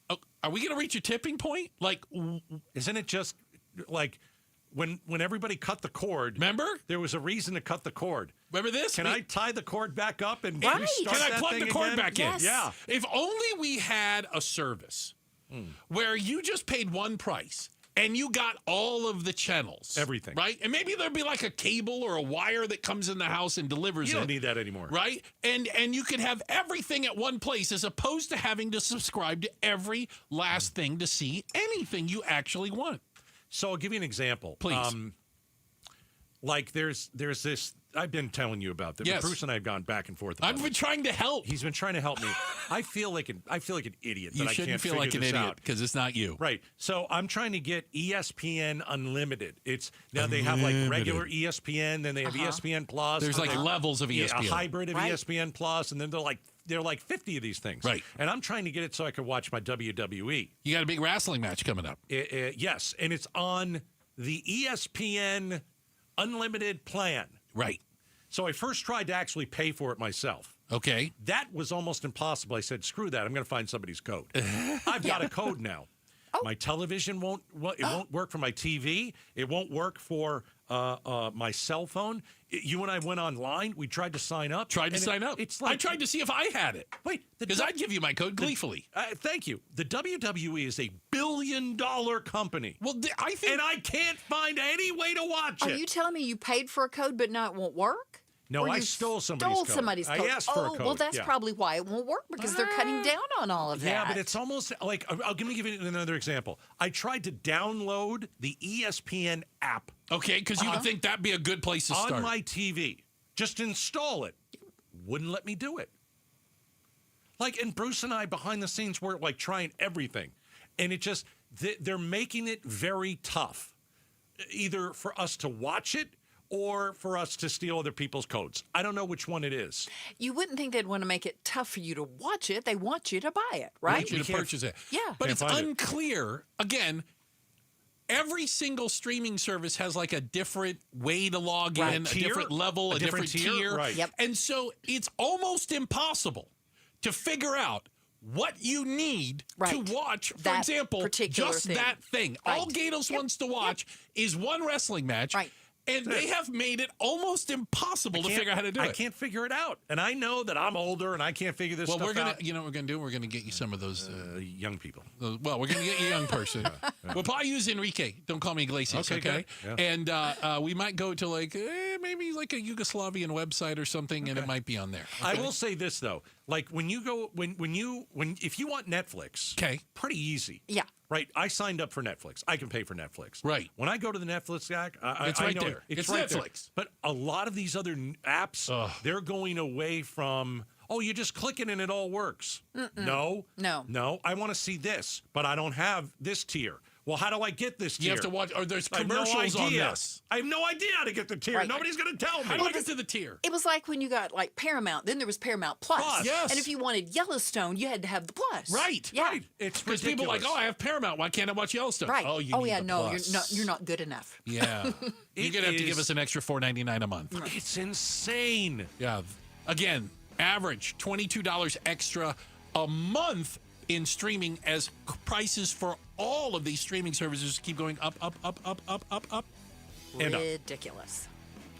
Speaker 1: are we going to reach a tipping point? Like,
Speaker 21: isn't it just like when everybody cut the cord?
Speaker 1: Remember?
Speaker 21: There was a reason to cut the cord.
Speaker 1: Remember this?
Speaker 21: Can I tie the cord back up and
Speaker 1: Can
Speaker 21: restart
Speaker 1: I
Speaker 21: that
Speaker 1: plug
Speaker 21: thing
Speaker 1: the cord
Speaker 21: again?
Speaker 1: back in?
Speaker 21: Yeah.
Speaker 1: If only we had a service where you just paid one price and you got all of the channels.
Speaker 21: Everything.
Speaker 1: Right? And maybe there'd be like a cable or a wire that comes in the house and delivers it.
Speaker 21: You don't need that anymore.
Speaker 1: Right? And you could have everything at one place as opposed to having to subscribe to every last thing to see anything you actually want.
Speaker 21: So I'll give you an example.
Speaker 1: Please.
Speaker 21: Like there's this, I've been telling you about this.
Speaker 1: Yes.
Speaker 21: Bruce and I have gone back and forth about
Speaker 1: I've been trying to help.
Speaker 21: He's been trying to help me. I feel like an idiot that
Speaker 1: You
Speaker 21: I
Speaker 1: shouldn't
Speaker 21: can't
Speaker 1: feel
Speaker 21: figure
Speaker 1: like an
Speaker 21: this
Speaker 1: idiot
Speaker 21: out.
Speaker 1: because it's not you.
Speaker 21: Right. So I'm trying to get ESPN Unlimited. It's now they have like regular ESPN, then they have ESPN Plus.
Speaker 1: There's like
Speaker 21: then
Speaker 1: levels of ESPN.
Speaker 21: a hybrid of ESPN Plus, and then they're like 50 of these things.
Speaker 1: Right.
Speaker 21: And I'm trying to get it so I can watch my WWE.
Speaker 1: You got a big wrestling match coming up.
Speaker 21: Yes, and it's on the ESPN Unlimited plan.
Speaker 1: Right.
Speaker 21: So I first tried to actually pay for it myself.
Speaker 1: Okay.
Speaker 21: That was almost impossible. I said, screw that. I'm going to find somebody's code. I've got a code now. My television won't work for my TV. It won't work for my cell phone. You and I went online. We tried to sign up. It's like,
Speaker 1: I tried to see if I had it.
Speaker 21: Wait.
Speaker 1: Because I'd give you my code gleefully.
Speaker 21: Thank you. The WWE is a billion-dollar company.
Speaker 1: Well, I think...
Speaker 21: And I can't find any way to watch it.
Speaker 24: Are you telling me you paid for a code but not won't work?
Speaker 21: No,
Speaker 24: Or
Speaker 21: I
Speaker 24: you
Speaker 21: stole somebody's code. I asked for a code.
Speaker 24: Well, that's
Speaker 21: yeah.
Speaker 24: probably why it won't work, because they're cutting down on all of that.
Speaker 21: Yeah, but it's almost like, I'll give you another example. I tried to download the ESPN app.
Speaker 1: Okay, because you would think that'd be a good place to start.
Speaker 21: On my TV. Just install it. Wouldn't let me do it. Like, and Bruce and I behind the scenes were like trying everything. And it just, they're making it very tough. Either for us to watch it or for us to steal other people's codes. I don't know which one it is.
Speaker 24: You wouldn't think they'd want to make it tough for you to watch it. They want you to buy it, right?
Speaker 1: They want you to purchase it.
Speaker 24: Yeah.
Speaker 1: But it's unclear. Again, every single streaming service has like a different way to log in, a different level, a different tier.
Speaker 21: Right.
Speaker 24: Yep.
Speaker 1: And so it's almost impossible to figure out what you need to watch, for
Speaker 24: That
Speaker 1: example,
Speaker 24: particular
Speaker 1: just
Speaker 24: thing.
Speaker 1: that thing. All Gatos wants to watch is one wrestling match.
Speaker 24: Right.
Speaker 1: And they have made it almost impossible to figure out how to do it.
Speaker 21: I can't figure it out. And I know that I'm older and I can't figure this stuff out.
Speaker 1: You know what we're going to do? We're going to get you some of those
Speaker 21: young people.
Speaker 1: Well, we're going to get you a young person. We'll probably use Enrique. Don't call me Iglesias, okay?
Speaker 21: Yeah.
Speaker 1: And we might go to like maybe like a Yugoslavian website or something, and it might be on there. Okay?
Speaker 21: I will say this though, like when you go if you want Netflix, pretty easy.
Speaker 24: Yeah.
Speaker 21: Right, I signed up for Netflix. I can pay for Netflix.
Speaker 1: Right.
Speaker 21: When I go to the Netflix app,
Speaker 1: It's
Speaker 21: I
Speaker 1: right
Speaker 21: know
Speaker 1: there.
Speaker 21: It's
Speaker 1: It's
Speaker 21: right
Speaker 1: Netflix.
Speaker 21: There. But a lot of these other apps, they're going away from, you just click it and it all works. No. I want to see this, but I don't have this tier. Well, how do I get this tier?
Speaker 1: You have to watch, or there's
Speaker 21: I have no
Speaker 1: commercials on
Speaker 21: idea.
Speaker 1: this.
Speaker 21: I have no idea how to get the tier.
Speaker 24: Right.
Speaker 21: Nobody's going to tell me.
Speaker 1: How do I get to the tier?
Speaker 24: It was like when you got like Paramount, then there was Paramount Plus.
Speaker 1: Yes.
Speaker 24: And if you wanted Yellowstone, you had to have the Plus.
Speaker 1: Right.
Speaker 24: Yeah.
Speaker 21: Right. It's
Speaker 1: Because
Speaker 21: ridiculous.
Speaker 1: people are like, I have Paramount. Why can't I watch Yellowstone?
Speaker 24: Right.
Speaker 1: Oh, you need the
Speaker 24: no,
Speaker 1: Plus.
Speaker 24: you're not good enough.
Speaker 1: Yeah. You're going to have to give us an extra $4.99 a month.
Speaker 21: It's insane.
Speaker 1: Yeah. Again, average $22 extra a month in streaming as prices for all of these streaming services keep going up. And up.
Speaker 24: Ridiculous.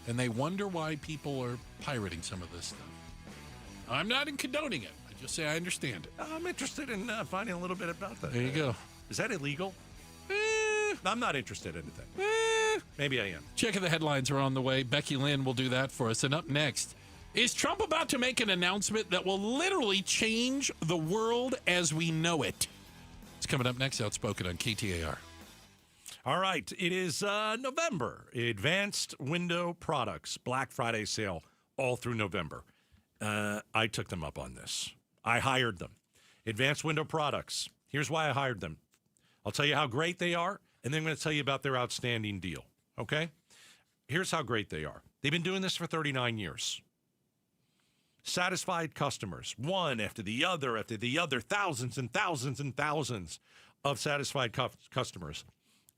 Speaker 1: And they wonder why people are pirating some of this stuff. I'm not condoning it. I just say I understand it.
Speaker 21: I'm interested in finding a little bit about that.
Speaker 1: There you go.
Speaker 21: Is that illegal? I'm not interested in it. Maybe I am.
Speaker 1: Checking the headlines are on the way. Becky Lynn will do that for us. And up next, is Trump about to make an announcement that will literally change the world as we know it? It's coming up next, Outspoken on KTAR.
Speaker 21: All right, it is November. Advanced Window Products, Black Friday sale all through November. I took them up on this. I hired them. Advanced Window Products. Here's why I hired them. I'll tell you how great they are, and then I'm going to tell you about their outstanding deal, okay? Here's how great they are. They've been doing this for 39 years. Satisfied customers, one after the other, thousands and thousands and thousands of satisfied customers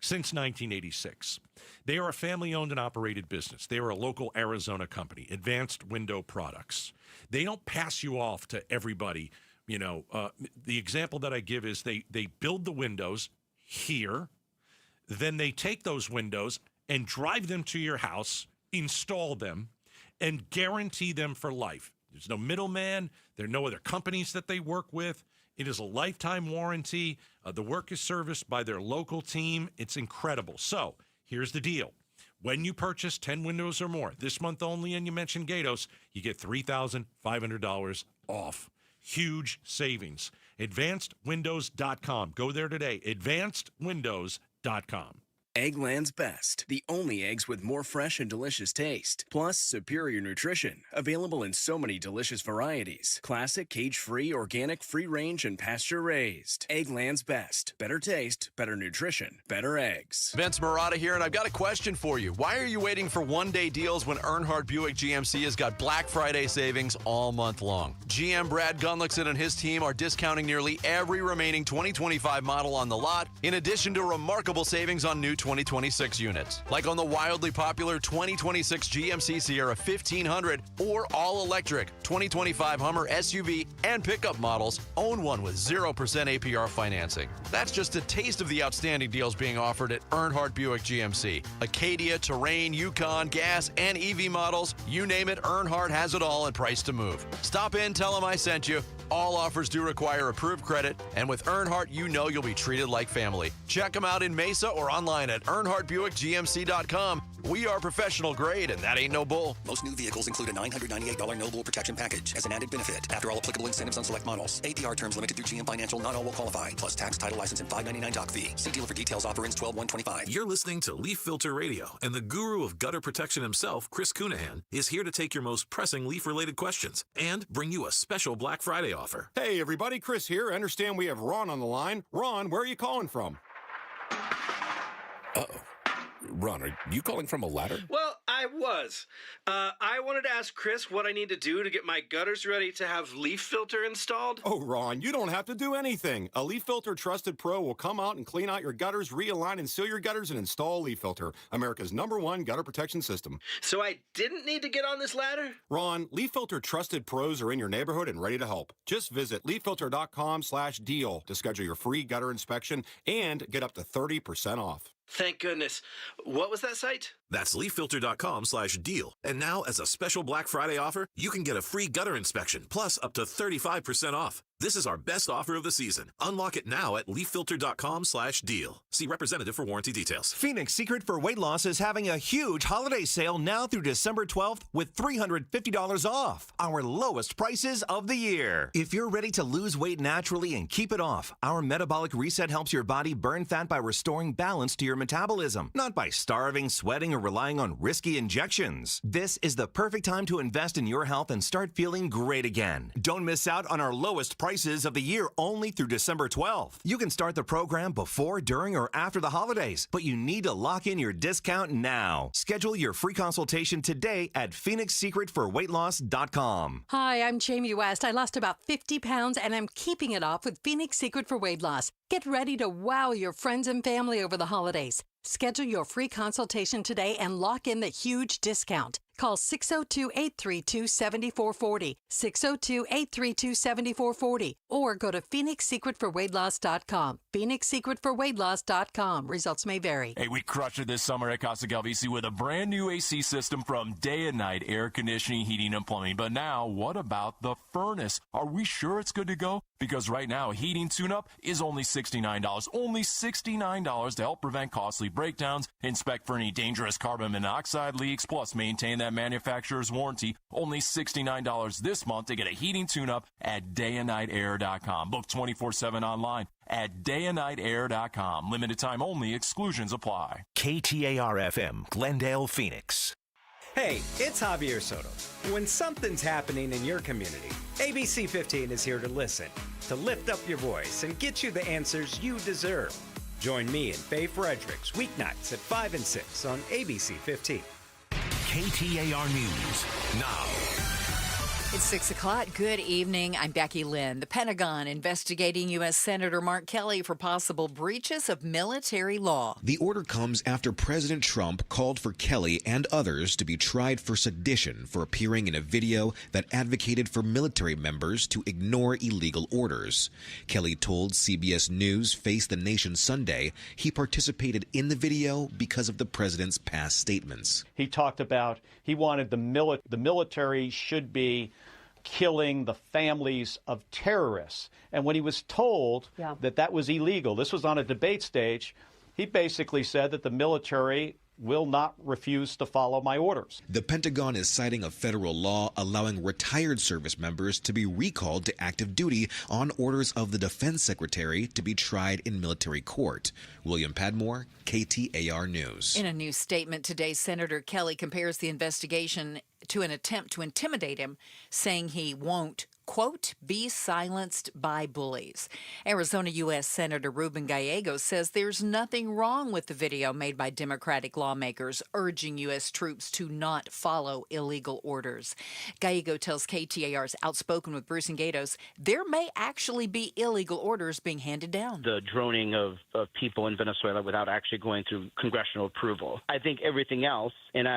Speaker 21: since 1986. They are a family-owned and operated business. They are a local Arizona company, Advanced Window Products. They don't pass you off to everybody. You know, the example that I give is they build the windows here, then they take those windows and drive them to your house, install them, and guarantee them for life. There's no middleman. There are no other companies that they work with. It is a lifetime warranty. The work is serviced by their local team. It's incredible. So here's the deal. When you purchase 10 windows or more, this month only, and you mention Gatos, you get $3,500 off. Huge savings. AdvancedWindows.com. Go there today. AdvancedWindows.com.
Speaker 8: Eggland's Best, the only eggs with more fresh and delicious taste, plus superior nutrition, available in so many delicious varieties. Classic, cage-free, organic, free-range, and pasture-raised. Eggland's Best. Better taste, better nutrition, better eggs.
Speaker 10: Vince Marotta here, and I've got a question for you. Why are you waiting for one-day deals when Earnhardt Buick GMC has got Black Friday savings all month long? GM Brad Gunlickson and his team are discounting nearly every remaining 2025 model on the lot, in addition to remarkable savings on new 2026 units, like on the wildly popular 2026 GMC Sierra 1500 or all-electric 2025 Hummer SUV and pickup models. Own one with 0% APR financing. That's just a taste of the outstanding deals being offered at Earnhardt Buick GMC. Acadia, Terrain, Yukon, gas, and EV models, you name it, Earnhardt has it all and price to move. Stop in, tell them I sent you. All offers do require approved credit, and with Earnhardt, you know you'll be treated like family. Check them out in Mesa or online at EarnhardtBuickGMC.com. We are professional grade, and that ain't no bull.
Speaker 18: Most new vehicles include a $998 no bull protection package as an added benefit. After all applicable incentives on select models. APR terms limited through GM Financial. Not all will qualify. Plus tax, title, license, and $599 doc fee. See dealer for details. Offer ends 12/1/25.
Speaker 19: You're listening to Leaf Filter Radio, and the guru of gutter protection himself, Chris Cunahan, is here to take your most pressing leaf-related questions and bring you a special Black Friday offer.
Speaker 22: Hey, everybody. Chris here. I understand we have Ron on the line. Ron, where are you calling from?
Speaker 25: Uh-oh. Ron, are you calling from a ladder?
Speaker 27: Well, I was. I wanted to ask Chris what I need to do to get my gutters ready to have leaf filter installed.
Speaker 22: Oh, Ron, you don't have to do anything. A Leaf Filter Trusted Pro will come out and clean out your gutters, realign and seal your gutters, and install Leaf Filter, America's #1 gutter protection system.
Speaker 27: So I didn't need to get on this ladder?
Speaker 22: Ron, Leaf Filter Trusted Pros are in your neighborhood and ready to help. Just visit leaffilter.com/deal to schedule your free gutter inspection and get up to 30% off.
Speaker 27: Thank goodness. What was that site?
Speaker 19: That's leaffilter.com/deal. And now, as a special Black Friday offer, you can get a free gutter inspection, plus up to 35% off. This is our best offer of the season. Unlock it now at leaffilter.com/deal. See representative for warranty details.
Speaker 28: Phoenix Secret for Weight Loss is having a huge holiday sale now through December 12th with $350 off. Our lowest prices of the year. If you're ready to lose weight naturally and keep it off, our Metabolic Reset helps your body burn fat by restoring balance to your metabolism, not by starving, sweating, or relying on risky injections. This is the perfect time to invest in your health and start feeling great again. Don't miss out on our lowest prices of the year only through December 12th. You can start the program before, during, or after the holidays, but you need to lock in your discount now. Schedule your free consultation today at PhoenixSecretForWeightLoss.com.
Speaker 29: Hi, I'm Jamie West. I lost about 50 pounds and I'm keeping it off with Phoenix Secret for Weight Loss. Get ready to wow your friends and family over the holidays. Schedule your free consultation today and lock in the huge discount. Call 602-832-7440, 602-832-7440, or go to PhoenixSecretForWeightLoss.com. PhoenixSecretForWeightLoss.com. Results may vary.
Speaker 14: Hey, we crushed it this summer at Casa Galvisi with a brand new AC system from Day and Night Air Conditioning, Heating, and Plumbing. But now, what about the furnace? Are we sure it's good to go? Because right now, heating tune-up is only $69. Only $69 to help prevent costly breakdowns, inspect for any dangerous carbon monoxide leaks, plus maintain that manufacturer's warranty. Only $69 this month to get a heating tune-up at dayandnightair.com. Book 24/7 online at dayandnightair.com. Limited time only. Exclusions apply.
Speaker 7: KTAR-FM, Glendale, Phoenix.
Speaker 3: Hey, it's Javier Soto. When something's happening in your community, ABC 15 is here to listen, to lift up your voice and get you the answers you deserve. Join me and Faye Fredericks weeknights at 5 and 6 on ABC 15.
Speaker 7: KTAR News now.
Speaker 24: It's 6 o'clock. Good evening. I'm Becky Lynn. The Pentagon investigating U.S. Senator Mark Kelly for possible breaches of military law.
Speaker 5: The order comes after President Trump called for Kelly and others to be tried for sedition for appearing in a video that advocated for military members to ignore illegal orders. Kelly told CBS News Face the Nation Sunday he participated in the video because of the president's past statements.
Speaker 6: He talked about he wanted the military should be killing the families of terrorists. And when he was told that was illegal, this was on a debate stage, he basically said that the military will not refuse to follow my orders.
Speaker 5: The Pentagon is citing a federal law allowing retired service members to be recalled to active duty on orders of the defense secretary to be tried in military court. William Padmore, KTAR News.
Speaker 24: In a new statement today, Senator Kelly compares the investigation to an attempt to intimidate him, saying he won't, quote, be silenced by bullies. Arizona U.S. Senator Ruben Gallegos says there's nothing wrong with the video made by Democratic lawmakers urging U.S. troops to not follow illegal orders. Gallego tells KTAR's Outspoken with Bruce and Gatos there may actually be illegal orders being handed down.
Speaker 9: The droning of people in Venezuela without actually going through congressional approval. I think everything else, and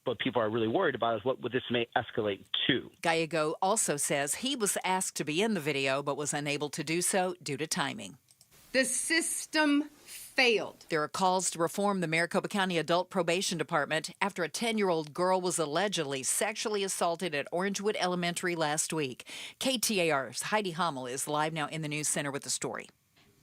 Speaker 9: what people are really worried about is what this may escalate to.
Speaker 24: Gallego also says he was asked to be in the video but was unable to do so due to timing.
Speaker 11: The system failed.
Speaker 24: There are calls to reform the Maricopa County Adult Probation Department after a 10-year-old girl was allegedly sexually assaulted at Orangewood Elementary last week. KTAR's Heidi Hommel is live now in the News Center with the story.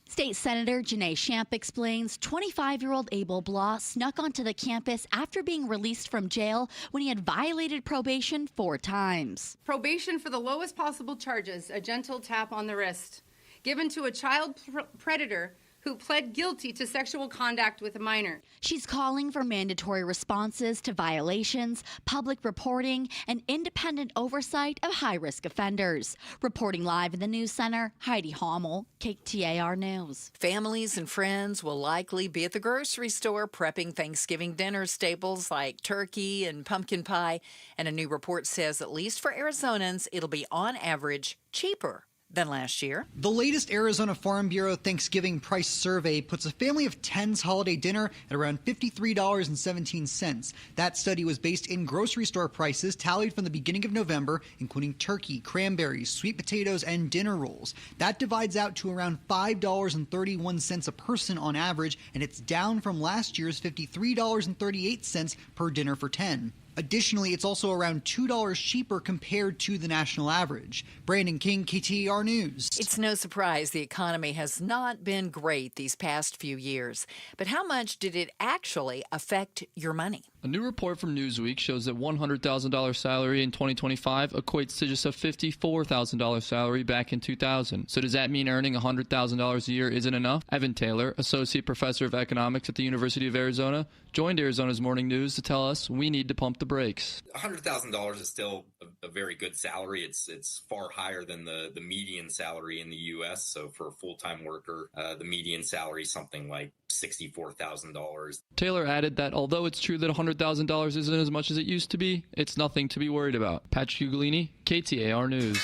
Speaker 12: State Senator Janae Shamp explains 25-year-old Abel Blah snuck onto the campus after being released from jail when he had violated probation 4 times.
Speaker 11: Probation for the lowest possible charges, a gentle tap on the wrist, given to a child predator who pled guilty to sexual conduct with a minor.
Speaker 12: She's calling for mandatory responses to violations, public reporting, and independent oversight of high-risk offenders. Reporting live in the News Center, Heidi Hommel, KTAR News.
Speaker 24: Families and friends will likely be at the grocery store prepping Thanksgiving dinner staples like turkey and pumpkin pie. And a new report says, at least for Arizonans, it'll be on average cheaper than last year.
Speaker 13: The latest Arizona Farm Bureau Thanksgiving price survey puts a family of 10's holiday dinner at around $53.17. That study was based in grocery store prices tallied from the beginning of November, including turkey, cranberries, sweet potatoes, and dinner rolls. That divides out to around $5.31 a person on average, and it's down from last year's $53.38 per dinner for 10. Additionally, it's also around $2 cheaper compared to the national average. Brandon King, KTAR News.
Speaker 24: It's no surprise the economy has not been great these past few years. But how much did it actually affect your money?
Speaker 20: A new report from Newsweek shows that $100,000 salary in 2025 equates to just a $54,000 salary back in 2000. So does that mean earning $100,000 a year isn't enough? Evan Taylor, Associate Professor of Economics at the University of Arizona, joined Arizona's Morning News to tell us we need to pump the brakes.
Speaker 23: $100,000 is still a very good salary. It's far higher than the median salary in the U.S. So for a full-time worker, the median salary is something like $64,000.
Speaker 20: Taylor added that although it's true that $100,000 isn't as much as it used to be, it's nothing to be worried about. Patrick Ugolini, KTAR News.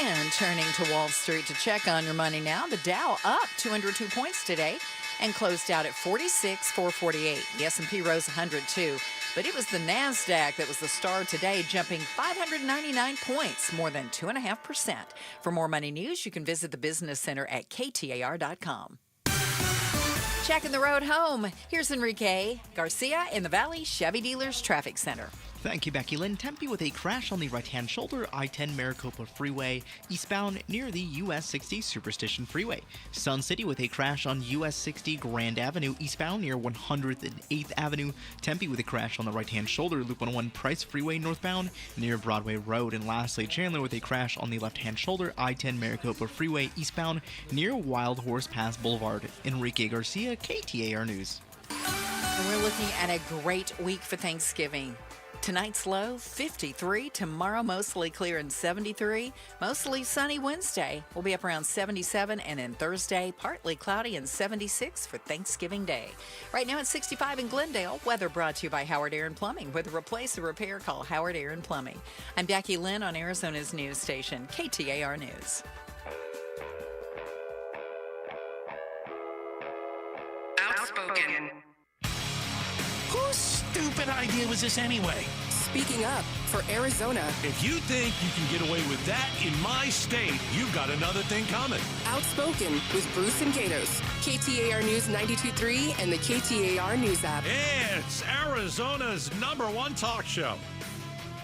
Speaker 24: And turning to Wall Street to check on your money now, the Dow up 202 points today and closed out at 46,448. The S&P rose 102, but it was the NASDAQ that was the star today, jumping 599 points, more than 2.5%. For more money news, you can visit the Business Center at KTAR.com. Checking the road home. Here's Enrique Garcia in the Valley Chevy Dealers Traffic Center.
Speaker 1: Thank you, Becky Lynn. Tempe with a crash on the right-hand shoulder, I-10 Maricopa Freeway, eastbound near the US 60 Superstition Freeway. Sun City with a crash on US 60 Grand Avenue, eastbound near 108th Avenue. Tempe with a crash on the right-hand shoulder, Loop 101 Price Freeway, northbound near Broadway Road. And lastly, Chandler with a crash on the left-hand shoulder, I-10 Maricopa Freeway, eastbound near Wild Horse Pass Boulevard. Enrique Garcia, KTAR News.
Speaker 24: And we're looking at a great week for Thanksgiving. Tonight's low, 53. Tomorrow, mostly clear and 73. Mostly sunny Wednesday. We'll be up around 77. And then Thursday, partly cloudy and 76 for Thanksgiving Day. Right now it's 65 in Glendale. Weather brought to you by Howard Air and Plumbing. With a replace or repair, call Howard Air and Plumbing. I'm Becky Lynn on Arizona's news station, KTAR News.
Speaker 2: Outspoken. Whose stupid idea was this anyway?
Speaker 4: Speaking up for Arizona.
Speaker 8: If you think you can get away with that in my state, you've got another thing coming.
Speaker 4: Outspoken with Bruce and Gatos. KTAR News 92.3 and the KTAR News app.
Speaker 8: It's Arizona's #1 talk show.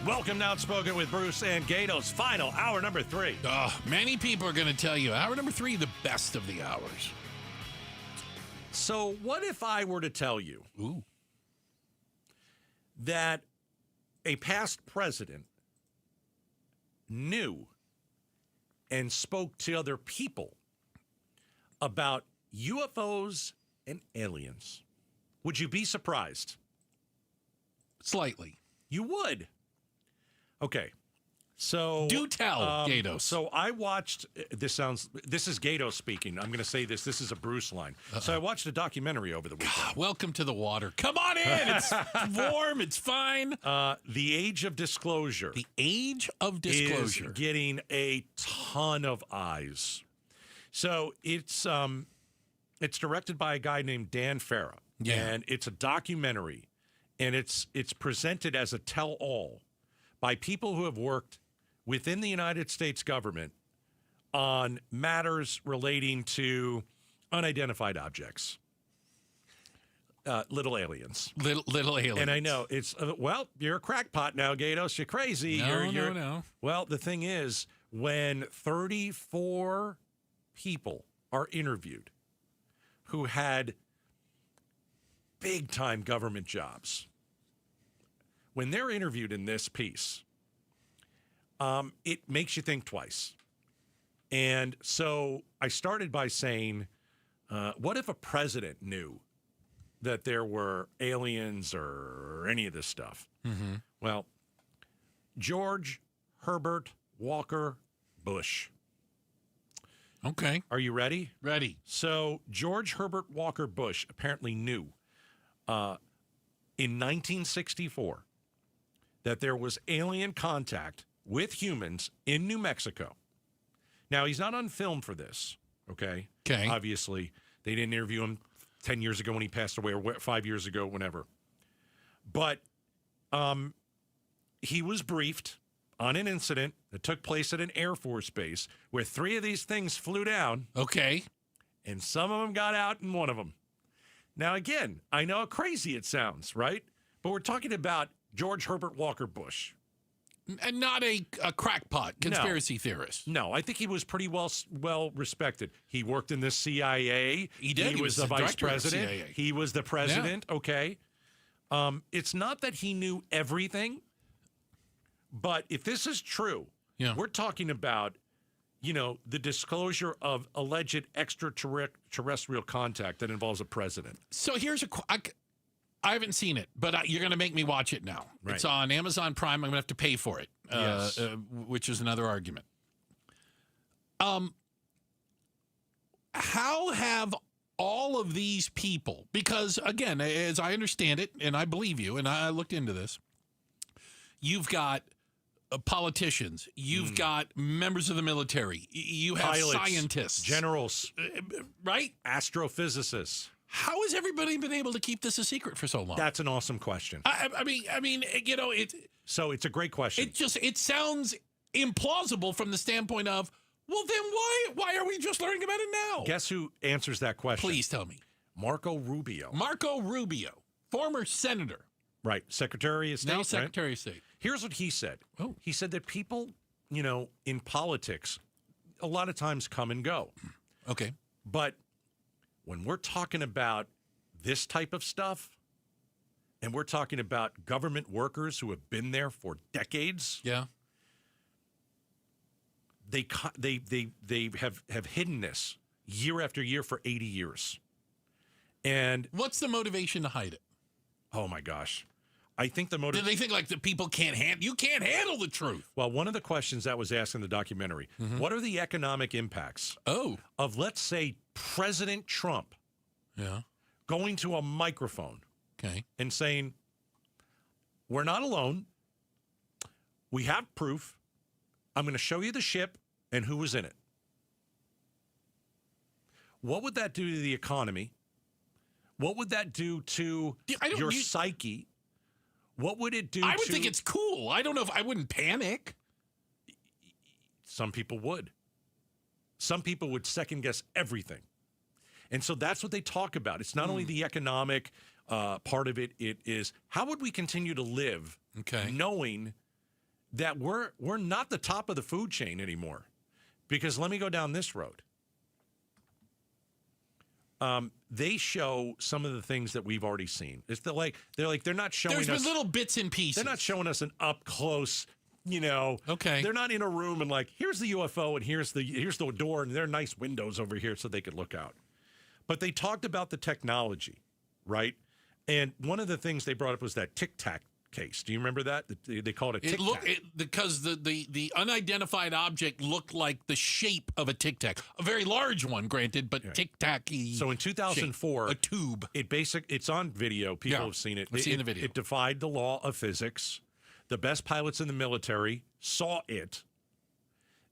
Speaker 8: Welcome to Outspoken with Bruce and Gatos. Final hour number 3.
Speaker 15: Many people are going to tell you hour number 3, the best of the hours.
Speaker 8: So what if I were to tell you that a past president knew and spoke to other people about UFOs and aliens? Would you be surprised?
Speaker 15: Slightly.
Speaker 8: You would. Okay. So
Speaker 15: do tell, Gatos.
Speaker 8: So I watched, this is Gatos speaking. I'm going to say this is a Bruce line. So I watched a documentary over the weekend.
Speaker 15: Welcome to the water. Come on in. It's warm. It's fine.
Speaker 8: The Age of Disclosure.
Speaker 15: The Age of Disclosure.
Speaker 8: Is getting a ton of eyes. So it's directed by a guy named Dan Farah.
Speaker 15: Yeah.
Speaker 8: And it's a documentary. And it's presented as a tell-all by people who have worked within the United States government on matters relating to unidentified objects, little aliens.
Speaker 15: Little aliens.
Speaker 8: And I know it's, you're a crackpot now, Gatos. You're crazy.
Speaker 15: No.
Speaker 8: Well, the thing is, when 34 people are interviewed who had big-time government jobs, when they're interviewed in this piece, it makes you think twice. And so I started by saying, what if a president knew that there were aliens or any of this stuff?
Speaker 15: Mm-hmm.
Speaker 8: Well, George Herbert Walker Bush.
Speaker 15: Okay.
Speaker 8: Are you ready?
Speaker 15: Ready.
Speaker 8: So George Herbert Walker Bush apparently knew in 1964 that there was alien contact with humans in New Mexico. Now, he's not on film for this, okay?
Speaker 15: Okay.
Speaker 8: Obviously, they didn't interview him 10 years ago when he passed away, or 5 years ago, whenever. But he was briefed on an incident that took place at an Air Force base where 3 of these things flew down.
Speaker 15: Okay.
Speaker 8: And some of them got out in one of them. Now, again, I know how crazy it sounds, right? But we're talking about George Herbert Walker Bush.
Speaker 15: And not a crackpot conspiracy theorist.
Speaker 8: No, I think he was pretty well respected. He worked in the CIA.
Speaker 15: He did.
Speaker 8: He was the vice president.
Speaker 15: CIA.
Speaker 8: He was the president. Yeah. Okay. It's not that he knew everything, but if this is true, we're talking about, the disclosure of alleged extraterrestrial contact that involves a president.
Speaker 15: So here's I haven't seen it, but you're going to make me watch it now.
Speaker 8: Right.
Speaker 15: It's on Amazon Prime. I'm going to have to pay for it,
Speaker 8: yes.
Speaker 15: Which is another argument. How have all of these people, because, again, as I understand it, and I believe you, and I looked into this, you've got politicians, you've got members of the military, you have
Speaker 8: pilots,
Speaker 15: scientists.
Speaker 8: Generals.
Speaker 15: Right?
Speaker 8: Astrophysicists.
Speaker 15: How has everybody been able to keep this a secret for so long?
Speaker 8: That's an awesome question.
Speaker 15: I mean,
Speaker 8: So it's a great question.
Speaker 15: It sounds implausible from the standpoint of, well, then why are we just learning about it now?
Speaker 8: Guess who answers that question?
Speaker 15: Please tell me.
Speaker 8: Marco Rubio.
Speaker 15: Marco Rubio, former senator.
Speaker 8: Right. Secretary of State.
Speaker 15: Now Secretary of State.
Speaker 8: Here's what he said. Oh. He said that people, in politics, a lot of times come and go.
Speaker 15: Okay.
Speaker 8: But when we're talking about this type of stuff, and we're talking about government workers who have been there for decades.
Speaker 15: Yeah.
Speaker 8: They have hidden this year after year for 80 years. And
Speaker 15: what's the motivation to hide it?
Speaker 8: Oh my gosh. I think the motive.
Speaker 15: Do they think like the people can't handle? You can't handle the truth.
Speaker 8: Well, one of the questions that was asked in the documentary: what are the economic impacts? Of let's say President Trump, going to a microphone, and saying, "We're not alone. We have proof. I'm going to show you the ship and who was in it." What would that do to the economy? What would that do to your psyche? What would it do
Speaker 15: I would think it's cool. I don't know if I wouldn't panic.
Speaker 8: Some people would. Some people would second guess everything. And so that's what they talk about. It's not only the economic part of it, it is how would we continue to live knowing that we're not the top of the food chain anymore. Because let me go down this road. They show some of the things that we've already seen. It's they're not showing us.
Speaker 15: There's been little bits and pieces.
Speaker 8: They're not showing us an up close. They're not in a room and like here's the UFO and here's the door and there are nice windows over here so they could look out. But they talked about the technology, right? And one of the things they brought up was that Tic Tac case. Do you remember that? They called it Tic Tac.
Speaker 15: Because the unidentified object looked like the shape of a Tic Tac. A very large one, granted, but Tic Tac-y.
Speaker 8: So in 2004,
Speaker 15: shape, a tube.
Speaker 8: It's on video. People have seen it.
Speaker 15: I've seen the video.
Speaker 8: It defied the law of physics. The best pilots in the military saw it,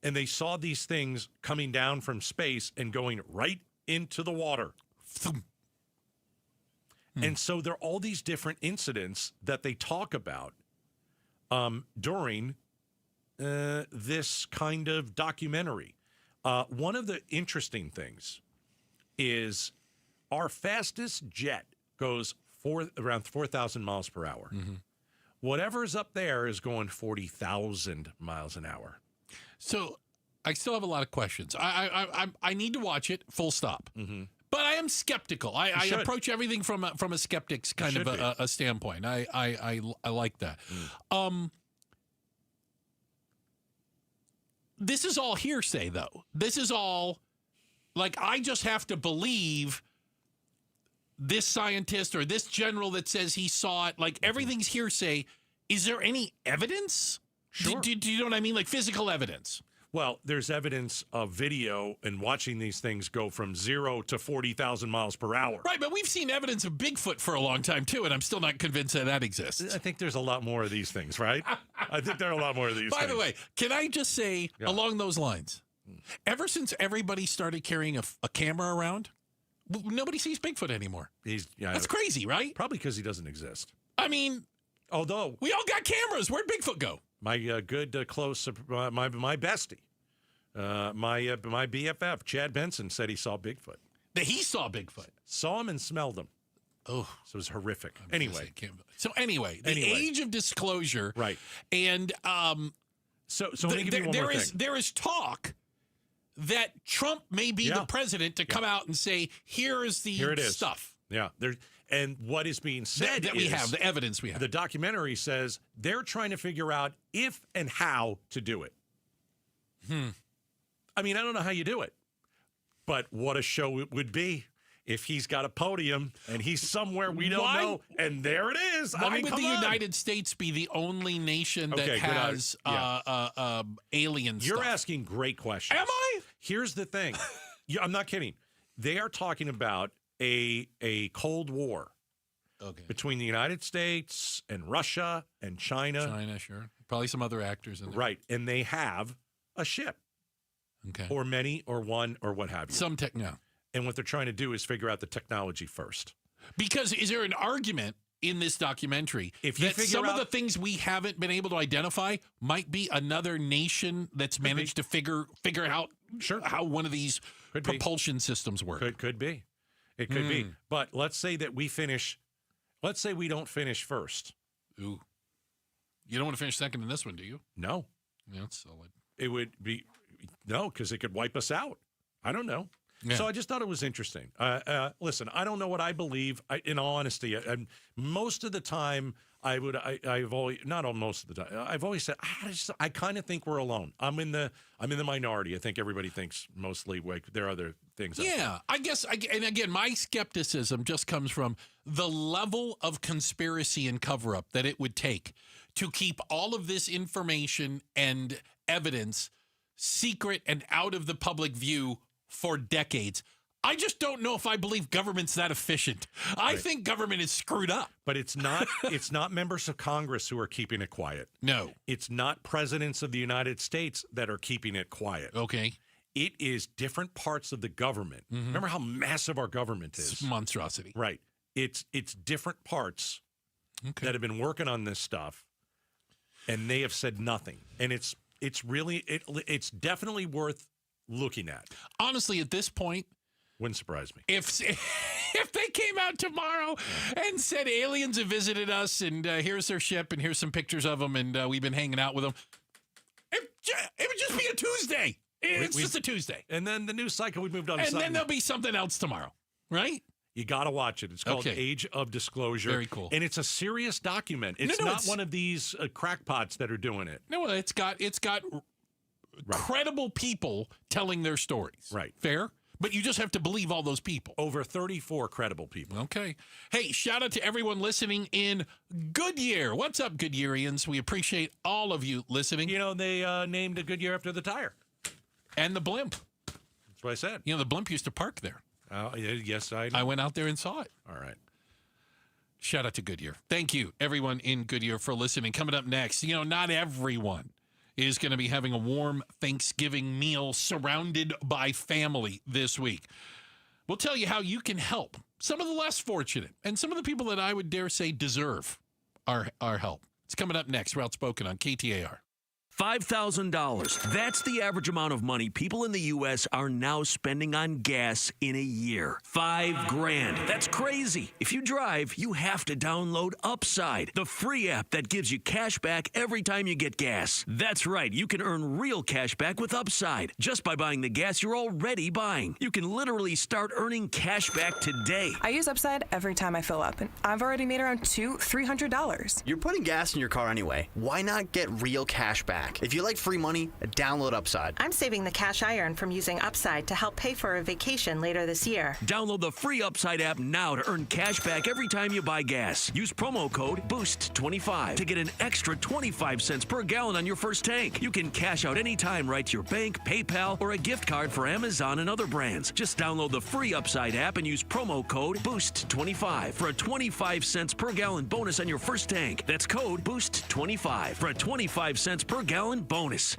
Speaker 8: and they saw these things coming down from space and going right into the water. And so there are all these different incidents that they talk about during this kind of documentary. One of the interesting things is our fastest jet goes around 4,000 miles per hour. Whatever's up there is going 40,000 miles an hour.
Speaker 15: So I still have a lot of questions. I need to watch it, full stop. But I am skeptical. I approach everything from a skeptic's kind of a standpoint. I like that. This is all hearsay, though. This is all like I just have to believe this scientist or this general that says he saw it. Like everything's hearsay. Is there any evidence?
Speaker 8: Sure.
Speaker 15: Do you know what I mean? Like physical evidence.
Speaker 8: Well, there's evidence of video and watching these things go from 0 to 40,000 miles per hour.
Speaker 15: Right, but we've seen evidence of Bigfoot for a long time, too, and I'm still not convinced that exists.
Speaker 8: I think there's a lot more of these things, right? I think there are a lot more of these
Speaker 15: things. By
Speaker 8: the
Speaker 15: way, can I just say, along those lines, ever since everybody started carrying a camera around, nobody sees Bigfoot anymore. That's crazy, right?
Speaker 8: Probably because he doesn't exist.
Speaker 15: I mean,
Speaker 8: although
Speaker 15: we all got cameras. Where'd Bigfoot go?
Speaker 8: My good close, my bestie, my BFF, Chad Benson, said he saw Bigfoot.
Speaker 15: That he saw Bigfoot.
Speaker 8: Saw him and smelled him.
Speaker 15: Oh.
Speaker 8: So it was horrific. Anyway.
Speaker 15: The age of disclosure.
Speaker 8: Right.
Speaker 15: And
Speaker 8: so let me give you one more thing.
Speaker 15: There is talk that Trump may be the president to come out and say, here is the stuff.
Speaker 8: Yeah. And what is being said
Speaker 15: that we have, the evidence we have.
Speaker 8: The documentary says they're trying to figure out if and how to do it. I mean, I don't know how you do it, but what a show it would be if he's got a podium and he's somewhere we don't know, and there it is.
Speaker 15: Why would the United States be the only nation that has alien stuff?
Speaker 8: You're asking great questions.
Speaker 15: Am I?
Speaker 8: Here's the thing. I'm not kidding. They are talking about a Cold War between the United States and Russia and China.
Speaker 15: China, sure. Probably some other actors in there.
Speaker 8: Right. And they have a ship.
Speaker 15: Okay.
Speaker 8: Or many, or one, or what have you.
Speaker 15: Some tech now.
Speaker 8: And what they're trying to do is figure out the technology first.
Speaker 15: Because is there an argument in this documentary
Speaker 8: if you
Speaker 15: that some of the things we haven't been able to identify might be another nation that's managed to figure out how one of these propulsion systems work?
Speaker 8: Could be. It could be. But let's say that we don't finish first.
Speaker 15: Ooh. You don't want to finish second in this one, do you?
Speaker 8: No.
Speaker 15: Yeah, that's solid.
Speaker 8: It would be, no, because it could wipe us out. I don't know.
Speaker 15: Yeah.
Speaker 8: So I just thought it was interesting. Listen, I don't know what I believe. In all honesty, most of the time, I've always, not all most of the time, I've always said, I kind of think we're alone. I'm in the minority. I think everybody thinks mostly like there are other things.
Speaker 15: Yeah, I guess, and again, my skepticism just comes from the level of conspiracy and cover-up that it would take to keep all of this information and evidence secret and out of the public view for decades. I just don't know if I believe government's that efficient. I think government is screwed up.
Speaker 8: But it's not it's not members of Congress who are keeping it quiet.
Speaker 15: No.
Speaker 8: It's not presidents of the United States that are keeping it quiet.
Speaker 15: Okay.
Speaker 8: It is different parts of the government.
Speaker 15: Mm-hmm.
Speaker 8: Remember how massive our government is.
Speaker 15: It's a monstrosity.
Speaker 8: Right. It's different parts that have been working on this stuff, and they have said nothing. And it's definitely worth looking at.
Speaker 15: Honestly, at this point,
Speaker 8: wouldn't surprise me.
Speaker 15: If they came out tomorrow and said aliens have visited us and here's their ship and here's some pictures of them and we've been hanging out with them, it would just be a Tuesday. It's just a Tuesday.
Speaker 8: And then the news cycle, we moved on to
Speaker 15: something. And then
Speaker 8: something.
Speaker 15: there'll be something else tomorrow, right?
Speaker 8: You got to watch it. It's called Age of Disclosure.
Speaker 15: Very cool.
Speaker 8: And it's a serious document. It's not one of these crackpots that are doing it.
Speaker 15: No, it's got credible people telling their stories.
Speaker 8: Right.
Speaker 15: Fair? But you just have to believe all those people.
Speaker 8: Over 34 credible people.
Speaker 15: Okay. Hey, shout out to everyone listening in Goodyear. What's up, Goodyearians? We appreciate all of you listening.
Speaker 8: You know, they named a Goodyear after the tire.
Speaker 15: And the blimp.
Speaker 8: That's what I said.
Speaker 15: You know, the blimp used to park there.
Speaker 8: Yes, I know.
Speaker 15: I went out there and saw it.
Speaker 8: All right.
Speaker 15: Shout out to Goodyear. Thank you, everyone in Goodyear, for listening. Coming up next, you know, not everyone is going to be having a warm Thanksgiving meal surrounded by family this week. We'll tell you how you can help some of the less fortunate and some of the people that I would dare say deserve our help. It's coming up next. We're Outspoken on KTAR.
Speaker 10: $5,000. That's the average amount of money people in the U.S. are now spending on gas in a year. $5,000. That's crazy. If you drive, you have to download Upside, the free app that gives you cash back every time you get gas. That's right. You can earn real cash back with Upside just by buying the gas you're already buying. You can literally start earning cash back today.
Speaker 16: I use Upside every time I fill up, and I've already made around $300.
Speaker 17: You're putting gas in your car anyway. Why not get real cash back? If you like free money, download Upside.
Speaker 18: I'm saving the cash I earn from using Upside to help pay for a vacation later this year.
Speaker 10: Download the free Upside app now to earn cash back every time you buy gas. Use promo code BOOST25 to get an extra 25 cents per gallon on your first tank. You can cash out anytime right to your bank, PayPal, or a gift card for Amazon and other brands. Just download the free Upside app and use promo code BOOST25 for a 25 cents per gallon bonus on your first tank. That's code BOOST25 for a 25 cents per gallon bonus.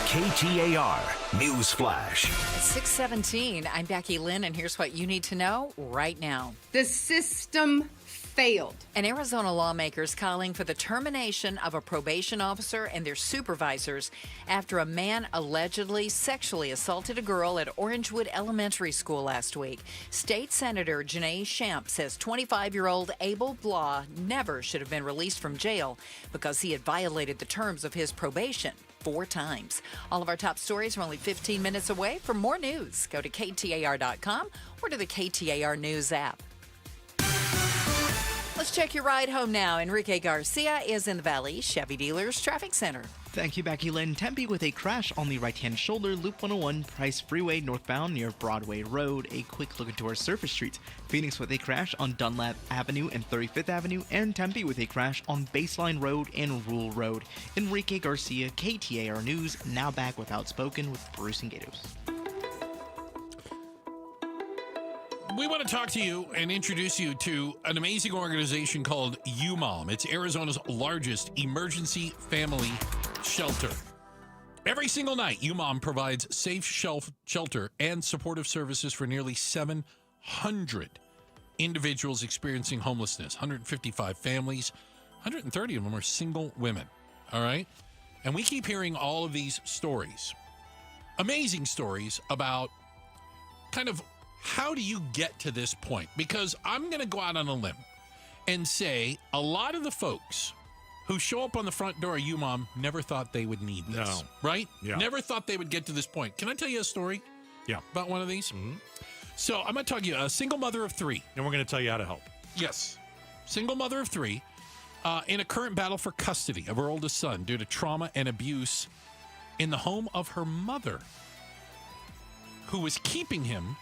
Speaker 7: KTAR News Flash.
Speaker 24: It's 6:17. I'm Becky Lynn, and here's what you need to know right now.
Speaker 11: The system failed.
Speaker 24: And Arizona lawmakers calling for the termination of a probation officer and their supervisors after a man allegedly sexually assaulted a girl at Orangewood Elementary School last week. State Senator Janae Shamp says 25-year-old Abel Blah never should have been released from jail because he had violated the terms of his probation 4 times. All of our top stories are only 15 minutes away. For more news, go to KTAR.com or to the KTAR News app. Let's check your ride home now. Enrique Garcia is in the Valley Chevy Dealers Traffic Center.
Speaker 1: Thank you, Becky Lynn. Tempe with a crash on the right-hand shoulder, Loop 101, Price Freeway northbound near Broadway Road. A quick look into our surface streets. Phoenix with a crash on Dunlap Avenue and 35th Avenue, and Tempe with a crash on Baseline Road and Rule Road. Enrique Garcia, KTAR News, now back with Outspoken with Bruce and Gatos.
Speaker 15: We want to talk to you and introduce you to an amazing organization called UMOM. It's Arizona's largest emergency family shelter. Every single night, UMOM provides safe shelter and supportive services for nearly 700 individuals experiencing homelessness, 155 families, 130 of them are single women, all right? And we keep hearing all of these stories, amazing stories about kind of how do you get to this point? Because I'm going to go out on a limb and say a lot of the folks who show up on the front door of UMOM never thought they would need this.
Speaker 8: No.
Speaker 15: Right?
Speaker 8: Yeah.
Speaker 15: Never thought they would get to this point. Can I tell you a story?
Speaker 8: Yeah.
Speaker 15: About one of these? Mm-hmm. So I'm going to talk to you, a single mother of 3.
Speaker 8: And we're going to tell you how to help.
Speaker 15: Yes. Single mother of 3 in a current battle for custody of her oldest son due to trauma and abuse in the home of her mother, who was keeping him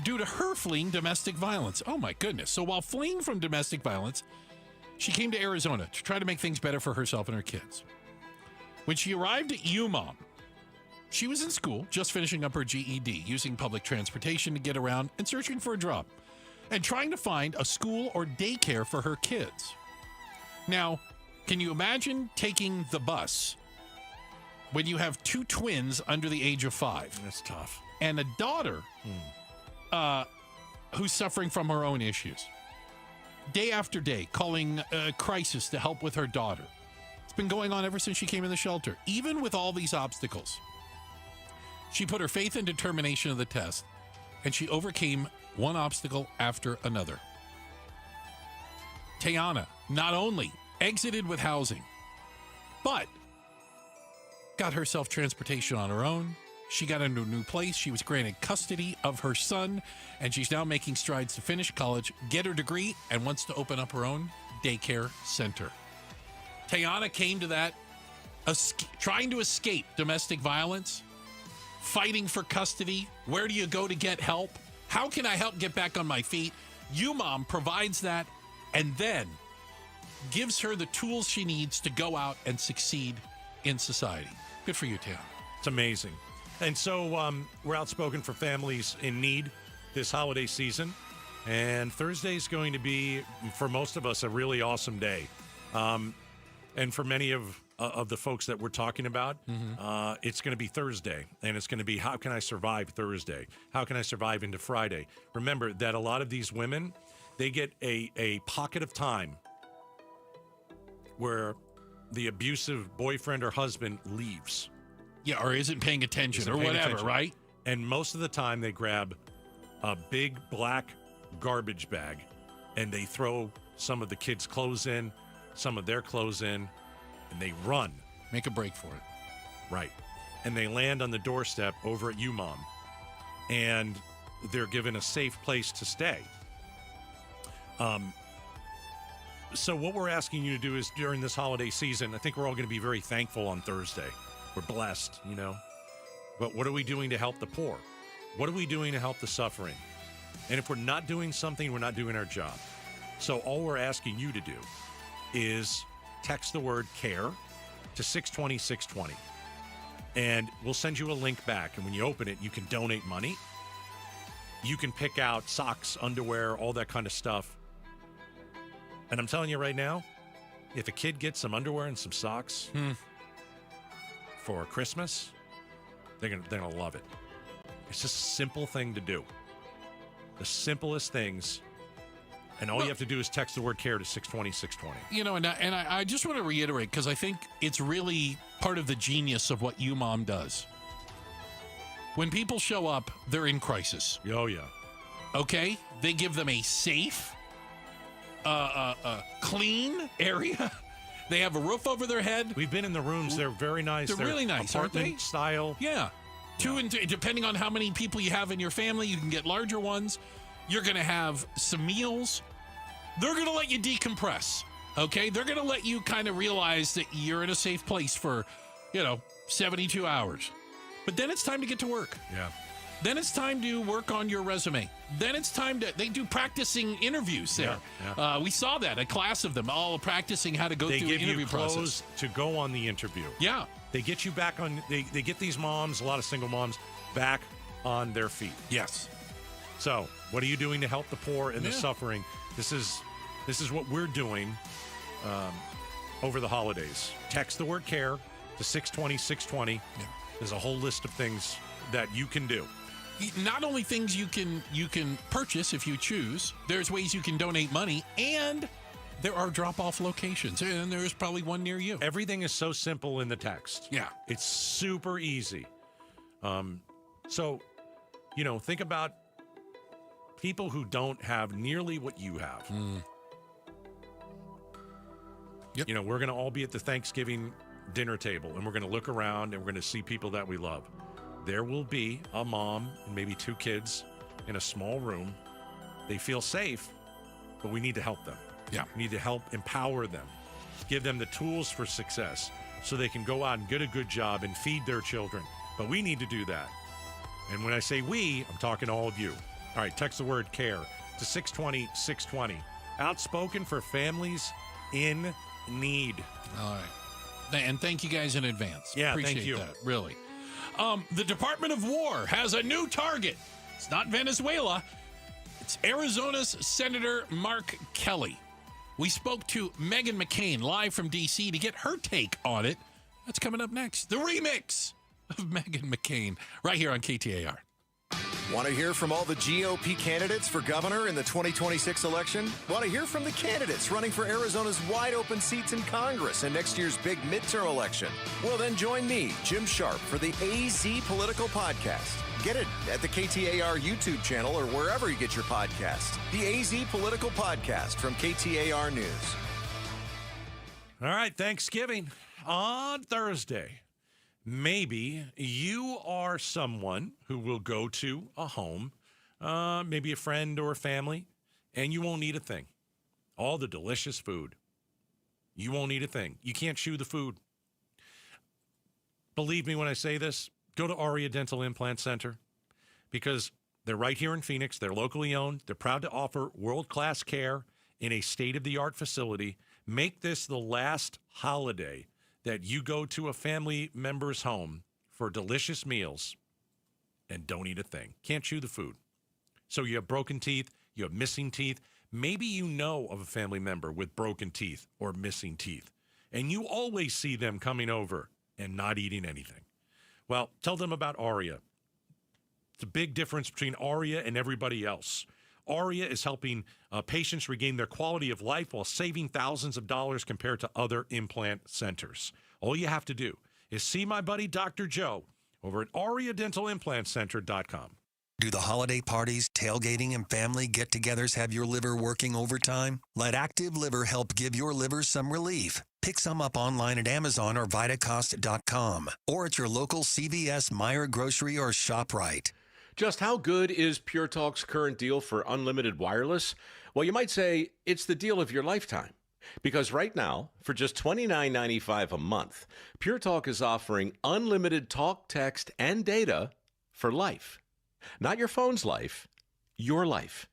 Speaker 15: due to her fleeing domestic violence. Oh, my goodness. So while fleeing from domestic violence, she came to Arizona to try to make things better for herself and her kids. When she arrived at UMOM, she was in school, just finishing up her GED, using public transportation to get around and searching for a job, and trying to find a school or daycare for her kids. Now, can you imagine taking the bus when you have 2 twins under the age of 5?
Speaker 8: That's tough.
Speaker 15: And a daughter who's suffering from her own issues. Day after day, calling crisis to help with her daughter. It's been going on ever since she came in the shelter. Even with all these obstacles, she put her faith and determination to the test, and she overcame one obstacle after another. Tayana not only exited with housing, but got herself transportation on her own. She got into a new place. She was granted custody of her son, and she's now making strides to finish college, get her degree, and wants to open up her own daycare center. Tayana came to that trying to escape domestic violence, fighting for custody. Where do you go to get help? How can I help get back on my feet? UMOM provides that and then gives her the tools she needs to go out and succeed in society. Good for you, Tayana.
Speaker 8: It's amazing. And so we're outspoken for families in need this holiday season. And Thursday is going to be, for most of us, a really awesome day. And for many of the folks that we're talking about, it's going to be Thursday. And it's going to be, how can I survive Thursday? How can I survive into Friday? Remember that a lot of these women, they get a pocket of time where the abusive boyfriend or husband leaves.
Speaker 15: Yeah, or isn't paying attention or whatever, right?
Speaker 8: And most of the time they grab a big black garbage bag and they throw some of the kids' clothes in, some of their clothes in, and they run.
Speaker 15: Make a break for it.
Speaker 8: Right. And they land on the doorstep over at UMOM. And they're given a safe place to stay. So what we're asking you to do is during this holiday season, I think we're all going to be very thankful on Thursday. We're blessed, you know. But what are we doing to help the poor? What are we doing to help the suffering? And if we're not doing something, we're not doing our job. So all we're asking you to do is text the word CARE to 620-620. And we'll send you a link back. And when you open it, you can donate money. You can pick out socks, underwear, all that kind of stuff. And I'm telling you right now, if a kid gets some underwear and some socks for Christmas, they're gonna love it. It's just a simple thing to do. The simplest things. And all you have to do is text the word CARE to 620-620.
Speaker 15: You know, and I just want to reiterate, because I think it's really part of the genius of what UMOM does. When people show up, they're in crisis.
Speaker 8: Oh, yeah.
Speaker 15: Okay? They give them a safe, clean area. They have a roof over their head.
Speaker 8: We've been in the rooms. They're very nice.
Speaker 15: They're really nice, aren't they?
Speaker 8: Apartment style.
Speaker 15: Yeah. Depending on how many people you have in your family, you can get larger ones. You're going to have some meals. They're going to let you decompress, okay? They're going to let you kind of realize that you're in a safe place for, 72 hours. But then it's time to get to work.
Speaker 8: Yeah.
Speaker 15: Then it's time to work on your resume. Then it's time they do practicing interviews there.
Speaker 8: Yeah.
Speaker 15: We saw that, a class of them all practicing how to go through the interview process.
Speaker 8: They give you clothes to go on the interview.
Speaker 15: Yeah.
Speaker 8: They get you back on, they get these moms, a lot of single moms, back on their feet.
Speaker 15: Yes.
Speaker 8: So, what are you doing to help the poor and the suffering? This is what we're doing over the holidays. Text the word CARE to 620-620.
Speaker 15: Yeah.
Speaker 8: There's a whole list of things that you can do.
Speaker 15: Not only things you can purchase if you choose, there's ways you can donate money, and there are drop-off locations, and there's probably one near you.
Speaker 8: Everything is so simple in the text.
Speaker 15: Yeah.
Speaker 8: It's super easy. So, think about people who don't have nearly what you have.
Speaker 15: Yep.
Speaker 8: You know, we're going to all be at the Thanksgiving dinner table, and we're going to look around, and we're going to see people that we love. There will be a mom and maybe 2 kids in a small room. They feel safe, but we need to help them.
Speaker 15: Yeah.
Speaker 8: We need to help empower them, give them the tools for success so they can go out and get a good job and feed their children. But we need to do that. And when I say we, I'm talking to all of you. All right, text the word CARE to 620-620. Outspoken for families in need.
Speaker 15: All right. And thank you guys in advance.
Speaker 8: Yeah,
Speaker 15: Appreciate
Speaker 8: thank you.
Speaker 15: that, really. The Department of War has a new target. It's not Venezuela. It's Arizona's Senator Mark Kelly. We spoke to Meghan McCain live from D.C. to get her take on it. That's coming up next. The remix of Meghan McCain right here on KTAR.
Speaker 14: Want to hear from all the GOP candidates for governor in the 2026 election? Want to hear from the candidates running for Arizona's wide open seats in Congress and next year's big midterm election? Well, then join me, Jim Sharp, for the AZ Political Podcast. Get it at the KTAR YouTube channel or wherever you get your podcasts. The AZ Political Podcast from KTAR News.
Speaker 8: All right, Thanksgiving on Thursday. Maybe you are someone who will go to a home, maybe a friend or a family, and you won't eat a thing. All the delicious food. You won't eat a thing. You can't chew the food. Believe me when I say this, go to Aria Dental Implant Center because they're right here in Phoenix. They're locally owned. They're proud to offer world-class care in a state-of-the-art facility. Make this the last holiday that you go to a family member's home for delicious meals and don't eat a thing. Can't chew the food. So you have broken teeth, you have missing teeth. Maybe you know of a family member with broken teeth or missing teeth, and you always see them coming over and not eating anything. Well, tell them about Aria. It's a big difference between Aria and everybody else. Aria is helping patients regain their quality of life while saving thousands of dollars compared to other implant centers. All you have to do is see my buddy Dr. Joe over at AriaDentalImplantCenter.com.
Speaker 19: Do the holiday parties, tailgating, and family get-togethers have your liver working overtime? Let Active Liver help give your liver some relief. Pick some up online at Amazon or Vitacost.com or at your local CVS, Meijer Grocery, or ShopRite.
Speaker 21: Just how good is Pure Talk's current deal for unlimited wireless? Well, you might say it's the deal of your lifetime. Because right now, for just $29.95 a month, Pure Talk is offering unlimited talk, text, and data for life. Not your phone's life, your life.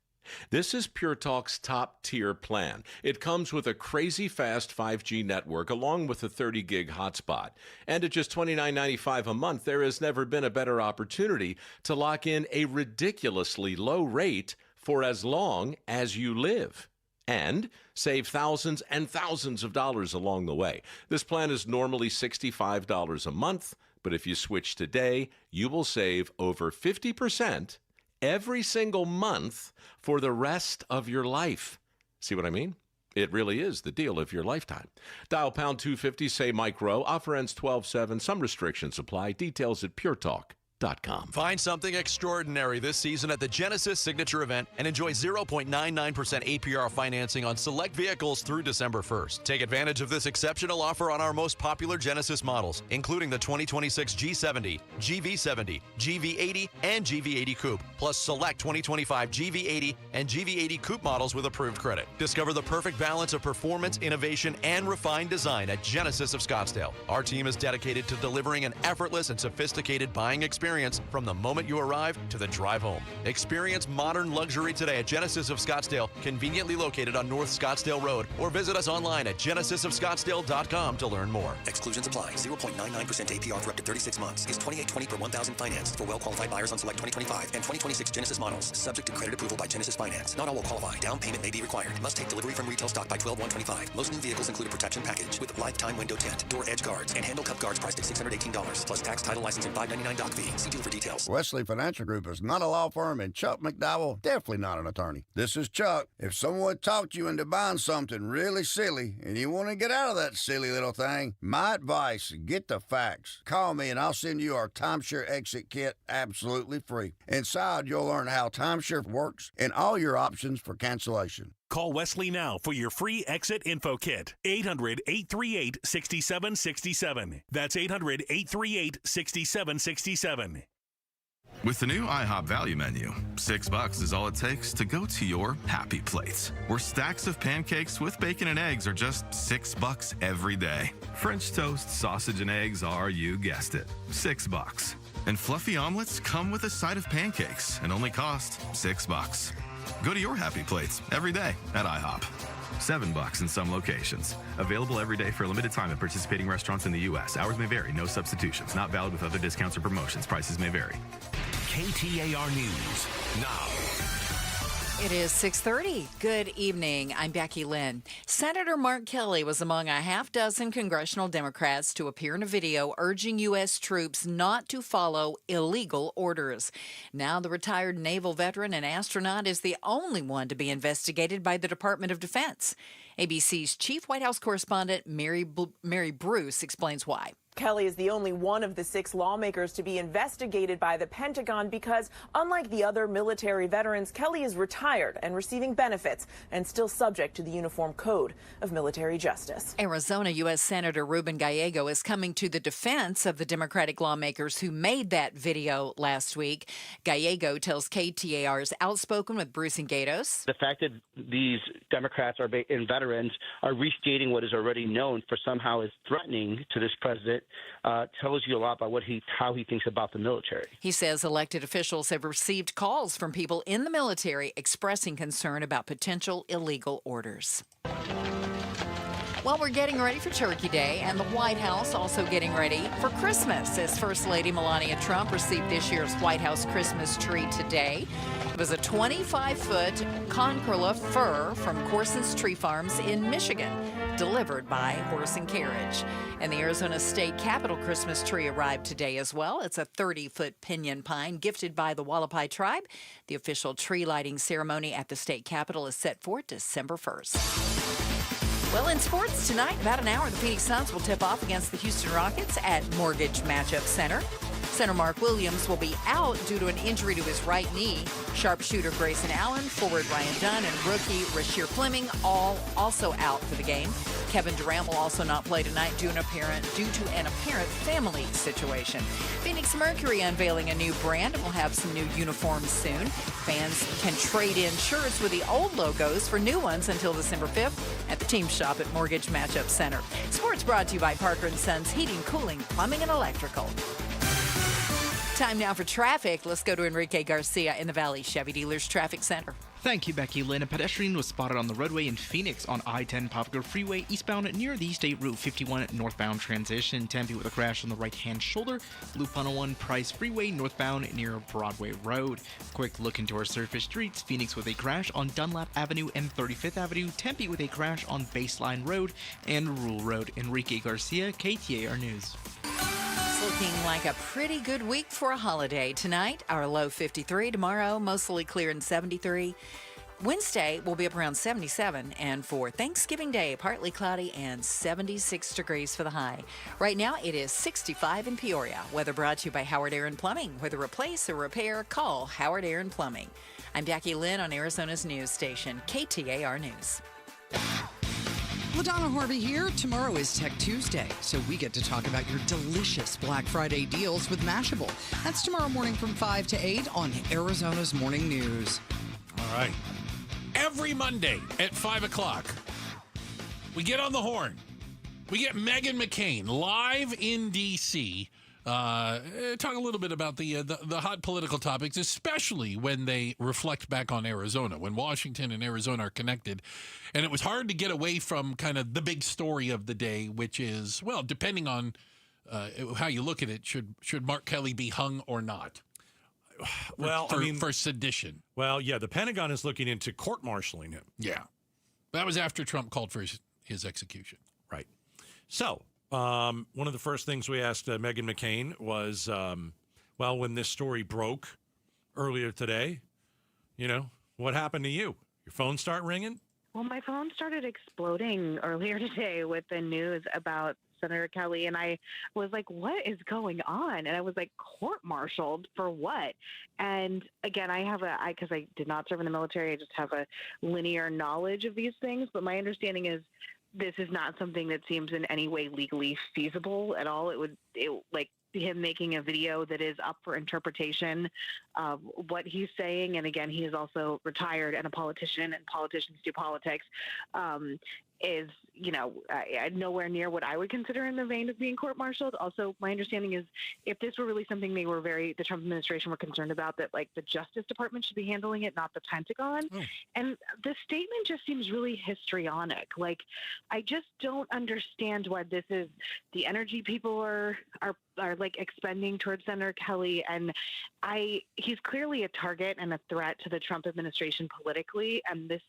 Speaker 21: This is Pure Talk's top-tier plan. It comes with a crazy fast 5G network along with a 30-gig hotspot. And at just $29.95 a month, there has never been a better opportunity to lock in a ridiculously low rate for as long as you live. And save thousands and thousands of dollars along the way. This plan is normally $65 a month, but if you switch today, you will save over 50% every single month for the rest of your life. See what I mean? It really is the deal of your lifetime. Dial pound 250, say micro. Offer ends 12/7. Some restrictions apply. Details at puretalk.com.
Speaker 22: Find something extraordinary this season at the Genesis Signature Event and enjoy 0.99% APR financing on select vehicles through December 1st. Take advantage of this exceptional offer on our most popular Genesis models, including the 2026 G70, GV70, GV80, and GV80 Coupe, plus select 2025 GV80 and GV80 Coupe models with approved credit. Discover the perfect balance of performance, innovation, and refined design at Genesis of Scottsdale. Our team is dedicated to delivering an effortless and sophisticated buying experience from the moment you arrive to the drive home. Experience modern luxury today at Genesis of Scottsdale, conveniently located on North Scottsdale Road, or visit us online at genesisofscottsdale.com to learn more.
Speaker 19: Exclusions apply. 0.99% APR for up to 36 months. Is $28.20 per 1,000 financed for well-qualified buyers on select 2025 and 2026 Genesis models. Subject to credit approval by Genesis Finance. Not all will qualify. Down payment may be required. Must take delivery from retail stock by 12/1/25. Most new vehicles include a protection package with lifetime window tint, door edge guards, and handle cup guards priced at $618 plus tax, title, license, and $599 doc fee. See deal for details.
Speaker 25: Wesley Financial Group is not a law firm, and Chuck McDowell definitely not an attorney. This is Chuck. If someone talked you into buying something really silly and you want to get out of that silly little thing, my advice, get the facts. Call me and I'll send you our timeshare exit kit absolutely free. Inside ride, you'll learn how timeshare works and all your options for cancellation.
Speaker 3: Call Wesley now for your free exit info kit. 800-838-6767. That's 800-838-6767.
Speaker 5: With the new IHOP value menu, $6 is all it takes to go to your happy place, where stacks of pancakes with bacon and eggs are just $6 every day. French toast, sausage, and eggs are, you guessed it, $6. And fluffy omelets come with a side of pancakes and only cost $6. Go to your happy plates every day at IHOP. $7 in some locations. Available every day for a limited time at participating restaurants in the U.S. Hours may vary. No substitutions. Not valid with other discounts or promotions. Prices may vary.
Speaker 7: KTAR News now.
Speaker 24: It is 6:30. Good evening. I'm Becky Lynn. Senator Mark Kelly was among a half dozen congressional Democrats to appear in a video urging U.S. troops not to follow illegal orders. Now the retired naval veteran and astronaut is the only one to be investigated by the Department of Defense. ABC's chief White House correspondent Mary Bruce explains why.
Speaker 6: Kelly is the only one of the 6 lawmakers to be investigated by the Pentagon because, unlike the other military veterans, Kelly is retired and receiving benefits and still subject to the Uniform Code of Military Justice.
Speaker 24: Arizona U.S. Senator Ruben Gallego is coming to the defense of the Democratic lawmakers who made that video last week. Gallego tells KTAR's Outspoken with Bruce and Gatos.
Speaker 9: The fact that these Democrats and veterans are restating what is already known for somehow is threatening to this president tells you a lot about how he thinks about the military.
Speaker 24: He says elected officials have received calls from people in the military expressing concern about potential illegal orders. Well, we're getting ready for Turkey Day, and the White House also getting ready for Christmas, as First Lady Melania Trump received this year's White House Christmas tree today. It was a 25-foot Concorla fir from Corson's Tree Farms in Michigan, delivered by horse and carriage. And the Arizona State Capitol Christmas tree arrived today as well. It's a 30-foot pinyon pine gifted by the Wallapai tribe. The official tree lighting ceremony at the state capitol is set for December 1st. Well, in sports tonight, about an hour, the Phoenix Suns will tip off against the Houston Rockets at Mortgage Matchup Center. Center Mark Williams will be out due to an injury to his right knee. Sharpshooter Grayson Allen, forward Ryan Dunn, and rookie Rasheer Fleming all also out for the game. Kevin Durant will also not play tonight due to an apparent family situation. Phoenix Mercury unveiling a new brand and will have some new uniforms soon. Fans can trade in shirts with the old logos for new ones until December 5th at the team shop at Mortgage Matchup Center. Sports brought to you by Parker & Sons Heating, Cooling, Plumbing, and Electrical. Time now for traffic. Let's go to Enrique Garcia in the Valley Chevy Dealers Traffic Center.
Speaker 1: Thank you, Becky Lynn. A pedestrian was spotted on the roadway in Phoenix on I-10 Poplar Freeway eastbound near the State Route 51 northbound transition. Tempe with a crash on the right-hand shoulder. Blue Funnel 1 Price Freeway northbound near Broadway Road. Quick look into our surface streets. Phoenix with a crash on Dunlap Avenue and 35th Avenue. Tempe with a crash on Baseline Road and Rule Road. Enrique Garcia, KTAR News.
Speaker 24: Looking like a pretty good week for a holiday. Tonight, our low 53. Tomorrow, mostly clear and 73. Wednesday will be up around 77. And for Thanksgiving Day, partly cloudy and 76 degrees for the high. Right now, it is 65 in Peoria. Weather brought to you by Howard Aaron Plumbing. Whether replace or repair, call Howard Aaron Plumbing. I'm Becky Lynn on Arizona's news station, KTAR News.
Speaker 12: LaDonna Harvey here. Tomorrow is Tech Tuesday, so we get to talk about your delicious Black Friday deals with Mashable. That's tomorrow morning from 5 to 8 on Arizona's Morning News.
Speaker 15: All right. Every Monday at 5 o'clock, we get on the horn. We get Meghan McCain live in D.C., talk a little bit about the hot political topics, especially when they reflect back on Arizona, when Washington and Arizona are connected. And it was hard to get away from kind of the big story of the day, which is, well, depending on how you look at it, should Mark Kelly be hung or not?
Speaker 8: Well,
Speaker 15: for sedition.
Speaker 8: Well, yeah, the Pentagon is looking into court-martialing him.
Speaker 15: Yeah. That was after Trump called for his execution.
Speaker 8: Right. So, one of the first things we asked Meghan McCain was, when this story broke earlier today, what happened to you? Your phone start ringing?
Speaker 26: Well, my phone started exploding earlier today with the news about
Speaker 2: Senator Kelly, and I was like, what is going on? And I was like, court-martialed for what? And again, because I did not serve in the military, I just have a linear knowledge of these things, but my understanding is this is not something that seems in any way legally feasible at all. Like him making a video that is up for interpretation of what he's saying. And again, he is also retired and a politician, and politicians do politics, is, nowhere near what I would consider in the vein of being court-martialed. Also, my understanding is if this were really something the Trump administration were concerned about, that like the Justice Department should be handling it, not the Pentagon. And the statement just seems really histrionic. Like, I just don't understand why this is the energy people are like expending towards Senator Kelly. And he's clearly a target and a threat to the Trump administration politically. And this,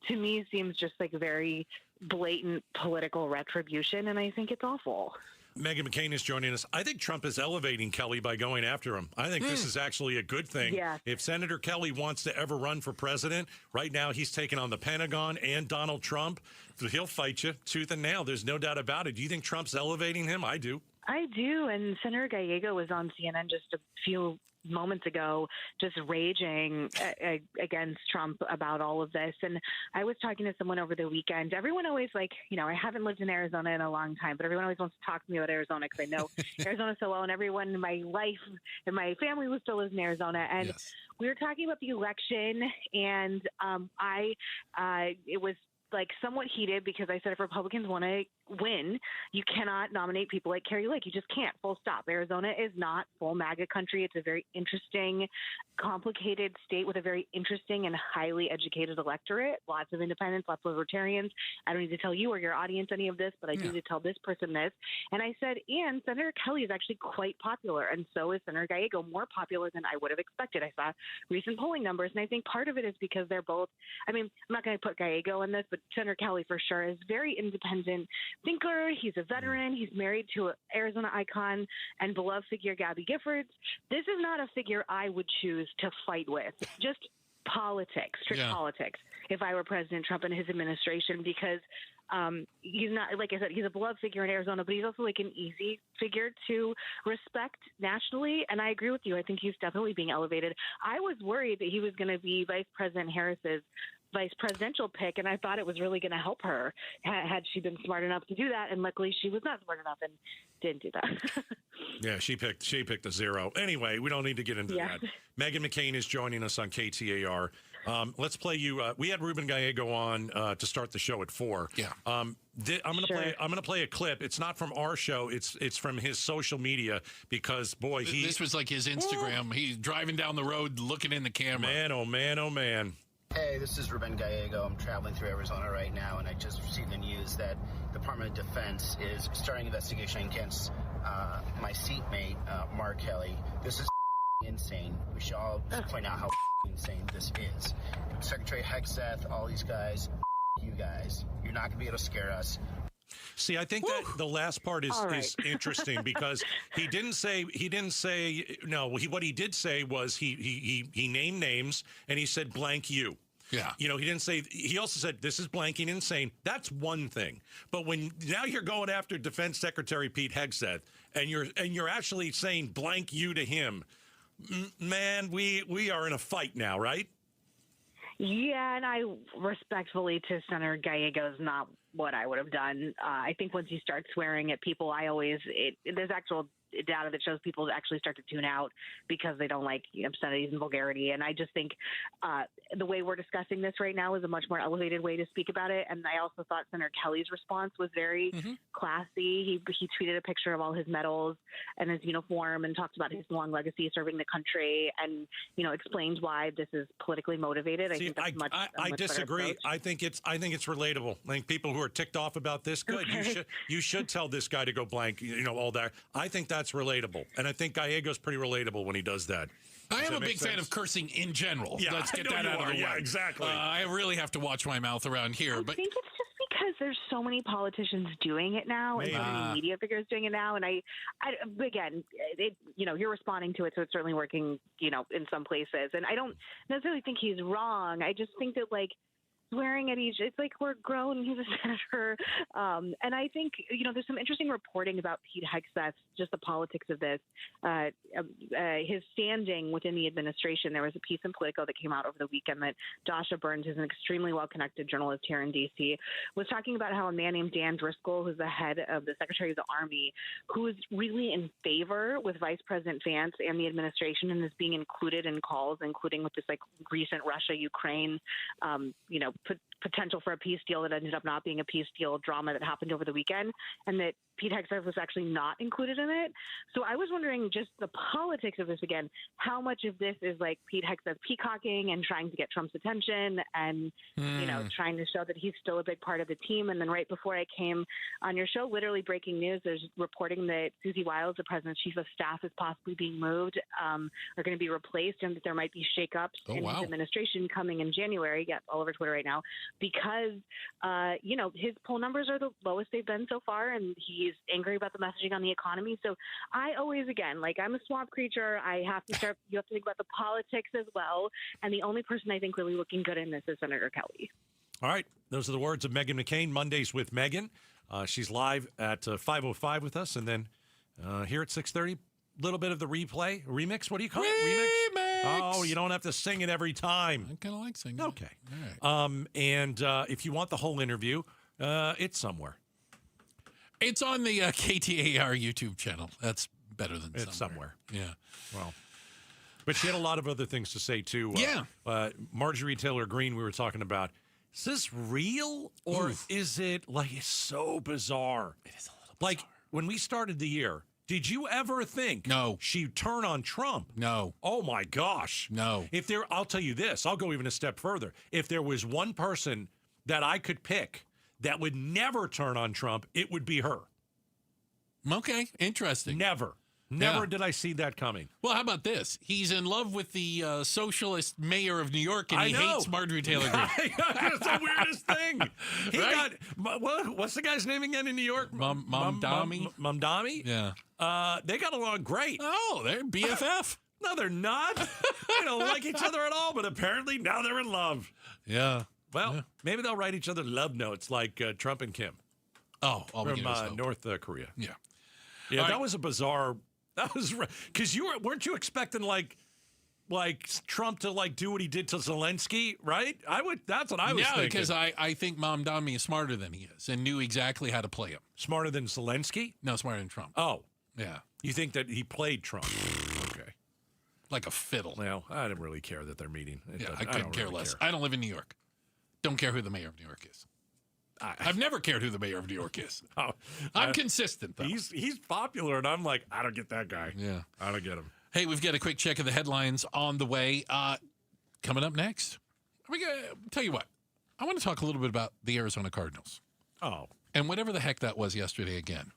Speaker 2: to me, seems just like very blatant political retribution. And I think it's awful.
Speaker 8: Meghan McCain is joining us. I think Trump is elevating Kelly by going after him. I think this is actually a good thing.
Speaker 2: Yeah.
Speaker 8: If Senator Kelly wants to ever run for president, right now he's taking on the Pentagon and Donald Trump. So he'll fight you tooth and nail. There's no doubt about it. Do you think Trump's elevating him? I do.
Speaker 2: I do. And Senator Gallego was on CNN just a few moments ago, just raging against Trump about all of this. And I was talking to someone over the weekend. Everyone always I haven't lived in Arizona in a long time, but everyone always wants to talk to me about Arizona because I know Arizona so well, and everyone in my life and my family still lives in Arizona. And we were talking about the election, and it was like somewhat heated because I said if Republicans want to win, you cannot nominate people like Carrie Lake. You just can't, full stop. Arizona is not full MAGA country. It's a very interesting, complicated state with a very interesting and highly educated electorate, lots of independents, lots of libertarians. I don't need to tell you or your audience any of this, but I need to tell this person this. And I said, and Senator Kelly is actually quite popular, and so is Senator Gallego, more popular than I would have expected. I saw recent polling numbers, and I think part of it is because they're both, I'm not going to put Gallego in this, but Senator Kelly for sure is very independent thinker. He's a veteran. He's married to an Arizona icon and beloved figure, Gabby Giffords. This is not a figure I would choose to fight with. Just politics, strict politics, if I were President Trump and his administration, because he's not, like I said, he's a beloved figure in Arizona, but he's also like an easy figure to respect nationally. And I agree with you. I think he's definitely being elevated. I was worried that he was going to be Vice President Harris's vice presidential pick, and I thought it was really going to help her had she been smart enough to do that, and luckily she was not smart enough and didn't do that.
Speaker 8: Yeah, she picked a zero. Anyway, we don't need to get into that. Meghan McCain is joining us on KTAR. Let's play you. We had Ruben Gallego on to start the show at 4. Yeah. I'm gonna play a clip. It's not from our show. It's from his social media because boy,
Speaker 15: this was like his Instagram. He's driving down the road, looking in the camera.
Speaker 8: Man, oh man, oh man.
Speaker 4: Hey, this is Ruben Gallego. I'm traveling through Arizona right now, and I just received the news that the Department of Defense is starting investigation against my seatmate, Mark Kelly. This is insane. We should all point out how insane this is. Secretary Hegseth, all these guys, you guys, you're not going to be able to scare us.
Speaker 8: See, I think that the last part is interesting because he didn't say no. What he did say was he named names and he said blank you.
Speaker 15: Yeah.
Speaker 8: He didn't say. He also said this is blanking insane. That's one thing. But when now you're going after Defense Secretary Pete Hegseth and you're actually saying blank you to him, man, we are in a fight now, right?
Speaker 2: Yeah, and I respectfully to Senator Gallego is not what I would have done. I think once you start swearing at people, there's actual data that shows people actually start to tune out because they don't like obscenities and vulgarity. And I just think the way we're discussing this right now is a much more elevated way to speak about it. And I also thought Senator Kelly's response was very classy. He tweeted a picture of all his medals and his uniform and talked about his long legacy serving the country and, explained why this is politically motivated.
Speaker 8: See,
Speaker 2: I think that's
Speaker 8: I disagree. I think it's relatable. I think people who are ticked off about this, good. Okay. You should tell this guy to go blank, all that. I think that's relatable. And I think Gallego's pretty relatable when he does that.
Speaker 15: I am a big fan of cursing in general.
Speaker 8: Yeah,
Speaker 15: let's get that out of the way.
Speaker 8: Yeah, exactly.
Speaker 15: I really have to watch my mouth around here.
Speaker 2: I think it's just because there's so many politicians doing it now and so many media figures doing it now. And again, you're responding to it, so it's certainly working, in some places. And I don't necessarily think he's wrong. I just think that, swearing at each. It's like we're grown. He's a senator. And I think, there's some interesting reporting about Pete Hegseth, just the politics of this, his standing within the administration. There was a piece in Politico that came out over the weekend that Dasha Burns, who's an extremely well-connected journalist here in D.C., was talking about how a man named Dan Driscoll, who's the head of the Secretary of the Army, who is really in favor with Vice President Vance and the administration and is being included in calls, including with this recent Russia-Ukraine, potential for a peace deal that ended up not being a peace deal drama that happened over the weekend, and that Pete Hegseth was actually not included in it. So I was wondering just the politics of this again, how much of this is Pete Hegseth peacocking and trying to get Trump's attention and, trying to show that he's still a big part of the team. And then right before I came on your show, literally breaking news, there's reporting that Susie Wiles, the president's chief of staff, is possibly being moved, are going to be replaced, and that there might be shakeups in his administration coming in January. Yeah, all over Twitter right now, because, his poll numbers are the lowest they've been so far, and he's angry about the messaging on the economy. So I always, again, I'm a swamp creature. You have to think about the politics as well. And the only person I think really looking good in this is Senator Kelly.
Speaker 8: All right. Those are the words of Meghan McCain, Mondays with Meghan. She's live at 5:05 with us. And then here at 6:30, a little bit of the remix. What do you call it? Remix? Oh, you don't have to sing it every time.
Speaker 15: I kind of like singing.
Speaker 8: Okay.
Speaker 15: All right.
Speaker 8: And if you want the whole interview, it's somewhere.
Speaker 15: It's on the KTAR YouTube channel. That's better than
Speaker 8: it's somewhere.
Speaker 15: Yeah.
Speaker 8: Well, but she had a lot of other things to say, too. Marjorie Taylor Greene, we were talking about. Is this real or is it it's so bizarre?
Speaker 15: It is a little bizarre.
Speaker 8: When we started the year, did you ever think she'd turn on Trump?
Speaker 15: No.
Speaker 8: Oh, my gosh.
Speaker 15: No.
Speaker 8: I'll tell you this. I'll go even a step further. If there was one person that I could pick that would never turn on Trump, it would be her.
Speaker 15: Okay, interesting.
Speaker 8: Never did I see that coming.
Speaker 15: Well, how about this? He's in love with the socialist mayor of New York, and he hates Marjorie Taylor Greene.
Speaker 8: That's the weirdest thing. He got, what's the guy's name again in New York?
Speaker 15: Mamdani?
Speaker 8: Mamdani?
Speaker 15: Yeah.
Speaker 8: They got along great.
Speaker 15: Oh, they're BFF.
Speaker 8: No, they're not. They don't like each other at all, but apparently now they're in love.
Speaker 15: Yeah.
Speaker 8: Well, maybe they'll write each other love notes like Trump and Kim.
Speaker 15: Oh,
Speaker 8: from North Korea.
Speaker 15: Yeah.
Speaker 8: Yeah, that was a bizarre. That was because weren't you expecting like Trump to do what he did to Zelensky, right? That's what I was thinking.
Speaker 15: Yeah, because I think Mamdani is smarter than he is and knew exactly how to play him.
Speaker 8: Smarter than Zelensky?
Speaker 15: No, smarter than Trump.
Speaker 8: Oh,
Speaker 15: yeah.
Speaker 8: You think that he played Trump? Okay,
Speaker 15: like a fiddle.
Speaker 8: Well, I didn't really care that they're meeting.
Speaker 15: I couldn't care less. I don't live in New York. Don't care who the mayor of New York is. I've never cared who the mayor of New York is. I'm consistent, though.
Speaker 8: He's popular, and I'm like, I don't get that guy.
Speaker 15: Yeah.
Speaker 8: I don't get him.
Speaker 15: Hey, we've got a quick check of the headlines on the way. Coming up next, tell you what, I want to talk a little bit about the Arizona Cardinals.
Speaker 8: Oh.
Speaker 15: And whatever the heck that was yesterday again.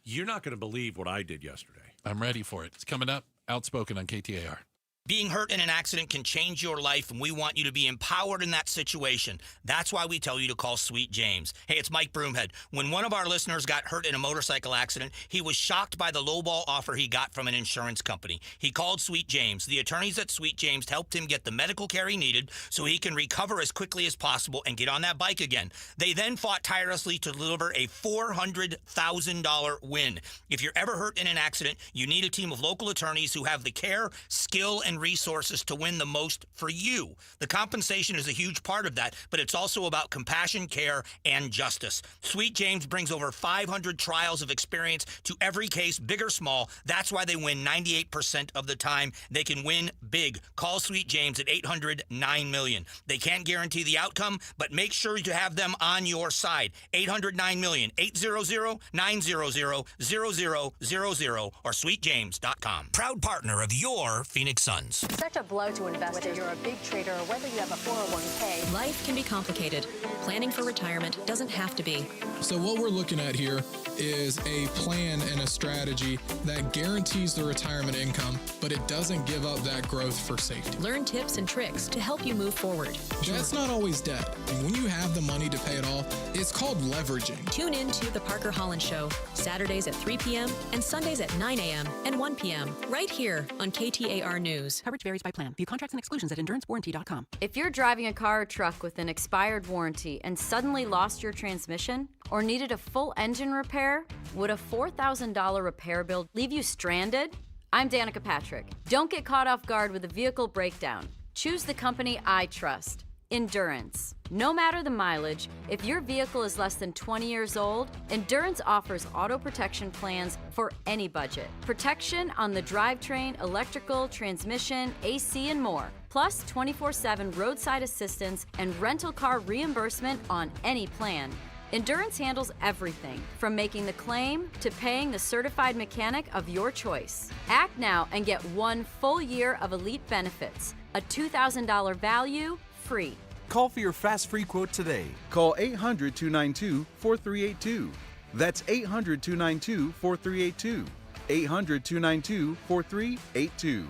Speaker 8: You're not going to believe what I did yesterday.
Speaker 15: I'm ready for it. It's coming up, Outspoken on KTAR.
Speaker 13: Being hurt in an accident can change your life, and we want you to be empowered in that situation. That's why we tell you to call Sweet James. Hey, it's Mike Broomhead. When one of our listeners got hurt in a motorcycle accident, he was shocked by the lowball offer he got from an insurance company. He called Sweet James. The attorneys at Sweet James helped him get the medical care he needed so he can recover as quickly as possible and get on that bike again. They then fought tirelessly to deliver a $400,000 win. If you're ever hurt in an accident, you need a team of local attorneys who have the care, skill, and resources to win the most for you. The compensation is a huge part of that, but it's also about compassion, care, and justice. Sweet James brings over 500 trials of experience to every case, big or small. That's why they win 98% of the time. They can win big. Call Sweet James at 800-9-MILLION. They can't guarantee the outcome, but make sure to have them on your side. 800-9-MILLION, 800-900-0000, or sweetjames.com. Proud partner of your Phoenix Suns.
Speaker 16: Such a blow to investors. Whether you're a big trader or whether you have a 401k.
Speaker 17: Life can be complicated.
Speaker 16: planning for retirement doesn't have to be.
Speaker 17: So what we're looking at here is a plan and a strategy that guarantees the retirement income, but it doesn't give up that growth for safety.
Speaker 16: Learn tips and tricks to help you move forward.
Speaker 17: That's not always debt. And when you have the money to pay it off, it's called leveraging.
Speaker 16: Tune in to The Parker Holland Show, Saturdays at 3 p.m. and Sundays at 9 a.m. and 1 p.m. right here on KTAR News.
Speaker 18: Coverage varies by plan. View contracts and exclusions at endurancewarranty.com.
Speaker 20: If you're driving a car or truck with an expired warranty and suddenly lost your transmission or needed a full engine repair, would a $4,000 repair bill leave you stranded? I'm Danica Patrick. Don't get caught off guard with a vehicle breakdown. Choose the company I trust, Endurance. No matter the mileage, if your vehicle is less than 20 years old, Endurance offers auto protection plans for any budget. Protection on the drivetrain, electrical, transmission, AC, and more. Plus 24/7 roadside assistance and rental car reimbursement on any plan. Endurance handles everything, from making the claim to paying the certified mechanic of your choice. Act now and get 1 full year of elite benefits. A $2,000 value, free.
Speaker 23: Call for your fast free quote today. Call 800-292-4382. That's 800-292-4382. 800-292-4382.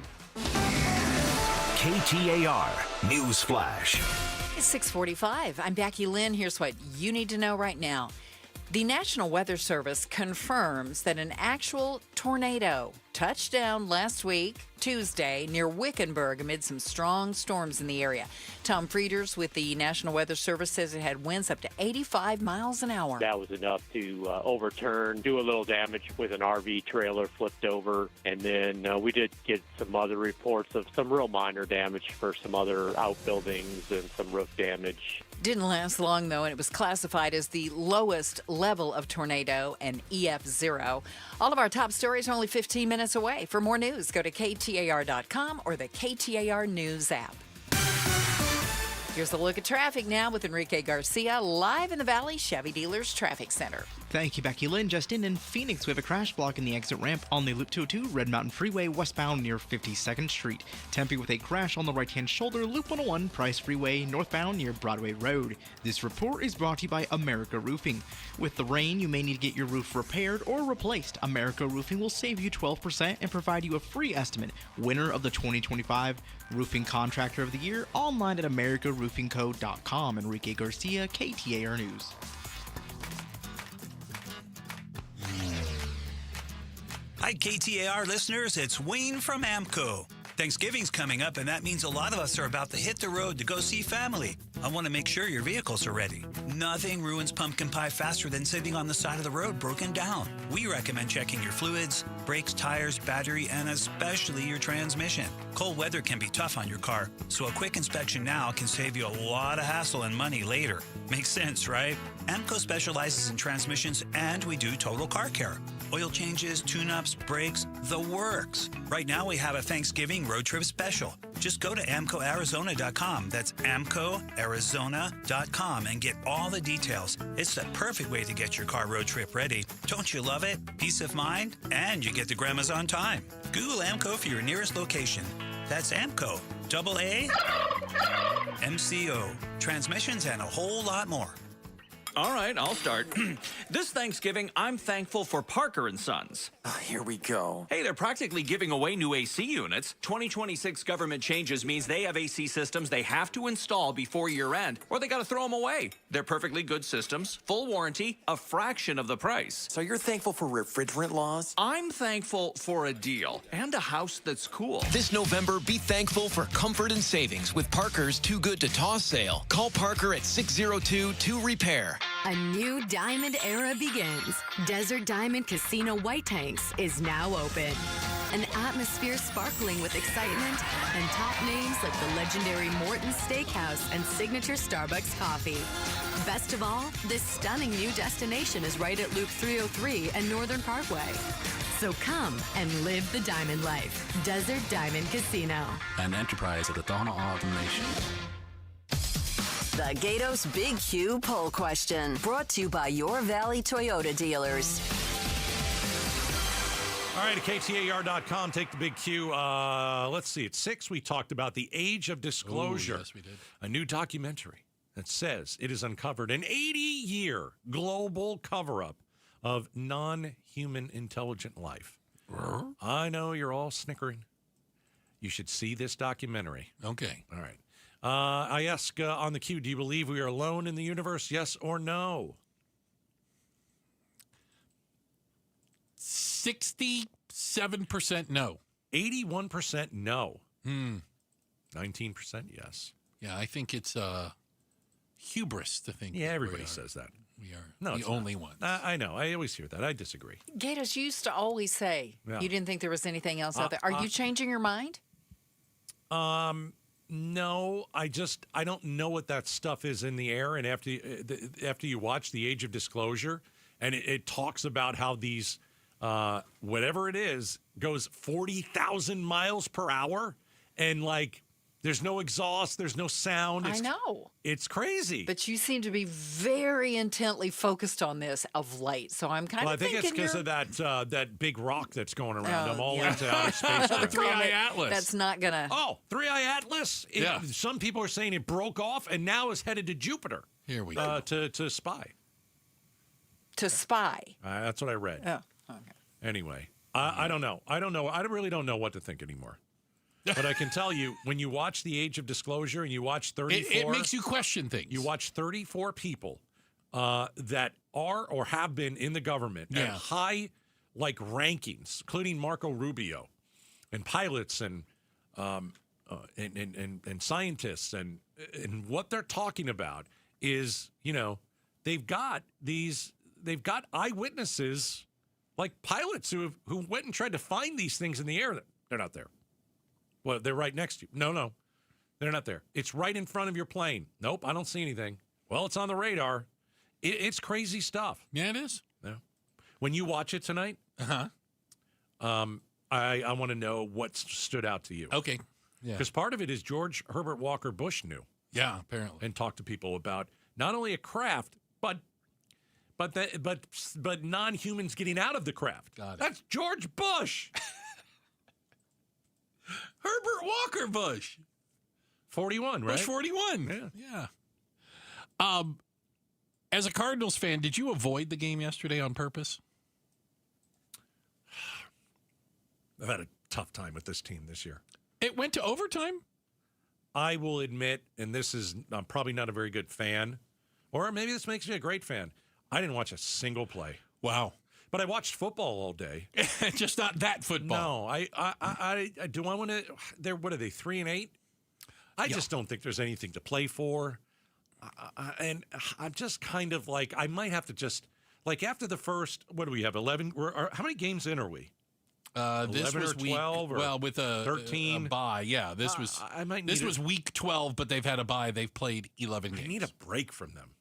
Speaker 7: KTAR News Flash.
Speaker 24: It's 6:45. I'm Becky Lynn. Here's what you need to know right now. The National Weather Service confirms that an actual tornado touched down last week, Tuesday, near Wickenburg amid some strong storms in the area. Tom Frieders with the National Weather Service says it had winds up to 85 miles an hour.
Speaker 26: That was enough to overturn, do a little damage with an RV trailer flipped over. And then we did get some other reports of some real minor damage for some other outbuildings and some roof damage.
Speaker 24: Didn't last long, though, and it was classified as the lowest level of tornado, an EF0. All of our top stories are only 15 minutes away. For more news, go to KTAR.com or the KTAR News app. Here's a look at traffic now with Enrique Garcia, live in the Valley Chevy Dealers Traffic Center.
Speaker 1: Thank you, Becky Lynn. Just in Phoenix, we have a crash block in the exit ramp on the Loop 202 Red Mountain Freeway westbound near 52nd Street. Tempe with a crash on the right-hand shoulder, Loop 101 Price Freeway northbound near Broadway Road. This report is brought to you by America Roofing. With the rain, you may need to get your roof repaired or replaced. America Roofing will save you 12% and provide you a free estimate. Winner of the 2025 Roofing Contractor of the Year, online at americaroofingco.com. Enrique Garcia, KTAR News.
Speaker 27: Hi, KTAR listeners. It's Wayne from AMCO. Thanksgiving's coming up, and that means a lot of us are about to hit the road to go see family. I want to make sure your vehicles are ready. Nothing ruins pumpkin pie faster than sitting on the side of the road broken down. We recommend checking your fluids, brakes, tires, battery, and especially your transmission. Cold weather can be tough on your car, so a quick inspection now can save you a lot of hassle and money later. Makes sense, right? AMCO specializes in transmissions, and we do total car care. Oil changes, tune-ups, brakes, the works. Right now we have a Thanksgiving road trip special. Just go to AMCOArizona.com. That's AMCOArizona.com and get all the details. It's the perfect way to get your car road trip ready. Don't you love it? Peace of mind, and you get the grandmas on time. Google AMCO for your nearest location. That's AMCO, AAMCO. Transmissions and a whole lot more.
Speaker 28: All right, I'll start. This Thanksgiving, I'm thankful for Parker & Sons.
Speaker 29: Here we go.
Speaker 28: Hey, they're practically giving away new AC units. 2026 government changes means they have AC systems they have to install before year end, or they got to throw them away. They're perfectly good systems, full warranty, a fraction of the price.
Speaker 29: So you're thankful for refrigerant laws?
Speaker 28: I'm thankful for a deal and a house that's cool.
Speaker 30: This November, be thankful for comfort and savings with Parker's Too Good to Toss sale. Call Parker at 602-2REPAIR.
Speaker 31: A new diamond era begins. Desert Diamond Casino White Tanks is now open. An atmosphere sparkling with excitement and top names like the legendary Morton's Steakhouse and signature Starbucks coffee. Best of all, this stunning new destination is right at Loop 303 and Northern Parkway. So come and live the diamond life. Desert Diamond Casino.
Speaker 32: An enterprise of the Donna Nation.
Speaker 33: The Gatos Big Q poll question, brought to you by your Valley Toyota dealers.
Speaker 8: All right, at KTAR.com, take the big Q. Let's see, at 6, we talked about The Age of Disclosure.
Speaker 15: Ooh, yes, we did.
Speaker 8: A new documentary that says it has uncovered an 80-year global cover-up of non-human intelligent life. I know you're all snickering. You should see this documentary.
Speaker 15: Okay.
Speaker 8: All right. I ask on the queue, do you believe we are alone in the universe, yes or no?
Speaker 15: 67% no.
Speaker 8: 81% no. 19% yes.
Speaker 15: Yeah, I think it's hubris to think.
Speaker 8: Yeah, everybody says that.
Speaker 15: We are
Speaker 8: the
Speaker 15: only ones.
Speaker 8: I know. I always hear that. I disagree.
Speaker 24: Gators used to always say you didn't think there was anything else out there. Are you changing your mind?
Speaker 8: No, I don't know what that stuff is in the air. And after you watch The Age of Disclosure, and it talks about how these, whatever it is, goes 40,000 miles per hour. And like, there's no exhaust, there's no sound.
Speaker 24: I know.
Speaker 8: It's crazy.
Speaker 24: But you seem to be very intently focused on this of late. So I'm kind of thinking
Speaker 8: I think it's because of that big rock that's going around. I'm all
Speaker 24: yeah.
Speaker 8: into outer space.
Speaker 15: The Three-Eye Atlas.
Speaker 24: That's not going to...
Speaker 8: Oh, Three-Eye Atlas. Some people are saying it broke off and now is headed to Jupiter.
Speaker 15: Here we go.
Speaker 8: To spy.
Speaker 24: To spy.
Speaker 8: That's what I read.
Speaker 24: Oh, okay.
Speaker 8: Anyway, I don't know. I really don't know what to think anymore. But I can tell you, when you watch The Age of Disclosure and you watch 34...
Speaker 15: It makes you question things.
Speaker 8: You watch 34 people that are or have been in the government at high rankings, including Marco Rubio, and pilots and scientists, and what they're talking about is, they've got eyewitnesses, like pilots who went and tried to find these things in the air. They're not there. Well, they're right next to you. No, they're not there. It's right in front of your plane. Nope, I don't see anything. Well, it's on the radar. It's crazy stuff.
Speaker 15: Yeah, it is.
Speaker 8: Yeah. When you watch it tonight, I want to know what stood out to you.
Speaker 15: Okay. Yeah.
Speaker 8: Because part of it is George Herbert Walker Bush knew.
Speaker 15: Yeah, apparently.
Speaker 8: And talked to people about not only a craft, but non-humans getting out of the craft.
Speaker 15: Got it.
Speaker 8: That's George Bush.
Speaker 15: Herbert Walker Bush.
Speaker 8: 41, right?
Speaker 15: Bush 41. Yeah. As a Cardinals fan, did you avoid the game yesterday on purpose?
Speaker 8: I've had a tough time with this team this year.
Speaker 15: It went to overtime?
Speaker 8: I will admit, and I'm probably not a very good fan, or maybe this makes me a great fan. I didn't watch a single play.
Speaker 15: Wow.
Speaker 8: But I watched football all day.
Speaker 15: Just not that football.
Speaker 8: No, I want to. What are they? 3-8. I just don't think there's anything to play for, and I'm just kind of like I might have to just after the first. What do we have? 11. How many games in are we?
Speaker 15: This was
Speaker 8: week 12
Speaker 15: or with a
Speaker 8: 13
Speaker 15: a bye. Yeah, this was. This was week 12, but they've had a bye. They've played 11 games.
Speaker 8: I need a break from them.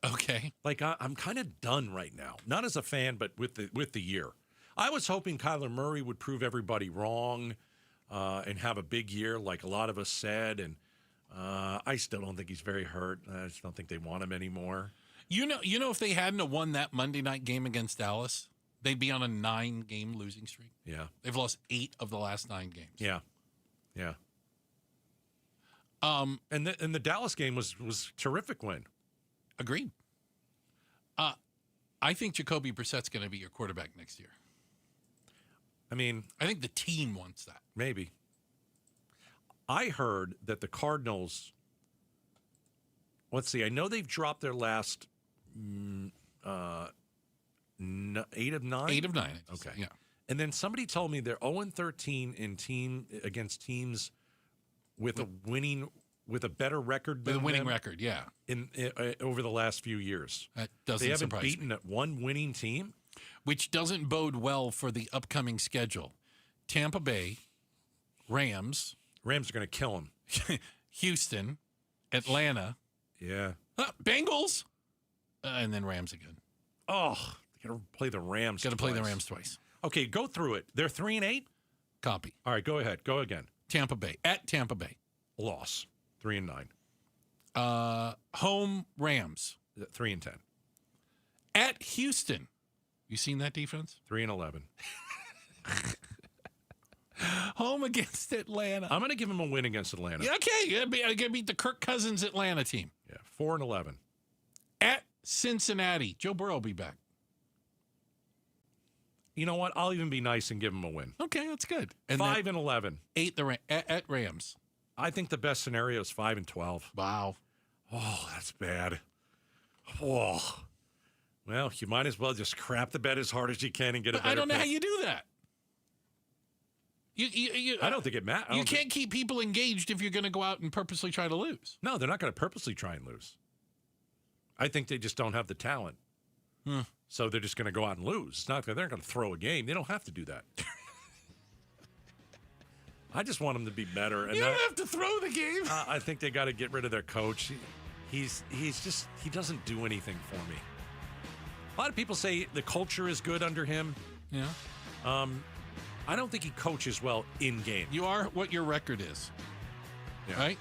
Speaker 15: Okay.
Speaker 8: I'm kind of done right now. Not as a fan, but with the year. I was hoping Kyler Murray would prove everybody wrong and have a big year like a lot of us said. And I still don't think he's very hurt. I just don't think they want him anymore.
Speaker 15: You know, if they hadn't won that Monday night game against Dallas, they'd be on a 9-game losing streak.
Speaker 8: Yeah.
Speaker 15: They've lost 8 of the last 9 games.
Speaker 8: Yeah. Yeah. And the Dallas game was a terrific win.
Speaker 15: Agreed. I think Jacoby Brissett's going to be your quarterback next year.
Speaker 8: I mean,
Speaker 15: I think the team wants that.
Speaker 8: Maybe. I heard that the Cardinals, let's see, I know they've dropped their last 8 of 9.
Speaker 15: 8 of 9.
Speaker 8: Okay.
Speaker 15: Yeah.
Speaker 8: And then somebody told me they're 0-13 against teams with a better record than
Speaker 15: with a winning
Speaker 8: them
Speaker 15: record, yeah.
Speaker 8: In over the last few years.
Speaker 15: That doesn't
Speaker 8: They haven't
Speaker 15: surprise
Speaker 8: beaten
Speaker 15: me.
Speaker 8: one winning team,
Speaker 15: which doesn't bode well for the upcoming schedule. Tampa Bay, Rams.
Speaker 8: Rams are going to kill them.
Speaker 15: Houston, Atlanta.
Speaker 8: Yeah.
Speaker 15: Bengals. And then Rams again.
Speaker 8: Oh, they got to play the Rams.
Speaker 15: Got to play the Rams twice.
Speaker 8: Okay, go through it. They're 3-8.
Speaker 15: Copy.
Speaker 8: All right, go ahead. Go again.
Speaker 15: Tampa Bay at Tampa Bay.
Speaker 8: Loss. 3-9.
Speaker 15: Home Rams.
Speaker 8: 3-10.
Speaker 15: At Houston. You seen that defense?
Speaker 8: 3-11.
Speaker 15: Home against Atlanta.
Speaker 8: I'm going to give them a win against Atlanta.
Speaker 15: Yeah, okay. I'm going to beat the Kirk Cousins Atlanta team.
Speaker 8: Yeah, 4-11.
Speaker 15: At Cincinnati. Joe Burrow will be back.
Speaker 8: You know what? I'll even be nice and give them a win.
Speaker 15: Okay, that's good. And
Speaker 8: 5-11.
Speaker 15: 8 at Rams.
Speaker 8: I think the best scenario is 5-12.
Speaker 15: Wow.
Speaker 8: Oh, that's bad. Oh. Well, you might as well just crap the bed as hard as you can and get a better
Speaker 15: I don't know
Speaker 8: pick.
Speaker 15: how you do that.
Speaker 8: I don't think it matters.
Speaker 15: You can't keep people engaged if you're going to go out and purposely try to lose.
Speaker 8: No, they're not going to purposely try and lose. I think they just don't have the talent. So they're just going to go out and lose. They're not going to throw a game. They don't have to do that. I just want them to be better. And
Speaker 15: you don't have to throw the game.
Speaker 8: I think they got to get rid of their coach. He doesn't do anything for me. A lot of people say the culture is good under him.
Speaker 15: Yeah.
Speaker 8: I don't think he coaches well in game.
Speaker 15: You are what your record is.
Speaker 8: Yeah.
Speaker 15: Right?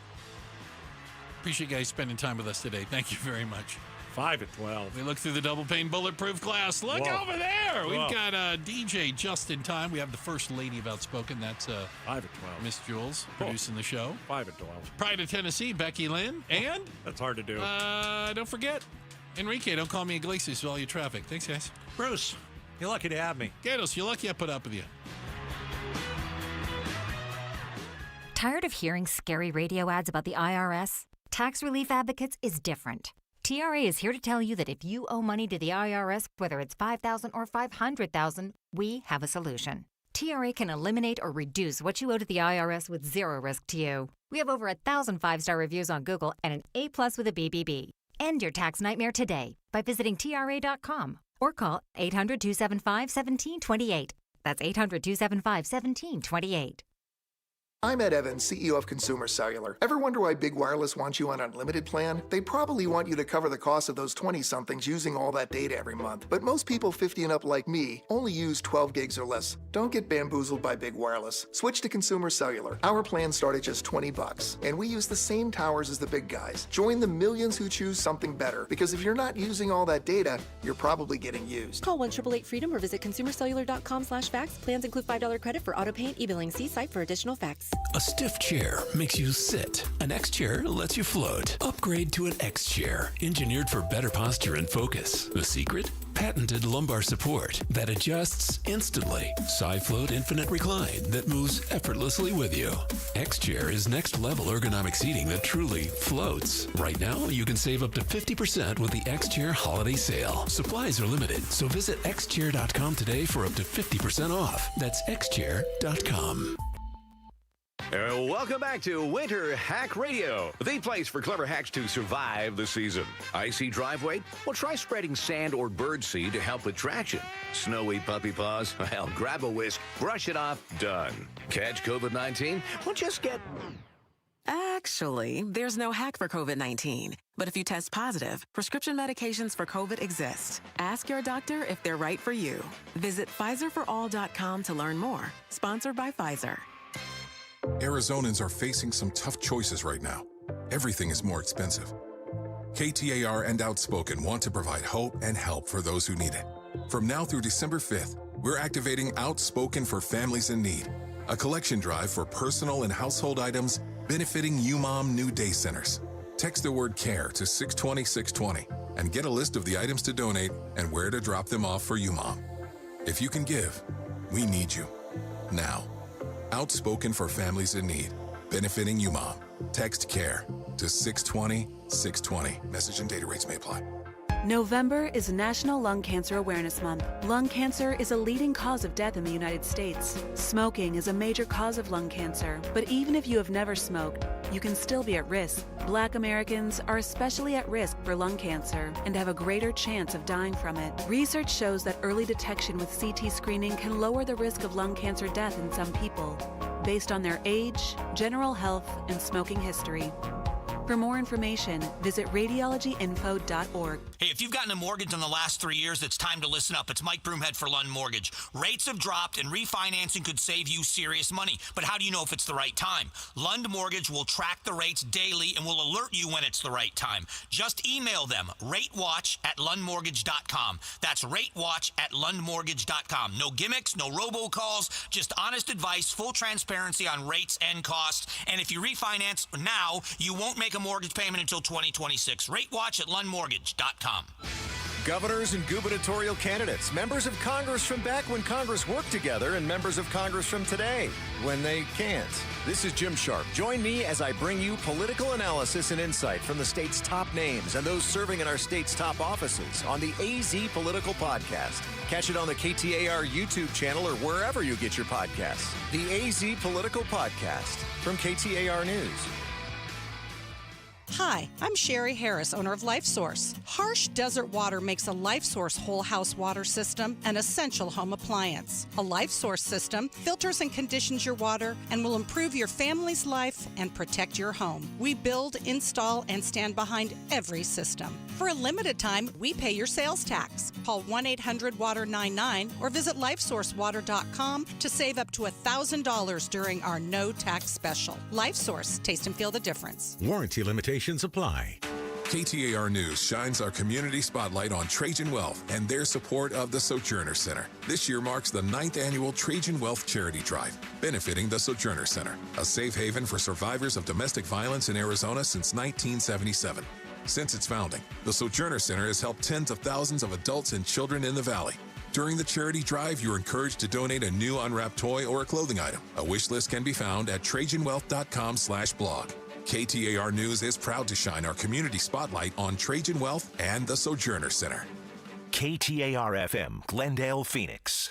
Speaker 15: Appreciate you guys spending time with us today. Thank you very much.
Speaker 8: 5-12.
Speaker 15: We look through the double pane bulletproof glass. Look over there. We've got DJ just in time. We have the first lady of Outspoken. That's
Speaker 8: 5-12.
Speaker 15: Miss Jules producing the show.
Speaker 8: 5-12.
Speaker 15: Pride of Tennessee, Becky Lynn. And
Speaker 8: that's hard to do.
Speaker 15: Don't forget, Enrique, don't call me Iglesias with all your traffic. Thanks, guys.
Speaker 8: Bruce, you're lucky to have me.
Speaker 15: Gatos, you're lucky I put up with you.
Speaker 3: Tired of hearing scary radio ads about the IRS? Tax Relief Advocates is different. TRA is here to tell you that if you owe money to the IRS, whether it's $5,000 or $500,000, we have a solution. TRA can eliminate or reduce what you owe to the IRS with zero risk to you. We have over 1,000 5-star reviews on Google and an A+ with a BBB. End your tax nightmare today by visiting TRA.com or call 800-275-1728. That's 800-275-1728.
Speaker 4: I'm Ed Evans, CEO of Consumer Cellular. Ever wonder why Big Wireless wants you on an unlimited plan? They probably want you to cover the cost of those 20-somethings using all that data every month. But most people 50 and up like me only use 12 gigs or less. Don't get bamboozled by Big Wireless. Switch to Consumer Cellular. Our plans start at just $20, and we use the same towers as the big guys. Join the millions who choose something better, because if you're not using all that data, you're probably getting used.
Speaker 5: Call 1-888-FREEDOM or visit consumercellular.com/facts. Plans include $5 credit for auto pay and e-billing. See site for additional facts.
Speaker 6: A stiff chair makes you sit. An X chair lets you float. Upgrade to an X chair, engineered for better posture and focus. The secret? Patented lumbar support that adjusts instantly. SiFloat Infinite Recline that moves effortlessly with you. X chair is next level ergonomic seating that truly floats. Right now, you can save up to 50% with the X Chair holiday sale. Supplies are limited, so visit xchair.com today for up to 50% off. That's xchair.com.
Speaker 9: Welcome back to Winter Hack Radio, the place for clever hacks to survive the season. Icy driveway? Well, try spreading sand or birdseed to help with traction. Snowy puppy paws? Well, grab a whisk, brush it off, done. Catch COVID-19? Well, just get...
Speaker 10: Actually, there's no hack for COVID-19. But if you test positive, prescription medications for COVID exist. Ask your doctor if they're right for you. Visit PfizerForAll.com to learn more. Sponsored by Pfizer.
Speaker 11: Arizonans are facing some tough choices right now. Everything is more expensive. KTAR and Outspoken want to provide hope and help for those who need it. From now through December 5th, we're activating Outspoken for Families in Need, a collection drive for personal and household items benefiting UMOM New Day Centers. Text the word CARE to 620-620 and get a list of the items to donate and where to drop them off for UMOM. If you can give, we need you. Now. Outspoken for Families in Need, benefiting UMOM. Text CARE to 620-620. Message and data rates may apply.
Speaker 12: November is National Lung Cancer Awareness Month. Lung cancer is a leading cause of death in the United States. Smoking is a major cause of lung cancer, but even if you have never smoked, you can still be at risk. Black Americans are especially at risk for lung cancer and have a greater chance of dying from it. Research shows that early detection with CT screening can lower the risk of lung cancer death in some people, based on their age, general health, and smoking history. For more information, visit radiologyinfo.org.
Speaker 2: Hey, if you've gotten a mortgage in the last 3 years, it's time to listen up. It's Mike Broomhead for Lund Mortgage. Rates have dropped and refinancing could save you serious money. But how do you know if it's the right time? Lund Mortgage will track the rates daily and will alert you when it's the right time. Just email them, ratewatch@lundmortgage.com. That's ratewatch@lundmortgage.com. No gimmicks, no robocalls, just honest advice, full transparency on rates and costs. And if you refinance now, you won't make a mortgage payment until 2026. ratewatch@lundmortgage.com.
Speaker 7: Governors and gubernatorial candidates, members of Congress from back when Congress worked together, and members of Congress from today when they can't. This is Jim Sharp. Join me as I bring you political analysis and insight from the state's top names and those serving in our state's top offices on the AZ Political Podcast. Catch it on the KTAR YouTube channel or wherever you get your podcasts. The AZ Political Podcast from KTAR News.
Speaker 13: Hi, I'm Sherry Harris, owner of LifeSource. Harsh desert water makes a LifeSource whole house water system an essential home appliance. A LifeSource system filters and conditions your water and will improve your family's life and protect your home. We build, install, and stand behind every system. For a limited time, we pay your sales tax. Call 1-800-WATER-99 or visit LifeSourceWater.com to save up to $1,000 during our no tax special. LifeSource, taste and feel the difference.
Speaker 14: Warranty limitations apply.
Speaker 11: KTAR News shines our community spotlight on Trajan Wealth and their support of the Sojourner Center. This year marks the 9th annual Trajan Wealth Charity Drive, benefiting the Sojourner Center, a safe haven for survivors of domestic violence in Arizona since 1977. Since its founding, the Sojourner Center has helped tens of thousands of adults and children in the Valley. During the charity drive, you're encouraged to donate a new unwrapped toy or a clothing item. A wish list can be found at TrajanWealth.com/blog. KTAR News is proud to shine our community spotlight on Trajan Wealth and the Sojourner Center.
Speaker 16: KTAR-FM, Glendale, Phoenix.